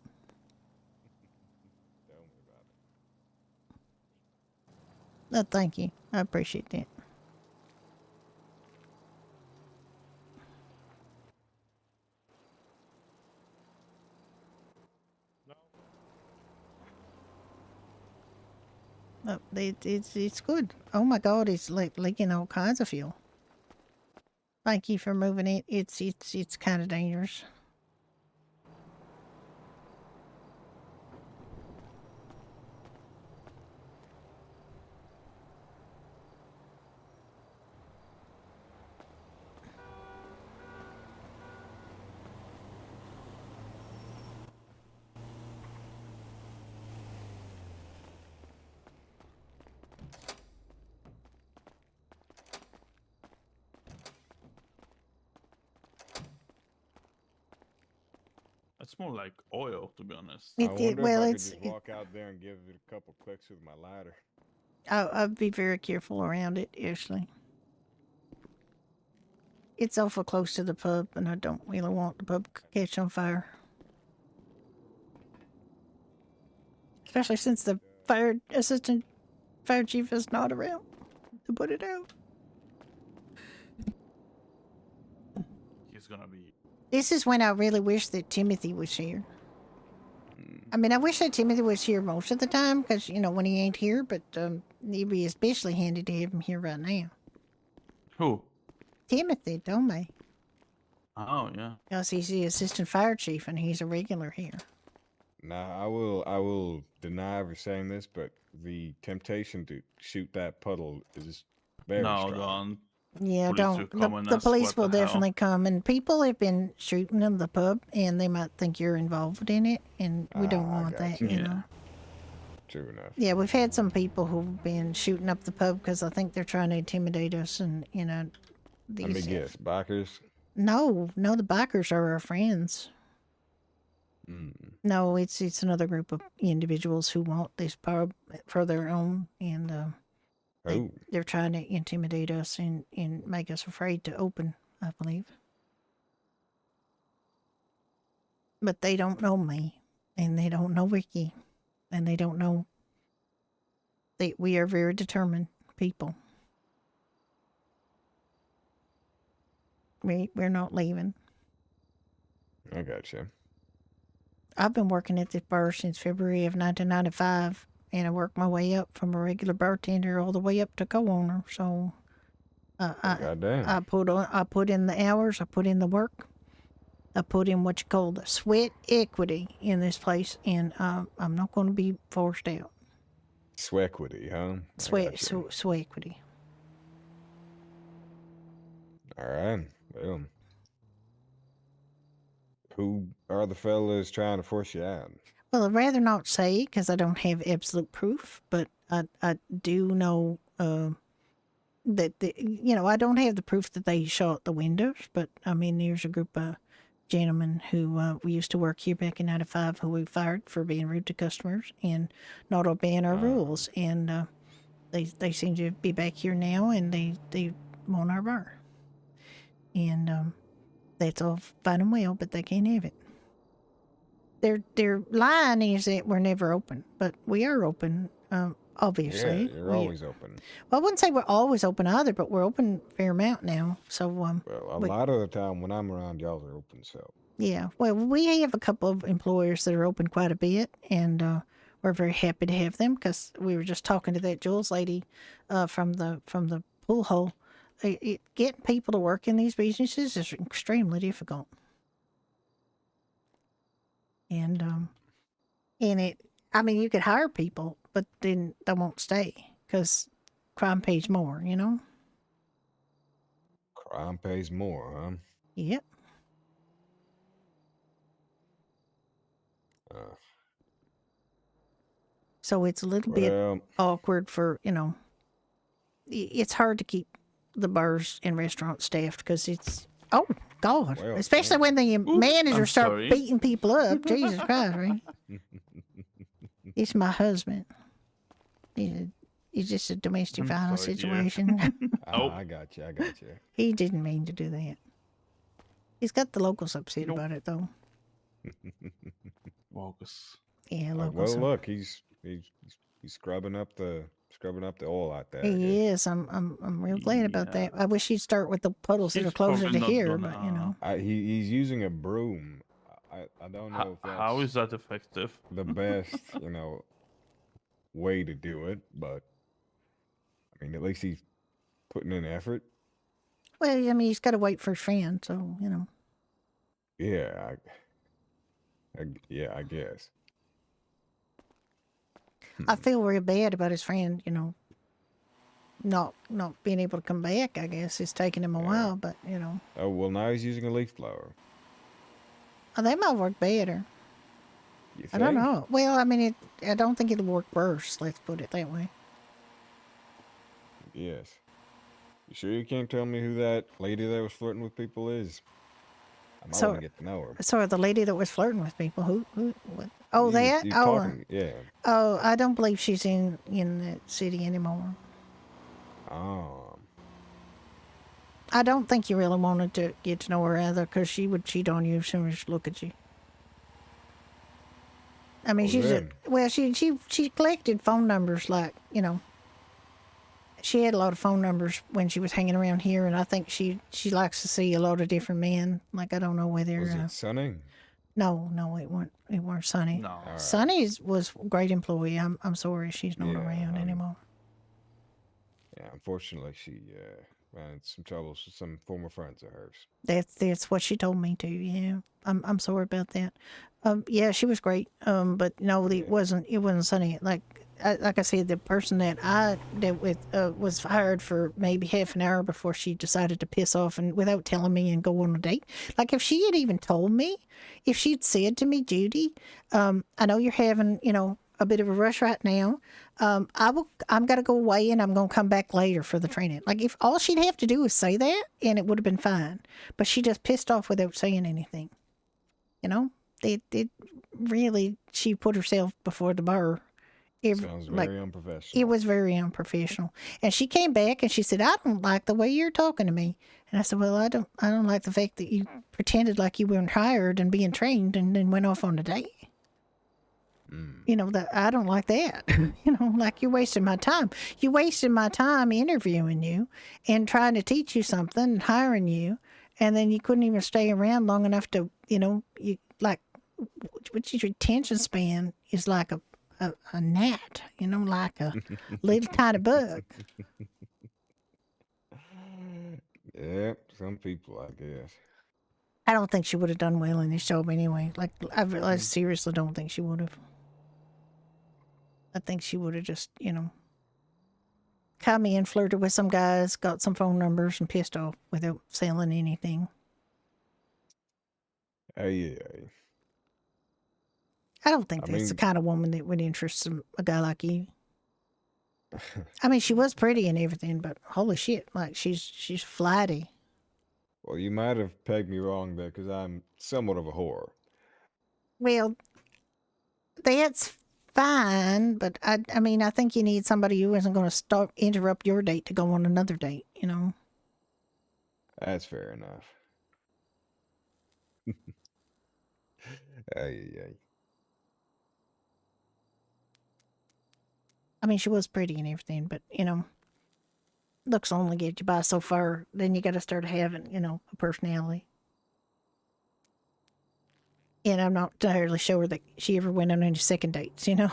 Tell me about it. No, thank you. I appreciate that. No. It's good. Oh my god, it's like leaking all kinds of fuel. Thank you for moving it. It's kind of dangerous. It's more like oil, to be honest. I It, wonder well, if I could it's. just walk out there and give it a couple clicks with my ladder. I'd be very careful around it, Ashley. It's awful close to the pub, and I don't really want the pub to catch on fire. Especially since the assistant fire chief is not around to put it out. He's gonna be. This is when I really wish that Timothy was here. I mean, I wish that Timothy was here most of the time because, when he ain't here, but it'd be especially handy to have him here right now. Who? Timothy, don't they? Oh yeah. Because he's the assistant fire chief and he's a regular here. Now, I will deny ever saying this, but the temptation to shoot that puddle is very No, strong. don't. Yeah, Police will don't. come The, and the ask police what will the hell. definitely come, and people have been shooting in the pub, and they might think you're involved in it, and we don't I want that, gotcha. you Yeah. know. True enough. Yeah, we've had some people who've been shooting up the pub because I think they're trying to intimidate us, and Let me these. guess, bikers. No, the bikers are our friends. Mm. No, it's another group of individuals who want this pub for their own, and Oh, they're trying to intimidate us and make us afraid to open, I believe. But they don't know me, and they don't know Ricky, and they don't know that we are very determined people. We're not leaving. I gotcha. I've been working at this bar since February of 1995, and I worked my way up from a regular bartender all the way up to co-owner. So, Goddamn. I put in the hours, I put in the work, I put in what you call the sweat equity in this place, and I'm not going to be forced out. Swequity, huh? I Sweat gotcha. equity. All right. Well, who are the fellas trying to force you out? Well, I'd rather not say because I don't have absolute proof, but I do know that I don't have the proof that they shot the windows, but I mean, there's a group of gentlemen who we used to work here back in '95 who we fired for being rude to customers and not obeying our rules, and they seem to be back here now, and they want our bar, and that's all fine and well, but they can't have it. Their line is that we're never open, but we are open. Obviously, Yeah, you're always open. Well, I wouldn't say we're always open either, but we're open a fair amount now. So, Well, a but- lot of the time when I'm around, y'all are open. So yeah. Well, we have a couple of employers that are open quite a bit, and we're very happy to have them because we were just talking to that Jules lady from the pool hole. Getting people to work in these businesses is extremely difficult, and I mean, you could hire people, but then they won't stay because crime pays more. crime pays more, huh? Yep. So it's a little bit Well, awkward for, it's hard to keep the bars and restaurants staffed because it's, oh, God. Well, Especially when the managers I'm start sorry. beating people up. Jesus Christ, right? It's my husband. It's just a domestic I'm violence sorry, dear. situation. Oh. I got you. I got you. He didn't mean to do that. He's got the locals upset Nope. about it, though. Bogus. Yeah, Well, locals. look, he's scrubbing up the oil out there. I guess. He is. I'm real glad about Yeah. that. I wish he'd start with the puddles that He's are closer probably to not here, gonna- but you know. He's using a broom. I don't know if that's How is that effective? the best, way to do it, but I mean, at least he's putting in effort. Well, I mean, he's got to wait for his friend, so, you know. Yeah, yeah, I guess. I feel real bad about his friend, you know, not being able to come back, I guess. It's taking him a Yeah. while, but, you know. Oh, well, now he's using a leaf blower. Oh, that might work better. You think? I don't know. Well, I mean, I don't think it'll work worse, let's put it that way. Yes. You sure you can't tell me who that lady that was flirting with people is? I might So- want to get to know her. So the lady that was flirting with people, what? Oh, that? You Oh, talking? Yeah. oh, I don't believe she's in the city anymore. Oh. I don't think you really wanted to get to know her either, because she would cheat on you as soon as she look at you. I mean, Oh, she's then. she collected phone numbers, like, you know. She had a lot of phone numbers when she was hanging around here, and I think she likes to see a lot of different men. Like, I don't know whether Was it Sunny? no, it weren't Sunny. No. All right. Sunny was a great employee. I'm sorry she's not Yeah, around anymore. Yeah, unfortunately, she ran into some troubles with some former friends of hers. That's what she told me to. Yeah, I'm sorry about that. Yeah, she was great. But no, it wasn't Sunny. Like I said, the person that I dealt with was hired for maybe half an hour before she decided to piss off and without telling me and go on a date. Like, if she had even told me, if she'd said to me, Judy, I know you're having, you know, a bit of a rush right now. I'm gonna go away and I'm gonna come back later for the training. Like, if all she'd have to do is say that, and it would have been fine. But she just pissed off without saying anything. You know, it really, she put herself before the bar. Sounds very unprofessional. It was very unprofessional. And she came back and she said, "I don't like the way you're talking to me." And I said, "Well, I don't like the fact that you pretended like you weren't hired and being trained and then went off on a date. You know, that I don't like that. You know, like, you're wasting my time. You wasted my time interviewing you and trying to teach you something and hiring you, and then you couldn't even stay around long enough to, you know, you like, which your attention span is like a gnat, you know, like a little tiny bug." Yeah, some people, I guess. I don't think she would have done well in this job anyway. Like, I seriously don't think she would have. I think she would have just, you know, come in, flirted with some guys, got some phone numbers, and pissed off without selling anything. Yeah. I don't think I that's the mean- kind of woman that would interest a guy like you. I mean, she was pretty and everything, but holy shit, like, she's flighty. Well, you might have pegged me wrong there, because I'm somewhat of a whore. Well, that's fine, but I mean, I think you need somebody who isn't going to interrupt your date to go on another date, you know? That's fair enough. Ay. I mean, she was pretty and everything, but, you know, looks only get you by so far. Then you got to start having, you know, a personality. And I'm not entirely sure that she ever went on any second dates, you know?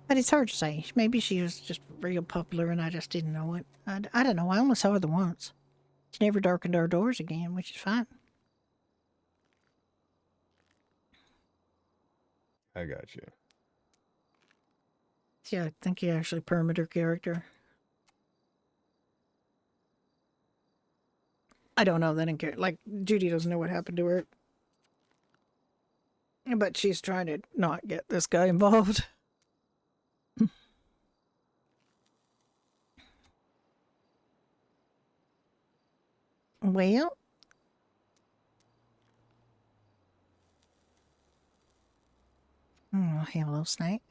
But it's hard to say. Maybe she was just real popular and I just didn't know it. I don't know. I only saw her the once. She never darkened our doors again, which is fine. I got you. Yeah, I think you actually permit her character. I don't know. They didn't care. Like, Judy doesn't know what happened to her. But she's trying to not get this guy involved. Well, hello, Snake.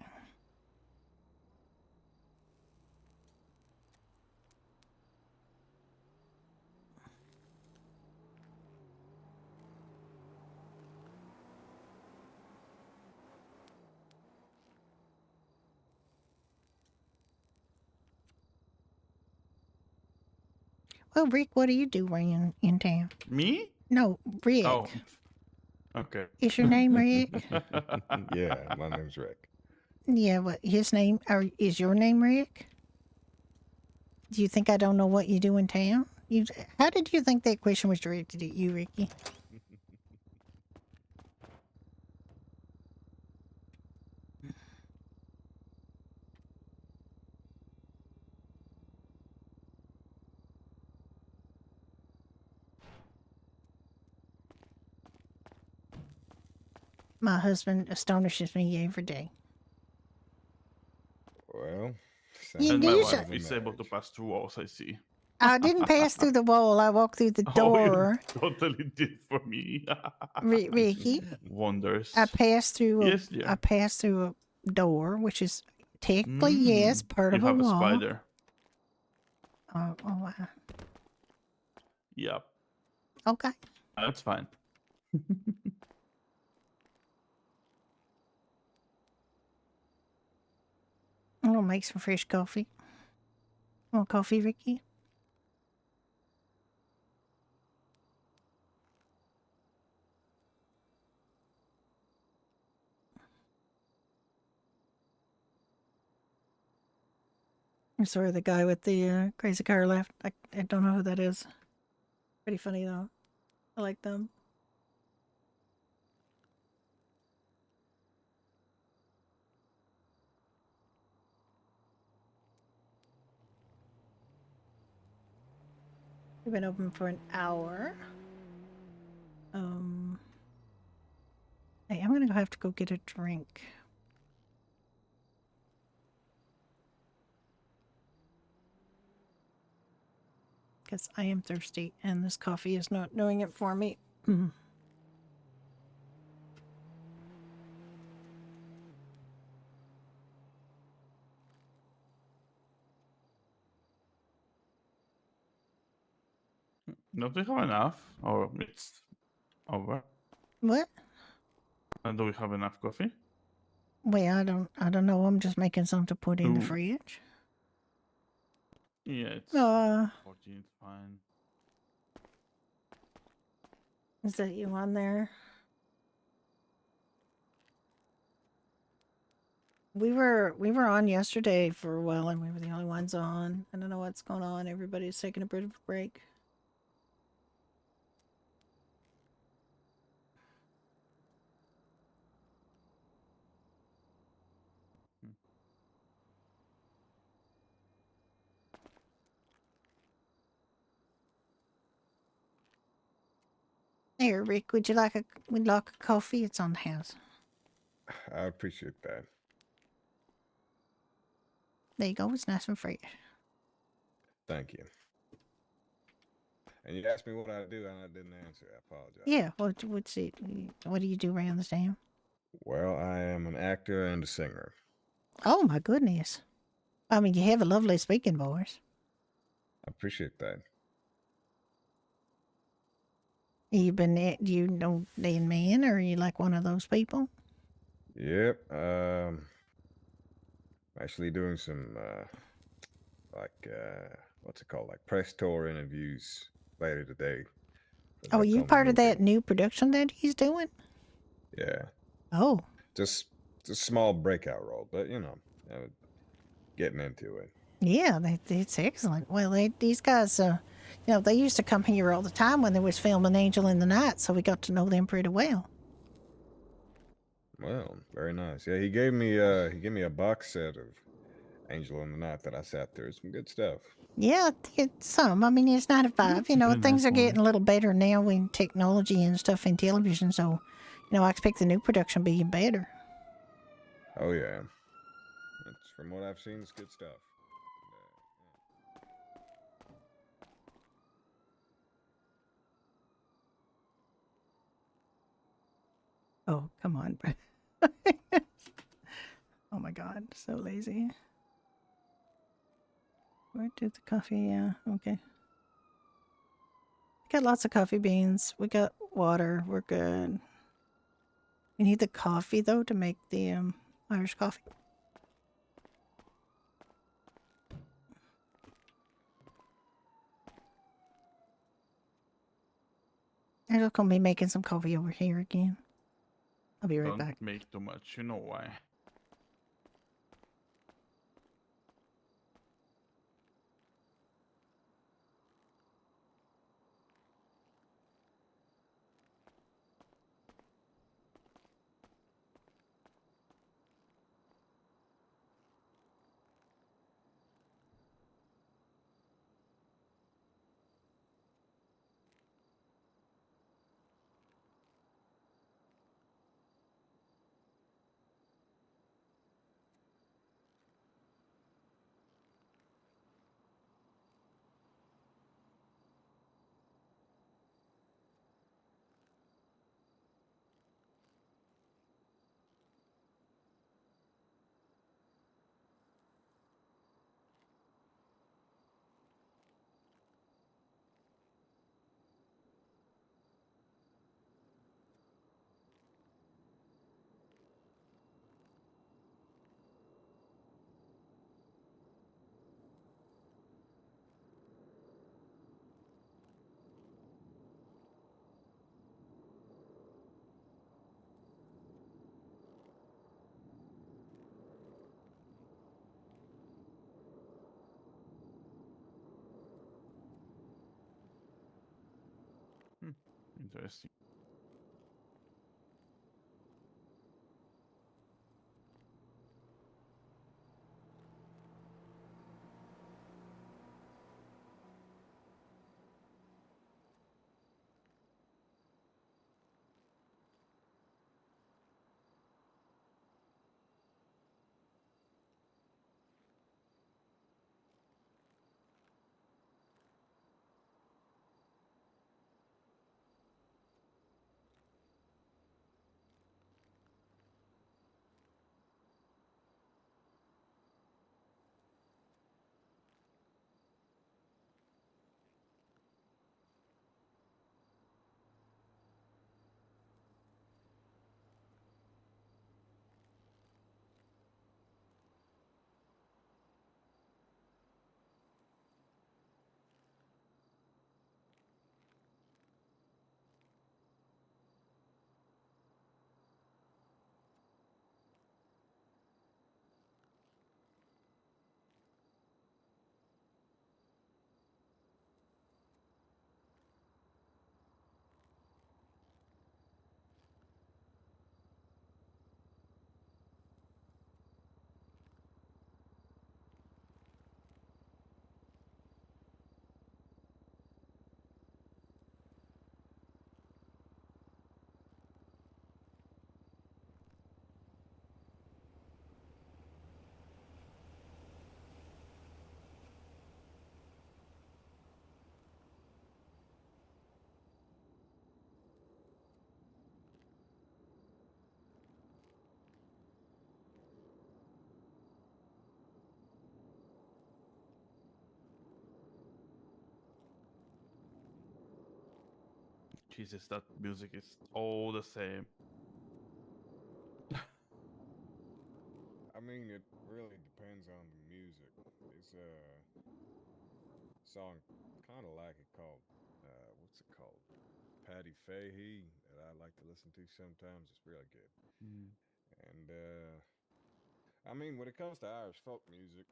Well, Rick, what do you do around in town? Me? No, Rick. Oh. Okay. Is your name Rick? Yeah, my name's Rick. Yeah, what his name, or is your name Rick? Do you think I don't know what you do in town? How did you think that question was directed at you, Ricky? My husband astonishes me every day. Well, You And sounds my do like so- wife another is able to marriage. pass through walls, I see. I didn't pass through the wall. I walked through the Oh, you door. totally did for me. Ricky, Wonders. I passed through Yes, dear. I passed through a door, which is technically yes, part You of a have a wall. spider. Oh, wow. Yep. Okay. That's fine. I'm gonna make some fresh coffee. Want coffee, Ricky? I'm sorry, the guy with the crazy car left. I don't know who that is. Pretty funny though. I like them. We've been open for an hour. Hey, I'm gonna have to go get a drink. Because I am thirsty and this coffee is not doing it for me. Don't we have enough? Or it's over? What? And do we have enough coffee? Wait, I don't know. I'm just making some to put in the Ooh. fridge. Yeah, it's 14, 14, fine. Is that you on there? We were on yesterday for a while and we were the only ones on. I don't know what's going on. Everybody's taking a bit of a break. Here, Rick, would you like a coffee? It's on the house. I appreciate that. There you go. It's nice and fresh. Thank you. And you asked me what I do, and I didn't answer. I apologize. Yeah. What do you do around the town? Well, I am an actor and a singer. Oh my goodness. I mean, you have a lovely speaking voice. I appreciate that. Do you know Dan Man, or are you like one of those people? Yep. Actually doing some what's it called? Like press tour interviews later today. for the Oh, are you upcoming part of that movie. new production that he's doing? Yeah. Oh, Just a small breakout role, but getting into it. yeah, it's excellent. Well, these guys, they used to come here all the time when they was filming Angel in the Night, so we got to know them pretty well. Well, very nice. Yeah, he gave me a box set of Angel in the Night that I sat through. Some good stuff. Yeah, it's some. I mean, it's 9 to 5. That's a really Things nice are getting one. a little better now in technology and stuff in television, so, I expect the new production be even better. Oh yeah. It's from what I've seen, it's good stuff. Oh, come on. Oh my God, so lazy. Where did the coffee? Yeah, okay. Got lots of coffee beans. We got water. We're good. We need the coffee though to make the Irish coffee. I'm just gonna be making some coffee over here again. I'll be right Don't back. make too much, you know why. Interesting. Jesus, that music is all the same. I mean, it really depends on the music. There's a song kind of like it called, what's it called? Patty Fahey that I like to listen to sometimes. It's really good. Mm. And I mean, when it comes to Irish folk music,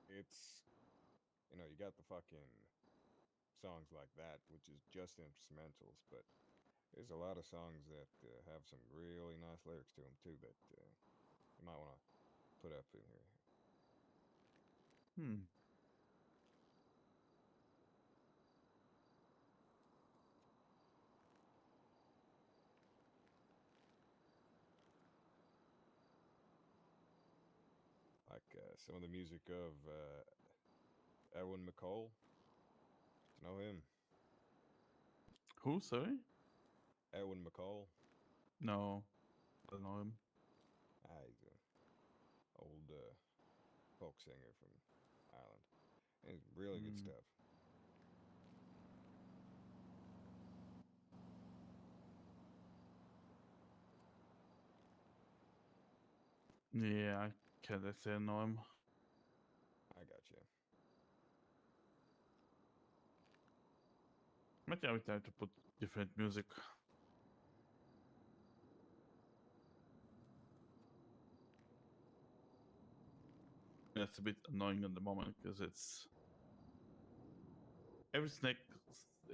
it's, you got the fucking songs like that, which is just instrumentals, but there's a lot of songs that have some really nice lyrics to them too that you might want to put up in here. Hmm. Like some of the music of Edwin McCall. You know him? Who? Sorry? Edwin McCall. No, I don't know him. He's an old folk singer from Ireland. And it's really good Mm. stuff. Yeah, I can't say I know him. I got you. But yeah, we try to put different music. It's a bit annoying at the moment because it's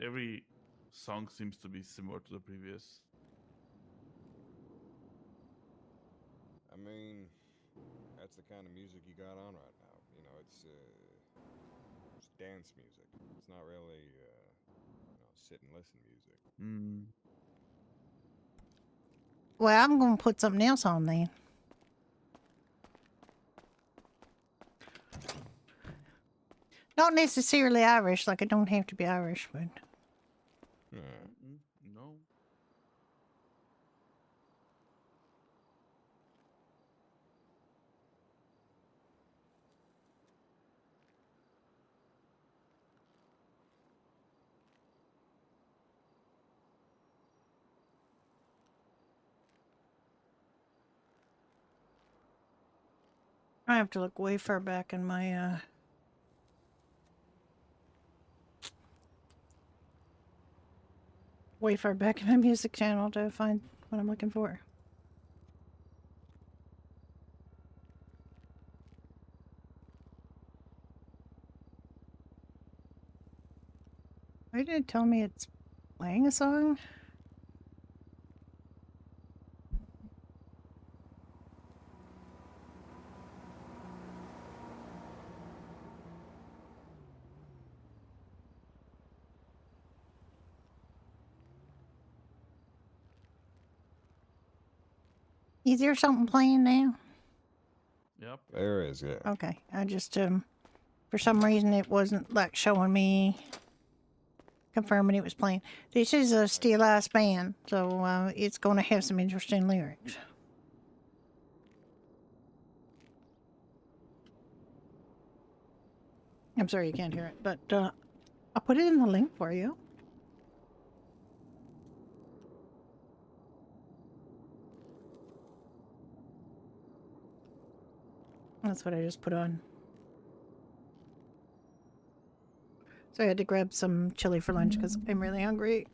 every song seems to be similar to the previous. I mean, that's the kind of music you got on right now. It's dance music. It's not really sit and listen music. Mm. Well, I'm going to put something else on then. Not necessarily Irish, like it don't have to be Irish, but No. I have to look way far back in my music channel to find what I'm looking for. Why did it tell me it's Playing a song? Is there something playing now? Yep. There is, yeah. Okay, I just for some reason it wasn't like showing me confirming it was playing. This is a Steel Ice band, so it's going to have some interesting lyrics. I'm sorry you can't hear it, but I'll put it in the link for you. That's what I just put on. So I had to grab some chili for lunch because I'm really hungry.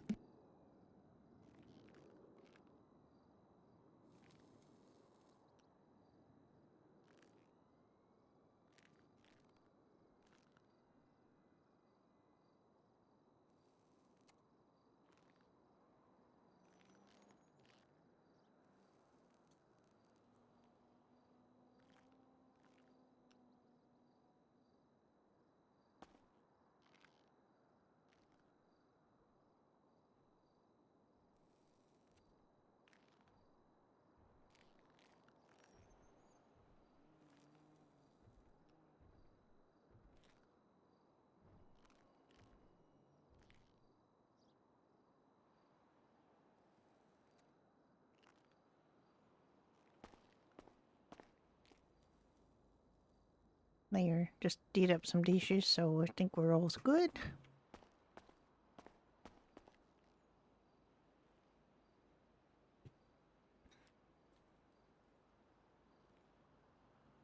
There, just did up some dishes, so I think we're all good.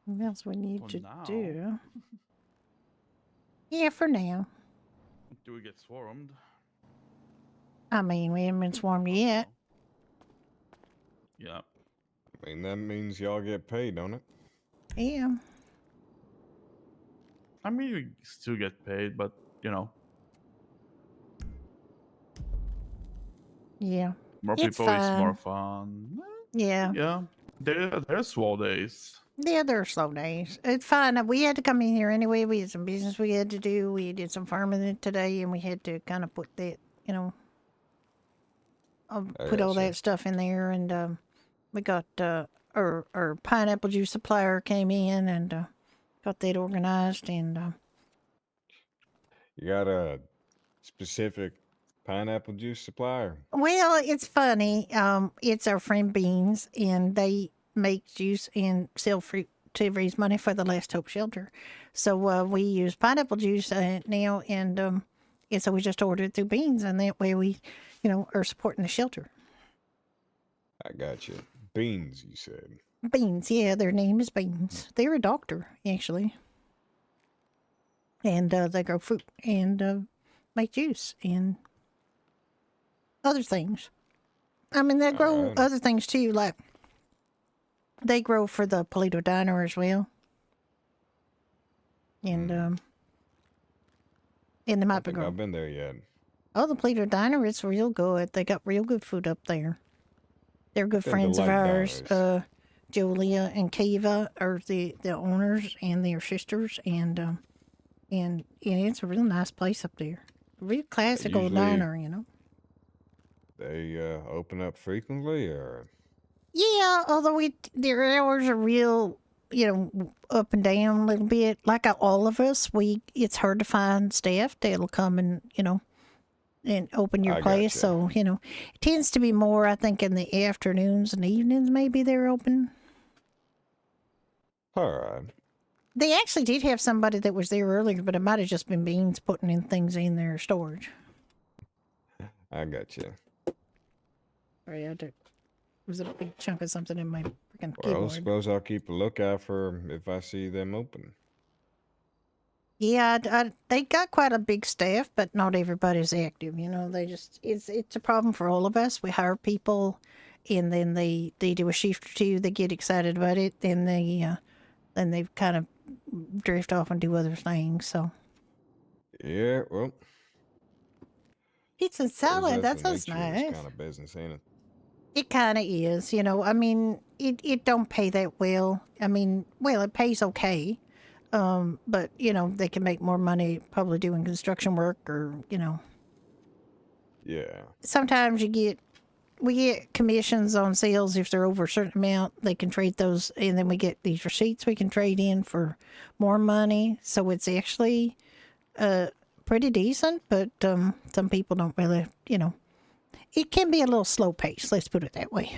What else we need For to now. do? Yeah, for now. Do we get swarmed? I mean, we haven't been swarmed yet. Yeah. I mean, that means y'all get paid, don't it? Yeah. I mean, we still get paid, but you know, Yeah. more It's people is more fine. fun. Yeah. Yeah. There's swell days. Yeah, there are slow days. It's fine. We had to come in here anyway. We had some business we had to do. We did some farming today, and we had to kind of put that, put all gotcha. that stuff in there. And we got our pineapple juice supplier came in and got that organized. And You got a specific pineapple juice supplier? well, it's funny. It's our friend Beans, and they make juice and sell fruit to raise money for the Last Hope Shelter. So we use pineapple juice now, and so we just order it through Beans, and that way we, are supporting the shelter. I got you. Beans, you said. Beans, yeah, their name is Beans. They're a doctor, actually, and they grow fruit and make juice and other things. I mean, they grow Alright. other things too, like they grow for the Polito Diner as well. And in the I Mappa think Grove. I've been there yet. Oh, the Polito Diner, it's real good. They got real good food up there. They're good Tend to friends of like ours. diners. Julia and Kiva are the owners and their sisters, and it's a real nice place up there. Real classic old usually- diner. They open up frequently, or Yeah, although their hours are real, up and down a little bit. Like all of us, it's hard to find staff that'll come and open your I place. gotcha. So, it tends to be more, I think, in the afternoons and evenings, maybe they're open. all right. They actually did have somebody that was there earlier, but it might have just been Beans putting in things in their storage. I got you. Sorry, was a big chunk of something in my freaking Well, I keyboard. suppose I'll keep a lookout for 'em if I see them open. Yeah, they got quite a big staff, but not everybody's active. They just it's a problem for all of us. We hire people, and then they do a shift or two. They get excited about it, then they kind of drift off and do other things. So Yeah, well, Pizza and Suppose salad. That the sounds nature of this nice. kind of business, ain't it? It kind of is, you know. I mean, it don't pay that well. I mean, well, it pays okay. But you know, they can make more money probably doing construction work or, you know. Yeah. Sometimes we get commissions on sales if they're over a certain amount. They can trade those, and then we get these receipts we can trade in for more money. So it's actually pretty decent, but some people don't really, you know, it can be a little slow pace. Let's put it that way.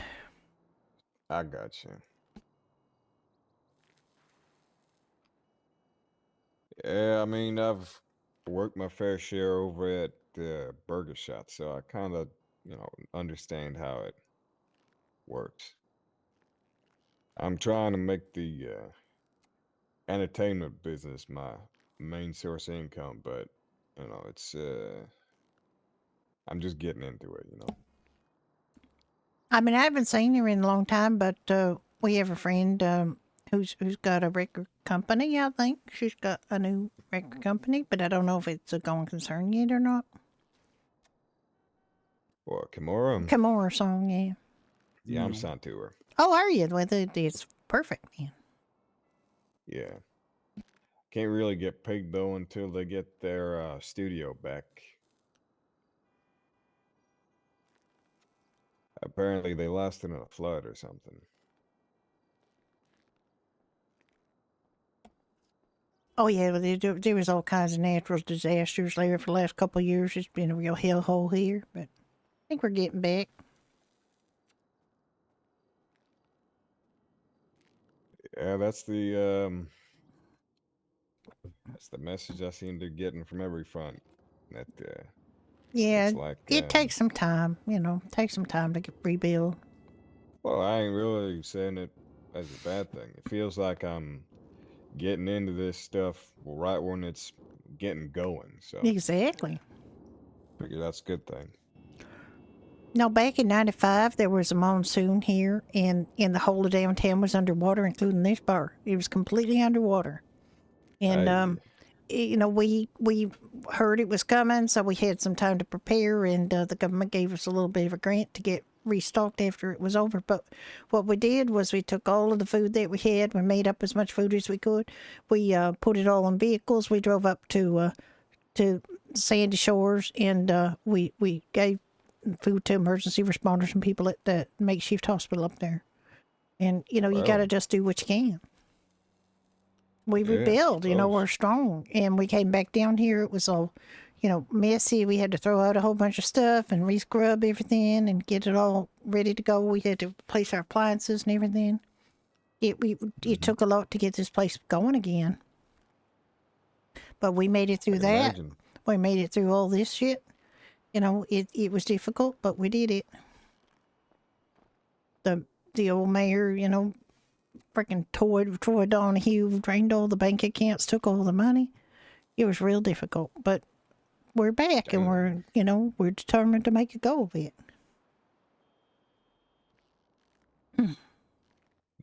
I got you. Yeah, I mean, I've worked my fair share over at the burger shop, so I kind of, understand how it works. I'm trying to make the entertainment business my main source of income, but it's I'm just getting into it. I mean, I haven't seen her in a long time, but we have a friend who's got a record company. I think she's got a new record company, but I don't know if it's a going concern yet or not. Well, Kimura, Kimura song, yeah. yeah, I'm signed to her. Oh, are you? Well, it's perfect, man. Yeah. Can't really get paid though until they get their studio back. Apparently, they lost it in a flood or something. Oh yeah, well, there was all kinds of natural disasters there for the last couple of years. It's been a real hellhole here, but I think we're getting back. Yeah, that's the message I seem to be getting from every front. That Yeah, it's like it takes some time, you know, takes some time to rebuild. well, I ain't really saying it as a bad thing. It feels like I'm getting into this stuff right when it's getting going. So Exactly. figure that's a good thing. Now, back in '95, there was a monsoon here, and the whole of downtown was underwater, including this bar. It was completely underwater. And you know, we heard it was coming, so we had some time to prepare, and the government gave us a little bit of a grant to get restocked after it was over. But what we did was we took all of the food that we had, we made up as much food as we could. We put it all in vehicles. We drove up to Sandy Shores, and we gave food to emergency responders and people at the makeshift hospital up there. And you know, you got to Well, just do what you can. We yeah, rebuild, you know, we're suppose. strong. And we came back down here. It was all, you know, messy. We had to throw out a whole bunch of stuff and re-scrub everything and get it all ready to go. We had to replace our appliances and everything. It took a lot to get this place going again. But we made it I through can that. imagine. We made it through all this shit. You know, it was difficult, but we did it. The old mayor, you know, freaking Troy Donahue drained all the bank accounts, took all the money. It was real difficult, but we're back and Damn. we're determined to make a go of it.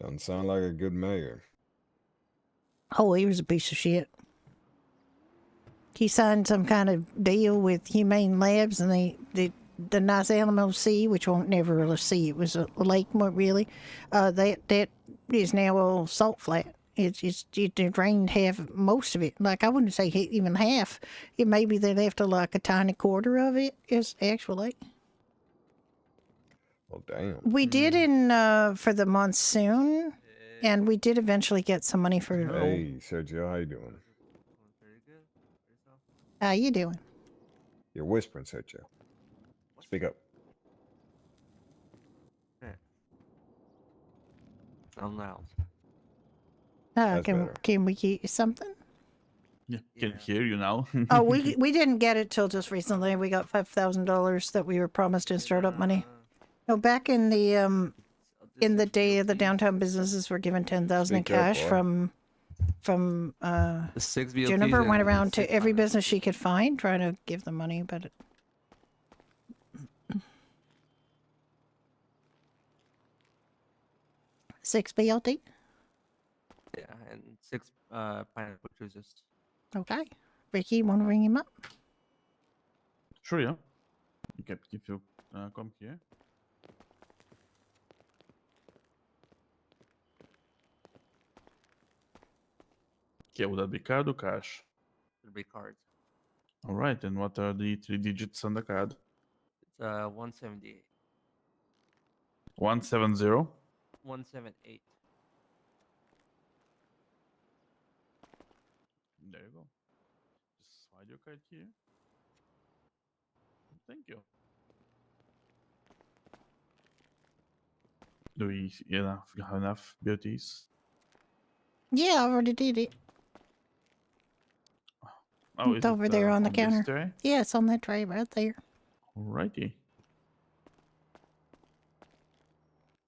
Doesn't sound like a good mayor. Oh, he was a piece of shit. He signed some kind of deal with Humane Labs, and the Nice Alamo Sea, which won't never really see. It was a lake, more really. That is now all salt flat. It drained most of it. Like I wouldn't say even half. It maybe they left like a tiny quarter of it is actually. Well, damn. We did for the monsoon, and we did eventually get some money for. Hey, Sergio, how you doing? How you doing? You're whispering, Sergio. Speak up. Sound loud. That's better. Can we get you something? Yeah, can hear you now. Oh, we didn't get it till just recently. We got $5,000 that we were promised in startup money. No, back in the day of the downtown businesses were given 10,000 in Speak up, cash boy. from The 6 VLTs Jennifer went and around to 6 every finance. business she could find trying to give them money, but six BLT. Yeah, and 6 pineapple juices. Okay, Ricky, want to ring him up? Sure, yeah. Okay, if you come here. Okay, would that be card or cash? It'll be cards. All right, and what are the 3 digits on the card? It's 178. 170. 178. There you go. Just slide your card here. Thank you. Do we have enough beauties? Yeah, I already did it. Oh, It's is over it there on the this counter. tray? Yeah, it's on that tray right there. Alrighty.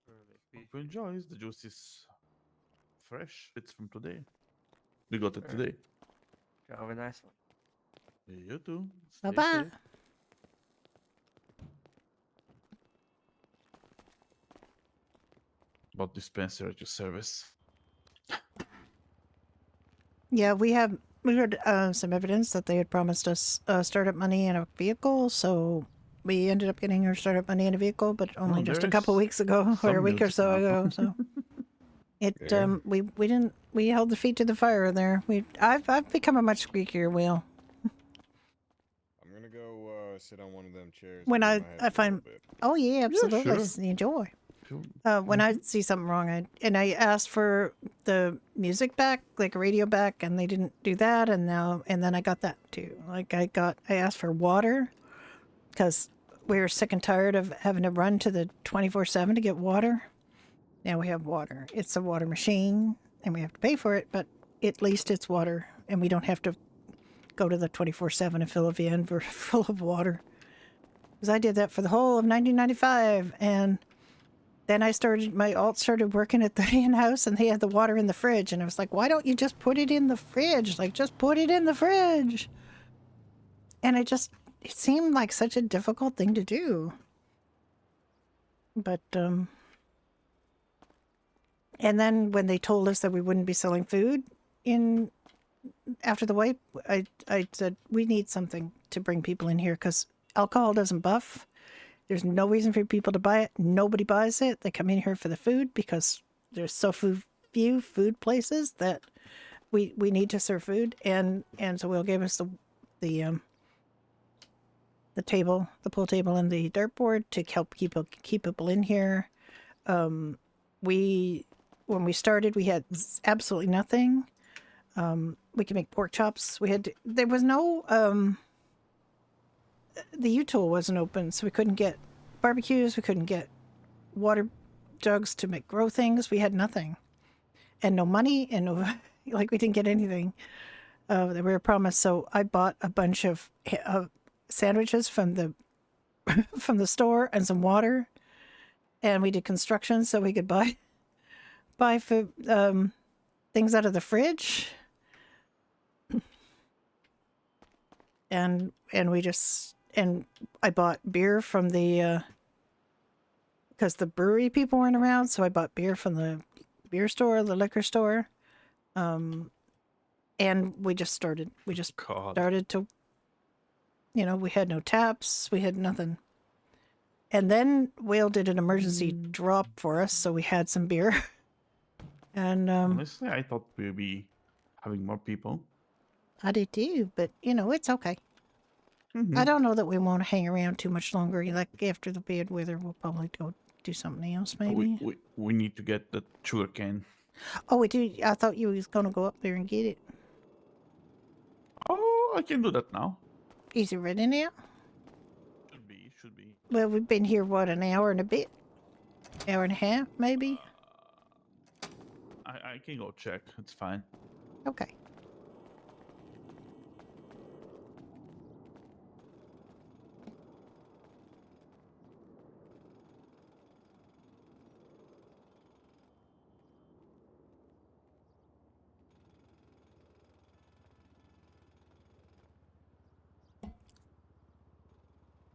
Perfect. Hope you enjoy. The juice is fresh. It's from today. We got it Sure. today. Have a nice one. You too. Bye Stay bye. safe. About dispenser at your service. Yeah, we heard some evidence that they had promised us startup money in a vehicle, so we ended up getting our startup money in a vehicle, but only just a couple there's weeks ago or a some week or news so now. ago. So it Yeah. we held the feet to the fire there. I've become a much squeakier wheel. I'm gonna go sit on one of them chairs. When clear I my head for a find little bit. oh yeah, absolutely sure. enjoy. Cool. When I see something wrong, I asked for the music back, like radio back, and they didn't do that, and then I got that too. Like I asked for water because we were sick and tired of having to run to the 24/7 to get water. Now we have water. It's a water machine, and we have to pay for it, but at least it's water, and we don't have to go to the 24/7 and fill a van full of water. Because I did that for the whole of 1995, and then my alt started working at the in-house, and they had the water in the fridge, and I was like, why don't you just put it in the fridge? Like, just put it in the fridge. And it seemed like such a difficult thing to do. But, and then when they told us that we wouldn't be selling food after the wipe, I said, we need something to bring people in here, because alcohol doesn't buff. There's no reason for people to buy it. Nobody buys it. They come in here for the food because there's so few food places that we need to serve food. And so Will gave us the table, the pool table, and the dartboard to help keep people in here. When we started, we had absolutely nothing. We could make pork chops. There was no the U-tool wasn't open, so we couldn't get barbecues, we couldn't get water jugs to grow things. We had nothing. And no money, and no, like, we didn't get anything that we were promised. So I bought a bunch of sandwiches from the store and some water, and we did construction so we could buy food, things out of the fridge. And I bought beer from because the brewery people weren't around, so I bought beer from the beer store, the liquor store. And we just started to, we had no taps, we had nothing. And then Whale did an emergency drop for us, so we had some beer. And Honestly, I thought we'd be having more people. I did too, but it's okay. Mm-hmm. I don't know that we want to hang around too much longer. Like, after the bad weather, we'll probably go do something else, maybe. We need to get the sugar cane. Oh, we do. I thought you was gonna go up there and get it. Oh, I can do that now. Is it ready now? Should be. Well, we've been here, what, an hour and a bit? Hour and a half, maybe? I can go check. It's fine. Okay.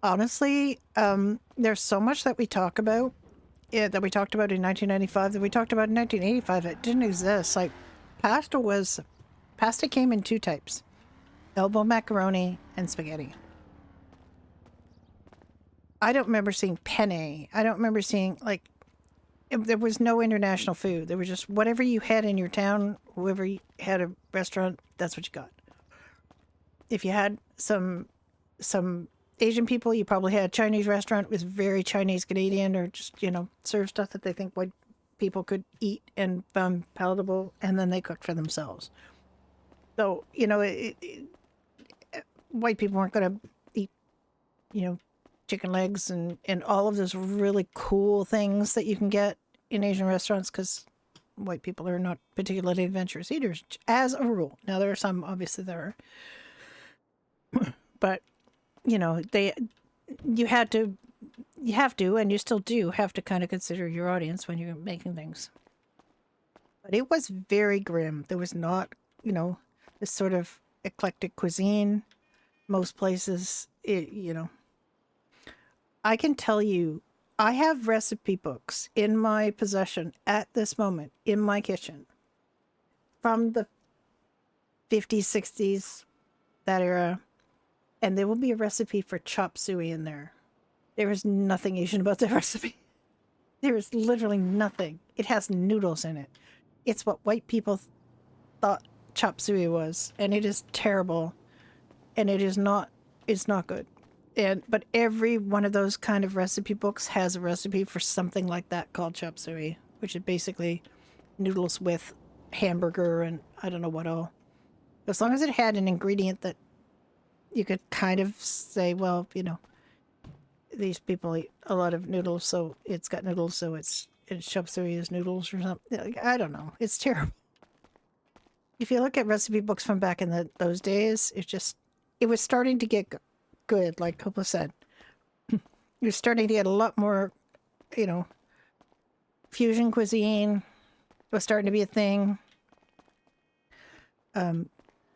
Honestly, there's so much that we talk about, that we talked about in 1995, that we talked about in 1985 that didn't exist. Like, pasta came in 2 types: elbow macaroni and spaghetti. I don't remember seeing penne. I don't remember seeing like there was no international food. There was just whatever you had in your town. Whoever had a restaurant, that's what you got. If you had some Asian people, you probably had a Chinese restaurant with very Chinese Canadian, or just serve stuff that they think white people could eat and found palatable, and then they cooked for themselves. So white people weren't going to eat chicken legs and all of those really cool things that you can get in Asian restaurants, because white people are not particularly adventurous eaters as a rule. Now there are some, obviously there are, but you have to, and you still do have to kind of consider your audience when you're making things. But it was very grim. There was not, this sort of eclectic cuisine. Most places, I can tell you, I have recipe books in my possession at this moment in my kitchen from the 50s, 60s, that era. And there will be a recipe for chop suey in there. There is nothing Asian about that recipe. There is literally nothing. It has noodles in it. It's what white people thought chop suey was, and it is terrible. And it's not good. But every one of those kind of recipe books has a recipe for something like that called chop suey, which is basically noodles with hamburger and I don't know what all. As long as it had an ingredient that you could kind of say, well, these people eat a lot of noodles, so it's got noodles, so it's chop suey is noodles or something. Like, I don't know. It's terrible. If you look at recipe books from back in those days, it was starting to get good, like Coppola said. You're starting to get a lot more, fusion cuisine was starting to be a thing.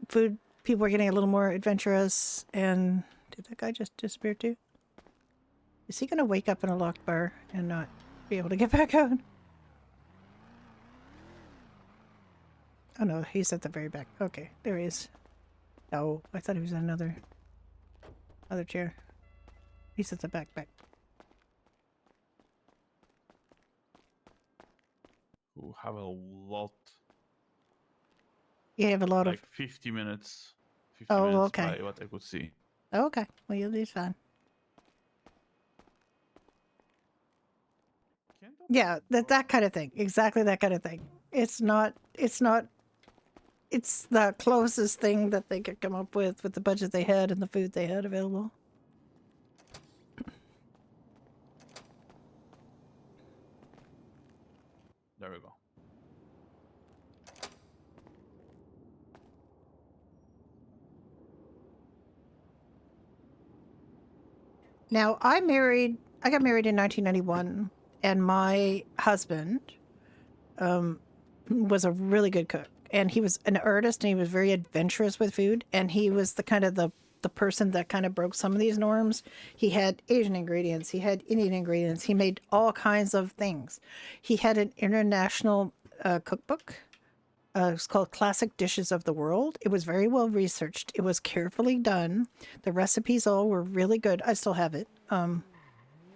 Food, people were getting a little more adventurous, and did that guy just disappear too? Is he going to wake up in a locked bar and not be able to get back out? Oh no, he's at the very back. Okay, there he is. Oh, I thought he was in another chair. He's at the back. We have a lot. You have a lot like of... 50 minutes. 50 Oh, minutes okay. by what I could see. Okay, well, you'll be fine. Yeah, that kind of thing. Exactly that kind of thing. It's the closest thing that they could come up with the budget they had and the food they had available. There we go. Now, I got married in 1991, and my husband was a really good cook. And he was an artist, and he was very adventurous with food. And he was the kind of the person that kind of broke some of these norms. He had Asian ingredients. He had Indian ingredients. He made all kinds of things. He had an international cookbook. It's called Classic Dishes of the World. It was very well researched. It was carefully done. The recipes all were really good. I still have it. I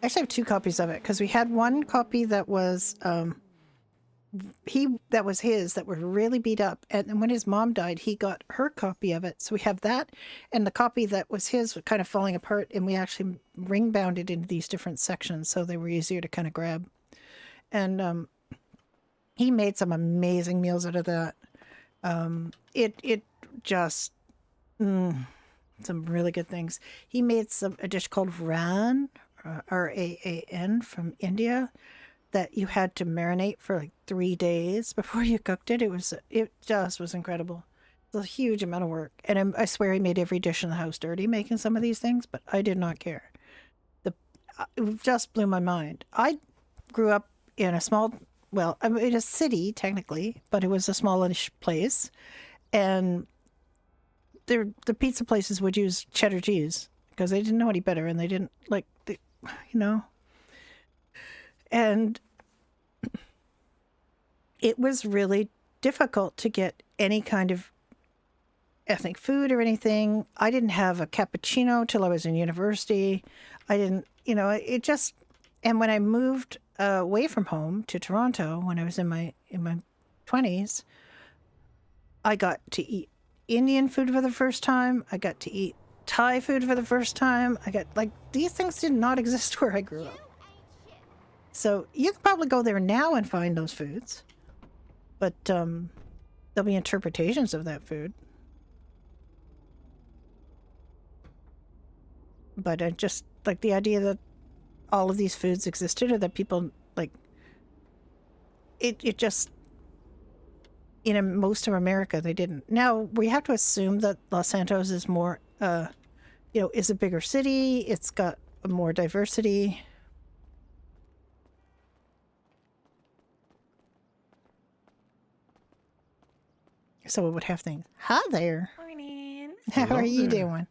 actually have 2 copies of it, because we had one copy that was his, that was really beat up, and when his mom died, he got her copy of it. So we have that, and the copy that was his was kind of falling apart, and we actually ring bound it into these different sections so they were easier to kind of grab. And he made some amazing meals out of that. It just some really good things. He made a dish called Raan, Raan, from India, that you had to marinate for like 3 days before you cooked it. It just was incredible. It was a huge amount of work, and I swear he made every dish in the house dirty making some of these things, but I did not care. It just blew my mind. I grew up in a small, well, I mean, a city technically, but it was a smallish place, and the pizza places would use cheddar cheese because they didn't know any better, and they didn't and it was really difficult to get any kind of ethnic food or anything. I didn't have a cappuccino till I was in university. I didn't, it just. And when I moved away from home to Toronto when I was in my 20s, I got to eat Indian food for the first time. I got to eat Thai food for the first time. I got these things did not exist where I grew up. So you can probably go there now and find those foods, but there'll be interpretations of that food. But I just like the idea that all of these foods existed, or that people it just in most of America they didn't. Now we have to assume that Los Santos is more, is a bigger city. It's got more diversity. So it would have things. Hi there. Morning. How Hello are you there. doing?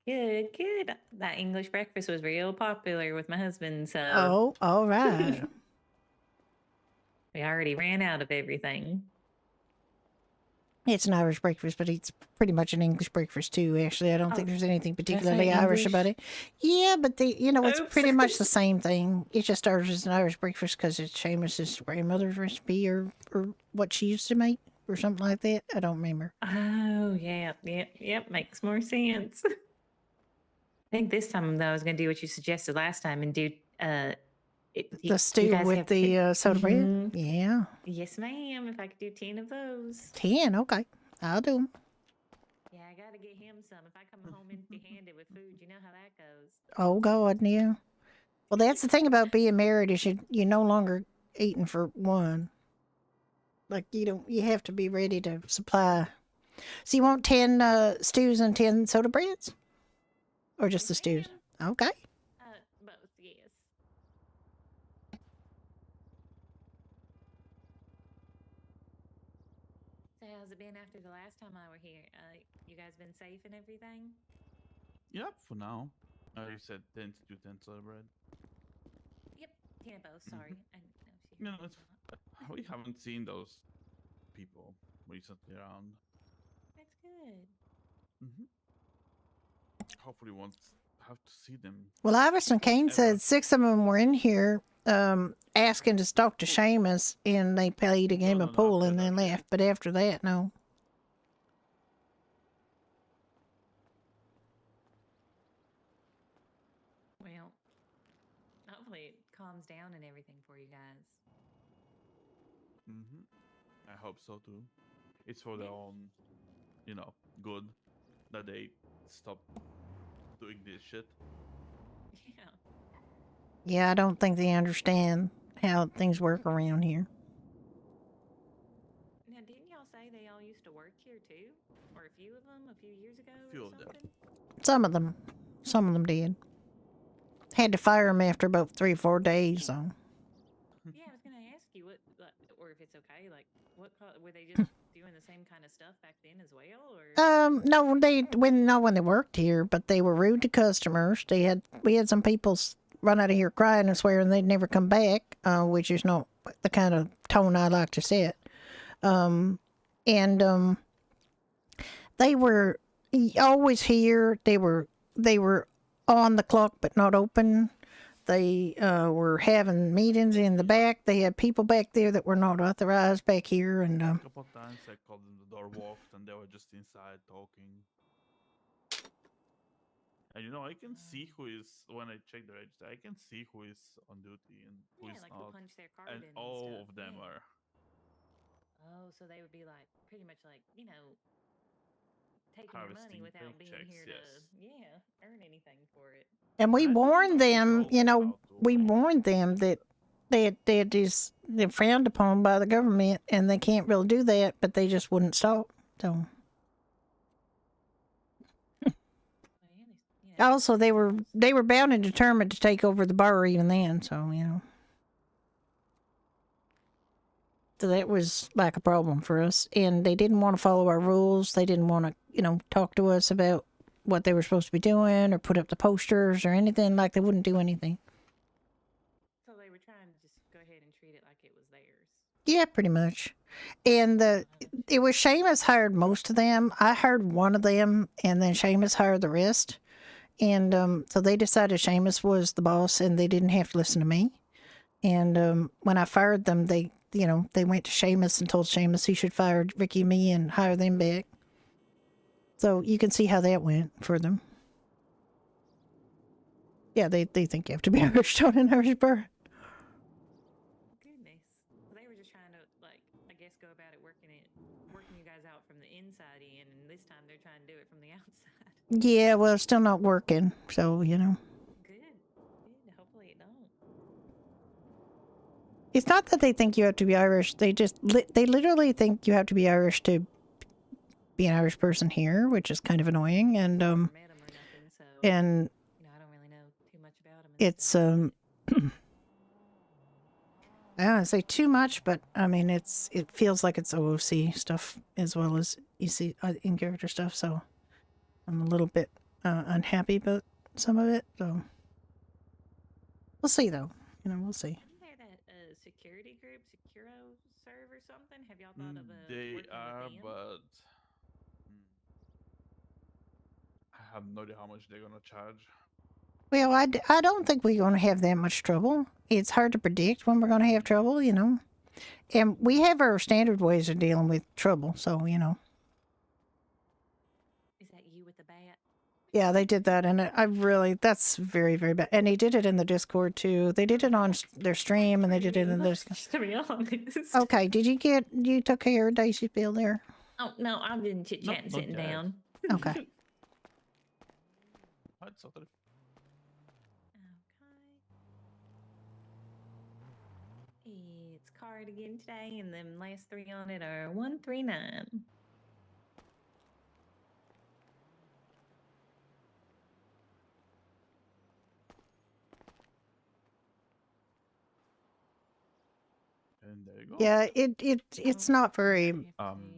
Good, good. That English breakfast was real popular with my husband, so Oh, all right. we already ran out of everything. It's an Irish breakfast, but it's pretty much an English breakfast too. Actually, I don't think Oh, there's anything did I particularly say Irish about English? it. Yeah, but it's Oops. pretty much the same thing. It's just ours is an Irish breakfast because it's Seamus's grandmother's recipe or what she used to make or something like that. I don't remember. Oh, yeah, yep, makes more sense. I think this time though I was gonna do what you suggested last time and do do The you stew guys with have the soda bread. Mhm. Yeah, Yes, ma'am. If I could do 10 of those. 10. Okay, I'll do them. Yeah, I gotta get him some. If I come home empty-handed with food, you know how that goes. Oh God, yeah. Well, that's the thing about being married is you're no longer eating for one. Like you have to be ready to supply. So you want 10 stews and 10 soda breads? Or just the Yes, stews? ma'am. Okay. Both, yes. So how's it been after the last time I were here? You guys been safe and everything? Yep, for now. You said 10 to 10 soda bread. Yep, 10 of both. Sorry, I didn't know if you No, heard me it's, or not. we haven't seen those people recently around. That's good. Hmm. Hopefully, won't have to see them. Well, Iverson Kane Ever. said 6 of them were in here asking to talk to Seamus, and they played a game No, of no, pool after and then that, yeah. left. But after that, no. Well, hopefully it calms down and everything for you guys. Hmm. I hope so too. It's for their own, good that they stop doing this shit. Yeah. Yeah, I don't think they understand how things work around here. Now, didn't y'all say they all used to work here too? Or a few of them a few years ago Few or of them. something? Some of them did. Had to fire them after about 3 or 4 days, so. Yeah, I was gonna ask you or if it's okay, were they just doing the same kind of stuff back then as well, or? No, not when they worked here, but they were rude to customers. We had some people run out of here crying and swearing they'd never come back, which is not the kind of tone I like to set. They were always here. They were on the clock but not open. They were having meetings in the back. They had people back there that were not authorized back here, and A couple of times I called them, the door walked, and they were just inside talking. And I can see who is when I check the register. I can see who is on duty and who is Who not. punch their card And in all stuff. of them Yeah. are. Oh, so they would be pretty much taking your money Harvesting without being paychecks, here yes. to earn anything for it. and we And I told them warned not to them. go out We too. warned them that they're frowned upon by the government, and they can't really do that. But they just wouldn't stop. So. Well, Also, they were bound and determined to take over the bar even then. So so that was like a problem for us, and they didn't want to follow our rules. They didn't want to talk to us about what they were supposed to be doing or put up the posters or anything. Like they wouldn't do anything. So they were trying to just go ahead and treat it like it was theirs. Yeah, pretty much. And it was Seamus hired most of them. I hired one of them, and then Seamus hired the rest. And so they decided Seamus was the boss, and they didn't have to listen to me. And when I fired them, they went to Seamus and told Seamus he should fire Ricky and me and hire them back. So you can see how that went for them. Yeah, they think you have to be Irish Town and Irish Burr. Goodness. Well, they were just trying to, like, I guess, go about it working you guys out from the inside in, and this time they're trying to do it from the outside. Yeah, well, it's still not working, so Good. Hopefully it don't. It's not that they think you have to be Irish. They just they literally think you have to be Irish to be an Irish person here, which is kind of annoying. And Never met 'em or nothing, so and I don't really know too much about 'em. it's I don't say too much, but I mean it feels like it's OOC stuff as well as EC in character stuff. So I'm a little bit unhappy about some of it. So we'll see, though. We'll see. Isn't there that security group, Securo Serve or something? Have y'all thought of They working are, with them? but I have no idea how much they're gonna charge. Well, I don't think we're going to have that much trouble. It's hard to predict when we're going to have trouble, And we have our standard ways of dealing with trouble, so, Is that you with the bat? Yeah, they did that, and that's very, very bad. And he did it in the Discord, too. They did it on their stream, and they did it in the Discord. To be honest. Okay, you took care of Dicey Bill there? Oh, no, I've been chit-chatting, not sitting yet. down. Okay. What sort of? It's card again today, and then last three on it are 139. And there you go. Yeah, it's not very,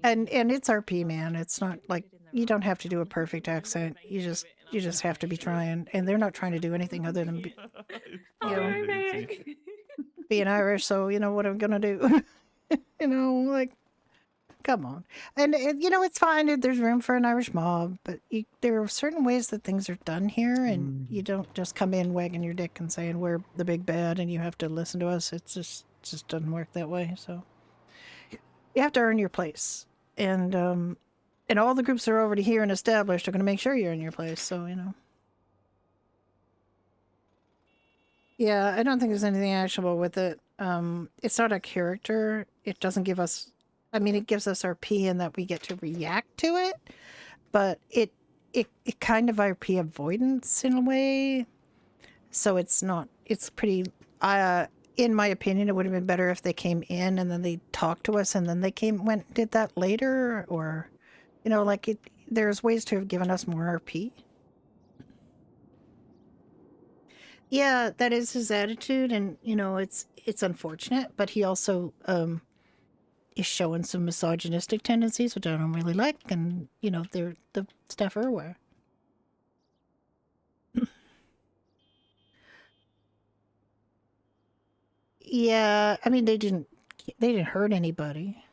and it's RP, man. It's not like you don't have to do a perfect accent. You just have to be trying, and they're not trying to do anything other than being Irish. So what I'm gonna do, like, come on. And it's fine. There's room for an Irish mob, but there are certain ways that things are done here, and you don't just come in wagging your dick and saying we're the big bad, and you have to listen to us. It's just doesn't work that way. So you have to earn your place, and all the groups that are already here and established are going to make sure you're in your place. So yeah, I don't think there's anything actionable with it. It's not a character. It doesn't give us. I mean, it gives us RP in that we get to react to it, but it kind of RP avoidance in a way. So it's not. It's pretty. In my opinion, it would have been better if they came in and then they talked to us and then they went and did that later, or, there's ways to have given us more RP. Yeah, that is his attitude, and it's unfortunate, but he also is showing some misogynistic tendencies, which I don't really like, and they're the staff are aware. Yeah, I mean they didn't hurt anybody.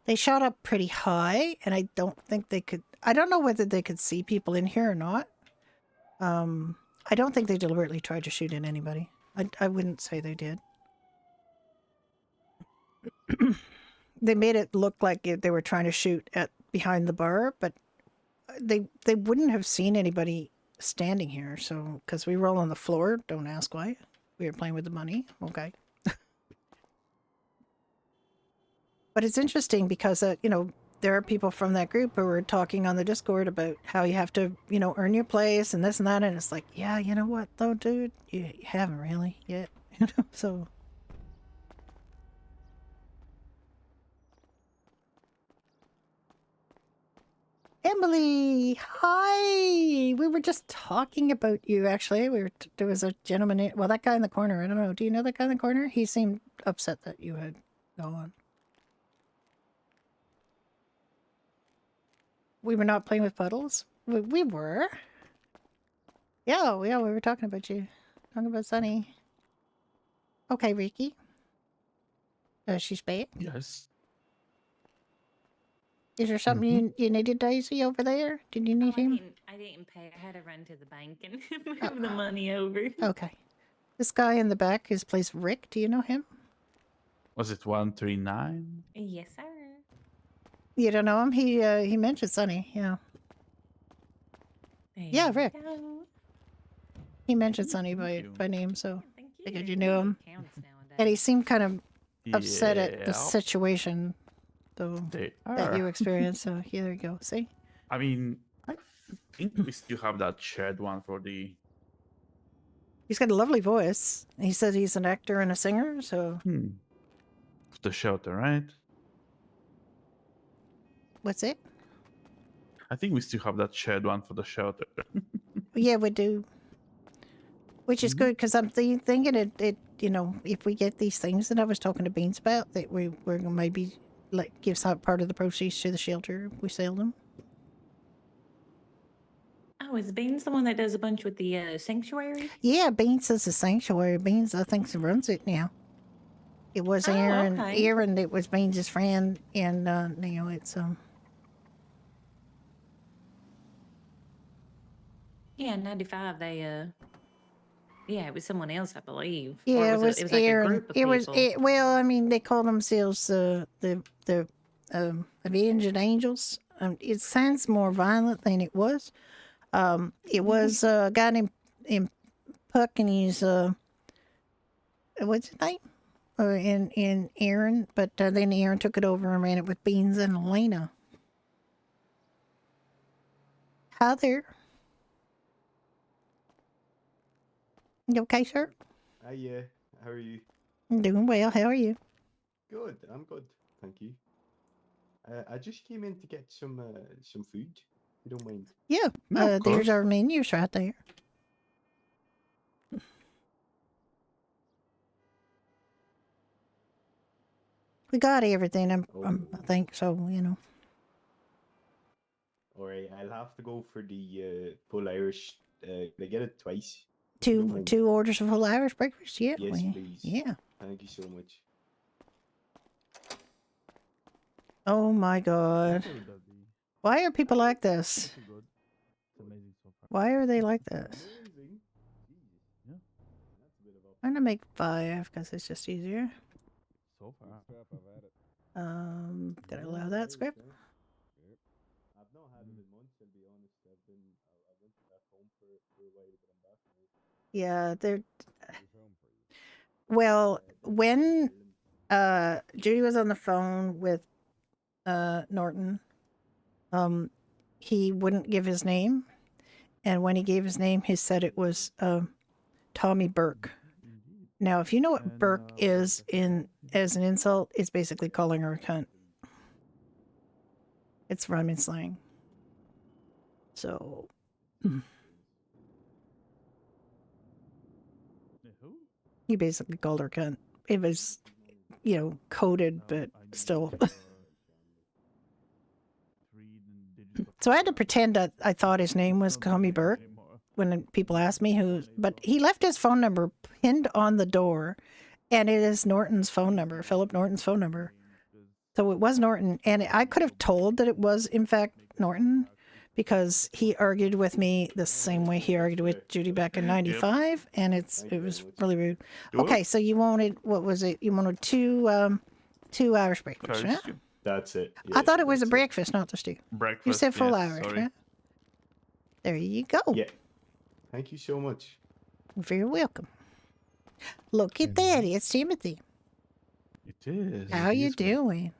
They shot up pretty high, and I don't think they could. I don't know whether they could see people in here or not. I don't think they deliberately tried to shoot at anybody. I wouldn't say they did. They made it look like they were trying to shoot at behind the bar, but they wouldn't have seen anybody standing here. So because we were all on the floor, don't ask why. We were playing with the money. Okay. But it's interesting because, there are people from that group who were talking on the Discord about how you have to, earn your place and this and that. And it's like, yeah, you know what, though, dude? You haven't really yet. So. Emily, hi. We were just talking about you, actually. There was a gentleman, that guy in the corner. I don't know. Do you know that guy in the corner? He seemed upset that you had gone. We were not playing with puddles? We were. Yeah, we were talking about you. Talking about Sunny. Okay, Ricky. She's back. Yes. Is there something you needed, Daisy, over there? Did you need him? I didn't pay. I had to run to the bank and move the money over. Okay. This guy in the back is plays Rick. Do you know him? Was it 139? Yes, sir. You don't know him? He mentioned Sonny. Yeah. Yeah, Rick. He mentioned Sonny by name, so figured you knew him. And he seemed kind of upset at the situation, though, that you experienced. So here you go. See? I mean, I think we still have that shared one for the. He's got a lovely voice. He said he's an actor and a singer, so. The shelter, right? What's it? I think we still have that shared one for the shelter. Yeah, we do. Which is good because I'm thinking it, you know, if we get these things that I was talking to Beans about, that we're going to maybe give some part of the proceeds to the shelter if we sell them. Oh, is Beans the one that does a bunch with the sanctuary? Yeah, Beans is a sanctuary. Beans, I think, runs it now. It was Aaron. Okay. Aaron, it was Beans' friend, and now it's Yeah, 95. They yeah, it was someone else, I believe. Or Yeah, it was like Aaron. a group of It was people. well, I mean, they call themselves the Avenging Angels. It sounds more violent than it was. It was a guy named Puck, and he's what's his name? In Aaron, but then Aaron took it over and ran it with Beans and Elena. Hi there. You okay, sir? Yeah. How are you? I'm doing well. How are you? Good. I'm good. Thank you. I just came in to get some food. If you don't mind. Yeah. There's our menus right there. We got everything. I think so. You know. All right. I'll have to go for the full Irish. Can I get it twice? Two orders of full Irish breakfast. Yeah. Yes, please. Yeah. Thank you so much. Oh my God. Why are people like this? Why are they like this? I'm gonna make 5 because it's just easier. So far. Did I allow that script? I've not had it in months, to be honest. I went back home for a while, but I'm back now. Yeah, they're. Well, when Judy was on the phone with Norton, he wouldn't give his name, and when he gave his name, he said it was Tommy Burke. Now, if you know what Burke is as an insult, it's basically calling her a cunt. It's rhyming slang. So. He basically called her a cunt. It was, coded, but still. So I had to pretend that I thought his name was Tommy Burke when people asked me who, but he left his phone number pinned on the door, and it is Norton's phone number, Philip Norton's phone number. So it was Norton, and I could have told that it was, in fact, Norton, because he argued with me the same way he argued with Judy back in '95, and it was really rude. Okay, so you wanted, what was it? You wanted two Irish breakfasts, yeah? That's it. I thought it was a breakfast, not the stew. Breakfast. You said full yes, Irish, sorry. right? There you go. Yeah. Thank you so much. You're very welcome. Look at that. It's Timothy. It is. How you doing?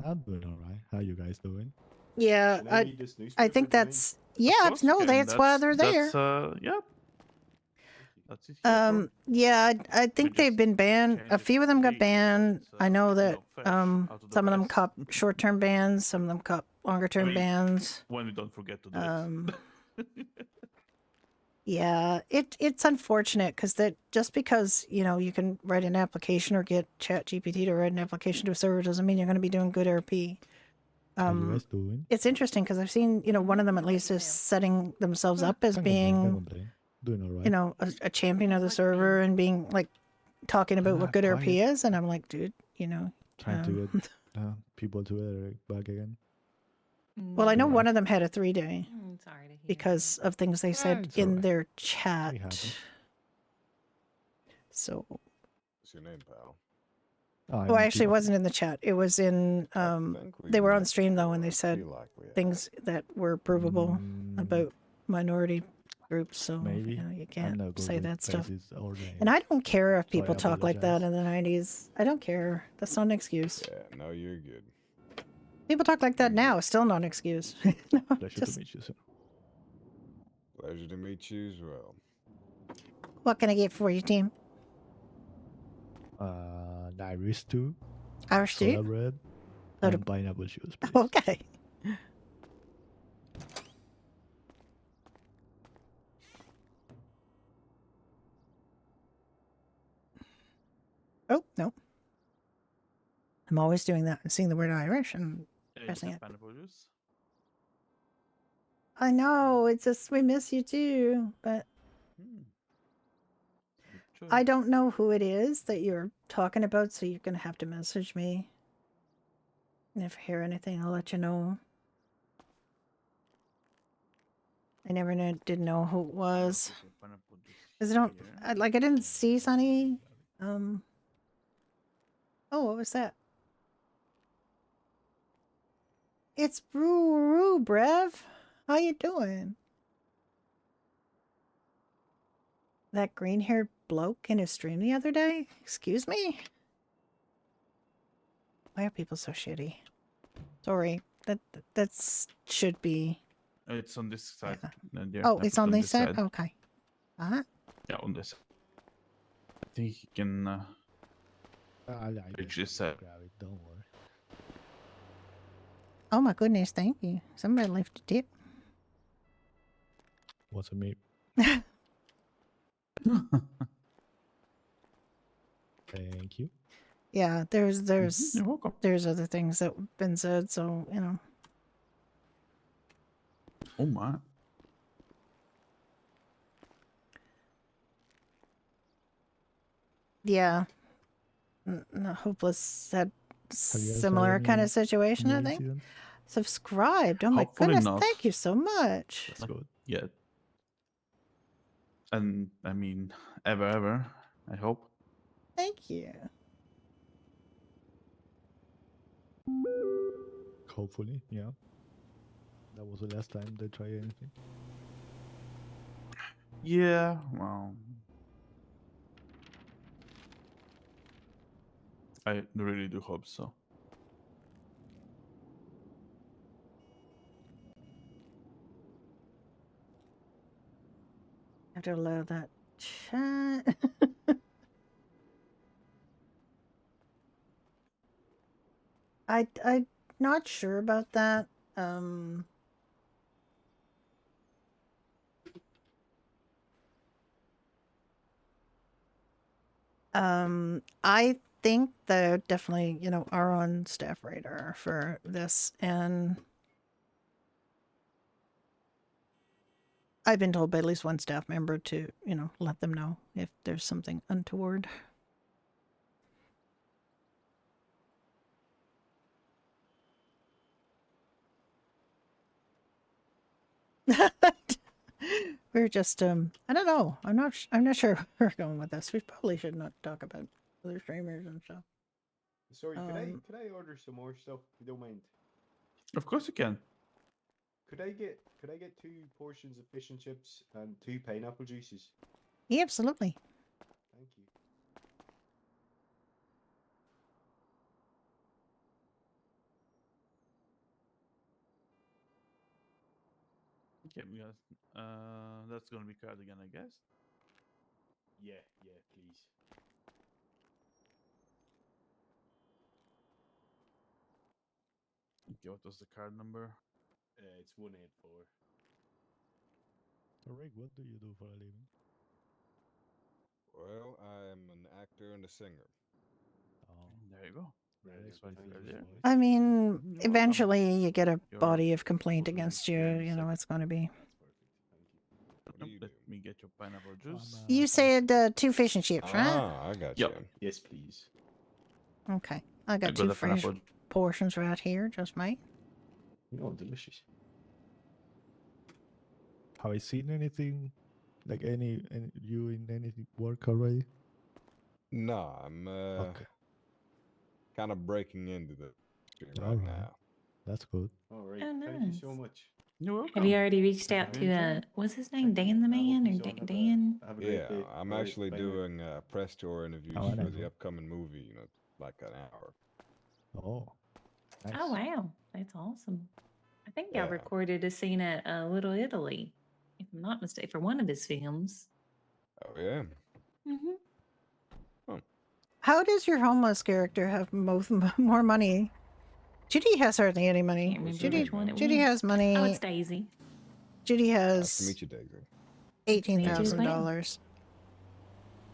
I'm doing all right. How you guys doing? Yeah, I think that's that's why they're there. Yep. That's it. Yeah, I think they've been banned. A few of them got banned. I know that some of them cop short-term bans, some of them cop longer-term bans. When we don't forget to do it. Yeah, it's unfortunate because just because you can write an application or get ChatGPT to write an application to a server doesn't mean you're going to be doing good RP. How you guys doing? It's interesting because I've seen one of them at least is setting themselves up as being Doing all right. a champion of the server and being like talking about what good quiet. RP is, and I'm like, dude, you know. Trying to get people together back again. Well, I know Yeah. one of them had a 3-day Sorry to hear because of things they said it's in alright. their It chat. happens. So, What's your name, pal? oh, I actually wasn't in the chat. It was in. They were on stream though, and they said things that were provable about minority groups. So Maybe. you know, you I'm can't not good say with that stuff. faces or And names. I don't care if So I people talk like that apologize. in the 90s. I don't care. That's not an excuse. Yeah, no, you're good. People talk like that now. Still not an excuse. No, Pleasure just- to meet you, sir. Pleasure to meet you as well. What can I get for you, team? Irish stew, Irish soda stew? bread, Soda- and pineapple juice, please. Okay. Oh, no. I'm always doing that and seeing the word Irish and pressing it. Pineapple juice. I know, it's just we miss you too, but I don't know who it is that you're talking about, so you're gonna have to message me. And if I hear anything, I'll let you know. I never did know who it was. Cause I didn't see Sunny. Oh, what was that? It's Brew Brev. How you doing? That green-haired bloke in his stream the other day? Excuse me? Why are people so shitty? Sorry, that's should be. It's on this side. Oh, it's on this side? Okay. Uh-huh. Yeah, on this. I think you can reach this side. Grab it, don't worry. Oh my goodness, thank you. Somebody left a tip. What's a meat? Thank you. Yeah, there's You're welcome. there's other things that have been said, so you know. Oh my. Yeah. Hopeless had Have you guys had similar kind any of situation, I new think. incidents? Subscribed. Oh my Hopefully goodness, not. thank you so much. That's good. Yeah. And I mean, ever, I hope. Thank you. Hopefully, yeah. That was the last time they tried anything. Yeah, well. I really do hope so. I have to allow that chat. I'm not sure about that. I think they definitely, you know, are on staff radar for this, and I've been told by at least one staff member to, you know, let them know if there's something untoward. We're just I don't know. I'm not sure where we're going with this. We probably should not talk about other streamers and stuff. Sorry, could I order some more stuff if you don't mind? Of course you can. Could I get 2 portions of fish and chips and 2 pineapple juices? Yeah, absolutely. Thank you. Okay, we got, that's gonna be card again, I guess. Yeah, please. Okay, what was the card number? It's 184. So Rick, what do you do for a living? Well, I'm an actor and a singer. Oh, There you go. That's why thank it's you there. so much. I mean, You're welcome. eventually you get a You're body of complaint welcome. against you. Yeah, You know, it's going to be. That's perfect. Thank you. What do you Let do? me get your pineapple juice. You said 2 fish and chips, right? Ah, I got Yep. you. Yes, please. Okay. I got I got 2 the fresh pineapple. portions right here, just mate. Oh, delicious. Have I seen anything like any you in any work already? Nah, I'm Okay. kind of breaking into the industry All right right. now. That's good. All right. Oh, Thank you so nice. much. You're welcome. Have you already reached out Very to enjoy. what's his name, Thank you. Dan the I hope Man you or all have Dan? have a great Yeah, day. I'm All right, actually bye now. doing press tour interviews Oh, I for know. the upcoming movie. You know, like an hour. Oh, nice. Oh wow, that's awesome. I think y'all Yeah. recorded a scene at Little Italy, if I'm not mistaken, for one of his films. Oh yeah. Mm-hmm. How does your homeless character have more money? Judy has hardly any money. Can't remember Judy, which one it Judy was. has money. Oh, it's Daisy. Judy Nice to has meet you, Daisy. $18,000.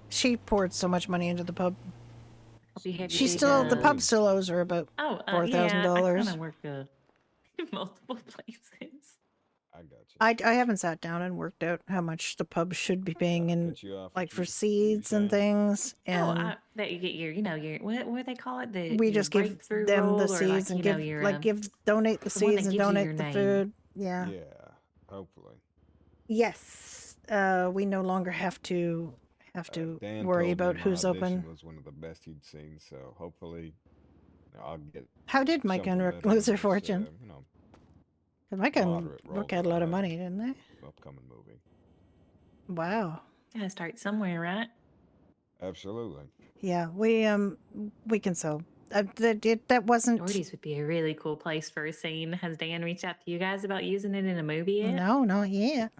She poured so much money into the pub. Hope you have She your still, the good, pub still owes her about Oh, $4,000. yeah, I kind of work multiple places. I got you. I haven't sat down and worked out how much the pub should be paying in, Cut you off. like, for What you seeds and saying? things. And That you get your, your what do they call it? The we your just give breakthrough them roll, the or seeds and give, your donate the the one that seeds and gives you your donate the name. food. Yeah. Yeah, hopefully. Yes. We no longer have to Dan worry told me about my who's audition open. was one of the best he'd seen, so hopefully I'll get. How did Mike and something Rick better than lose their this, fortune? you know, 'Cause Mike and moderate role Rick had that a I lot of have money, didn't they? in the upcoming movie. Wow. Gotta start somewhere, right? Absolutely. Yeah, we can sell. That wasn't. Doherty's would be a really cool place for a scene. Has Dan reached out to you guys about using it in a movie yet? No, not yet.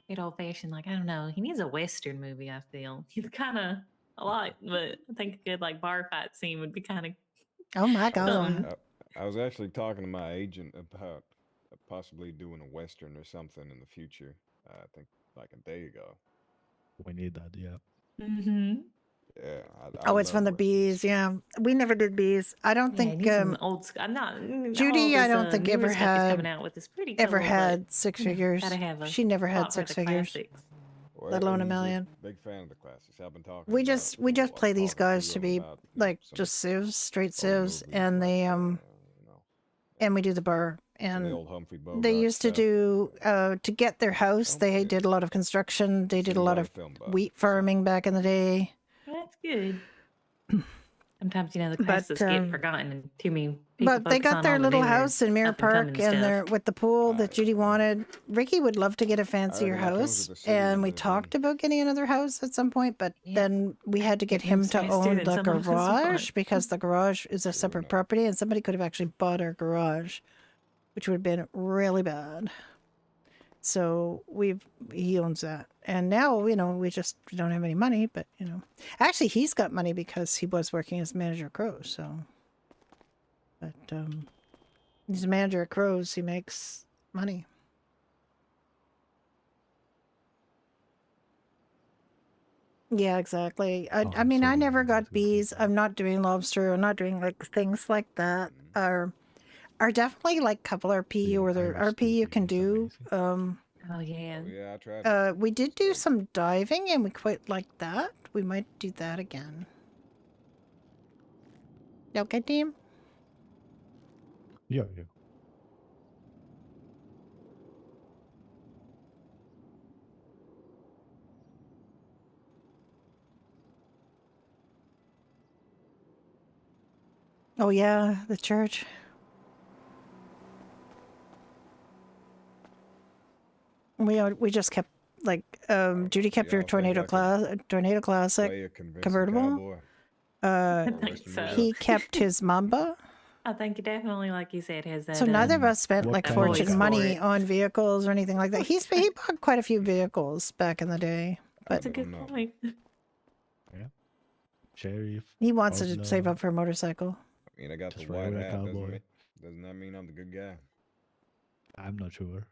Good old fashioned, like, I don't know. He needs a Western movie, I feel. He's kind of a lot, but I think a good, like, bar fight scene would be kind of. Oh my god. I was actually talking to my agent about possibly doing a Western or something in the future. I think like a day ago. We need that, yeah. Mm-hmm. Yeah. Oh, it's from the bees. Yeah, we never did bees. I don't think. Old school. I'm not. Judy, I don't think newer ever stuff he's had coming out with is pretty ever cool, had but, 6 you know, figures. gotta have a She never had spot for 6 the figures, classics. let alone a million. Big fan of the classics. I've been talking. We about, just play these talking guys to him be about, like some just civs, straight old civs, movies and like, they you know, and we do the bar. the And old Humphrey they Bogart used to stuff. do to get their house. They did a lot of construction. They did a Seems lot like of a film buff, wheat farming back in the day. That's good. Sometimes the But, classics get forgotten and too many people But they focus got on their all the little newer house in Mirror up-and-coming Park, and stuff. their with the pool that Judy wanted. Ricky would love to get a fancier reckon that comes house, with the city and you we live in. talked about getting another house at some point. But then we had to get It him moves to faster own than the some of us want. garage because the garage is a separate property, and somebody could have actually bought our garage, which would have been really bad. So he owns that, and now we don't have any money. But actually he's got money because he was working as manager at Crows. So, but he's a manager at Crows. He makes money. Yeah, exactly. I mean, I never got bees. I'm not doing lobster. I'm not doing like things like that. Are definitely like couple RP or the RP you can do. Oh yeah. Yeah, I tried. We did do some diving and we quite liked that. We might do that again. Okay, team? Yeah. Oh yeah, the church. We just kept like Judy kept her tornado classic Play a convincing convertible. cowboy. Uh, think so. he kept his Mamba. I think definitely, like you said, has that. So neither of us spent what like kind of fortune guy? money on vehicles or anything like that. He bought quite a few vehicles back in the day, That's but a good point. Yeah. Sheriff. he wants to outlaw, save up for a motorcycle. I mean, I got Just the white regular hat. cowboy. Doesn't that mean I'm the good guy? I'm not sure.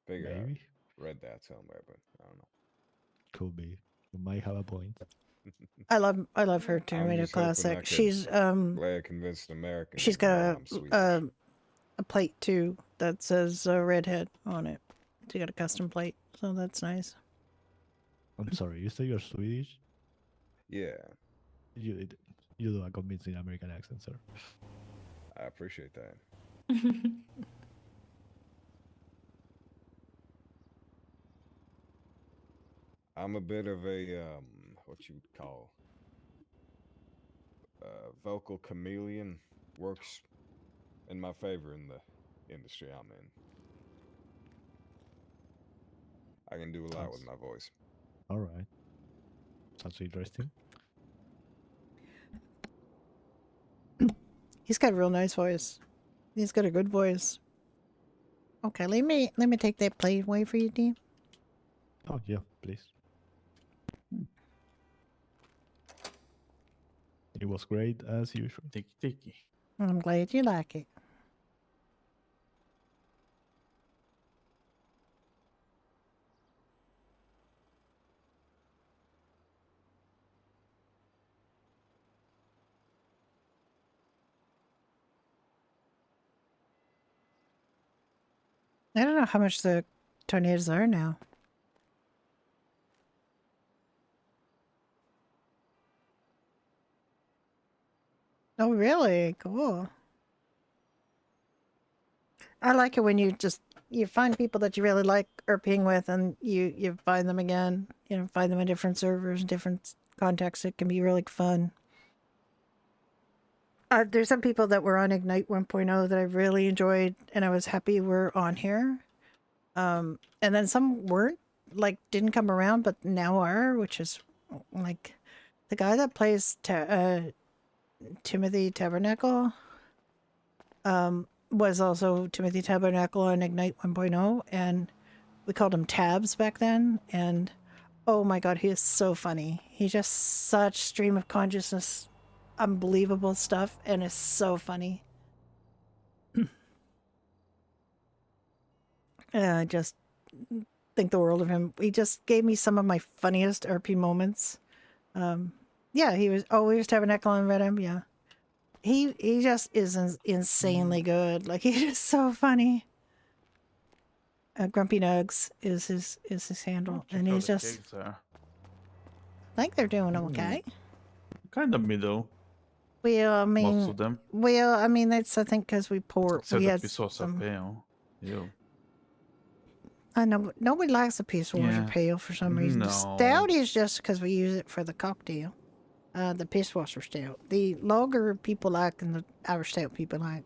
Figure Maybe. I read that somewhere, but I don't know. Could be. You might have a point. I love her I'm tornado just hoping I classic. could She's play a convinced American. she's even though got I'm Swedish. a plate too that says redhead on it. So you got a custom plate, so that's nice. I'm sorry, you say you're Swedish? Yeah, You do a convincing American accent, sir. I appreciate that. I'm a bit of a what you would call vocal chameleon. Works in my favor in the industry I'm in. I can do a lot with my voice. All right. Sounds interesting. He's got a real nice voice. He's got a good voice. Okay, let me take that plate away for you, Dean. Oh yeah, please. It was great as usual. Tiki. I'm glad you like it. I don't know how much the tornadoes are now. Oh, really? Cool. I like it when you find people that you really like RPing with, and you find them again. You know, find them in different servers, different contexts. It can be really fun. There's some people that were on Ignite 1.0 that I really enjoyed, and I was happy were on here. And then some weren't, like didn't come around, but now are, which is like the guy that plays Timothy Tabernacle. Was also Timothy Tabernacle on Ignite 1.0, and we called him Tabs back then. And oh my god, he is so funny. He's just such stream of consciousness, unbelievable stuff, and it's so funny. And I just think the world of him. He just gave me some of my funniest RP moments. Yeah, he was always Tabernacle and read him. Yeah. He just is insanely good. Like, he's just so funny. Grumpy Nugs is his handle, and he's just I think they're doing okay. Kind of middle. Well, I mean, Most of them. Well, I mean, that's I think because we Except we the had Pisosa some. Pale. Ew. I know nobody likes the Peace Water Yeah. Pale for some reason. The No. stout is just because we use it for the cocktail. The Piss Washer Stout. The lager people like, and the Irish Stout people like.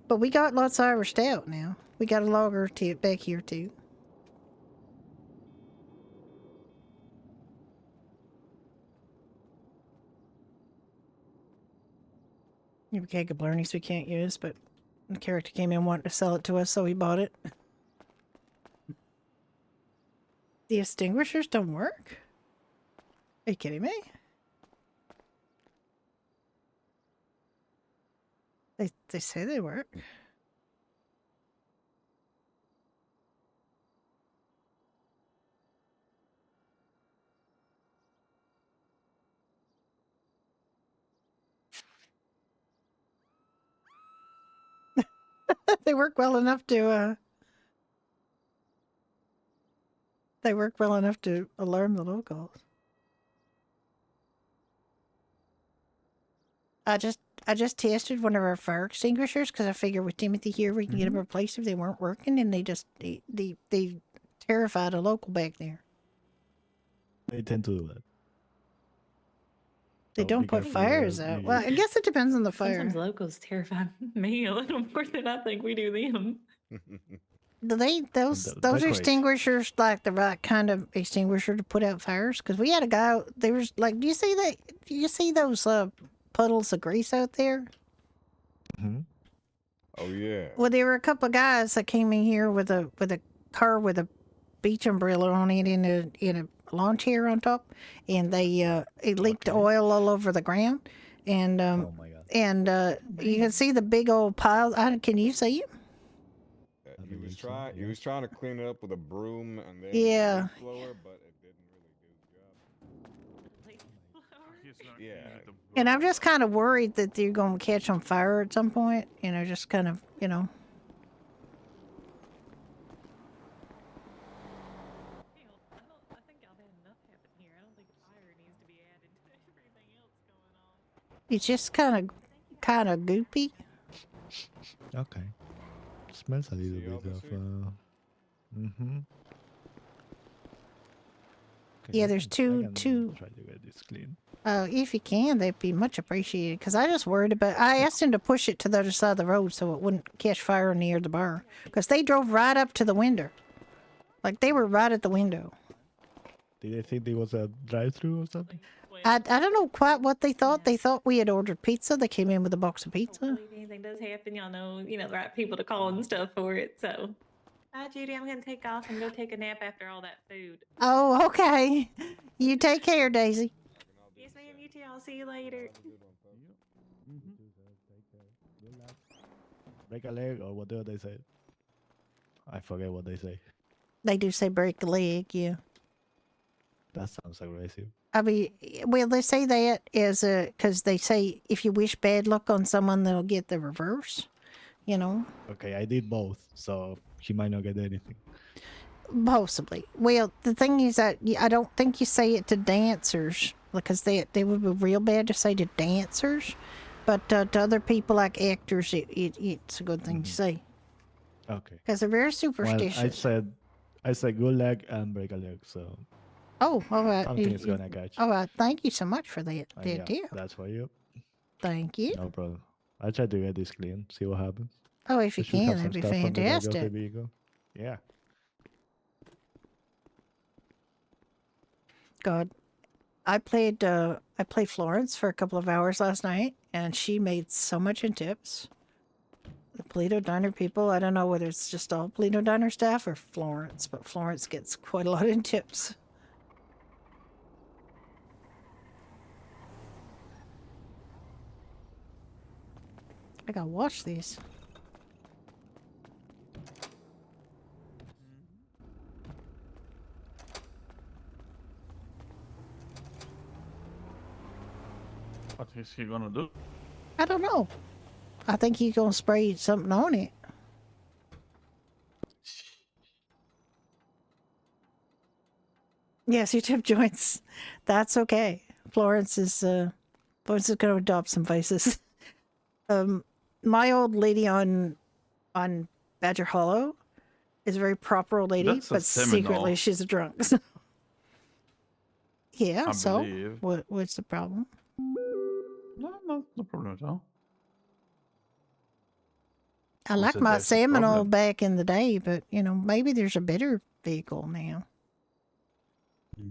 But we got lots of Irish Stout now. We got a lager back here too. We have a keg of Blarneys we can't use, but the character came in wanting to sell it to us, so we bought it. The extinguishers don't work? Are you kidding me? They say they work. They work well enough to they work well enough to alarm the locals. I just tested one of our fire extinguishers because I figured with Timothy here we can get them replaced if they weren't working, and they terrified a local back there. They tend to do that. They So don't be put careful fires where out. you Well, I guess it depends on the fire. Sometimes locals terrify me a little more than I think we do them. Those They're crazy. extinguishers like the right kind of extinguisher to put out fires? Because we had a guy. There was like, do you see that? Do you see those puddles of grease out there? Mhm. Oh yeah. Well, there were a couple of guys that came in here with a car with a beach umbrella on it in a lawn chair on top, and they it leaked oil all over the ground, and Oh my god. and you can see the big old pile. Can you see it? He was trying to clean it up with a broom and then Yeah. a leaf blower, but it didn't really do the job. he's gonna Yeah. use it to And I'm burn, just but- kind of worried that they're going to catch on fire at some point. You know, just kind of, you know. I think y'all had enough happen here. I don't think fire needs to be added to everything else going on. It's just kind of goopy. Okay. Smells a little See y'all bit this of. week? Mm-hmm. Yeah, there's two. Try to get this clean. If you can, that'd be much appreciated. Because I just worried about. I asked him to push it to the other side of the road so it wouldn't catch fire near the bar. Because they drove right up to the window, like they were right at the window. Did they think there was a drive-through or something? I don't know quite what they thought. They thought we had ordered pizza. They came in with a box of pizza. Hopefully, if anything does happen, y'all know, the right people to call and stuff for it. So, bye, Judy. I'm gonna take off and go take a nap after all that food. Oh, okay. You take care, Daisy. Yes, ma'am. You too. I'll see you later. Break a leg or whatever they say. I forget what they say. They do say break a leg, yeah. That sounds aggressive. I mean, well, they say that as because they say if you wish bad luck on someone, they'll get the reverse. You know, Okay, I did both, so she might not get anything. possibly. Well, the thing is that I don't think you say it to dancers because they would be real bad to say to dancers, but to other people like actors, it's a good thing to say Okay. because they're very Well, superstitious. I said good leg and break a leg, so Oh, all right. something is gonna catch. All right. Thank you so much for that. Yeah, Dear. that's for you. Thank you. No problem. I try to get this clean, see what happens. Oh, if you We should have can, some that'd be stuff on the back of the fantastic. vehicle. Yeah. God, I played Florence for a couple of hours last night, and she made so much in tips. The Polito Diner people, I don't know whether it's just all Polito Diner staff or Florence, but Florence gets quite a lot in tips. I gotta wash these. What is he gonna do? I don't know. I think he's gonna spray something on it. Yes, your tip joints. That's okay. Florence is gonna adopt some vices. My old lady on Badger Hollow is a very proper old lady, That's a but secretly Seminole. she's a drunk. Yeah, I so believe. what's the problem? No problem at all. I Who like said my there's a Seminole problem? back in the day, but maybe there's a better vehicle now. I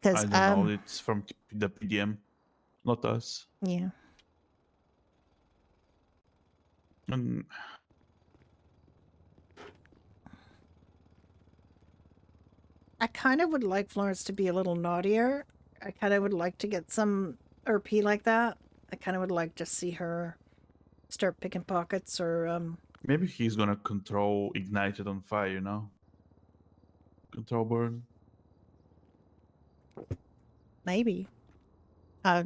Because don't know. It's from the PDM, not us. yeah. And I kind of would like Florence to be a little naughtier. I kind of would like to get some RP like that. I kind of would like to see her start picking pockets or maybe he's gonna control ignited on fire. Control burn. maybe. I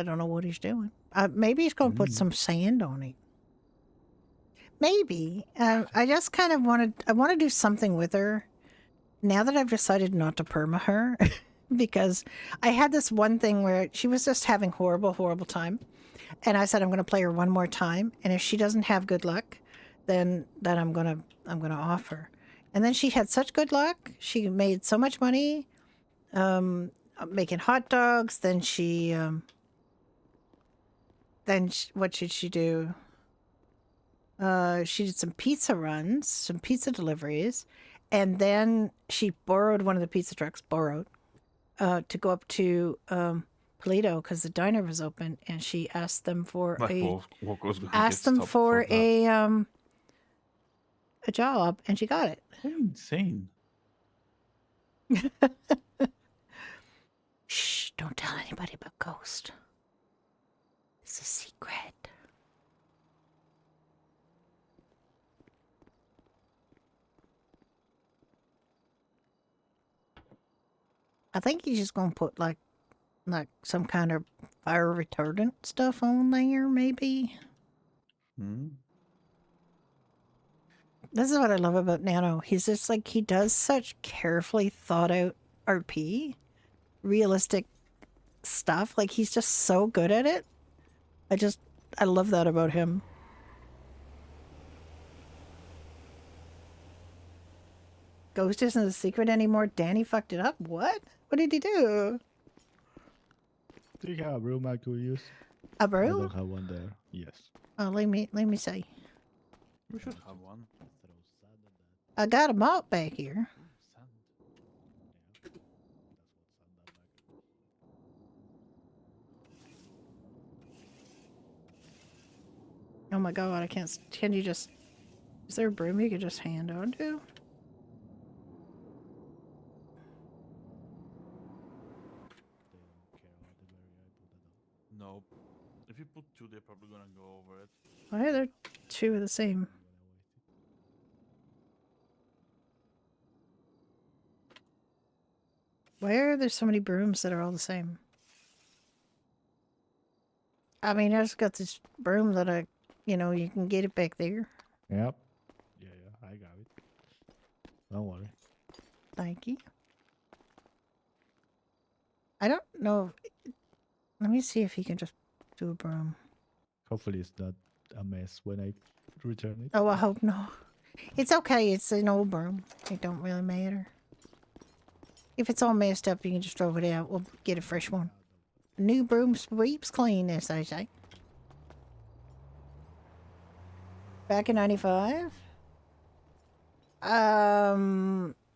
don't know what he's doing. Maybe he's going to put some sand on it. Maybe. I just kind of I want to do something with her. Now that I've decided not to perma her, because I had this one thing where she was just having horrible time, and I said I'm going to play her one more time, and if she doesn't have good luck, then I'm gonna off her. And then she had such good luck. She made so much money, making hot dogs. Then what should she do? She did some pizza runs, some pizza deliveries, and then she borrowed one of the pizza trucks, to go up to Polito because the diner was open, and she asked them for a job, and she got it. Insane. Shh! Don't tell anybody about Ghost. It's a secret. I think he's just gonna put like Like some kind of fire retardant stuff on there, maybe. Hmm. This is what I love about Nano. He's just like, he does such carefully thought out RP, realistic stuff. Like, he's just so good at it. I love that about him. Ghost isn't a secret anymore. Danny fucked it up. What? What did he do? Do you have a broom I could use? A I broom? don't have one there. Yes. Oh, let me see. We should have one. Throw sand on that. I got a mop back here. Sand. Yeah. That's what sand that back. Oh my god, I can't. Can you just. Is there a broom you could just hand on to? They don't care about the berry. I put that on. No. If you put two, they're probably gonna go over it. Why are there two of the same? I'm gonna waste it. Why are there so many brooms that are all the same? I mean, I just got this broom that you can get it back there. Yep. Yeah, I got it. Don't worry. Thank you. I don't know. Let me see if he can just do a broom. Hopefully it's not a mess when I return it. Oh, I hope no. It's okay. It's an old broom. It don't really matter. If it's all messed up, you can just throw it out. We'll get a fresh one. A new broom sweeps clean, as they say. Back in 95?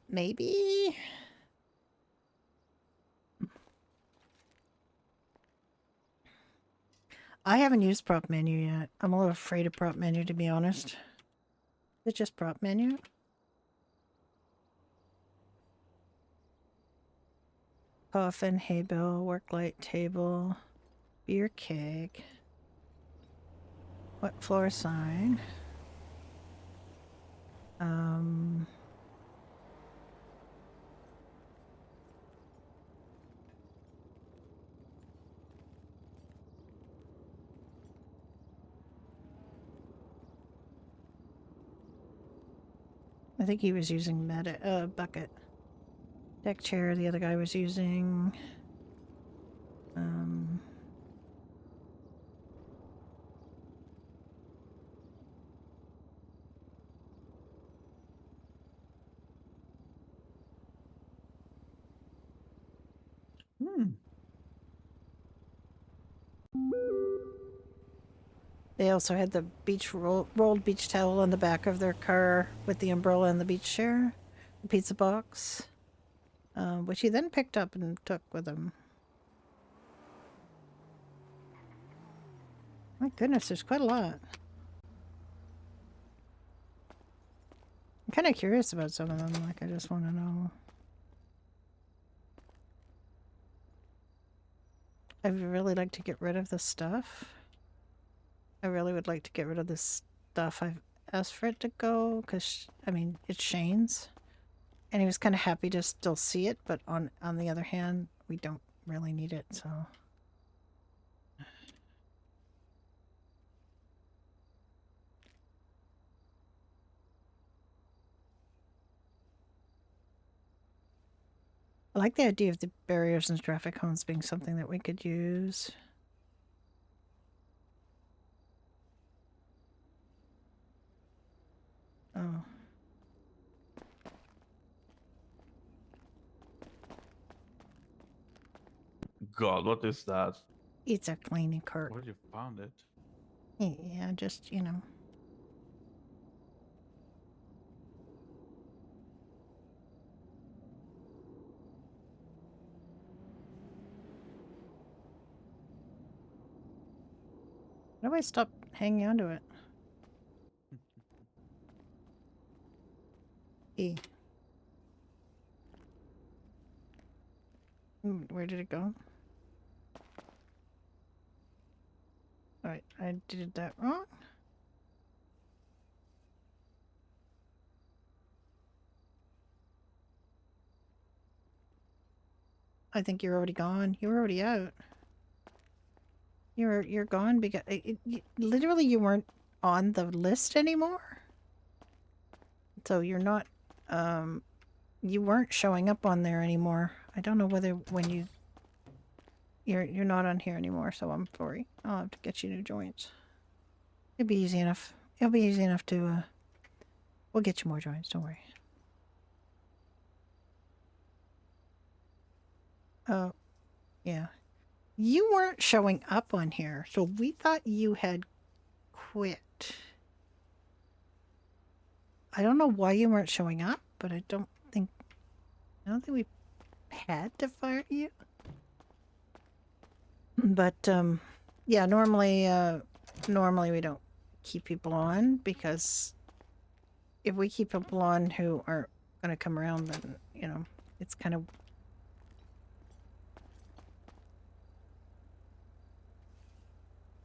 Maybe? I haven't used prop menu yet. I'm a little afraid of prop menu, to be honest. Is it just prop menu? Coffin, hay bale, work light table, beer keg, wet floor sign. I think he was using bucket. Deck chair, the other guy was using They also had the rolled beach towel on the back of their car with the umbrella and the beach chair, the pizza box, which he then picked up and took with him. My goodness, there's quite a lot. I'm kind of curious about some of them. Like, I just want to know. I would really like to get rid of this stuff. I really would like to get rid of this stuff. I've asked for it to go because, I mean, it's Shane's. And he was kind of happy to still see it, but on the other hand, we don't really need it, so. I like the idea of the barriers and traffic cones being something that we could use. Oh. God, what is that? It's a cleaning cart. Where you found it? Yeah, just, you know. How do I stop hanging onto it? E. Where did it go? Alright, I did that wrong. I think you're already gone. You're already out. You're gone because literally you weren't on the list anymore. So you're not you weren't showing up on there anymore. I don't know whether when you're not on here anymore, so I'm sorry. I'll have to get you new joints. It'll be easy enough. It'll be easy enough to we'll get you more joints, don't worry. Oh, yeah. You weren't showing up on here, so we thought you had quit. I don't know why you weren't showing up, but I don't think we had to fire you. But yeah, normally we don't keep people on because if we keep people on who aren't going to come around, then it's kind of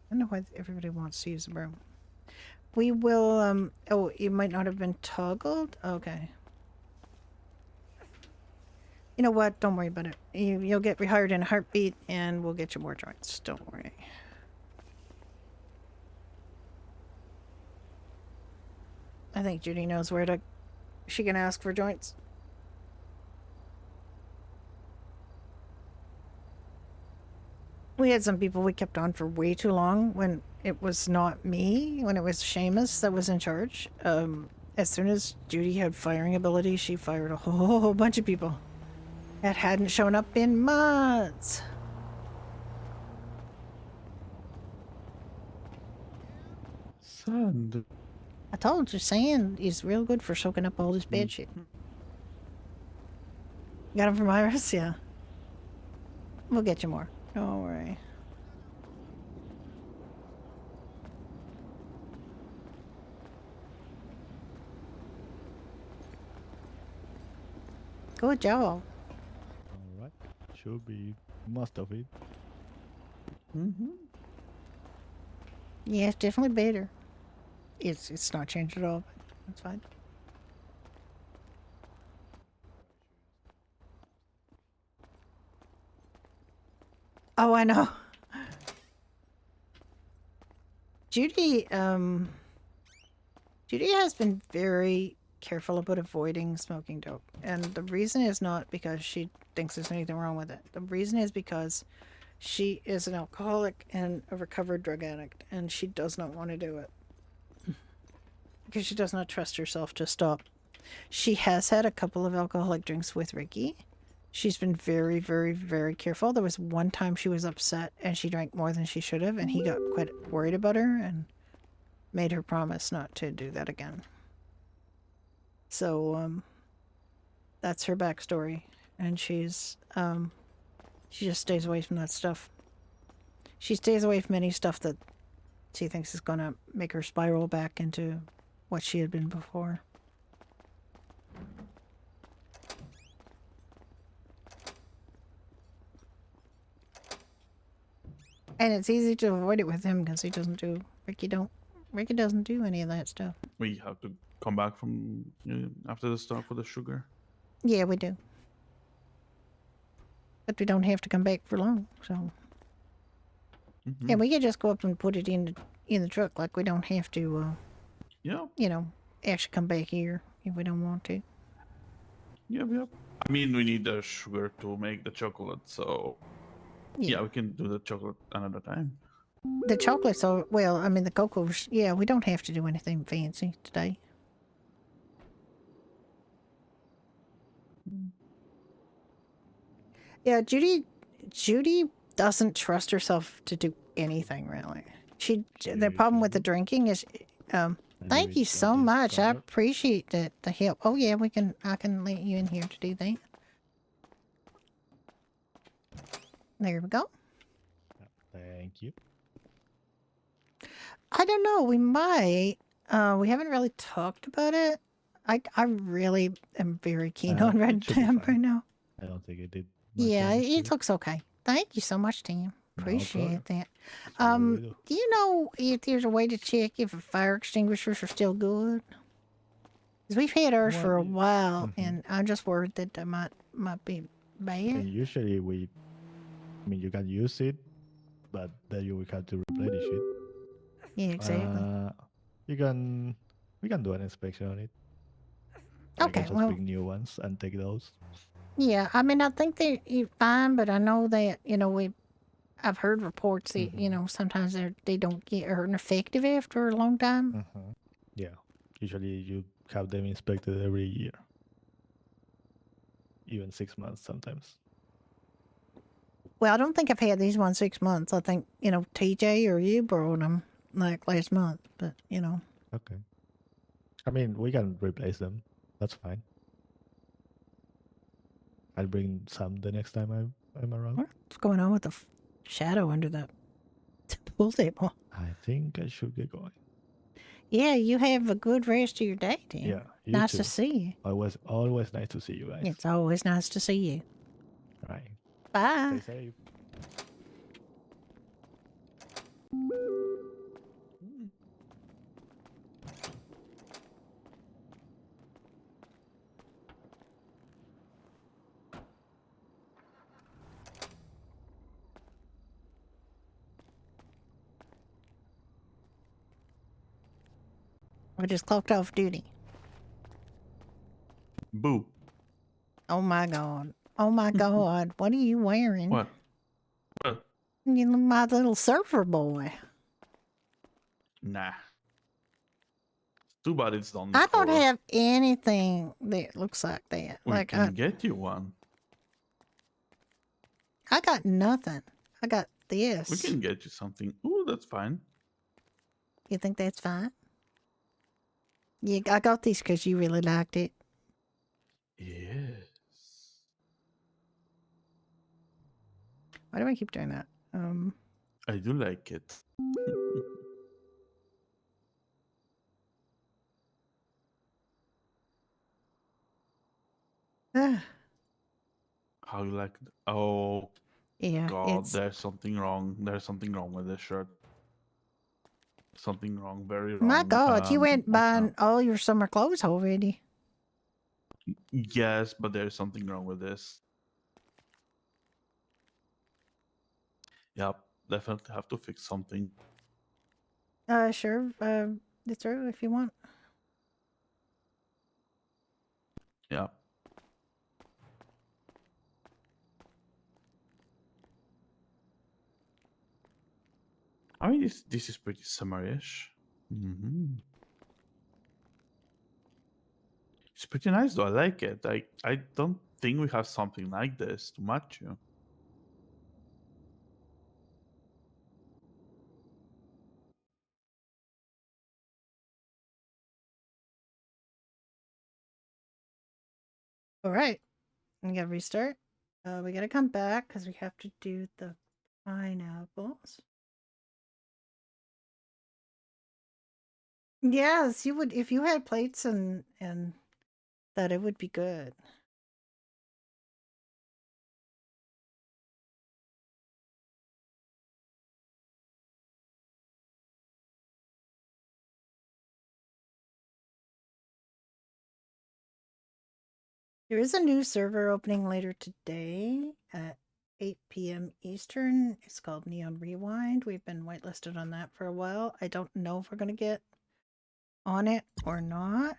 I don't know why everybody wants to use the broom. We will oh, you might not have been toggled. Okay. You know what? Don't worry about it. You'll get rehired in a heartbeat, and we'll get you more joints. Don't worry. I think Judy knows where to. She can ask for joints. We had some people we kept on for way too long when it was not me, when it was Seamus that was in charge. As soon as Judy had firing ability, she fired a whole bunch of people that hadn't shown up in months. Sand. I told you, sand is real good for soaking up all this bad shit. Got him from Iris? Yeah. We'll get you more. Don't worry. Good job. Alright. Should be most of it. Yeah, it's definitely better. It's not changed at all, but that's fine. Oh, I know. Judy has been very careful about avoiding smoking dope. And the reason is not because she thinks there's anything wrong with it. The reason is because she is an alcoholic and a recovered drug addict, and she does not want to do it. Because she does not trust herself to stop. She has had a couple of alcoholic drinks with Ricky. She's been very, very, very careful. There was one time she was upset and she drank more than she should have, and he got quite worried about her and made her promise not to do that again. So, that's her backstory. And she just stays away from that stuff. She stays away from any stuff that she thinks is going to make her spiral back into what she had been before. And it's easy to avoid it with him because Ricky doesn't do any of that stuff. We have to come back from after the stop for the sugar. Yeah, we do. But we don't have to come back for long, so. Yeah, we could just go up and put it in the truck. Like, we don't have to, actually come back here if we don't want to. Yep. I mean, we need the sugar to make the chocolate, so yeah, we can do the chocolate another time. The chocolate's the cocoa's, yeah, we don't have to do anything fancy today. Yeah, Judy doesn't trust herself to do anything really. The problem with the drinking is thank you so much. I appreciate the help. Oh yeah, I can let you in here to do that. There we go. Thank you. I don't know, we might. We haven't really talked about it. I really am very keen on Red Jam right now. I don't think it did. Yeah, it looks okay. Thank you so much, Tim. Appreciate that. Do you know if there's a way to check if fire extinguishers are still good? Because we've had ours for a while, and I'm just worried that they might be And bad. usually you can use it, but then you will have to replenish it. Yeah, exactly. We can do an inspection on it. I Okay, can just well, bring new ones and take those. yeah. I mean, I think they're fine, but I know that I've heard reports that sometimes they don't get effective after a long time. Yeah, usually you have them inspected every year, even 6 months sometimes. Well, I don't think I've had these ones 6 months. I think TJ or you brought them like last month, but Okay. I mean, we can replace them. That's fine. I'll bring some the next time I'm around. What's going on with the shadow under the pool table? I think I should get going. Yeah, you have a good rest of your day, Dan. Yeah, you nice too. to see you. Always nice to see you guys. It's always nice to see you. Right. Bye. Stay safe. I just clocked off duty. Boo. Oh my god. Oh my god. What are you wearing? What? What? My little surfer boy. Nah. Too bad it's on I don't store. have anything that looks like that. We can get you one. I got nothing. I got this. We can get you something. Ooh, that's fine. You think that's fine? Yeah, I got these because you really liked it. Yes. Why do I keep doing that? I do like it. How you like it? Oh, yeah, God, there's something wrong. There's something wrong with this shirt. Something wrong, very wrong. My God, you went buying all your summer clothes already. Yes, but there's something wrong with this. Yep, definitely have to fix something. Sure. It's true if you want. Yeah. I mean, this is pretty summerish. It's pretty nice though. I like it. I don't think we have something like this to match you. All right. We gotta restart. We gotta come back because we have to do the pineapples. Yes, you would if you had plates and that it would be good. There is a new server opening later today at 8 p.m. Eastern. It's called Neon Rewind. We've been whitelisted on that for a while. I don't know if we're going to get on it or not.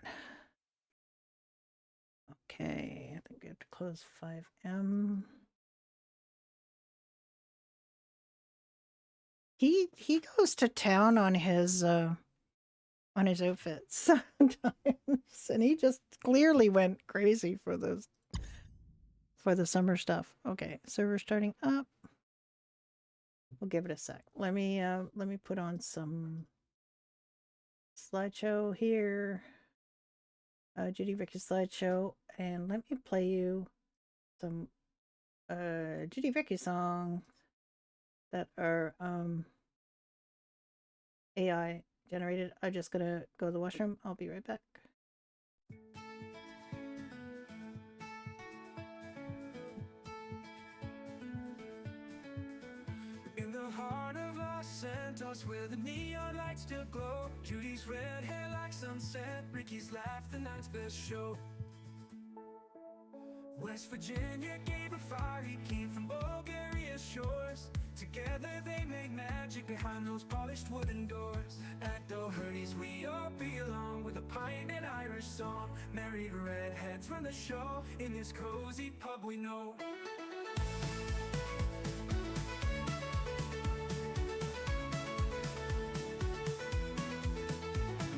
Okay, I think we have to close 5M. He goes to town on his outfits sometimes, and he just clearly went crazy for the summer stuff. Okay, server starting up. We'll give it a sec. Let me put on some slideshow here. Judy Ricky slideshow, and let me play you some Judy Ricky songs that are AI generated. I'm just gonna go to the washroom. I'll be right back. In the heart of Los Santos, where the neon lights still glow, Judy's red hair like sunset, Ricky's laugh the night's best show. West Virginia gave a fire, he came from Bulgaria's shores. Together they made magic behind those polished wooden doors. At Doherty's we all belong, with a pint and Irish song. Married redheads run the show, in this cozy pub we know.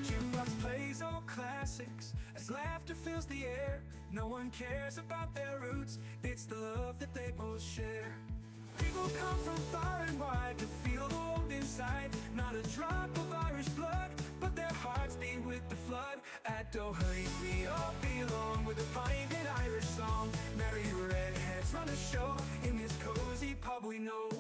Jukebox plays old classics as laughter fills the air. No one cares about their roots, it's the love that they both share. People come from far and wide to feel the warmth inside. Not a drop of Irish blood, but their hearts beat with the flood. At Doherty's we all belong, with a pint and Irish song. Married redheads run the show, in this cozy pub we know.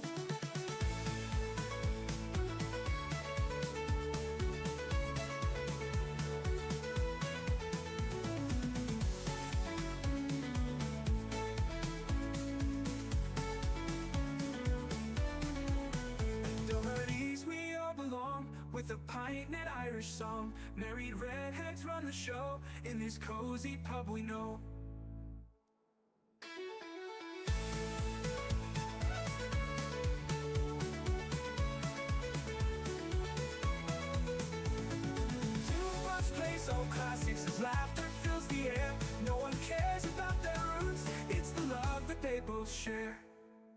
With a pint and Irish song, married redheads run the show, in this cozy pub we know. Jukebox plays old classics as laughter fills the air. No one cares about their roots, it's the love that they both share.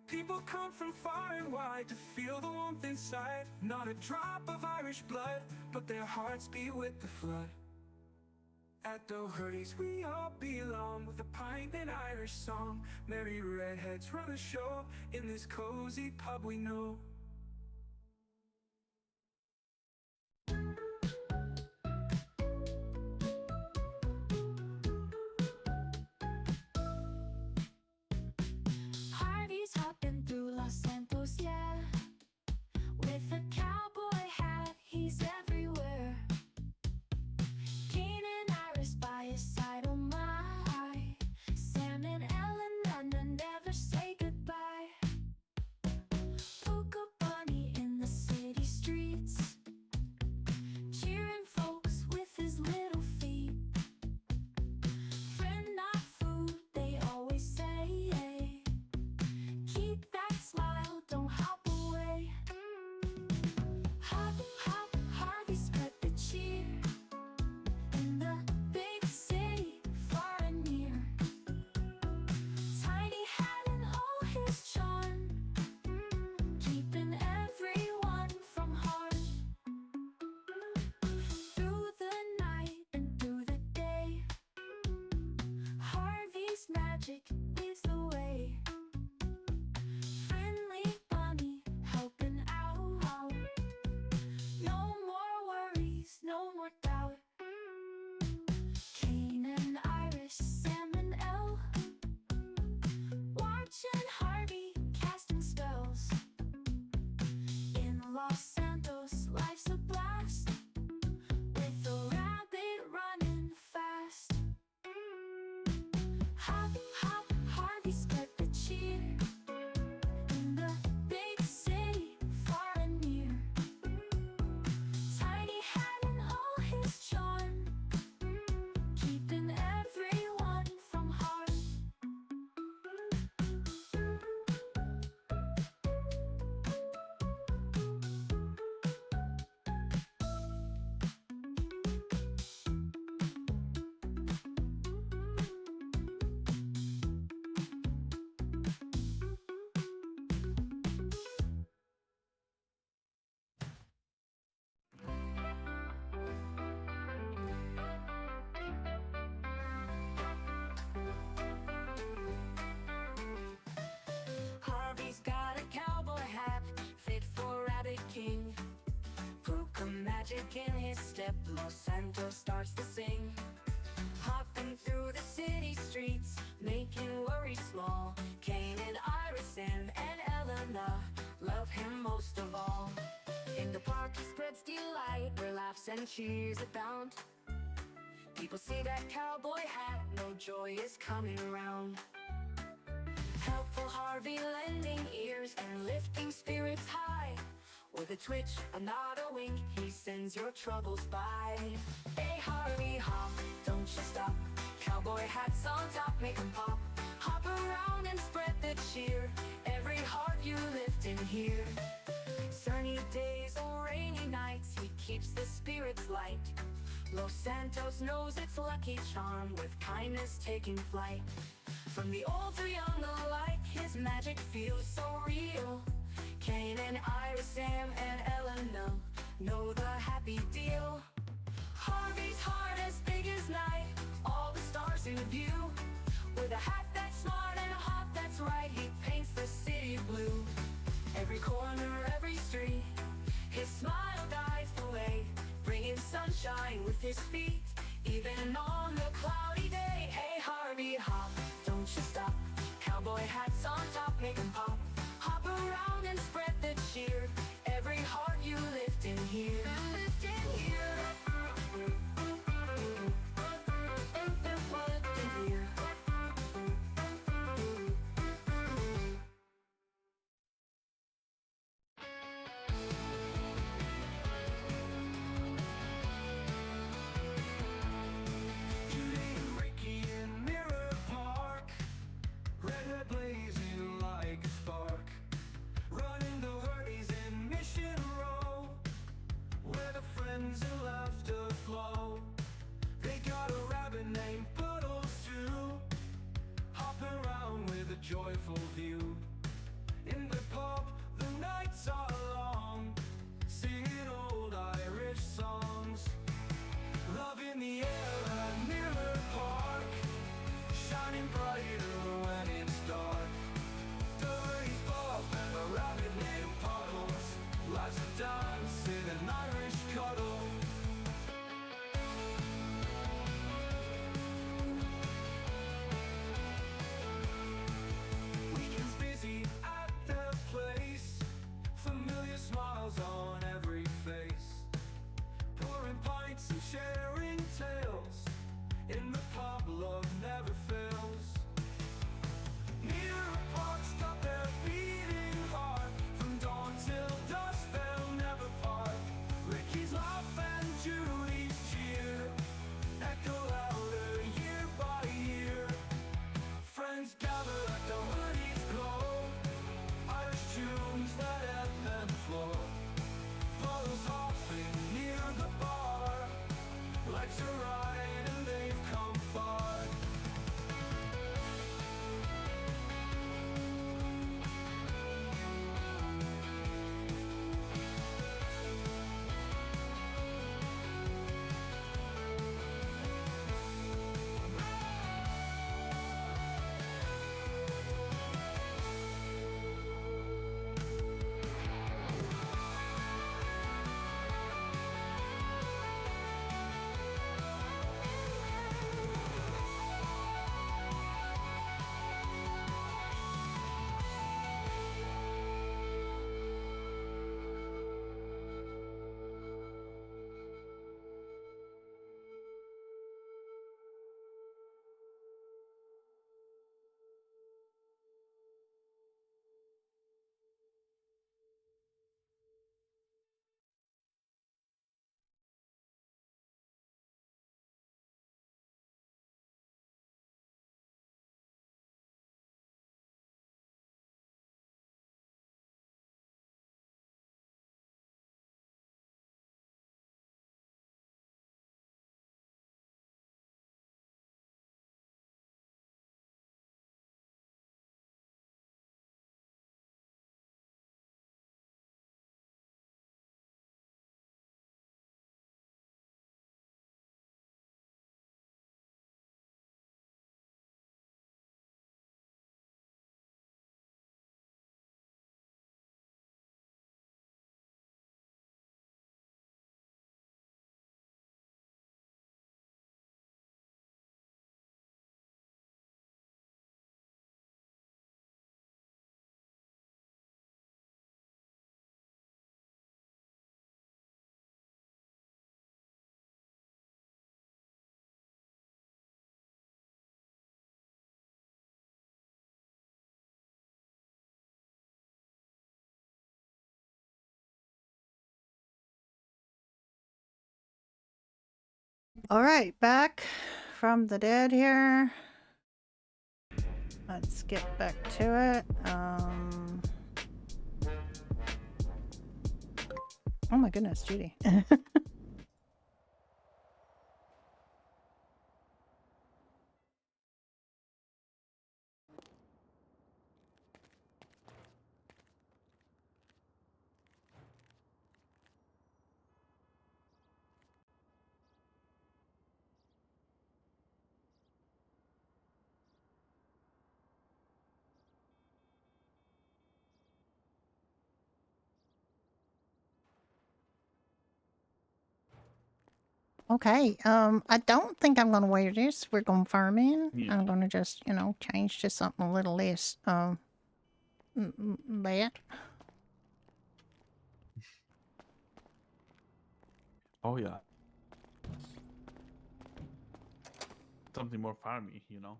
People come from far and wide to feel the warmth inside. Not a drop of Irish blood, but their hearts beat with the flood. At Doherty's we all belong, with a pint and Irish song. Married redheads run the show, in this cozy pub we know. Harvey's hopping through Los Santos, yeah. With a cowboy hat, he's everywhere. Kane and Iris by his side, oh my. Sam and Ellen never say goodbye. Puka Bunny in the city streets, cheering folks with his little feet. Friend not food, they always say. Keep that smile, don't hop away. Hop, hop, Harvey spread the cheer. In the big city, far and near. Tiny hat and oh his charm, keeping everyone from harm. Through the night and through the day, Harvey's magic leads the way. Friendly bunny helping out, no more worries, no more doubt. Kane and Iris, Sam and Elle, watching Harvey casting spells. In Los Santos, life's a blast, with a rabbit running fast. Hop, hop, Harvey spread the cheer. In the big city, far and near. Tiny hat and oh his charm, keeping everyone from harm. Harvey's got a cowboy hat, fit for Rabbit King. Puka magic in his step, Los Santos starts to sing. Hopping through the city streets, making worries small. Kane and Iris, Sam and Elena love him most of all. In the park he spreads delight, where laughs and cheers abound. People see that cowboy hat, no joy is coming around. Helpful Harvey lending ears and lifting spirits high. With a twitch, a nod, a wink, he sends your troubles by. Hey Harvey, hop, don't you stop. Cowboy hats on top, make 'em pop. around and spread the cheer. Every heart you lift in here. Sunny days or rainy nights, he keeps the spirits light. Los Santos knows its lucky charm, with kindness taking flight. From the old to young alike, his magic feels so real. Kane and Iris, Sam and Ellen know the happy deal. Harvey's heart as big as night, all the stars in view. With a hat that's smart and a heart that's right, he paints the city blue. Every corner, every street, his smile guides the way, bringing sunshine with his feet, even on the cloudy day. Hey Harvey, hop, don't you stop. Cowboy hats on top, make 'em pop. Hop around and spread the cheer. Every heart you lift in here. Lift in here. Lift in here. Judy and Ricky in Mirror Park, redhead blazing like a spark, running the hurries in Mission Row, where the friends and laughter flow. They got a rabbit named Puddles too, hopping around with a joyful view. In the pub, the nights are long, singing old Irish songs. Love in the air at Mirror Park, shining brighter when it's dark. Dirty's Bob and a rabbit named Puddles, life's a dance in an Irish cuddle. Weekends busy at their place, familiar smiles on every face. Pouring pints and sharing tales, in the pub love never fails. Mirror Park's got their beating heart, from dawn till dusk they'll never part. Ricky's laugh and Judy's cheer echo louder year by year. Friends gather at the hoodies glow, Irish tunes that ebb and flow. Puddles hopping near the bar, life's a ride and they've come far. All right, back from the dead here. Let's get back to it. Oh my goodness, Judy. Okay, I don't think I'm gonna wear this. We're going farming. Yeah. I'm gonna just, you know, change to something a little less, bad. Oh yeah. Something more farmy, you know.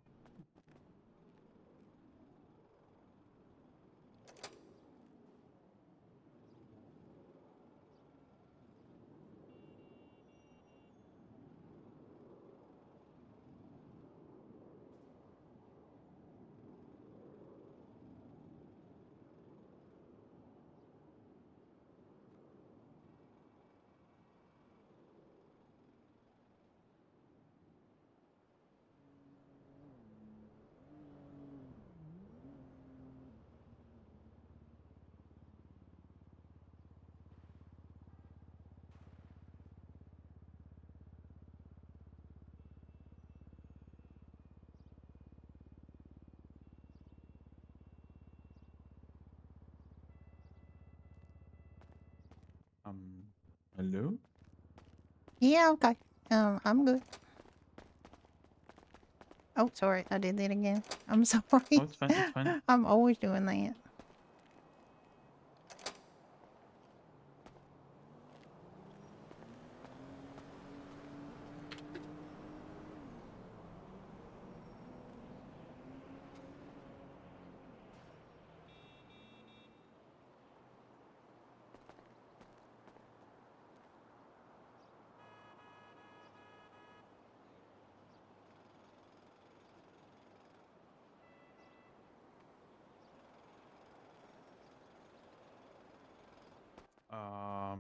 Hello? Yeah, okay. I'm good. Oh, sorry, I did that again. I'm sorry. Oh, it's fine, it's fine. I'm always doing that.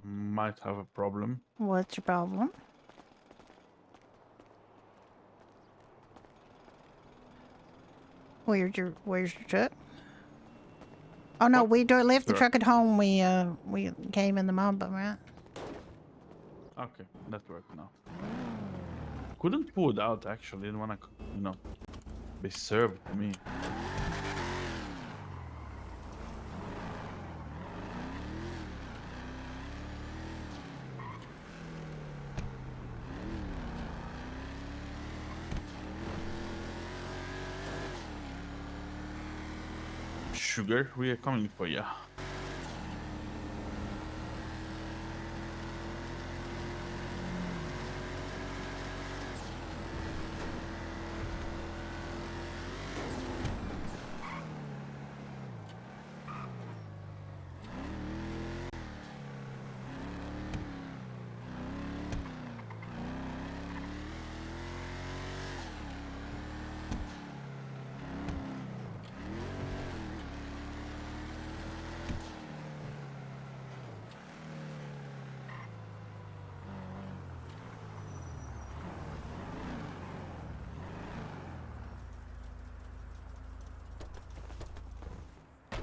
Might have a problem. What's your problem? Where's your truck? Oh no, What? we left the Sure. truck at home. We came in the Mamba, right? Okay, that worked now. Couldn't pull it out actually. Didn't wanna, you know, be served to me. Sugar, we are coming for you.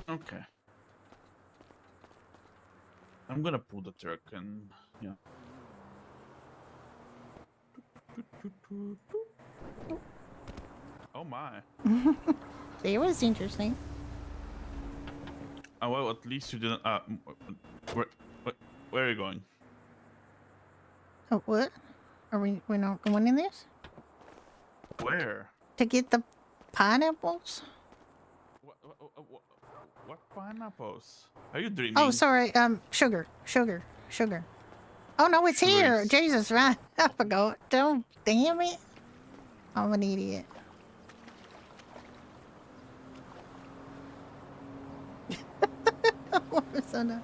Okay. I'm gonna pull the truck and yeah. Oh my. It was interesting. Oh well, at least you didn't. Where, where are you going? Oh, what? We're not going in this? Where? To get the pineapples? What pineapples? Are you dreaming? Oh, sorry. Sugar. Oh no, it's Sugar here. is- Jesus, right? I forgot. Don't. Damn it. I'm an idiot. What was that?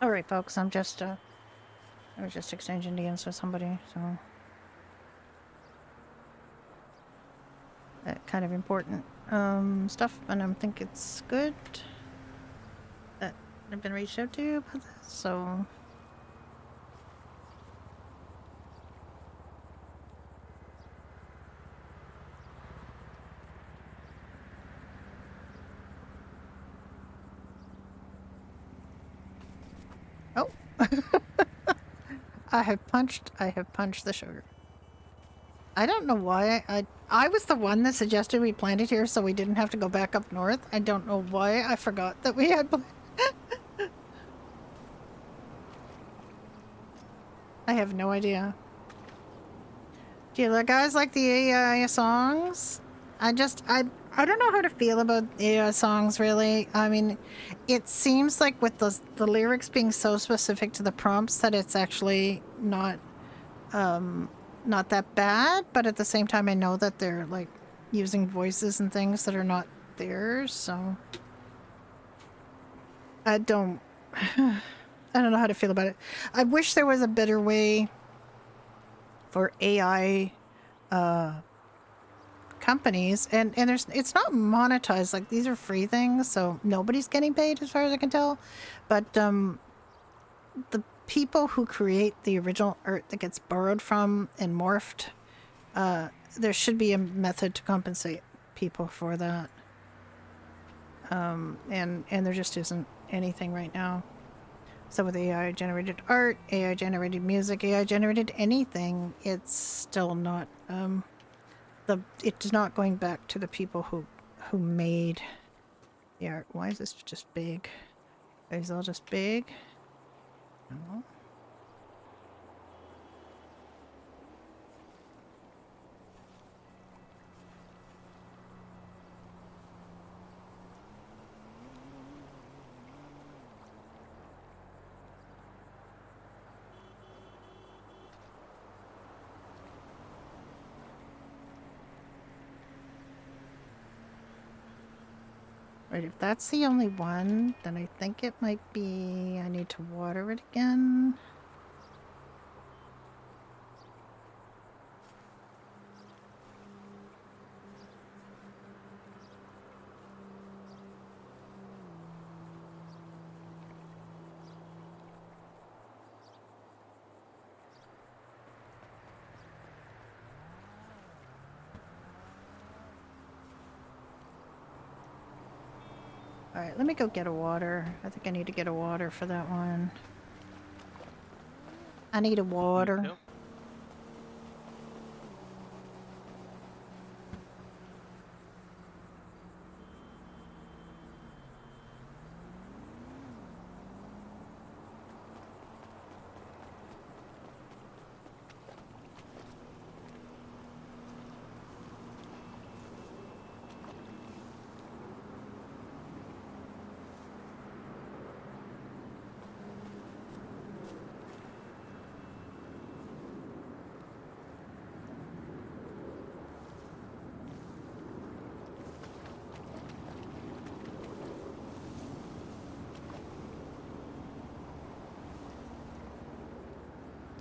All right, folks. I was just exchanging DMs with somebody, so kind of important stuff, and I think it's good that I've been reached out to about this. So. Oh. I have punched the sugar. I don't know why I was the one that suggested we plant it here so we didn't have to go back up north. I don't know why I forgot that we had I have no idea. Do you guys like the AI songs? I don't know how to feel about AI songs really. I mean, it seems like with the lyrics being so specific to the prompts that it's actually not that bad, but at the same time I know that they're like using voices and things that are not theirs, so I don't know how to feel about it. I wish there was a better way for AI companies and it's not monetized. Like, these are free things, so nobody's getting paid as far as I can tell. But the people who create the original art that gets borrowed from and morphed, there should be a method to compensate people for that. And there just isn't anything right now. So with AI generated art, AI generated music, AI generated anything, it's still not it's not going back to the people who made the art. Why is this just big? Are these all just big? No. Right, if that's the only one, then I think it might be I need to water it again. Alright, let me go get a water. I think I need to get a water for that one. I need a water. Yep.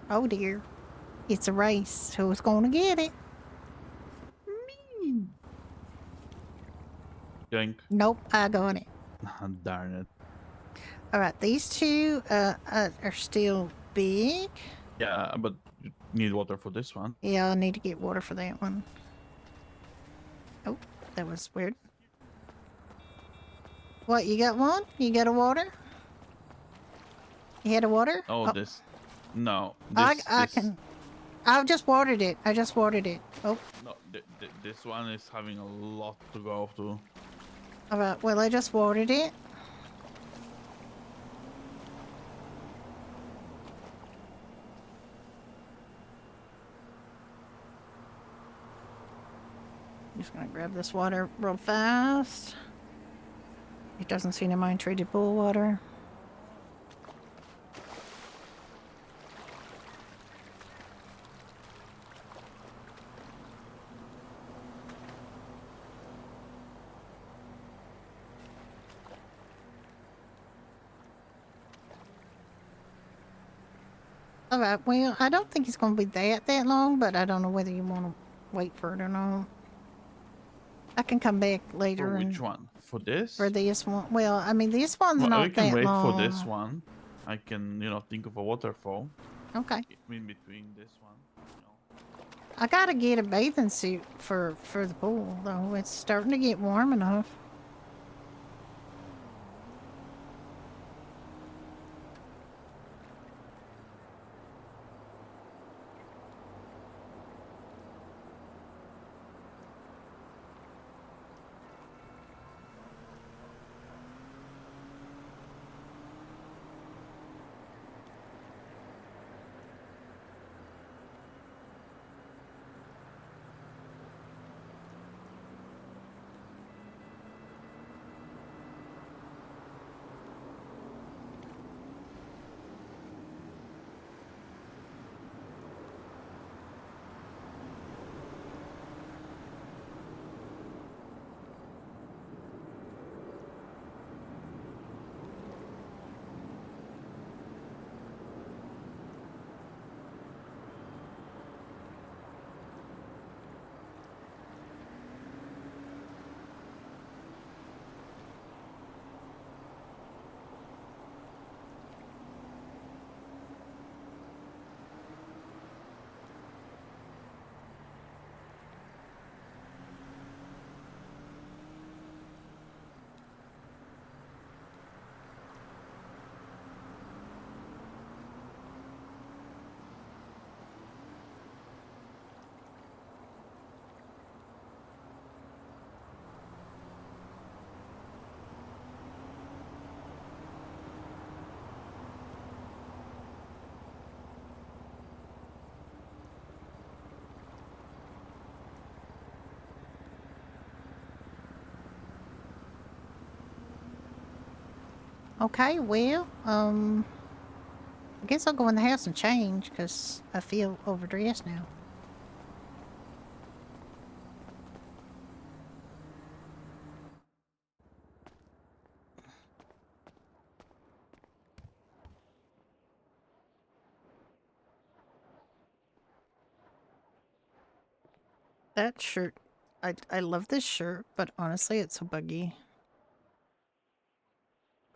Oh dear. It's a race. Who's gonna get it? Me. Yoink. Nope, I got it. Darn it. Alright, these two are still big. Yeah, but you need water for this one. Yeah, I need to get water for that one. Oh, that was weird. What, you got one? You got a water? You had a water? Oh, this. No. I This. can. I've just watered it. I just watered it. Oh. No, this one is having a lot to go to. Alright, well, I just watered it. I'm just gonna grab this water real fast. It doesn't seem to mind treated pool water. All right. Well, I don't think it's going to be that long, but I don't know whether you want to wait for it or not. I can come back later. For and which one? For this? For this one. Well, I mean, this one's Well, we not can that wait long. for this one. I can, think of a waterfall. Okay. In between this one. I gotta get a bathing suit for the pool, though. It's starting to get warm enough. Okay, well, I guess I'll go in the house and change, because I feel overdressed now. That shirt, I love this shirt, but honestly, it's so buggy.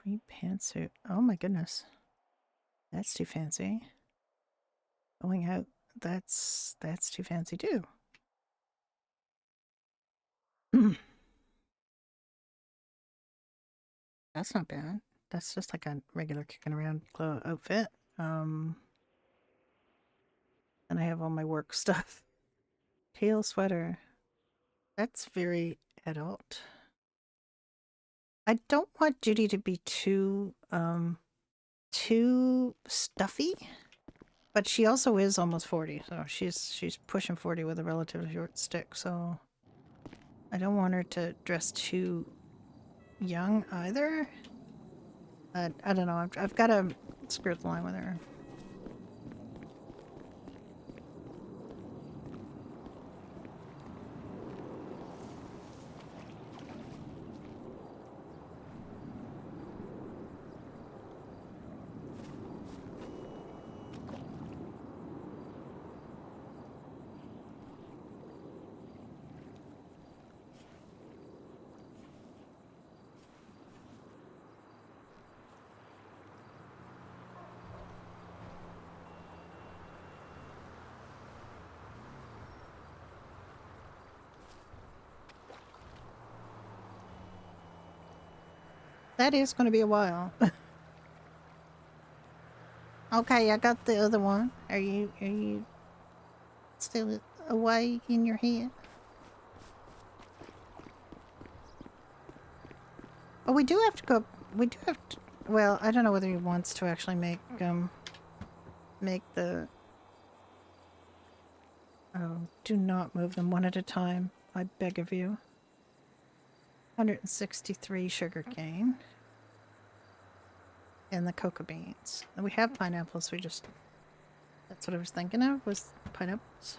Green pantsuit. Oh my goodness. That's too fancy. Going out, that's too fancy too. That's not bad. That's just like a regular kicking around outfit. And I have all my work stuff. Tail sweater. That's very adult. I don't want Judy to be too stuffy, but she also is almost 40, so she's pushing 40 with a relatively short stick, so I don't want her to dress too young either. But I don't know. I've got to skirt the line with her. That is going to be a while. Okay, I got the other one. Are you still away in your head? Oh, we do have to go. We do have to. Well, I don't know whether he wants to actually make the. Oh, do not move them one at a time. I beg of you. 163 sugar cane. And the cocoa beans. And we have pineapples, we just... That's what I was thinking of, was pineapples.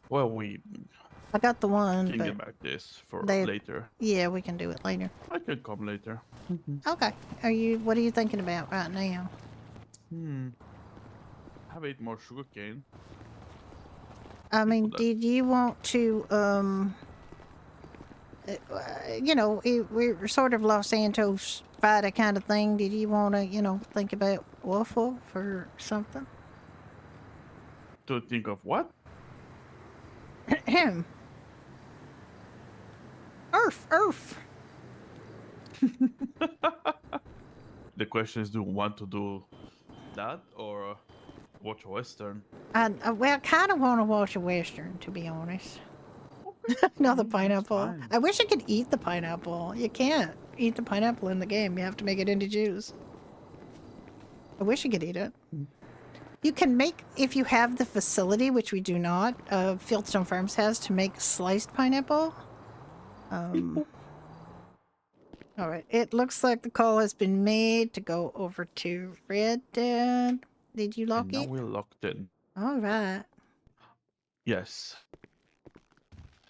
Well, we I got the one, can but get back this for they- later. yeah, we can do it later. I can come later. Okay. What are you thinking about right now? Have ate more sugarcane. I mean, that. did you want to, you know, we're sort of Los Santos fighter kind of thing. Did you want to, you know, think about Wolf Wolf or something? To think of what? Him. Earth. The question is, do you want to do that or watch a western? Well, I kind of want to watch a Western, to be honest. Not the pineapple. fine. I wish I could eat the pineapple. You can't eat the pineapple in the game. You have to make it into juice. I wish I could eat it. You can make, if you have the facility, which we do not, Fieldstone Farms has, to make sliced pineapple. All right. It looks like the call has been made to go over to Red Dead. Did you lock And now it? we're locked in. All right. Yes.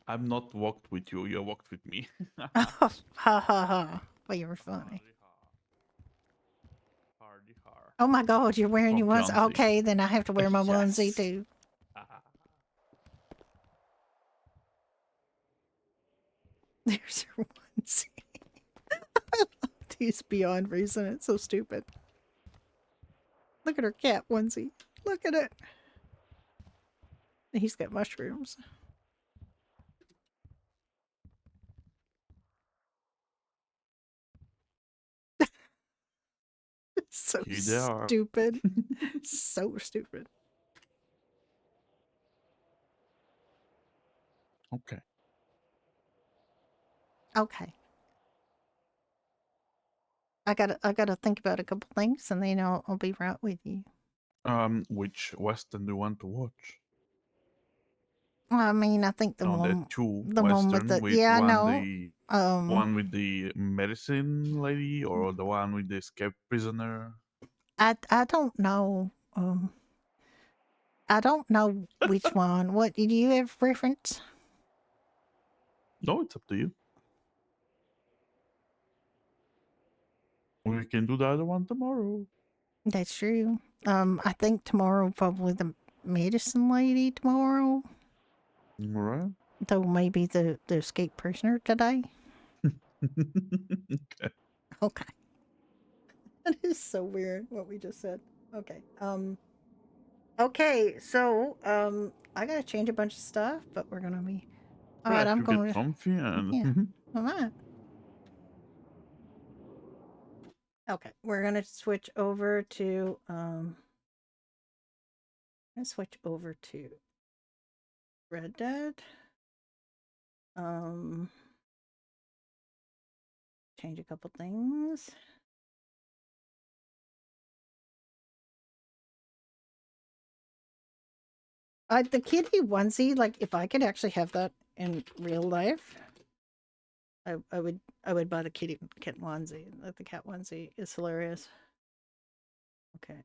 I'm not walked with you. You're walked with me. Ha ha ha. Well, you were funny. Hardy har. Oh my god, you're wearing your onesie. Confiance. Okay, then I have to wear my onesie Yes. too. There's your onesie. I love these beyond reason. It's so stupid. Look at her cat onesie. Look at it. And he's got mushrooms. So Here they are. stupid. So stupid. Okay. Okay. I gotta think about a couple things and then I'll be right with you. Which western do you want to watch? I mean, I think the No, there one, are two the one with western the yeah, one no, the one with the medicine lady or the one with the escaped prisoner. I don't know. I don't know which one. What do you have preference? No, it's up to you. We can do the other one tomorrow. That's true. I think tomorrow probably the medicine lady tomorrow. All right. Though maybe the escaped prisoner today. Okay. Okay. That is so weird what we just said. Okay. Okay, so I gotta change a bunch of stuff, but we're gonna be alright, Yeah, I'm to going get to comfy and yeah. Alright. Okay, we're gonna switch over to let's switch over to Red Dead. Change a couple things. The kitty onesie, like if I could actually have that in real life, I would buy the cat onesie. The cat onesie is hilarious. Okay.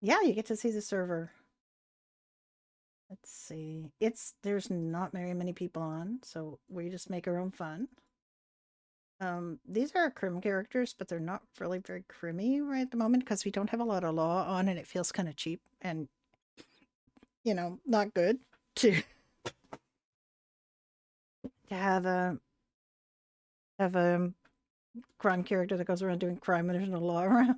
Yeah, you get to see the server. Let's see. There's not very many people on, so we just make our own fun. These are our crim characters, but they're not really very crimmy right at the moment because we don't have a lot of law on and it feels kind of cheap and, you know, not good to have a crime character that goes around doing crime and there's no law around.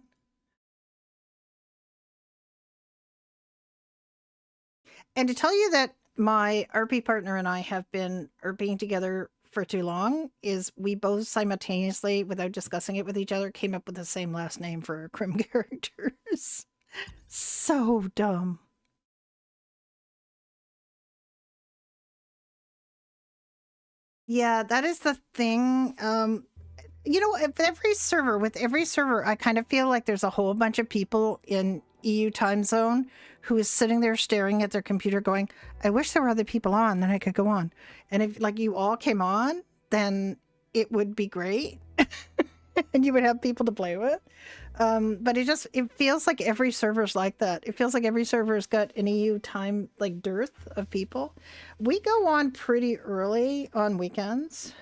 And to tell you that my RP partner and I have been RPing together for too long is we both simultaneously, without discussing it with each other, came up with the same last name for our crim characters. So dumb. Yeah, that is the thing. You know, with every server, I kind of feel like there's a whole bunch of people in EU time zone who is sitting there staring at their computer going, I wish there were other people on, then I could go on. And if like you all came on, then it would be great. And you would have people to play with. But it feels like every server's like that. It feels like every server's got an EU time like dearth of people. We go on pretty early on weekends.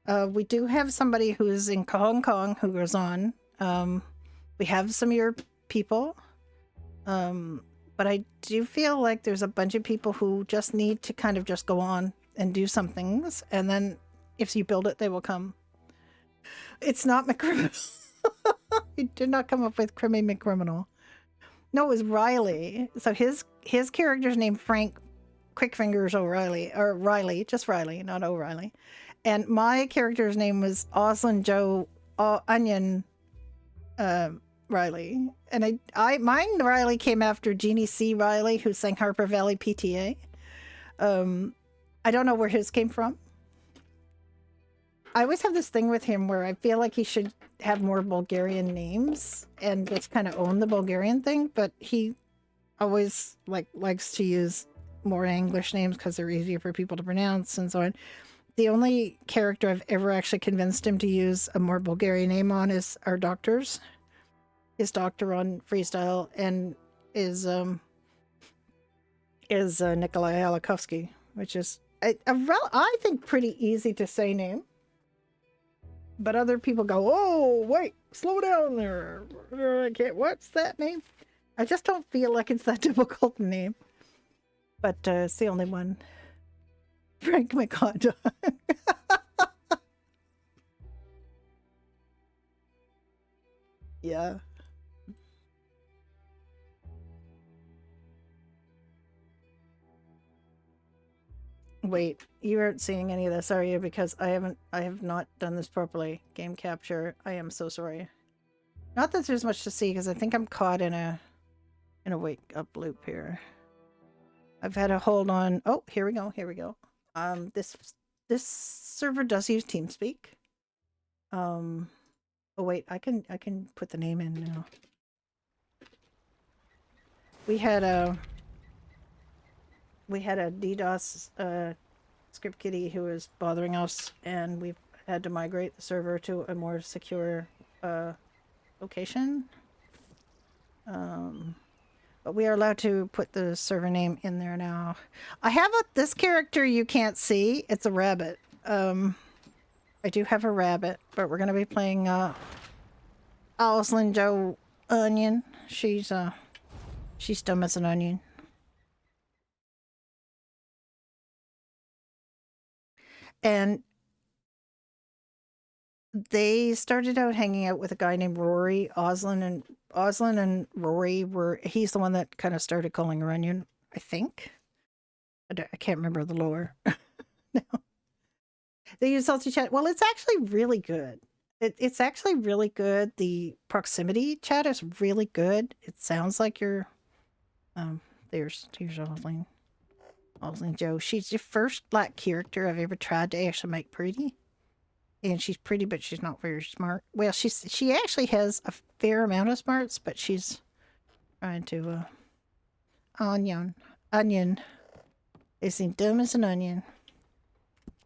We do have somebody who's in Hong Kong who goes on. We have some Europe people. But I do feel like there's a bunch of people who just need to kind of just go on and do some things, and then if you build it, they will come. It's not McCriminal. He did not come up with Crimmy McCriminal. No, it was Riley. So his character's named Frank Quickfingers O'Reilly, or Riley, just Riley, not O'Reilly. And my character's name was Oslin Joe Onion Riley. And mine Riley came after Jeannie C. Riley, who sang Harper Valley PTA. I don't know where his came from. I always have this thing with him where I feel like he should have more Bulgarian names and just kind of own the Bulgarian thing, but he always likes to use more English names because they're easier for people to pronounce and so on. The only character I've ever actually convinced him to use a more Bulgarian name on is our doctors. His doctor on Freestyle and is Nikolai Alakovsky, which is I think pretty easy to say name. But other people go, oh, wait, slow down there. I can't, what's that name? I just don't feel like it's that difficult name. But it's the only one. Frank McConaughey. Yeah. Wait, you aren't seeing any of this, are you? Because I have not done this properly. Game capture. I am so sorry. Not that there's much to see, because I think I'm caught in a wake up loop here. I've had to hold on. Oh, here we go. Here we go. This server does use TeamSpeak. Oh wait, I can put the name in now. We had a DDoS script kiddie who was bothering us, and we've had to migrate the server to a more secure location. But we are allowed to put the server name in there now. I have this character you can't see. It's a rabbit. I do have a rabbit, but we're gonna be playing Oslin Joe Onion. She's dumb as an onion. And they started out hanging out with a guy named Rory. Oslin and Rory he's the one that kind of started calling her Onion, I think. I can't remember the lore. No. They use salty chat. Well, it's actually really good. It's actually really good. The proximity chat is really good. It sounds like you're here's Oslin Joe. She's the first black character I've ever tried to actually make pretty. And she's pretty, but she's not very smart. Well, she actually has a fair amount of smarts, but she's trying to onion is dumb as an onion.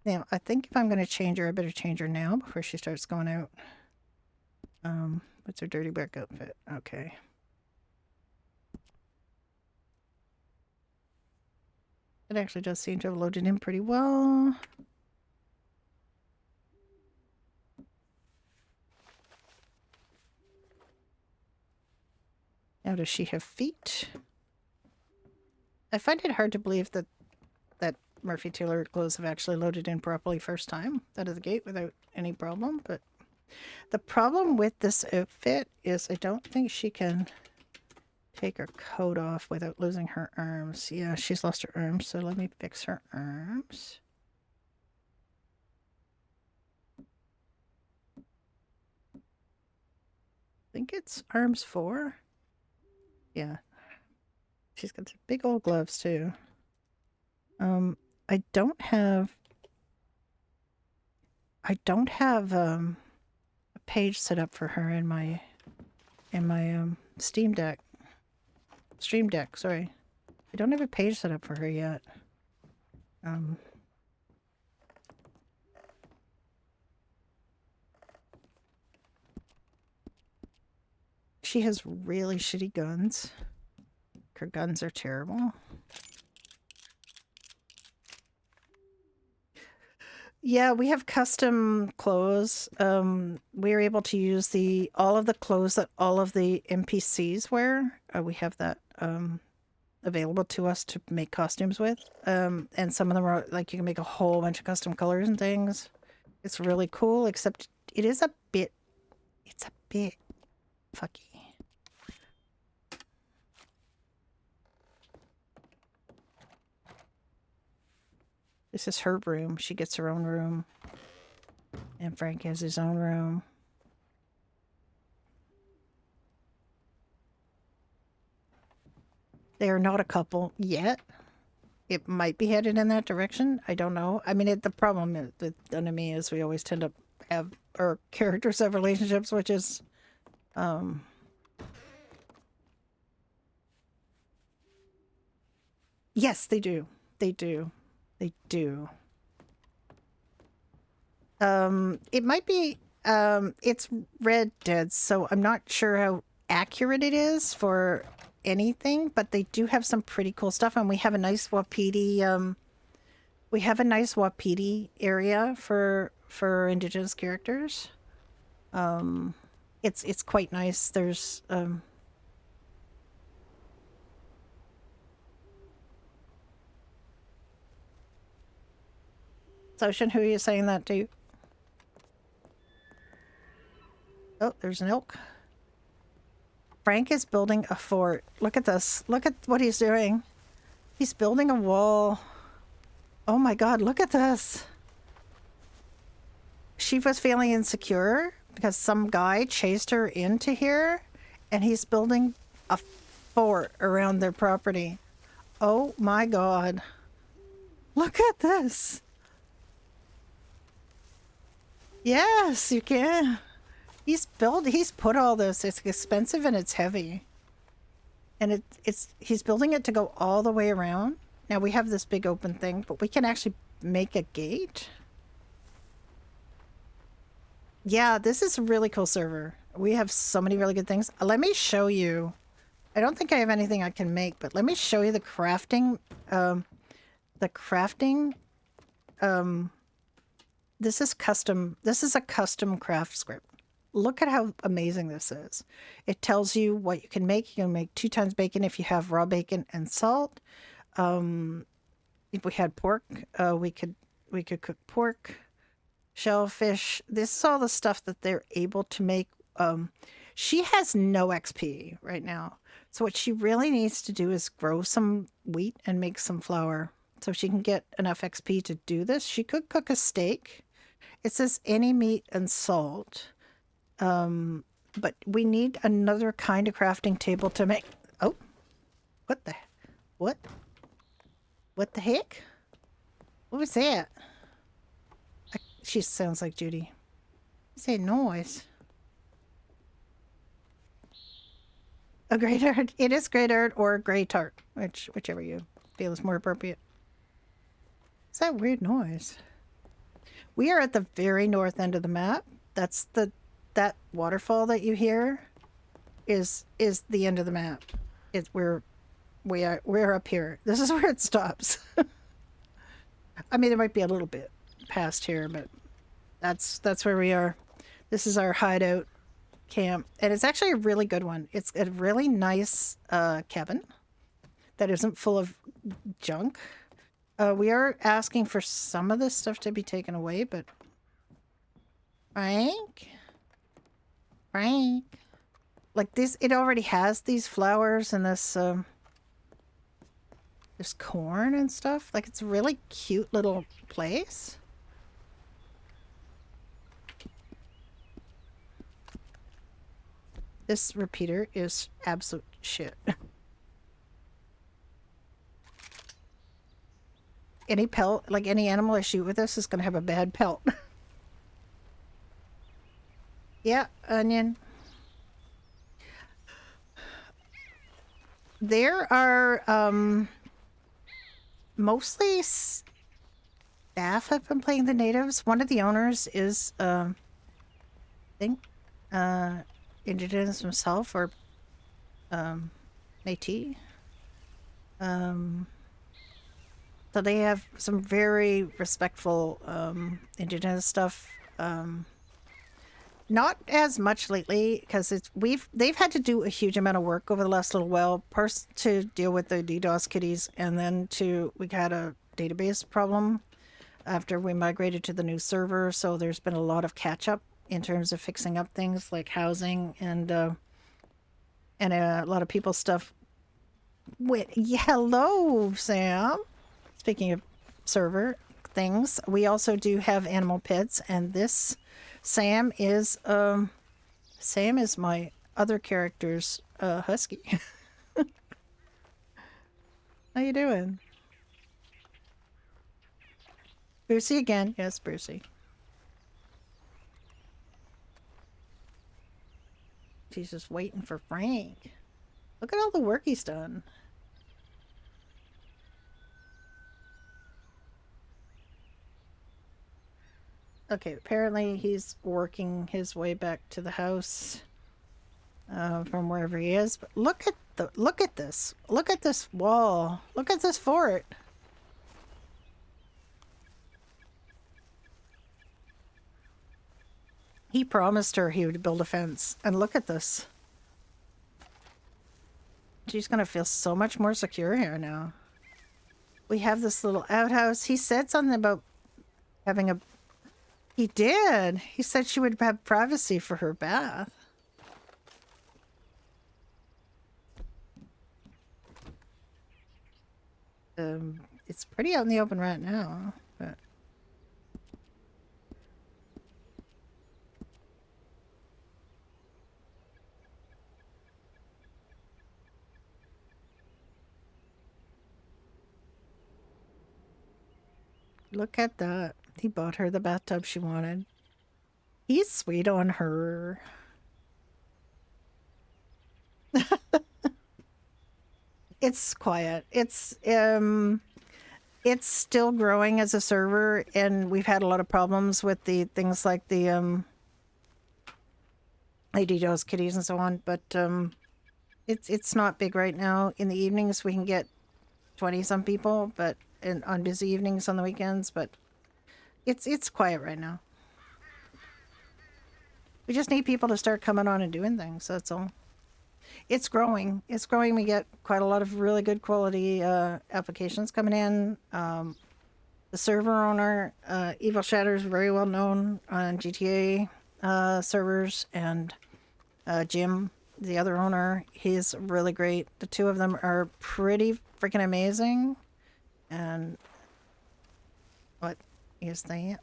Now, I think if I'm going to change her, I better change her now before she starts going out. What's her dirty back outfit? Okay. It actually does seem to have loaded in pretty well. Now, does she have feet? I find it hard to believe that Murphy Taylor clothes have actually loaded in properly first time out of the gate without any problem. But the problem with this outfit is I don't think she can take her coat off without losing her arms. Yeah, she's lost her arms, so let me fix her arms. I think it's arms 4. Yeah. She's got some big old gloves too. I don't have a page set up for her in my Stream Deck, sorry. I don't have a page set up for her yet. she has really shitty guns. Her guns are terrible. Yeah, we have custom clothes. We are able to use all of the clothes that all of the NPCs wear. We have that available to us to make costumes with. And some of them are like you can make a whole bunch of custom colors and things. It's really cool, except it's a bit fucky. This is her room. She gets her own room. And Frank has his own room. They are not a couple yet. It might be headed in that direction. I don't know. I mean, the problem with enemy is we always tend to have our characters have relationships, which is, yes, they do. They do. They do. It might be, it's Red Dead, so I'm not sure how accurate it is for anything, but they do have some pretty cool stuff, and we have a nice Wapiti, area for Indigenous characters. It's quite nice. There's, Ocean, who are you saying that to? Oh, there's an elk. Frank is building a fort. Look at this. Look at what he's doing. He's building a wall. Oh my god, look at this. She was feeling insecure because some guy chased her into here, and he's building a fort around their property. Oh my god. Look at this. Yes, you can. He's put all this. It's expensive and it's heavy. And he's building it to go all the way around. Now we have this big open thing, but we can actually make a gate. Yeah, this is a really cool server. We have so many really good things. Let me show you. I don't think I have anything I can make, but let me show you the crafting. This is custom. This is a custom craft script. Look at how amazing this is. It tells you what you can make. You can make 2 times bacon if you have raw bacon and salt. If we had pork, we could cook pork, shellfish. This is all the stuff that they're able to make. She has no XP right now. So what she really needs to do is grow some wheat and make some flour so she can get enough XP to do this. She could cook a steak. It says any meat and salt. But we need another kind of crafting table to make. Oh, what the heck? What was that? She sounds like Judy. What's that noise? A grey tart. It is grey tart or grey tart, whichever you feel is more appropriate. What's that weird noise? We are at the very north end of the map. That's that waterfall that you hear is the end of the map. We're up here. This is where it stops. I mean, it might be a little bit past here, but that's where we are. This is our hideout camp, and it's actually a really good one. It's a really nice cabin that isn't full of junk. We are asking for some of this stuff to be taken away, but Frank, like this, it already has these flowers and this there's corn and stuff. Like, it's a really cute little place. This repeater is absolute shit. Any pelt, like any animal I shoot with this is going to have a bad pelt. Yeah, onion. There are mostly staff have been playing the natives. One of the owners is I think Indigenous himself, or Métis. So they have some very respectful Indigenous stuff. Not as much lately because they've had to do a huge amount of work over the last little while. First to deal with the DDoS kitties, and then we had a database problem after we migrated to the new server. So there's been a lot of catch up in terms of fixing up things like housing and a lot of people's stuff. Hello, Sam. Speaking of server things, we also do have animal pets, and this Sam is my other character's husky. How you doing? Brucey again. Yes, Brucey. She's just waiting for Frank. Look at all the work he's done. Okay, apparently he's working his way back to the house from wherever he is. But look at this. Look at this wall. Look at this fort. He promised her he would build a fence, and look at this. She's gonna feel so much more secure here now. We have this little outhouse. He said something about having a... He did. He said she would have privacy for her bath. It's pretty out in the open right now, but... Look at that. He bought her the bathtub she wanted. He's sweet on her. It's quiet. It's still growing as a server, and we've had a lot of problems with the things like the DDoS kitties and so on, but it's not big right now. In the evenings we can get 20 some people, but on busy evenings on the weekends, but it's quiet right now. We just need people to start coming on and doing things, that's all. It's growing. It's growing. We get quite a lot of really good quality applications coming in. The server owner, Evil Shatter, is very well known on GTA servers, and Jim, the other owner, he's really great. The two of them are pretty freaking amazing. And what is that?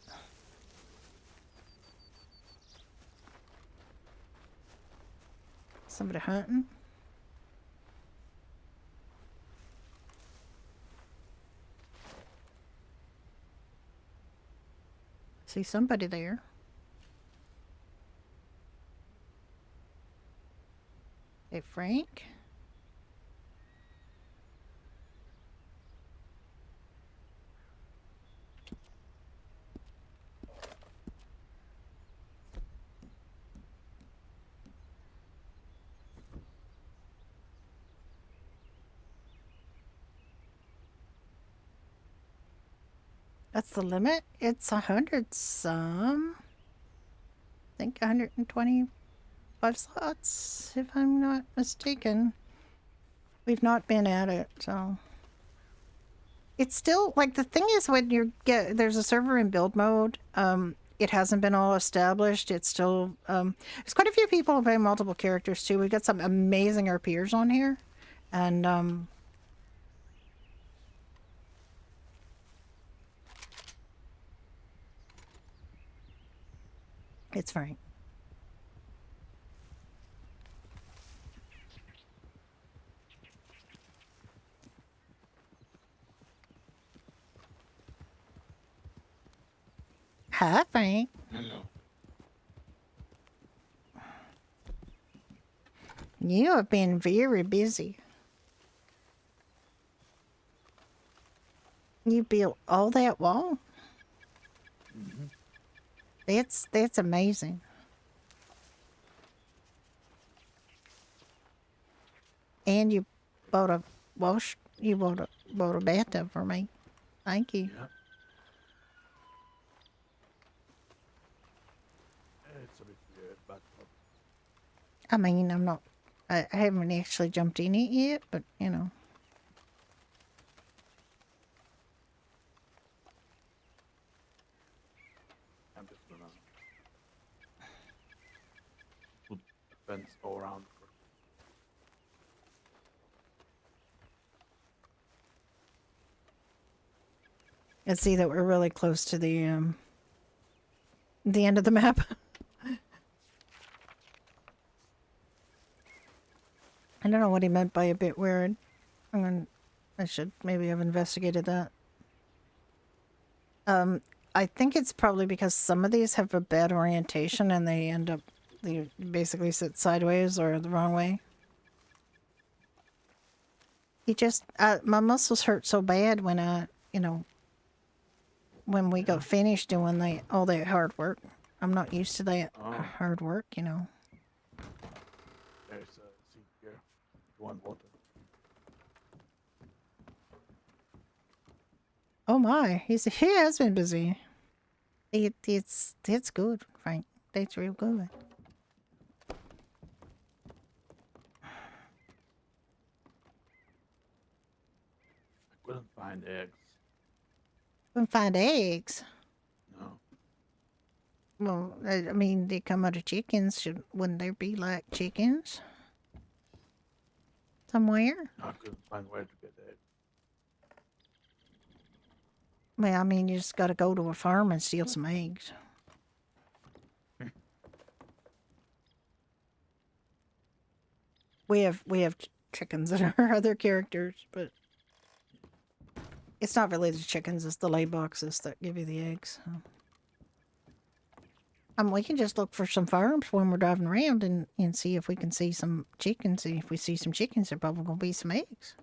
Somebody hunting? See somebody there. Hey, Frank? That's the limit? It's 100 some. I think 125 slots, if I'm not mistaken. We've not been at it, so... It's still, like, the thing is when there's a server in build mode, it hasn't been all established. It's still, there's quite a few people who play multiple characters, too. We've got some amazing RPers on here, and, it's fine. Hi, Frank. Hello. You have been very busy. You built all that wall? Mm-hmm. That's amazing. And you bought a wash. You bought a bathtub for me. Thank you. Yeah. It's a bit weird, but I mean, I'm not. I haven't actually jumped in it yet, but you know. I'm just gonna put the fence all around. And see that we're really close to the end of the map. I don't know what he meant by a bit weird. I should maybe have investigated that. I think it's probably because some of these have a bad orientation and they basically sit sideways or the wrong way. My muscles hurt so bad when when we got finished doing all that hard work. I'm not used to that hard work, you know. There's a seat here. If you want water. Oh my, he has been busy. That's good, Frank. That's real good. I couldn't find eggs. Couldn't find eggs. No. Well, I mean, they come out of chickens. Wouldn't there be like chickens somewhere? I couldn't find where to get eggs. Well, I mean, you just got to go to a farm and steal some eggs. We have chickens that are other characters, but it's not really the chickens. It's the lay boxes that give you the eggs. So. We can just look for some farms when we're driving around and see if we can see some chickens. And if we see some chickens, there probably gonna be some eggs.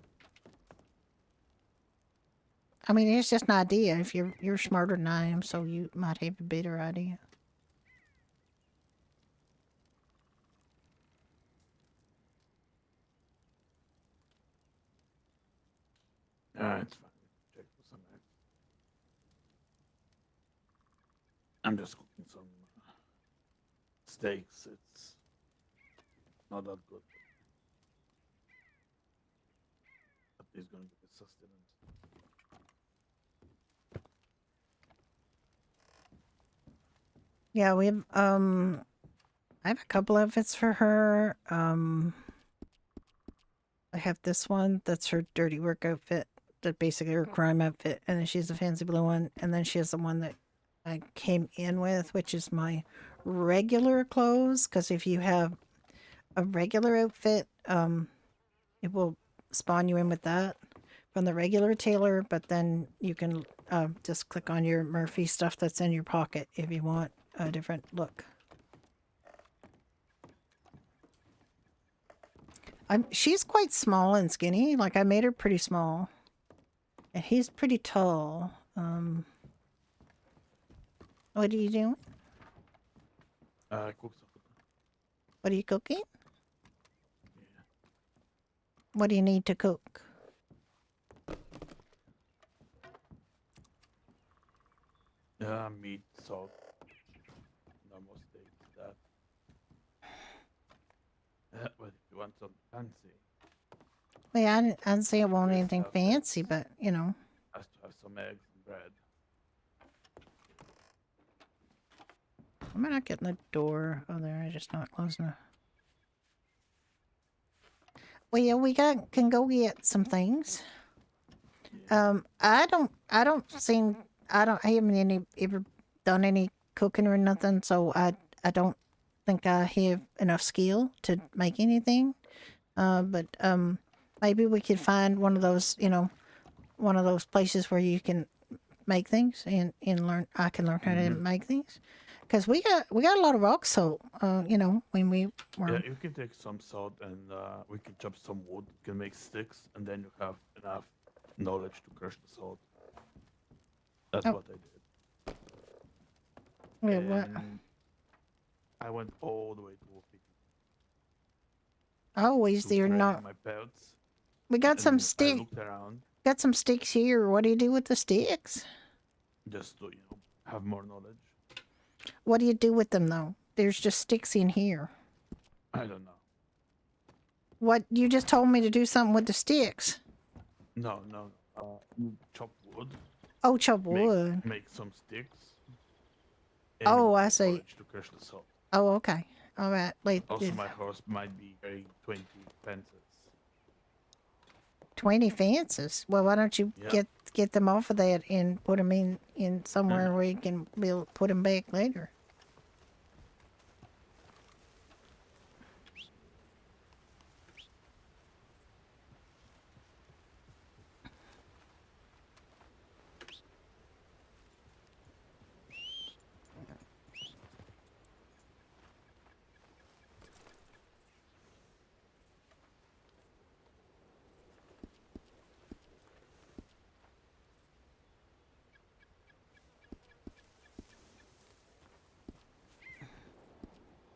I mean, it's just an idea. If you're smarter than I am, so you might have a better idea. It's fine. Check for some eggs. I'm just cooking some steaks. It's not that good. But it's gonna give it sustenance. Yeah, we have I have a couple outfits for her. I have this one that's her dirty work outfit, that basically her crime outfit, and then she has a fancy blue one, and then she has the one that I came in with, which is my regular clothes. Because if you have a regular outfit, it will spawn you in with that from the regular tailor, but then you can just click on your Murphy stuff that's in your pocket if you want a different look. She's quite small and skinny. Like, I made her pretty small. And he's pretty tall. What are you doing? Cook something. What are you cooking? Yeah. What do you need to cook? Meat, salt, normal steak, that. But if you want something fancy, Well, I didn't say I want There's anything stuff fancy, but, you know. has to have some eggs and bread. Am I not getting the door? Oh, there, I just not close enough. Well, yeah, we can go get some things. I haven't ever done any cooking or nothing, so I don't think I have enough skill to make anything. But maybe we could find one of those, one of those places where you can make things and learn. I can learn how to make things. Because we got a lot of rock salt, when we were. Yeah, you can take some salt and we can chop some wood. You can make sticks, and then you have enough knowledge to crush the salt. That's what I did. Wait, what? I went all the way to Wolfie. Always to they're train not. my pets. We got some And I stick. looked around Got some sticks here. What do you do with the sticks? just to have more knowledge. What do you do with them though? There's just sticks in here. I don't know. What you just told me to do something with the sticks. No. You chop wood. Oh, chop wood. Make some sticks. and Oh, use I the see. forage to crush the salt. Oh, okay. All right. Wait. Also, my horse might be carrying 20 fences. 20 fences. Well, why don't you Yeah. get them off of that and put them in somewhere where you can put them back later.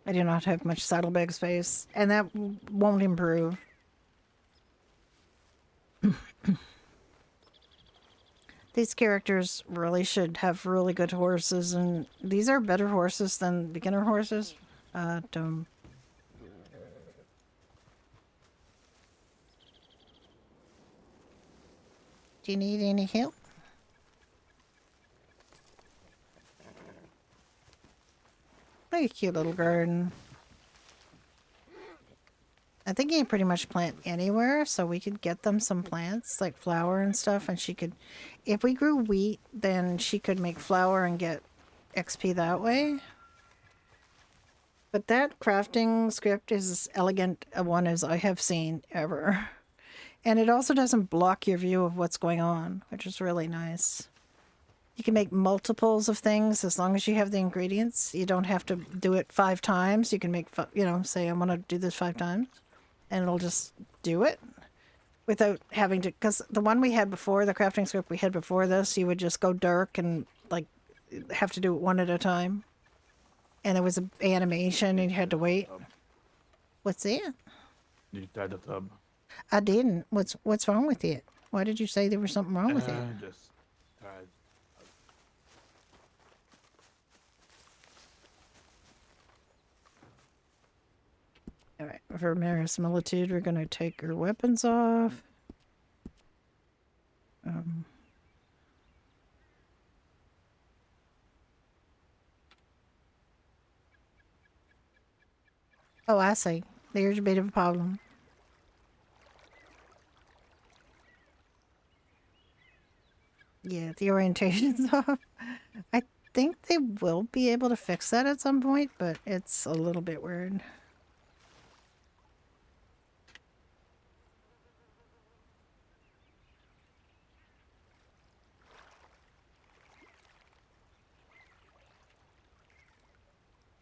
I do not have much saddlebag space, and that won't improve. These characters really should have really good horses, and these are better horses than beginner horses. Do you need any help? Like a cute little garden. I think you can pretty much plant anywhere, so we could get them some plants, like flour and stuff, and she could... If we grew wheat, then she could make flour and get XP that way. But that crafting script is as elegant a one as I have seen ever. And it also doesn't block your view of what's going on, which is really nice. You can make multiples of things as long as you have the ingredients. You don't have to do it 5 times. You can make, say I want to do this 5 times. And it'll just do it without having to... Because the one we had before, the crafting script we had before this, you would just go dark and, like, have to do it one at a time. And there was an animation and you had to wait. What's that? Did you tie the tub? I didn't. What's wrong with it? Why did you say there was something wrong with it? Just tried. Alright, for verisimilitude, we're going to take her weapons off. Oh, I see. There's a bit of a problem. Yeah, the orientation's off. I think they will be able to fix that at some point, but it's a little bit weird.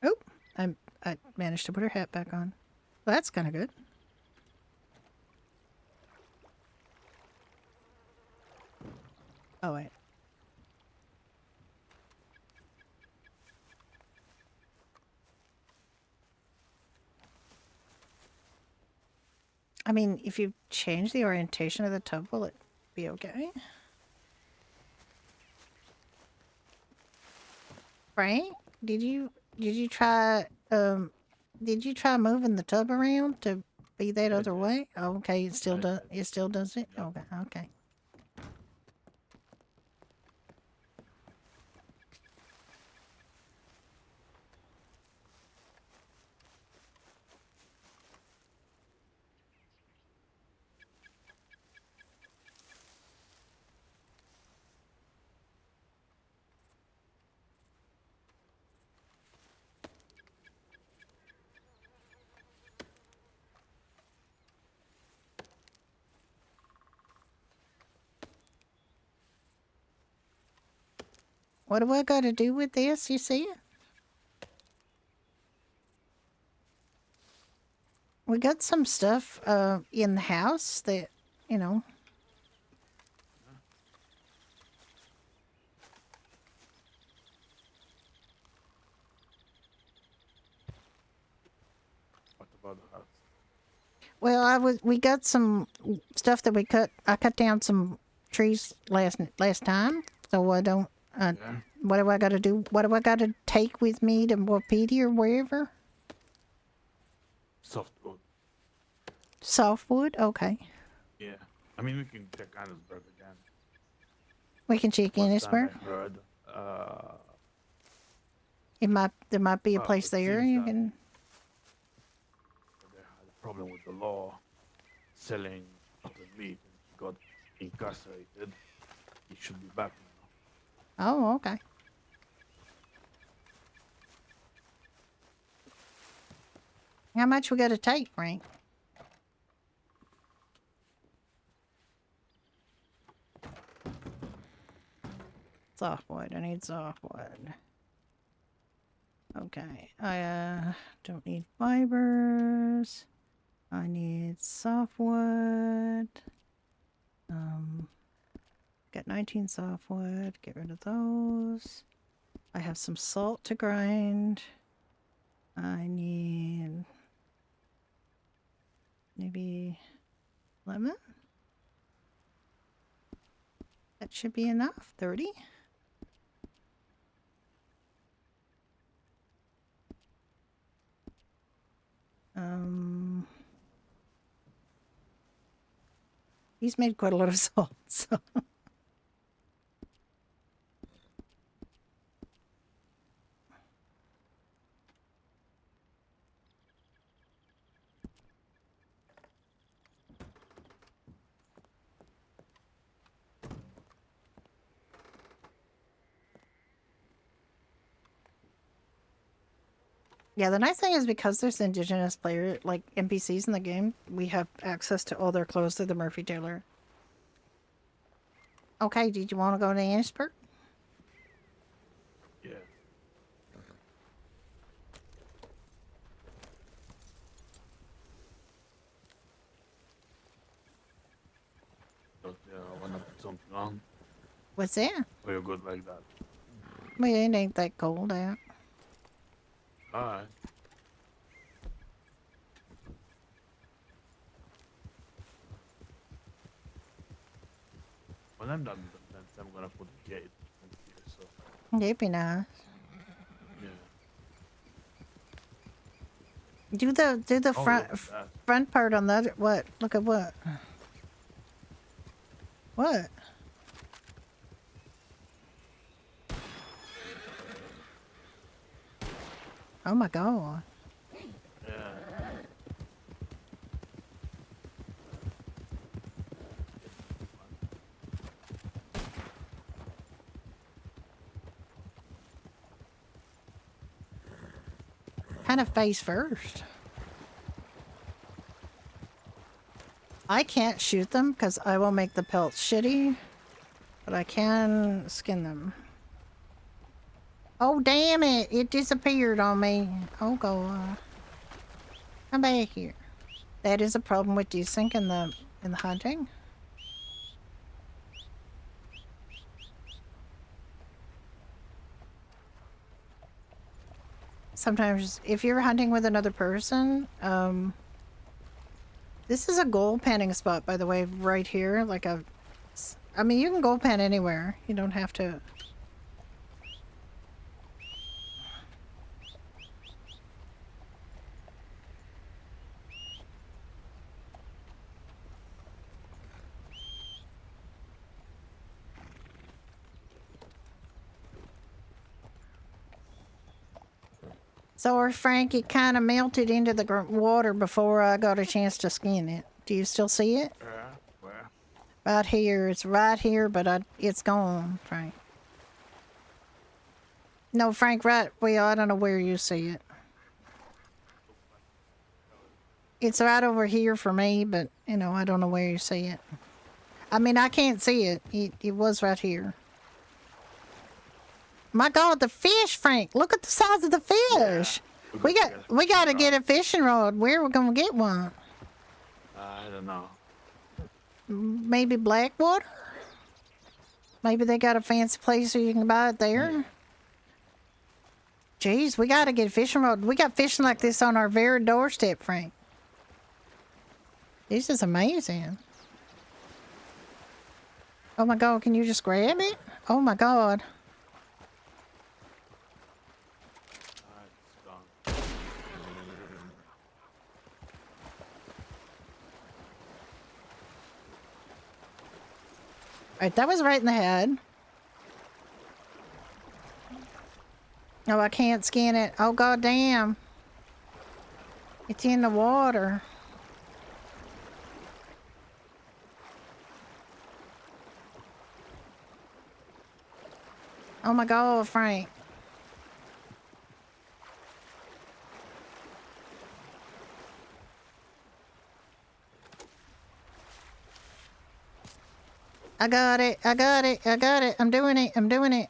Oh, I managed to put her hat back on. Well, that's kind of good. Oh, wait. I mean, if you change the orientation of the tub, will it be okay? Frank, did you try moving the tub around to be that other way? Oh, okay, it still does it? Okay, okay. What do I got to do with this, you see? We got some stuff in the house that, you know. What about the house? Well, we got some stuff that we cut. I cut down some trees last time, so I don't. What do I got to do? What do I got to take with me to Wapiti or wherever? Softwood. Softwood. Okay. Yeah. I mean, we can check Annesburg again. We can check Last time Innisburg. I heard, There might be a place it there seems you that can. they had a problem with the law selling rotten meat, and he got incarcerated. He should be back now. Oh, okay. How much we got to take, Frank? Softwood. I need softwood. Okay. I don't need fibers. I need softwood. Got 19 softwood. Get rid of those. I have some salt to grind. I need maybe lemon. That should be enough. 30. He's made quite a lot of salt, so. Yeah, the nice thing is because there's indigenous player like NPCs in the game, we have access to all their clothes through the Murphy tailor. Okay, did you want to go to Annisburg? Yeah. Don't want to put something on? What's that? Or you're good like that? Well, it ain't that cold out. Alright. When I'm done with the fence, I'm gonna put a gate in here, so That'd be nice. yeah. Do the Oh, front look at that. front part on the other. What? Look at what? What? Oh my god. Yeah. Kind of face first. I can't shoot them because I will make the pelts shitty, but I can skin them. Oh damn it! It disappeared on me. Oh god. Come back here. That is a problem with desync in the hunting. Sometimes if you're hunting with another person, this is a gold panning spot, by the way, right here. I mean, you can gold pan anywhere. You don't have to. So, Frank, it kind of melted into the water before I got a chance to skin it. Do you still see it? Where? Right here. It's right here, but it's gone, Frank. No, Frank, right. Well, I don't know where you see it. It's right over here for me, but, you know, I don't know where you see it. I mean, I can't see it. It was right here. My God, the fish, Frank! Look at the size of the fish. Yeah, we got to get a fishing rod. Where are we gonna get one? I don't know. Maybe Blackwater. Maybe they got a fancy place so you can buy it there. Jeez, we got to get a fishing rod. We got fishing like this on our very doorstep, Frank. This is amazing. Oh my god, can you just grab it? Oh my god. It's gone. Alright, that was right in the head. Oh, I can't scan it. Oh god damn. It's in the water. Oh my god, Frank. I got it. I got it. I got it. I'm doing it. I'm doing it.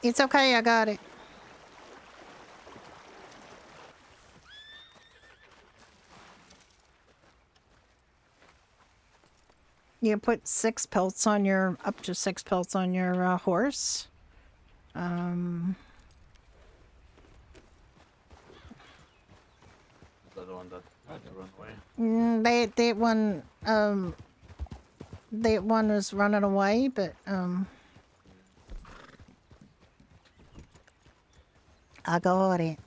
It's okay. I got it. You put 6 pelts on your, up to 6 pelts on your horse. The one that had to run away. That one was running away, but I got it.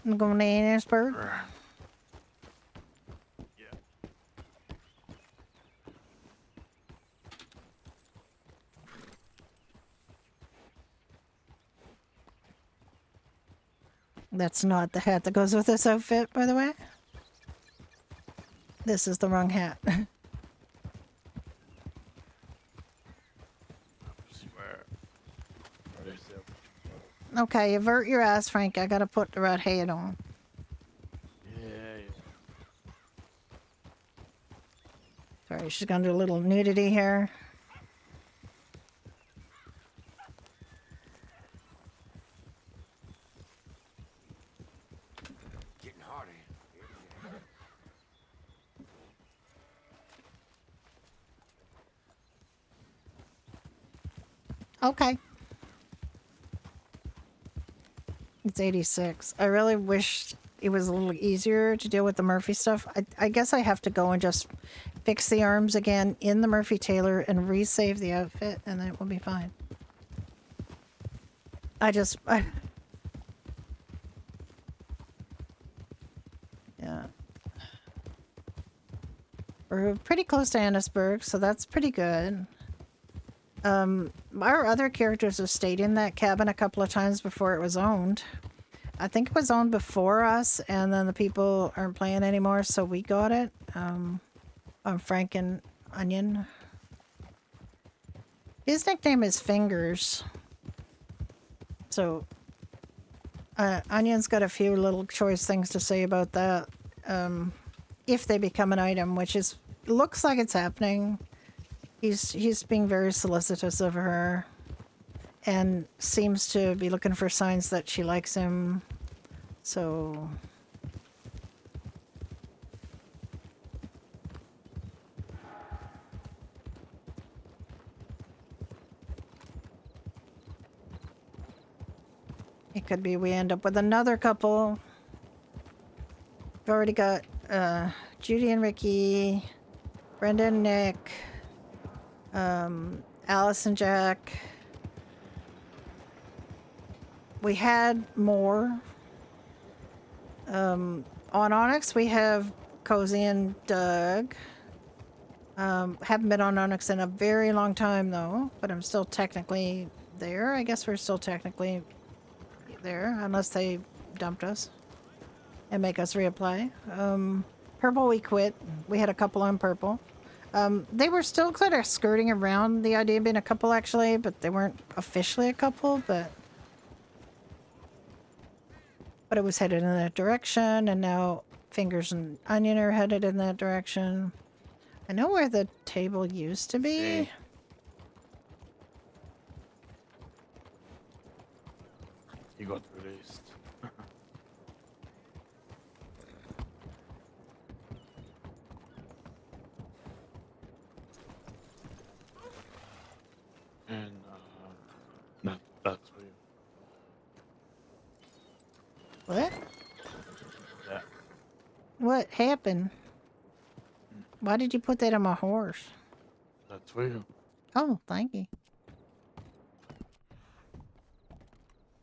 I'm going to Annisburg. Yeah. That's not the hat that goes with this outfit, by the way. This is the wrong hat. Okay, avert your ass, Frank. I gotta put the right hat on. Yeah. Sorry, she's gonna do a little nudity here. Getting harder. Okay. It's 86. I really wish it was a little easier to deal with the Murphy stuff. I guess I have to go and just fix the arms again in the Murphy Tailor and resave the outfit, and then it will be fine. Yeah. We're pretty close to Annisburg, so that's pretty good. Our other characters have stayed in that cabin a couple of times before it was owned. I think it was owned before us, and then the people aren't playing anymore, so we got it. Frank and Onion. His nickname is Fingers. So, Onion's got a few little choice things to say about that. If they become an item, which is looks like it's happening. He's being very solicitous of her and seems to be looking for signs that she likes him. So it could be we end up with another couple. We've already got Judy and Ricky, Brenda and Nick, Alice and Jack. We had more. On Onyx, we have Cozy and Doug. Haven't been on Onyx in a very long time, though, but I'm still technically there. I guess we're still technically there, unless they dumped us and make us reapply. Purple, we quit. We had a couple on Purple. They were still kind of skirting around the idea of being a couple, actually, but they weren't officially a couple, but it was headed in that direction, and now Fingers and Onion are headed in that direction. I know where the table used to be. See. He got released. And that's for you. What? What happened? Why did you put that on my horse? That's for you. Oh, thank you.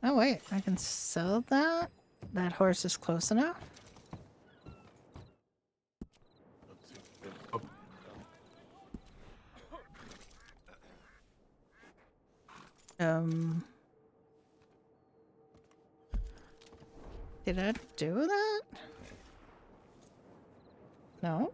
Oh, wait. I can sell that? That horse is close enough? Let's see. Oh, Did I do that? No?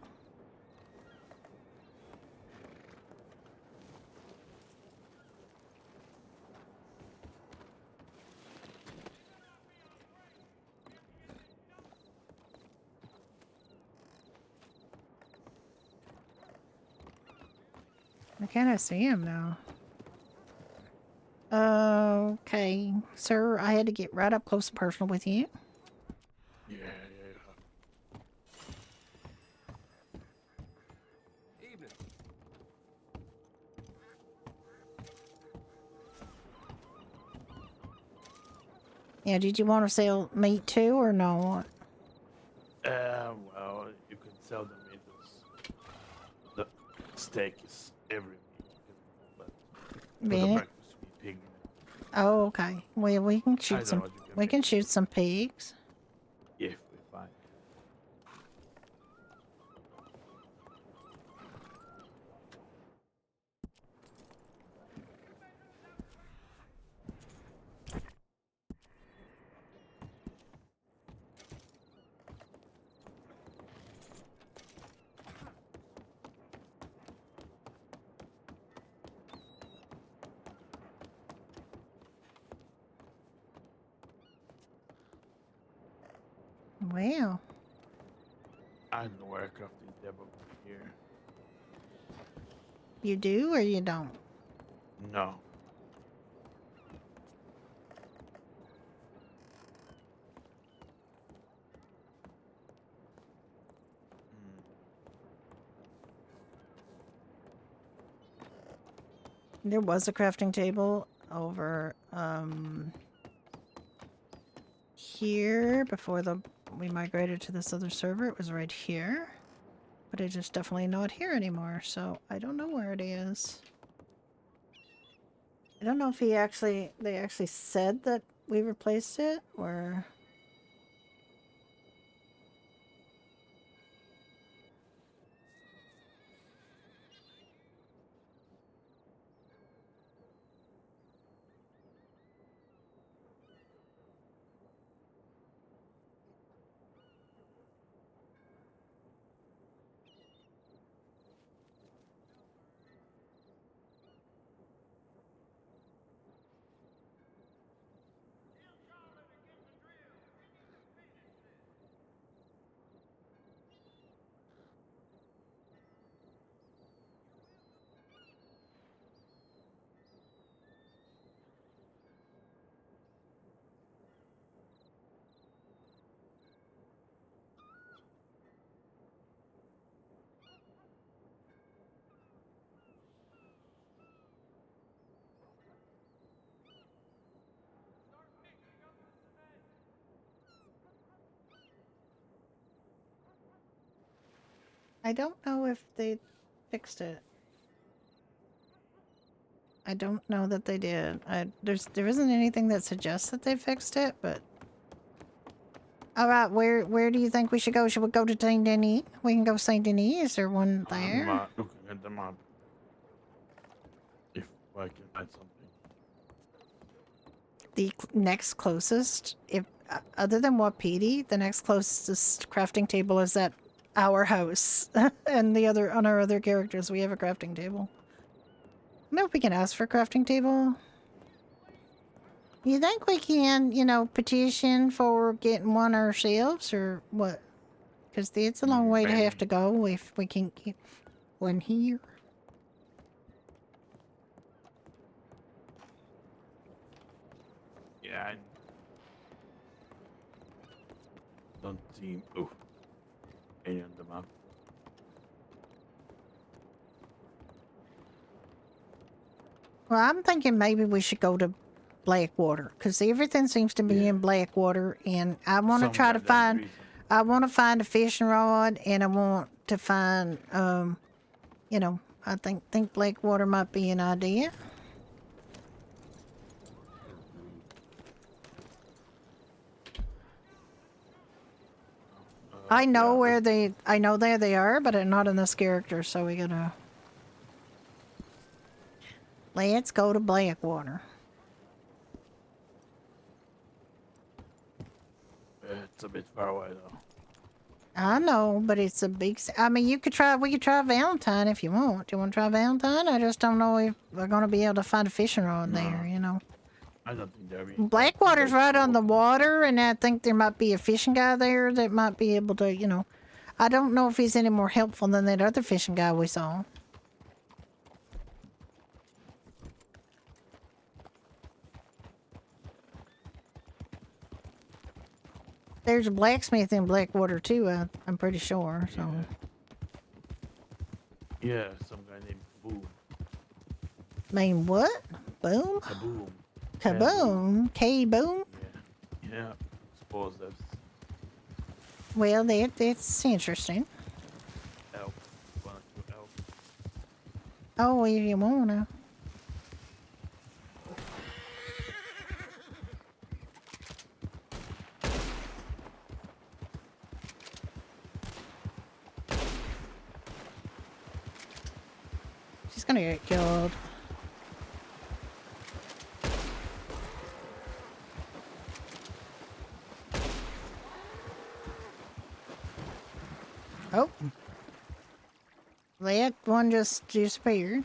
I cannot see him now. Okay, sir, I had to get right up close and personal with you. yeah. Evening. Yeah, did you want to sell meat too or no? Well, you can sell the meat. The steak is every meat, but for the Bennett? breakfast we pig. Oh, okay. Well, we can I shoot don't some. know what you can We make. can shoot some pigs. If we find. Well, I know aircraft in Debo here. you do or you don't? No. There was a crafting table over here before we migrated to this other server. It was right here. But it's just definitely not here anymore, so I don't know where it is. I don't know if they actually said that we replaced it or I don't know if they fixed it. I don't know that they did. There isn't anything that suggests that they fixed it, but all right, where do you think we should go? Should we go to Saint Denis? We can go Saint Denis. Is there one there? I'm looking at the map. If I can find something. The next closest, if other than Wapiti, the next closest crafting table is at our house, and the other on our other characters we have a crafting table. I don't know if we can ask for a crafting table. You think we can, petition for getting one ourselves, or what? Because it's a long way to have to go if we can get one here. Yeah, I don't see any on the map. Well, I'm thinking maybe we should go to Blackwater, because everything seems to be in Blackwater, and I want to try to find... I want to find a fishing rod, and I want to find, you know, I think Blackwater might be an idea. I know where they, I know there they are, but I'm not in this character, so we gotta. Let's go to Blackwater. It's a bit far away though. I know, but it's a big. I mean, we could try Valentine if you want. Do you want to try Valentine? I just don't know if we're gonna be able to find a fishing rod there. You know. I don't think there'll be. Blackwater's right on the water, and I think there might be a fishing guy there that might be able to, you know. I don't know if he's any more helpful than that other fishing guy we saw. There's a blacksmith in Blackwater too, I'm pretty sure, so. Yeah, some guy named Boom. Mean what? Boom? Kaboom. Kaboom? K-boom? Yeah, suppose that's Well, that's interesting. elk. One or two elk. Oh, if you wanna. She's gonna get killed. Oh. That one just disappeared.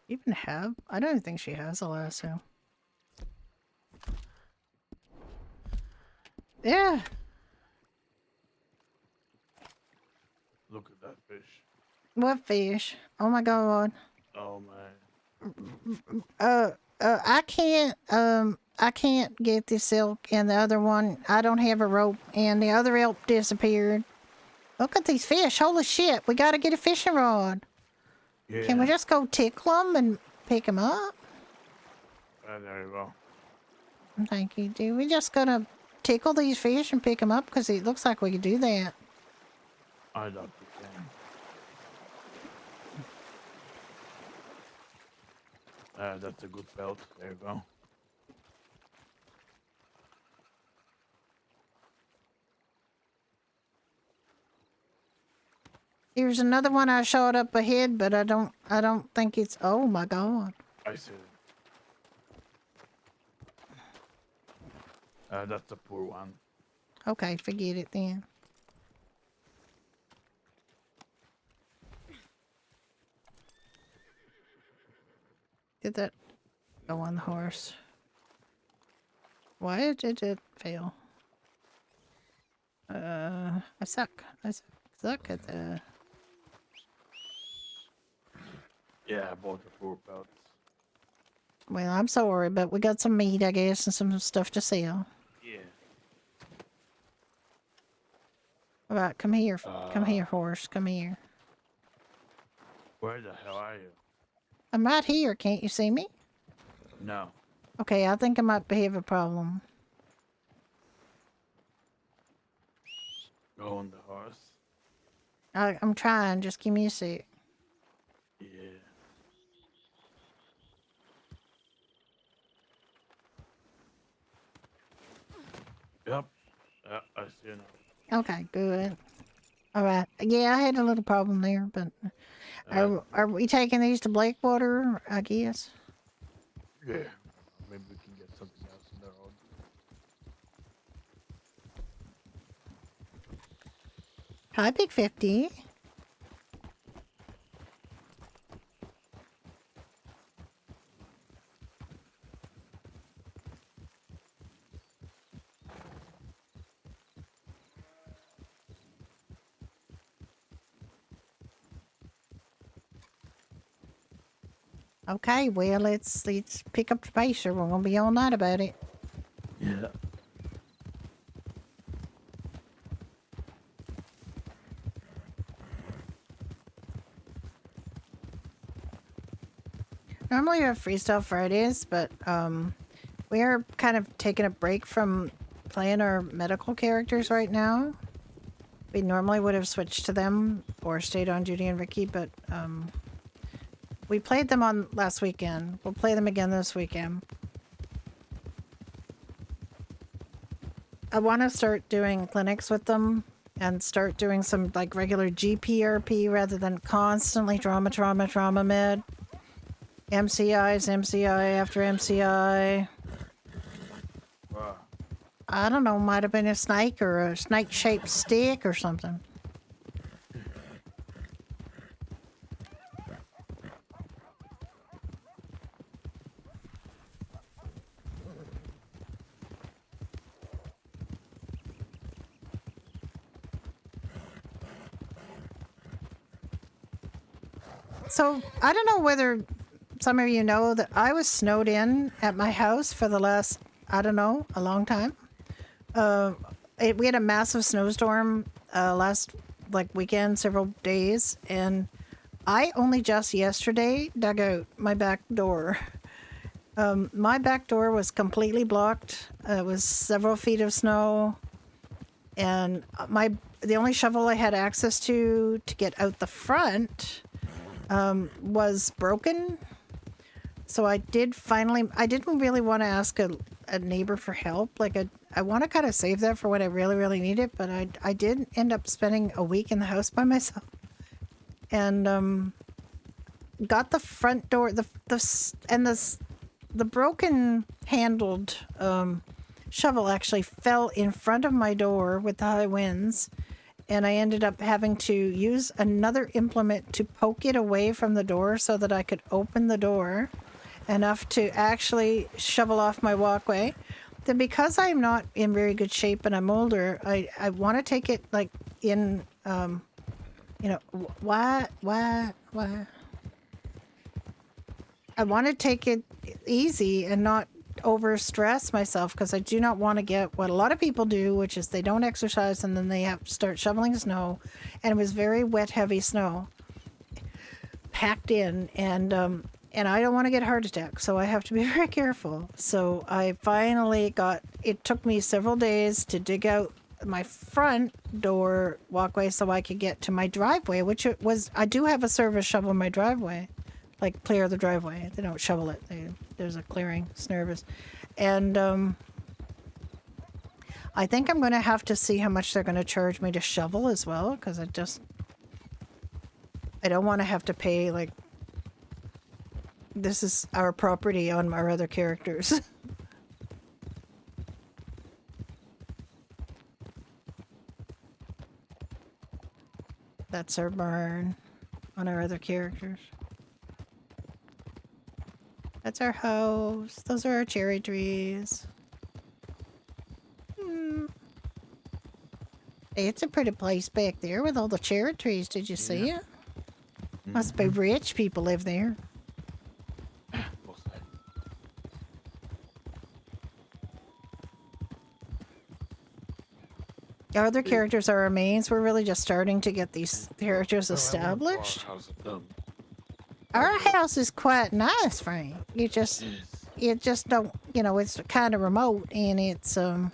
Even have? I don't think she has a lasso. Yeah. Look at that fish. What fish? Oh my god. Oh man. I can't get this elk and the other one. I don't have a rope, and the other elk disappeared. Look at these fish. Holy shit. We gotta get a fishing rod. Yeah. Can we just go tickle them and pick them up? There you go. Thank you. Do we just gonna tickle these fish and pick them up? Because it looks like we could do that. I don't think so. That's a good belt. There you go. Here's another one I shot up ahead, but I don't think it's. Oh my god. I see it. That's a poor one. Okay, forget it then. Did that go on the horse? Why did it fail? I suck. I suck at the. Yeah, both are poor belts. Well, I'm sorry, but we got some meat, I guess, and some stuff to sell. Yeah. All right, come here. Come here, horse. Come here. Where the hell are you? I'm right here. Can't you see me? No. Okay, I think I might have a problem. Go on the horse. I'm trying. Just give me a sec. Yeah. Yep. I see you now. Okay, good. All right. Yeah, I had a little problem there, but are we taking these to Blackwater? I guess. Yeah. Maybe we can get something else on the road. Hi, Big 50. Okay, well, let's pick up the pace or we're going to be all night about it. Yeah. Normally we have Freestyle Fridays, but we are kind of taking a break from playing our medical characters right now. We normally would have switched to them or stayed on Judy and Ricky, but we played them on last weekend. We'll play them again this weekend. I want to start doing clinics with them and start doing some like regular GPRP rather than constantly trauma med. MCIs, MCI after MCI. Wow. I don't know, might have been a snake or a snake-shaped stick or something. So, I don't know whether some of you know that I was snowed in at my house for the last, I don't know, a long time. We had a massive snowstorm last weekend, several days, and I only just yesterday dug out my back door. My back door was completely blocked. It was several feet of snow, and the only shovel I had access to get out the front was broken. So I didn't really want to ask a neighbor for help. I want to kind of save that for when I really, really need it, but I did end up spending a week in the house by myself. And got the front door, the broken handled shovel actually fell in front of my door with the high winds, and I ended up having to use another implement to poke it away from the door so that I could open the door enough to actually shovel off my walkway. Then because I'm not in very good shape and I'm older, I want to take it in, why? I want to take it easy and not over stress myself, because I do not want to get what a lot of people do, which is they don't exercise and then they have to start shoveling snow. And it was very wet, heavy snow packed in, and I don't want to get a heart attack, so I have to be very careful. So I finally it took me several days to dig out my front door walkway so I could get to my driveway, I do have a service shovel in my driveway. Clear the driveway. They don't shovel it. There's a clearing service. And I think I'm going to have to see how much they're going to charge me to shovel as well, because I don't want to have to pay, this is our property on our other characters. That's our barn on our other characters. That's our house. Those are our cherry trees. Hey, it's a pretty place back there with all the cherry trees. Did you see it? Must be rich people live there. Our other characters are our mains. We're really just starting to get these characters established. Our house is quite nice, Frank. You just don't, it's kind of remote, and it's, it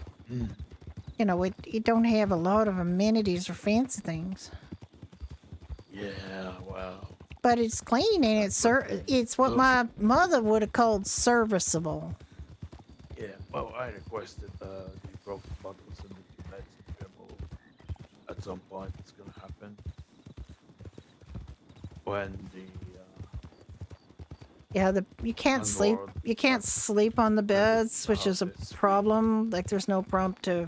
don't have a lot of amenities or fancy things. Yeah, well. But it's clean, and it's what my mother would have called serviceable. Yeah, well, I requested the broken bottles and the two beds to be removed. At some point, it's gonna happen. When you can't sleep. You can't sleep on the beds, which is a problem. There's no prompt to.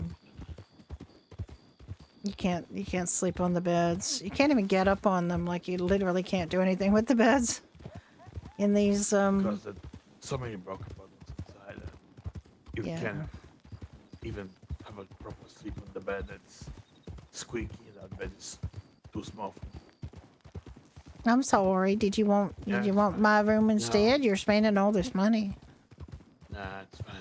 You can't sleep on the beds. You can't even get up on them. You literally can't do anything with the beds. In these because there's so many broken bottles inside, you can't even have a proper sleep on the bed. It's squeaky. That bed is too small for me. I'm sorry. Did you want Yeah, did you it's want fine. my room No. instead? You're spending all this money. Nah, it's fine.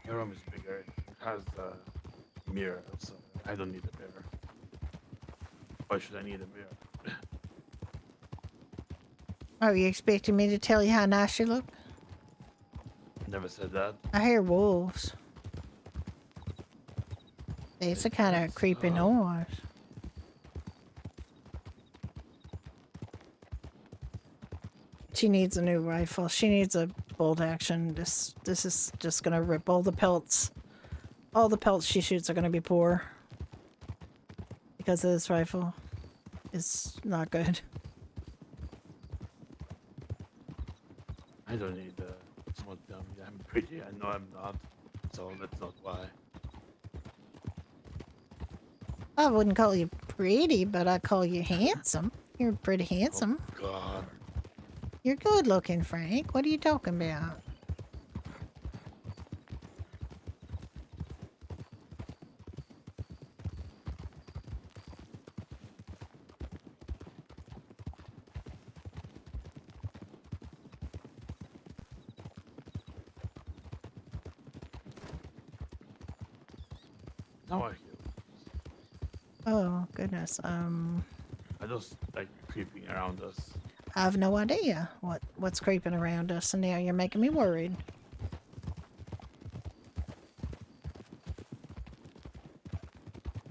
Your room is bigger. It has a mirror, so I don't need a mirror. Why should I need a mirror? Oh, you expecting me to tell you how nice you look? Never said that. I hear wolves. It's a kind of creepy noise. She needs a new rifle. She needs a bolt action. This is just gonna rip all the pelts. All the pelts she shoots are gonna be poor. Because of this rifle. It's not good. I don't need someone to tell me I'm pretty. I know I'm not, so that's not why. I wouldn't call you pretty, but I call you handsome. You're pretty handsome. God. You're good looking, Frank. What are you talking about? Now I hear. Oh, goodness. I just like creeping around us. I have no idea what's creeping around us, and now you're making me worried.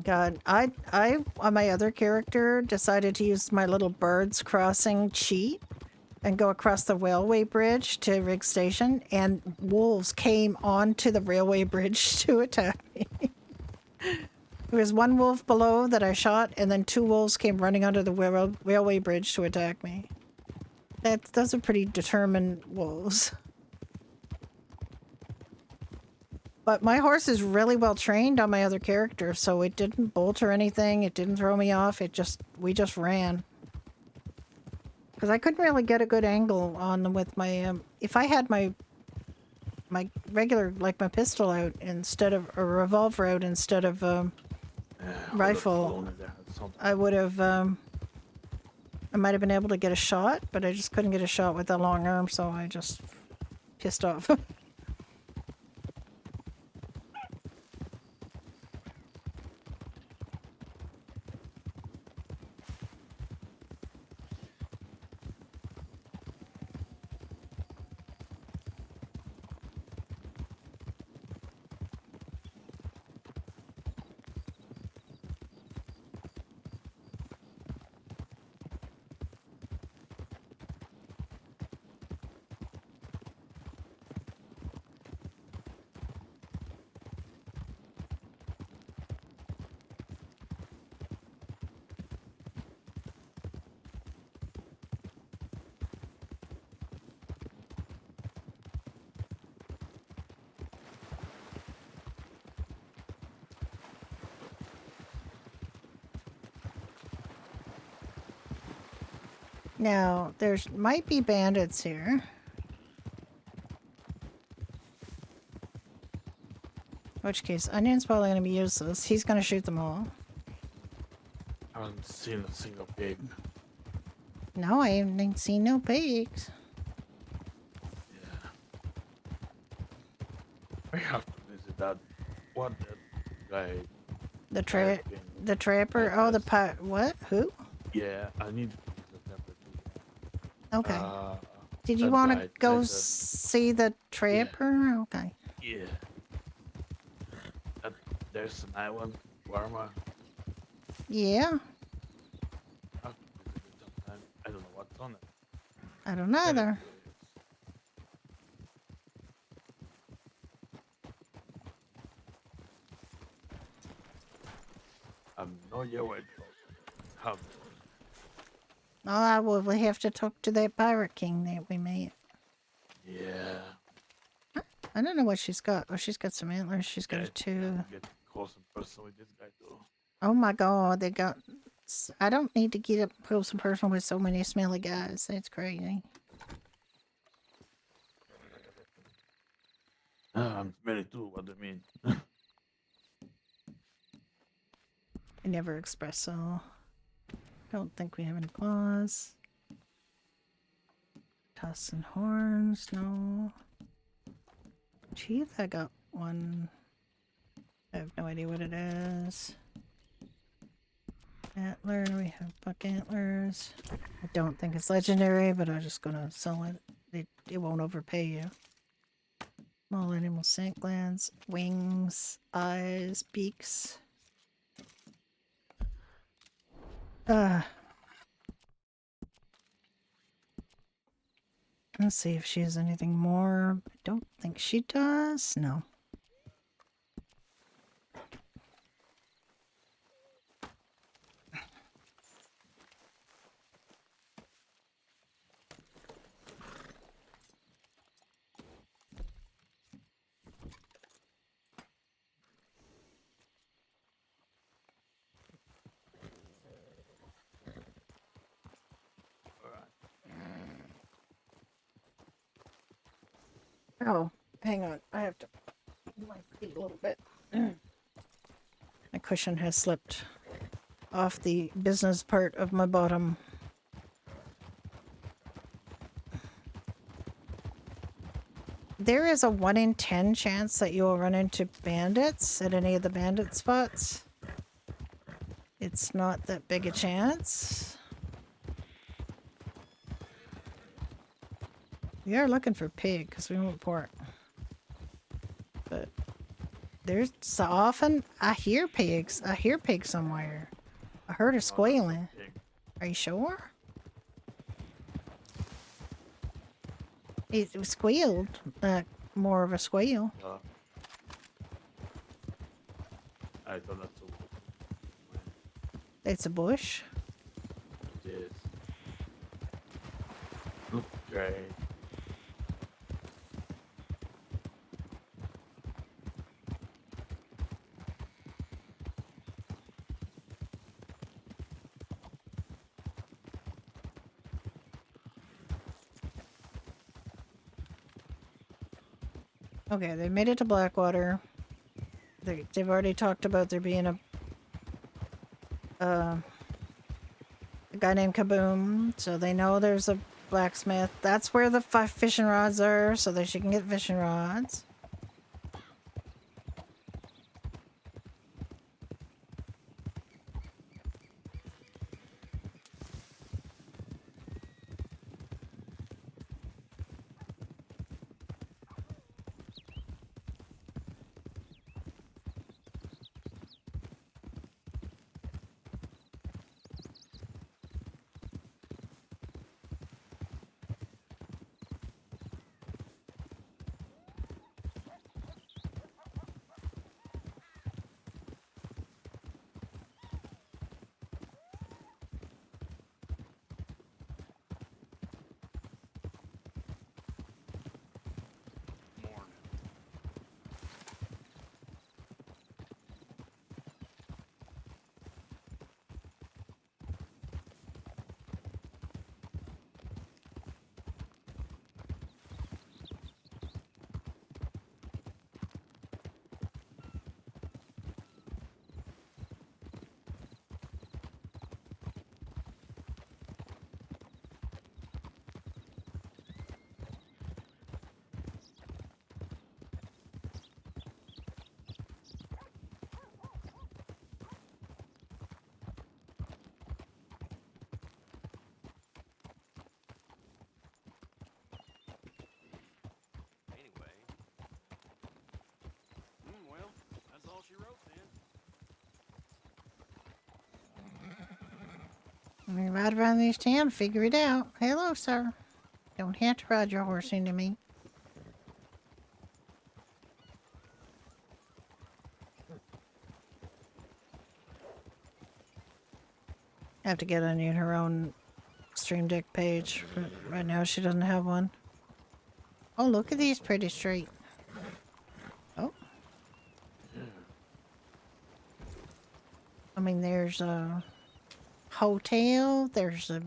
God, I on my other character decided to use my little birds crossing cheat and go across the railway bridge to Rig Station, and wolves came onto the railway bridge to attack me. There was one wolf below that I shot, and then two wolves came running onto the railway bridge to attack me. Those are pretty determined wolves. But my horse is really well trained on my other character, so it didn't bolt or anything. It didn't throw me off. We just ran. Because I couldn't really get a good angle on them with my, if I had my regular, like my pistol out instead of, a revolver out instead of, rifle, I would have, I might have been able to get a shot, but I just couldn't get a shot with that long arm, so I just pissed off. Now, there's might be bandits here. In which case, Onion's probably going to be useless. He's going to shoot them all. I haven't seen a single pig. No, I haven't seen no pigs. I have to visit that one that guy. The trapper. Oh, the pot. What? Who? Yeah, I need to visit that. Okay. Did you want to go see the trapper? Okay. Yeah. There's an island, Warma. Yeah. I have to visit it sometime. I don't know what's on it. I don't know either. I'm no idea where it goes. How? Oh, I will have to talk to that pirate king that we met. Yeah. I don't know what she's got. Oh, she's got some antlers. She's got a two. Get close and personal with this guy too. Oh my god, they got... I don't need to get up close and personal with so many smelly guys. That's crazy. I'm smelly too, what do you mean? never espresso. Don't think we have any claws. Tusks and horns, no. Teeth, I got one. I have no idea what it is. Antler, we have buck antlers. I don't think it's legendary, but I'm just gonna sell it. It won't overpay you. Small animal scent glands, wings, eyes, beaks. Let's see if she has anything more. I don't think she does. No. Oh, hang on. I have to move my feet a little bit. My cushion has slipped off the business part of my bottom. There is a 1 in 10 chance that you will run into bandits at any of the bandit spots. It's not that big a chance. We are looking for pig because we want pork. But there's so often I hear pigs. I hear pigs somewhere. I heard her squealing. Are you sure? It squealed. More of a squeal. I thought that's It's a bush. It is. Okay. Okay, they made it to Blackwater. They've already talked about there being a guy named Kaboom, so they know there's a blacksmith. That's where the 5 fishing rods are, so that she can get fishing rods. Well, that's all she wrote then. When you ride around this town, figure it out. Hello, sir. Don't have to ride your horse into me. I have to get on her own Stream Deck page. But right now, she doesn't have one. Oh, look at these pretty street. Oh. I mean, there's a hotel, there's a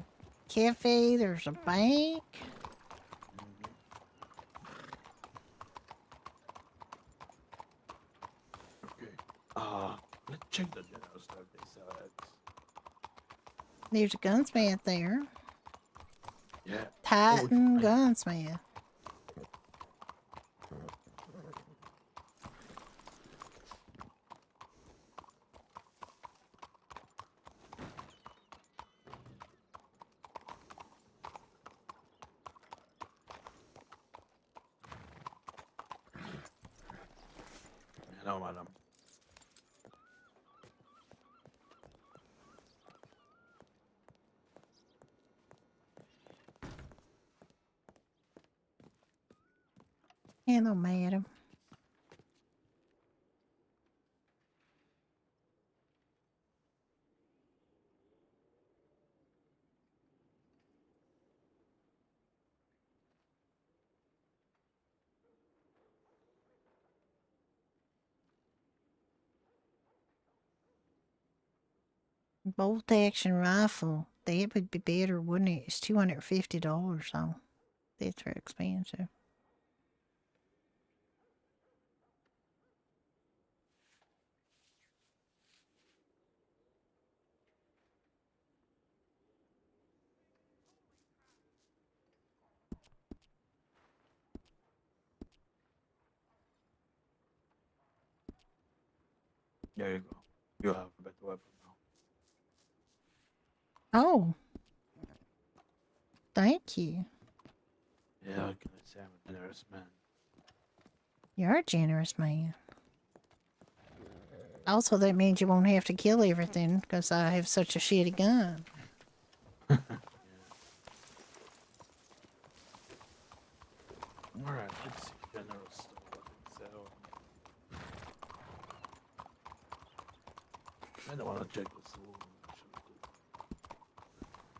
cafe, there's a bank. Ah, Let's check the general store they sell at. There's a gunsmith there. Yeah. Titan nice. gunsmith. Hello, madam. Hello, madam. Bolt action rifle. That would be better, wouldn't it? It's $250, so that's very expensive. There you go. You have a better weapon now. Oh. Thank you. Yeah, what can I say? I'm a generous man. You're a generous man. Also, that means you won't have to kill everything because I have such a shitty gun. Alright, let's see. General store, what they sell. I don't want to check the saloon.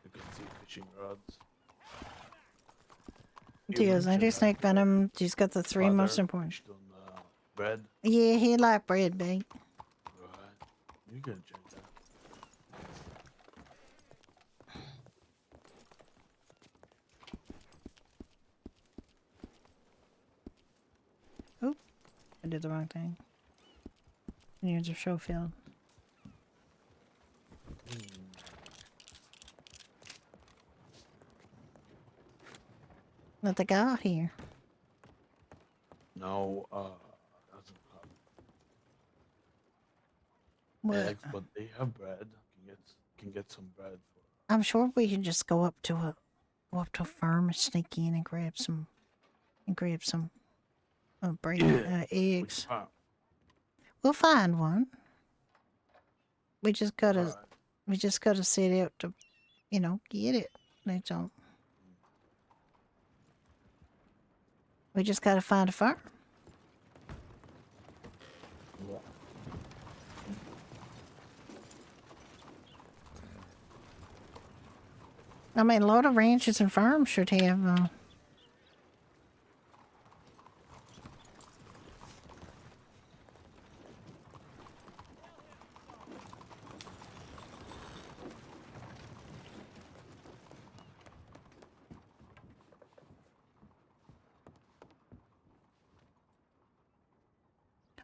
You can see fishing rods. Yes, I do snake venom. She's got the three most Butter, important. fish on, bread. Yeah, he like bread bait. Right. You can check that. Oop, I did the wrong thing. Here's a show field. What they got here? No, doesn't have What? eggs, but they have bread. Can get some bread for. I'm sure we can just go up to a farm and sneak in and grab some bread, eggs. We'll find one. We just gotta set out to, get it. That's all. We just gotta find a farm. I mean, a lot of ranches and farms should have.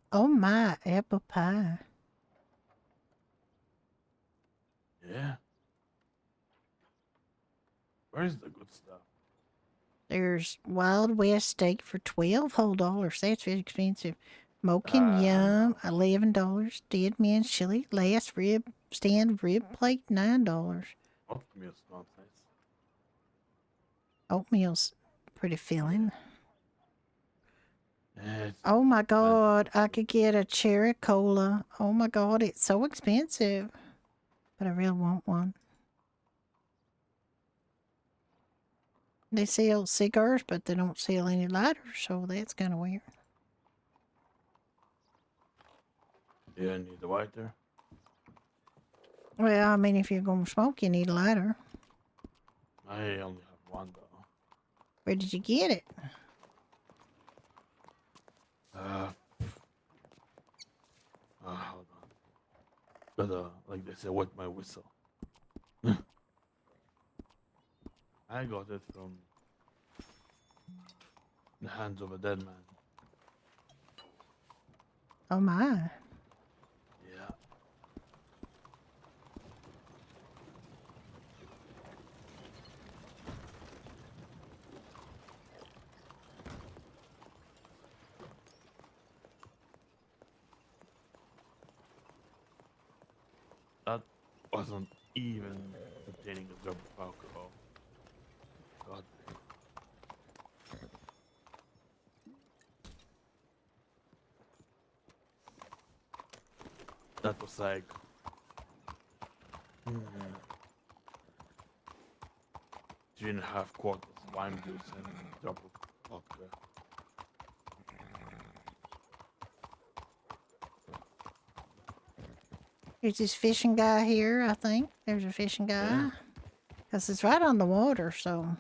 Oh my, apple pie. Yeah. Where's the good stuff? There's Wild West steak for $12 whole dollars. That's very expensive. Smoking Yum, $11. Dead Man's Chili, last rib stand rib plate, $9. Oatmeal's not nice. Oatmeal's pretty filling. Yeah, Oh my god, I could get a cherry cola. Oh my god, it's so expensive. But I really want one. They sell cigars, but they don't sell any lighters, so that's kind of weird. Yeah, I need a lighter. Well, I mean, if you're going to smoke, you need a lighter. I only have one though. Where did you get it? Hold on. Gotta, like they say, wet my whistle. I got it from the hands of a dead man. Oh my. Yeah. wasn't even containing a drop of alcohol. God. That was like 3.5 quarters of wine juice and a drop of vodka. There's this fishing guy here, I think. There's a fishing guy. Yeah. Because it's right on the water, so.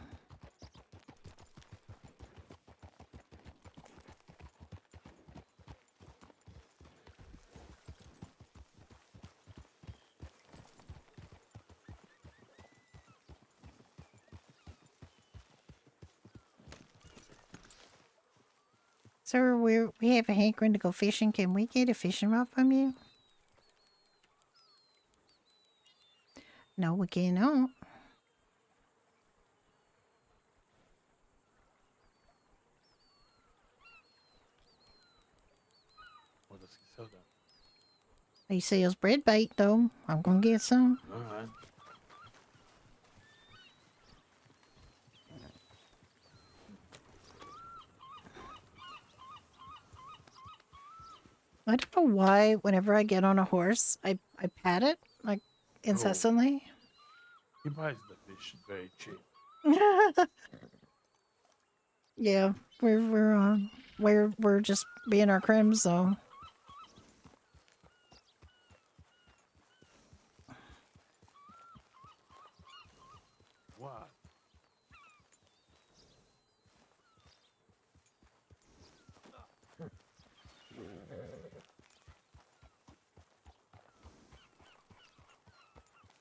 Sir, we have a hankering to go fishing. Can we get a fishing rod from you? No, we cannot. What does he sell then? He sells bread bait, though. I'm gonna get some. Alright. I don't know why whenever I get on a horse, I pat it, like, incessantly. He buys the fish very cheap. Yeah, we're just being our crims, so. What?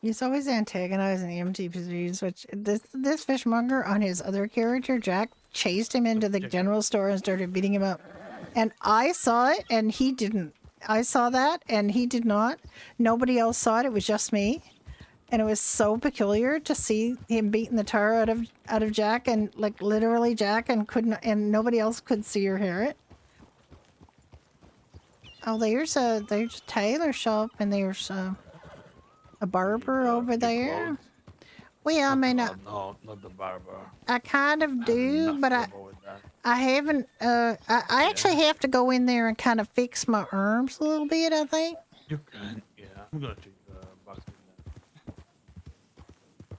He's always antagonizing the MTPCs, which this fishmonger on his other character, Jack, chased him into the general store and started beating him up. And I saw it and he didn't. I saw that and he did not. Nobody else saw it. It was just me. And it was so peculiar to see him beating the tar out of Jack, and like literally Jack, and nobody else could see or hear it. Oh, there's a tailor shop and there's a barber over there. Clothes? Well, I mean, No, not the barber. I kind of do, enough but trouble with that. I haven't. I actually have to go in there and kind of fix my arms a little bit, I think. You can, yeah. I'm gonna check the basket then.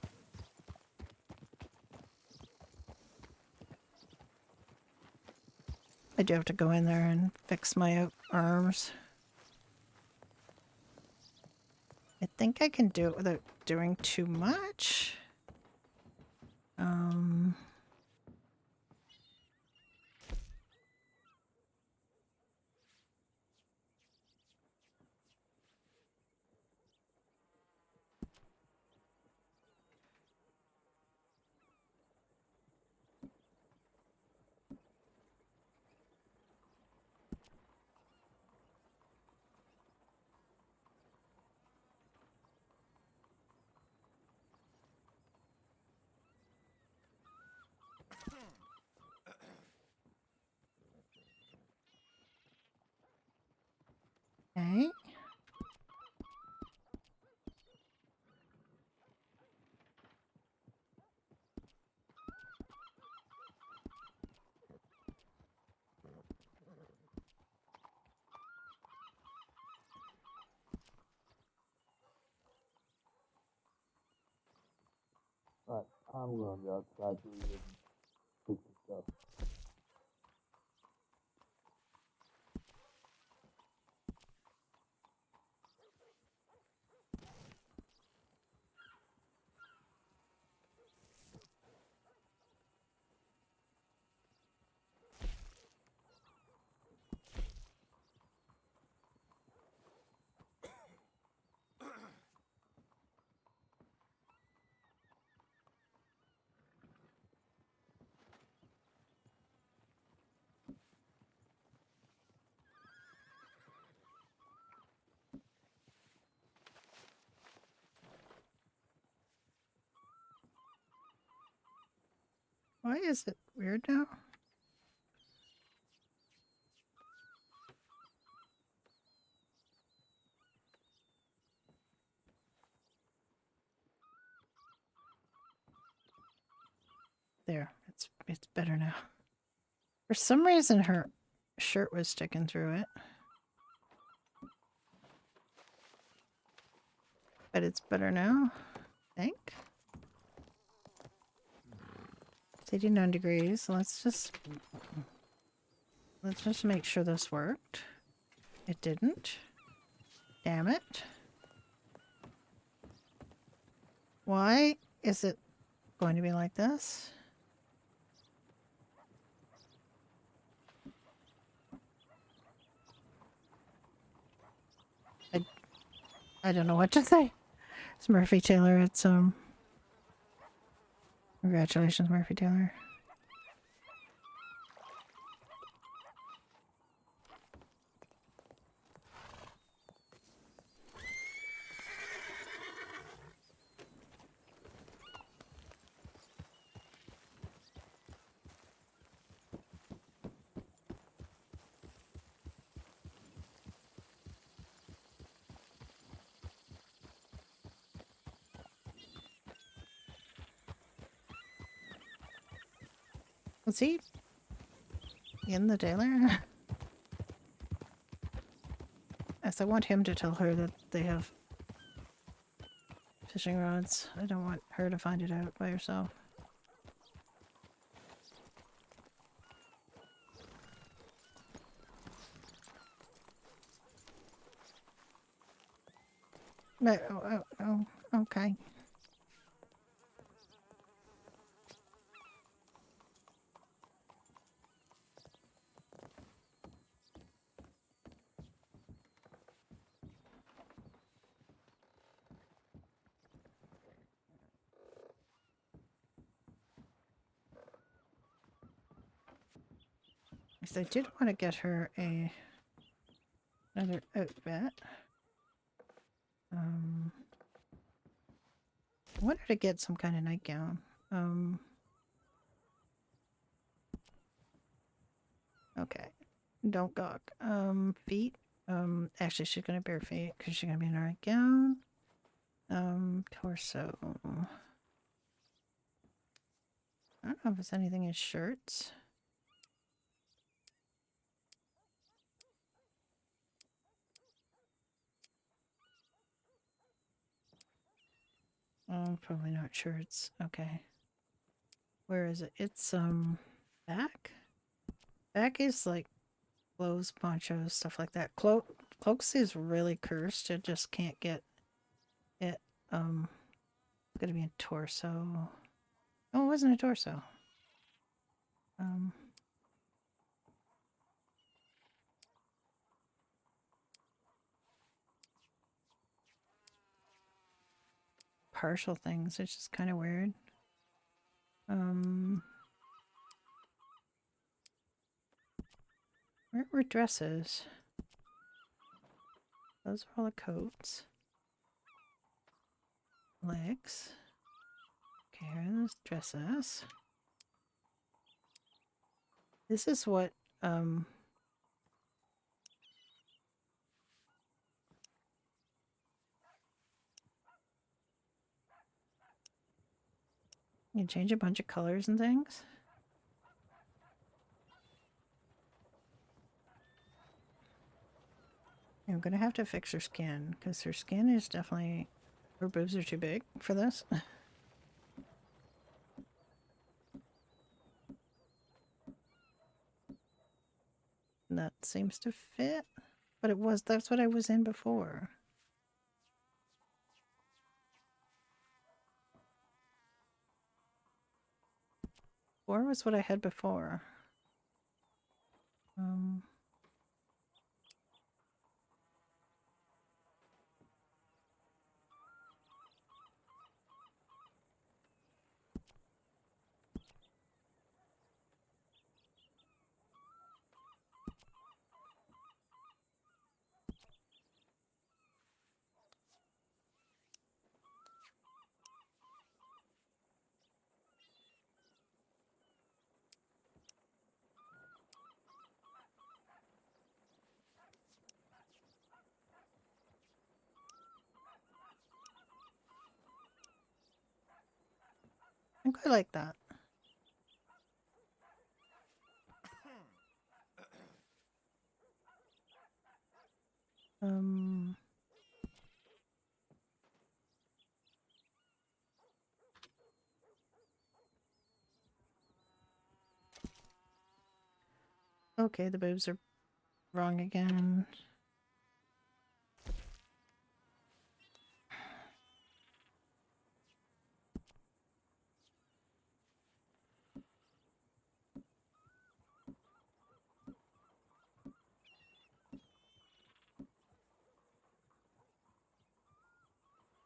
I do have to go in there and fix my arms. I think I can do it without doing too much. Okay. Right, I'm going to go outside to fix the stuff. Why is it weird now? There, it's better now. For some reason, her shirt was sticking through it. But it's better now, I think. It's 89 degrees. Let's just make sure this worked. It didn't. Damn it. Why is it going to be like this? I don't know what to say. It's Murphy Taylor. It's congratulations, Murphy Taylor. Was he in the trailer? Yes, I want him to tell her that they have fishing rods. I don't want her to find it out by herself. No, okay. So I did want to get her another outfit. I wanted to get some kind of nightgown. Okay. Don't gawk. Feet. Actually, she's gonna bare feet because she's gonna be in a nightgown. Torso. I don't know if there's anything in shirts. Probably not shirts. Okay. Where is it? It's back. Back is like clothes, ponchos, stuff like that. Cloaks is really cursed. It just can't get it. It's gonna be a torso. Oh, it wasn't a torso. Partial things. It's just kind of weird. Where were dresses? Those are all the coats. Legs. Okay, here are those dresses. This is what, you change a bunch of colors and things. I'm gonna have to fix her skin, because her skin is definitely... Her boobs are too big for this. That seems to fit. But that's what I was in before. Or was what I had before. I quite like that. Um. Okay, the boobs are wrong again.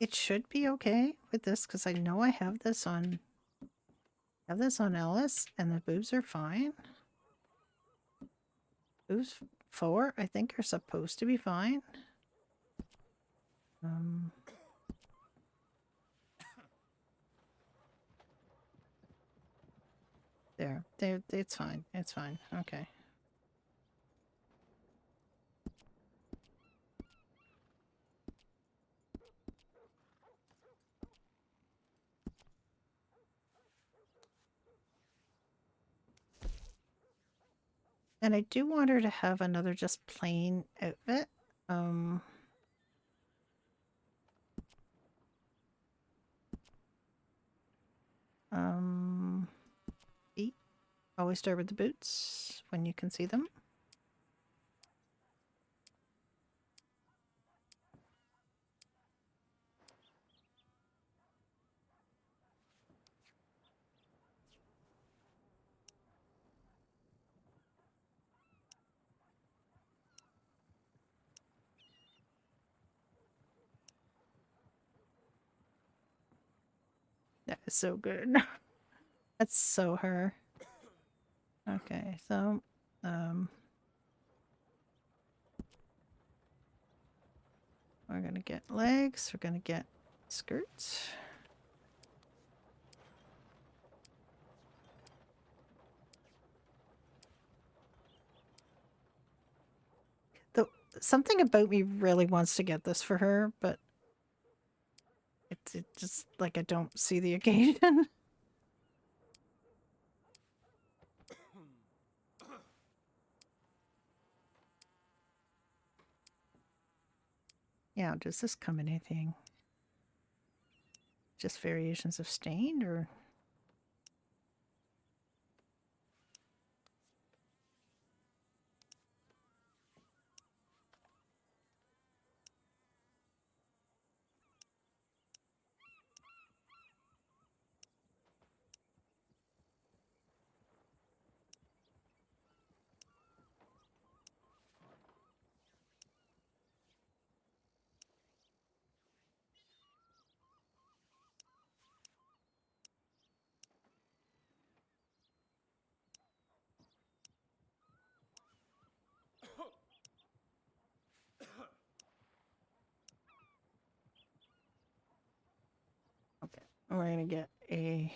It should be okay with this because I know I have this on Ellis and the boobs are fine. Boobs 4 I think are supposed to be fine. There. It's fine. It's fine. Okay. And I do want her to have another just plain outfit. Feet. Always start with the boots when you can see them. That is so good. That's so her. Okay, so we're gonna get legs, we're gonna get skirts. Something about me really wants to get this for her, but it's just like I don't see the occasion. Yeah, does this come in anything? Just variations of stained or? Okay, we're gonna get a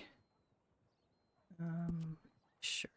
shirt.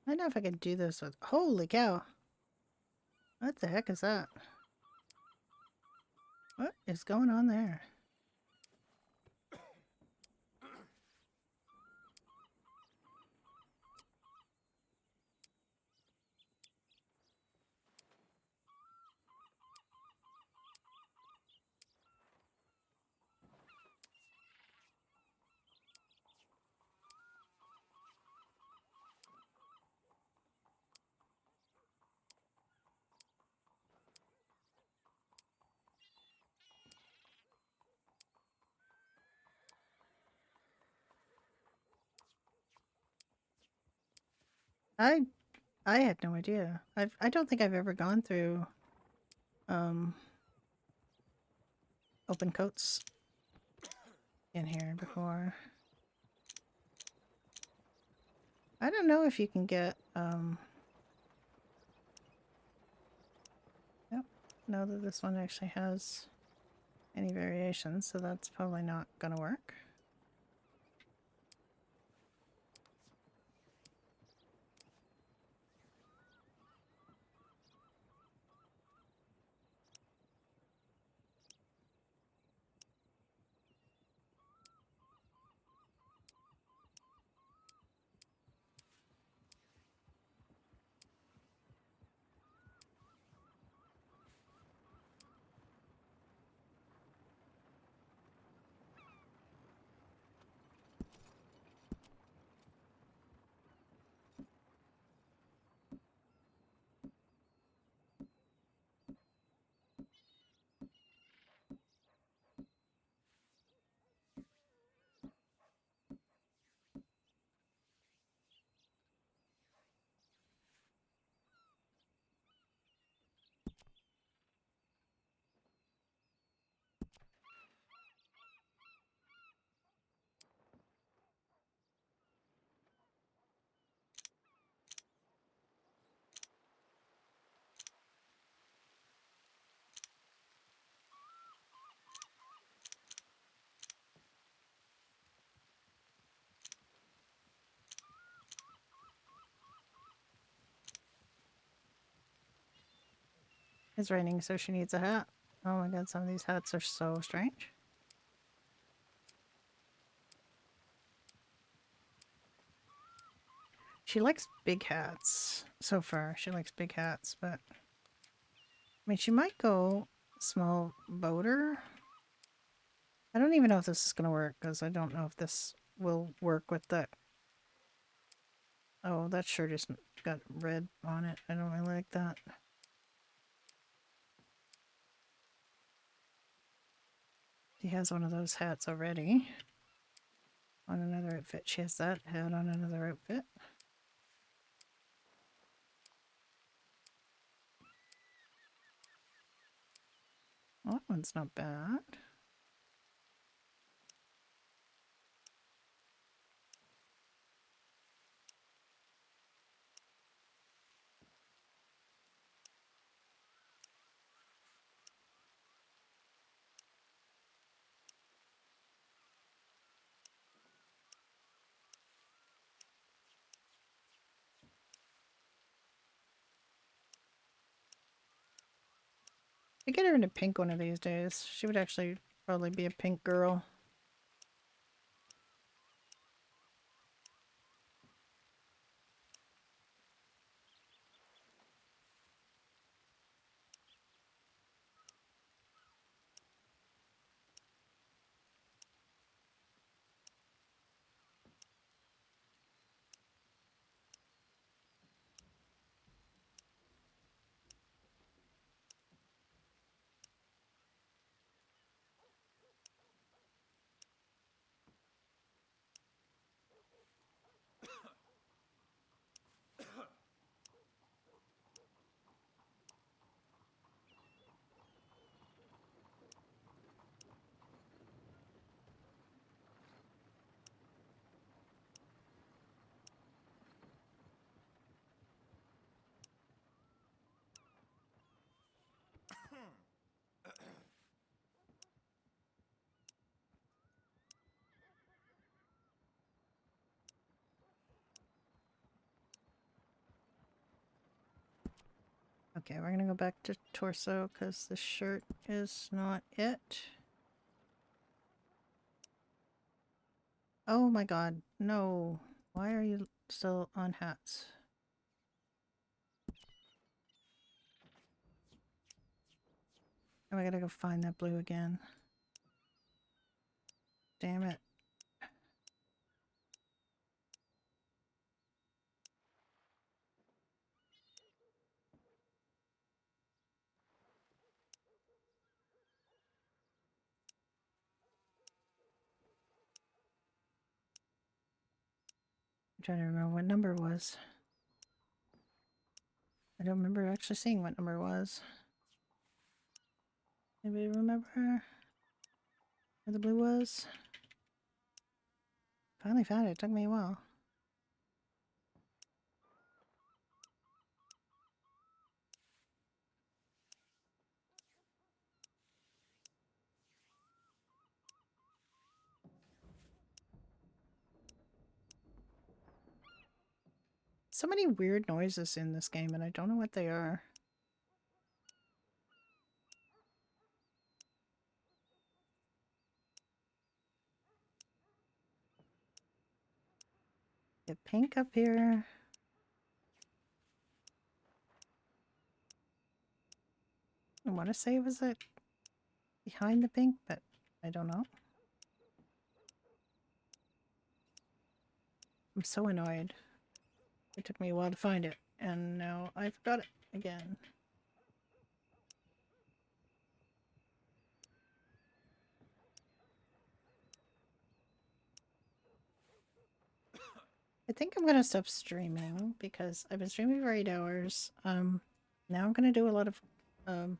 I know if I could do this with. Holy cow! What the heck is that? What is going on there? I had no idea. I don't think I've ever gone through open coats in here before. I don't know if you can get yep, know that this one actually has any variations, so that's probably not gonna work. It's raining, so she needs a hat. Oh my god, some of these hats are so strange. She likes big hats so far. She likes big hats, but I mean, she might go small boater. I don't even know if this is going to work because I don't know if this will work with that. Oh, that shirt just got red on it. I don't really like that. She has one of those hats already on another outfit. She has that hat on another outfit. Well, that one's not bad. I get her into pink one of these days. She would actually probably be a pink girl. Okay, we're gonna go back to torso because the shirt is not it. Oh my god, no. Why are you still on hats? Oh, I gotta go find that blue again. Damn it. I'm trying to remember what number it was. I don't remember actually seeing what number it was. Anybody remember where the blue was? Finally found it. It took me a while. So many weird noises in this game, and I don't know what they are. Get pink up here. I want to say it was like behind the pink, but I don't know. I'm so annoyed. It took me a while to find it, and now I forgot it again. I think I'm gonna stop streaming because I've been streaming for 8 hours. Now I'm gonna do a lot of I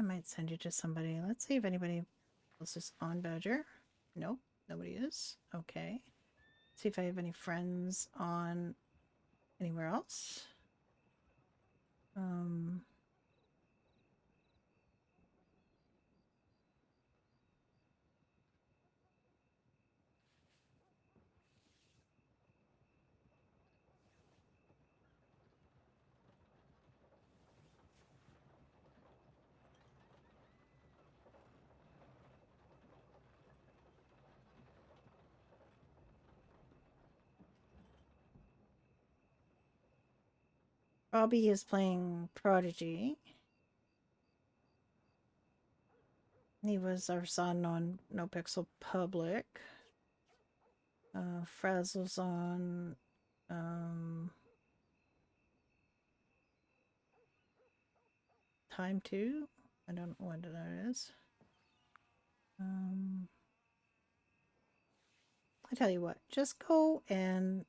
might send you to somebody. Let's see if anybody else is on Badger. Nope, nobody is. Okay. See if I have any friends on anywhere else. Robbie is playing Prodigy. He was our son on No Pixel Public. Frazzle's on Time 2. I don't know what that is. I tell you what, just go and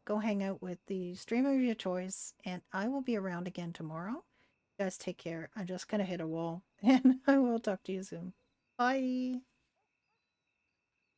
go hang out with the streamer of your choice, and I will be around again tomorrow. You guys take care. I'm just gonna hit a wall, and I will talk to you soon. Bye.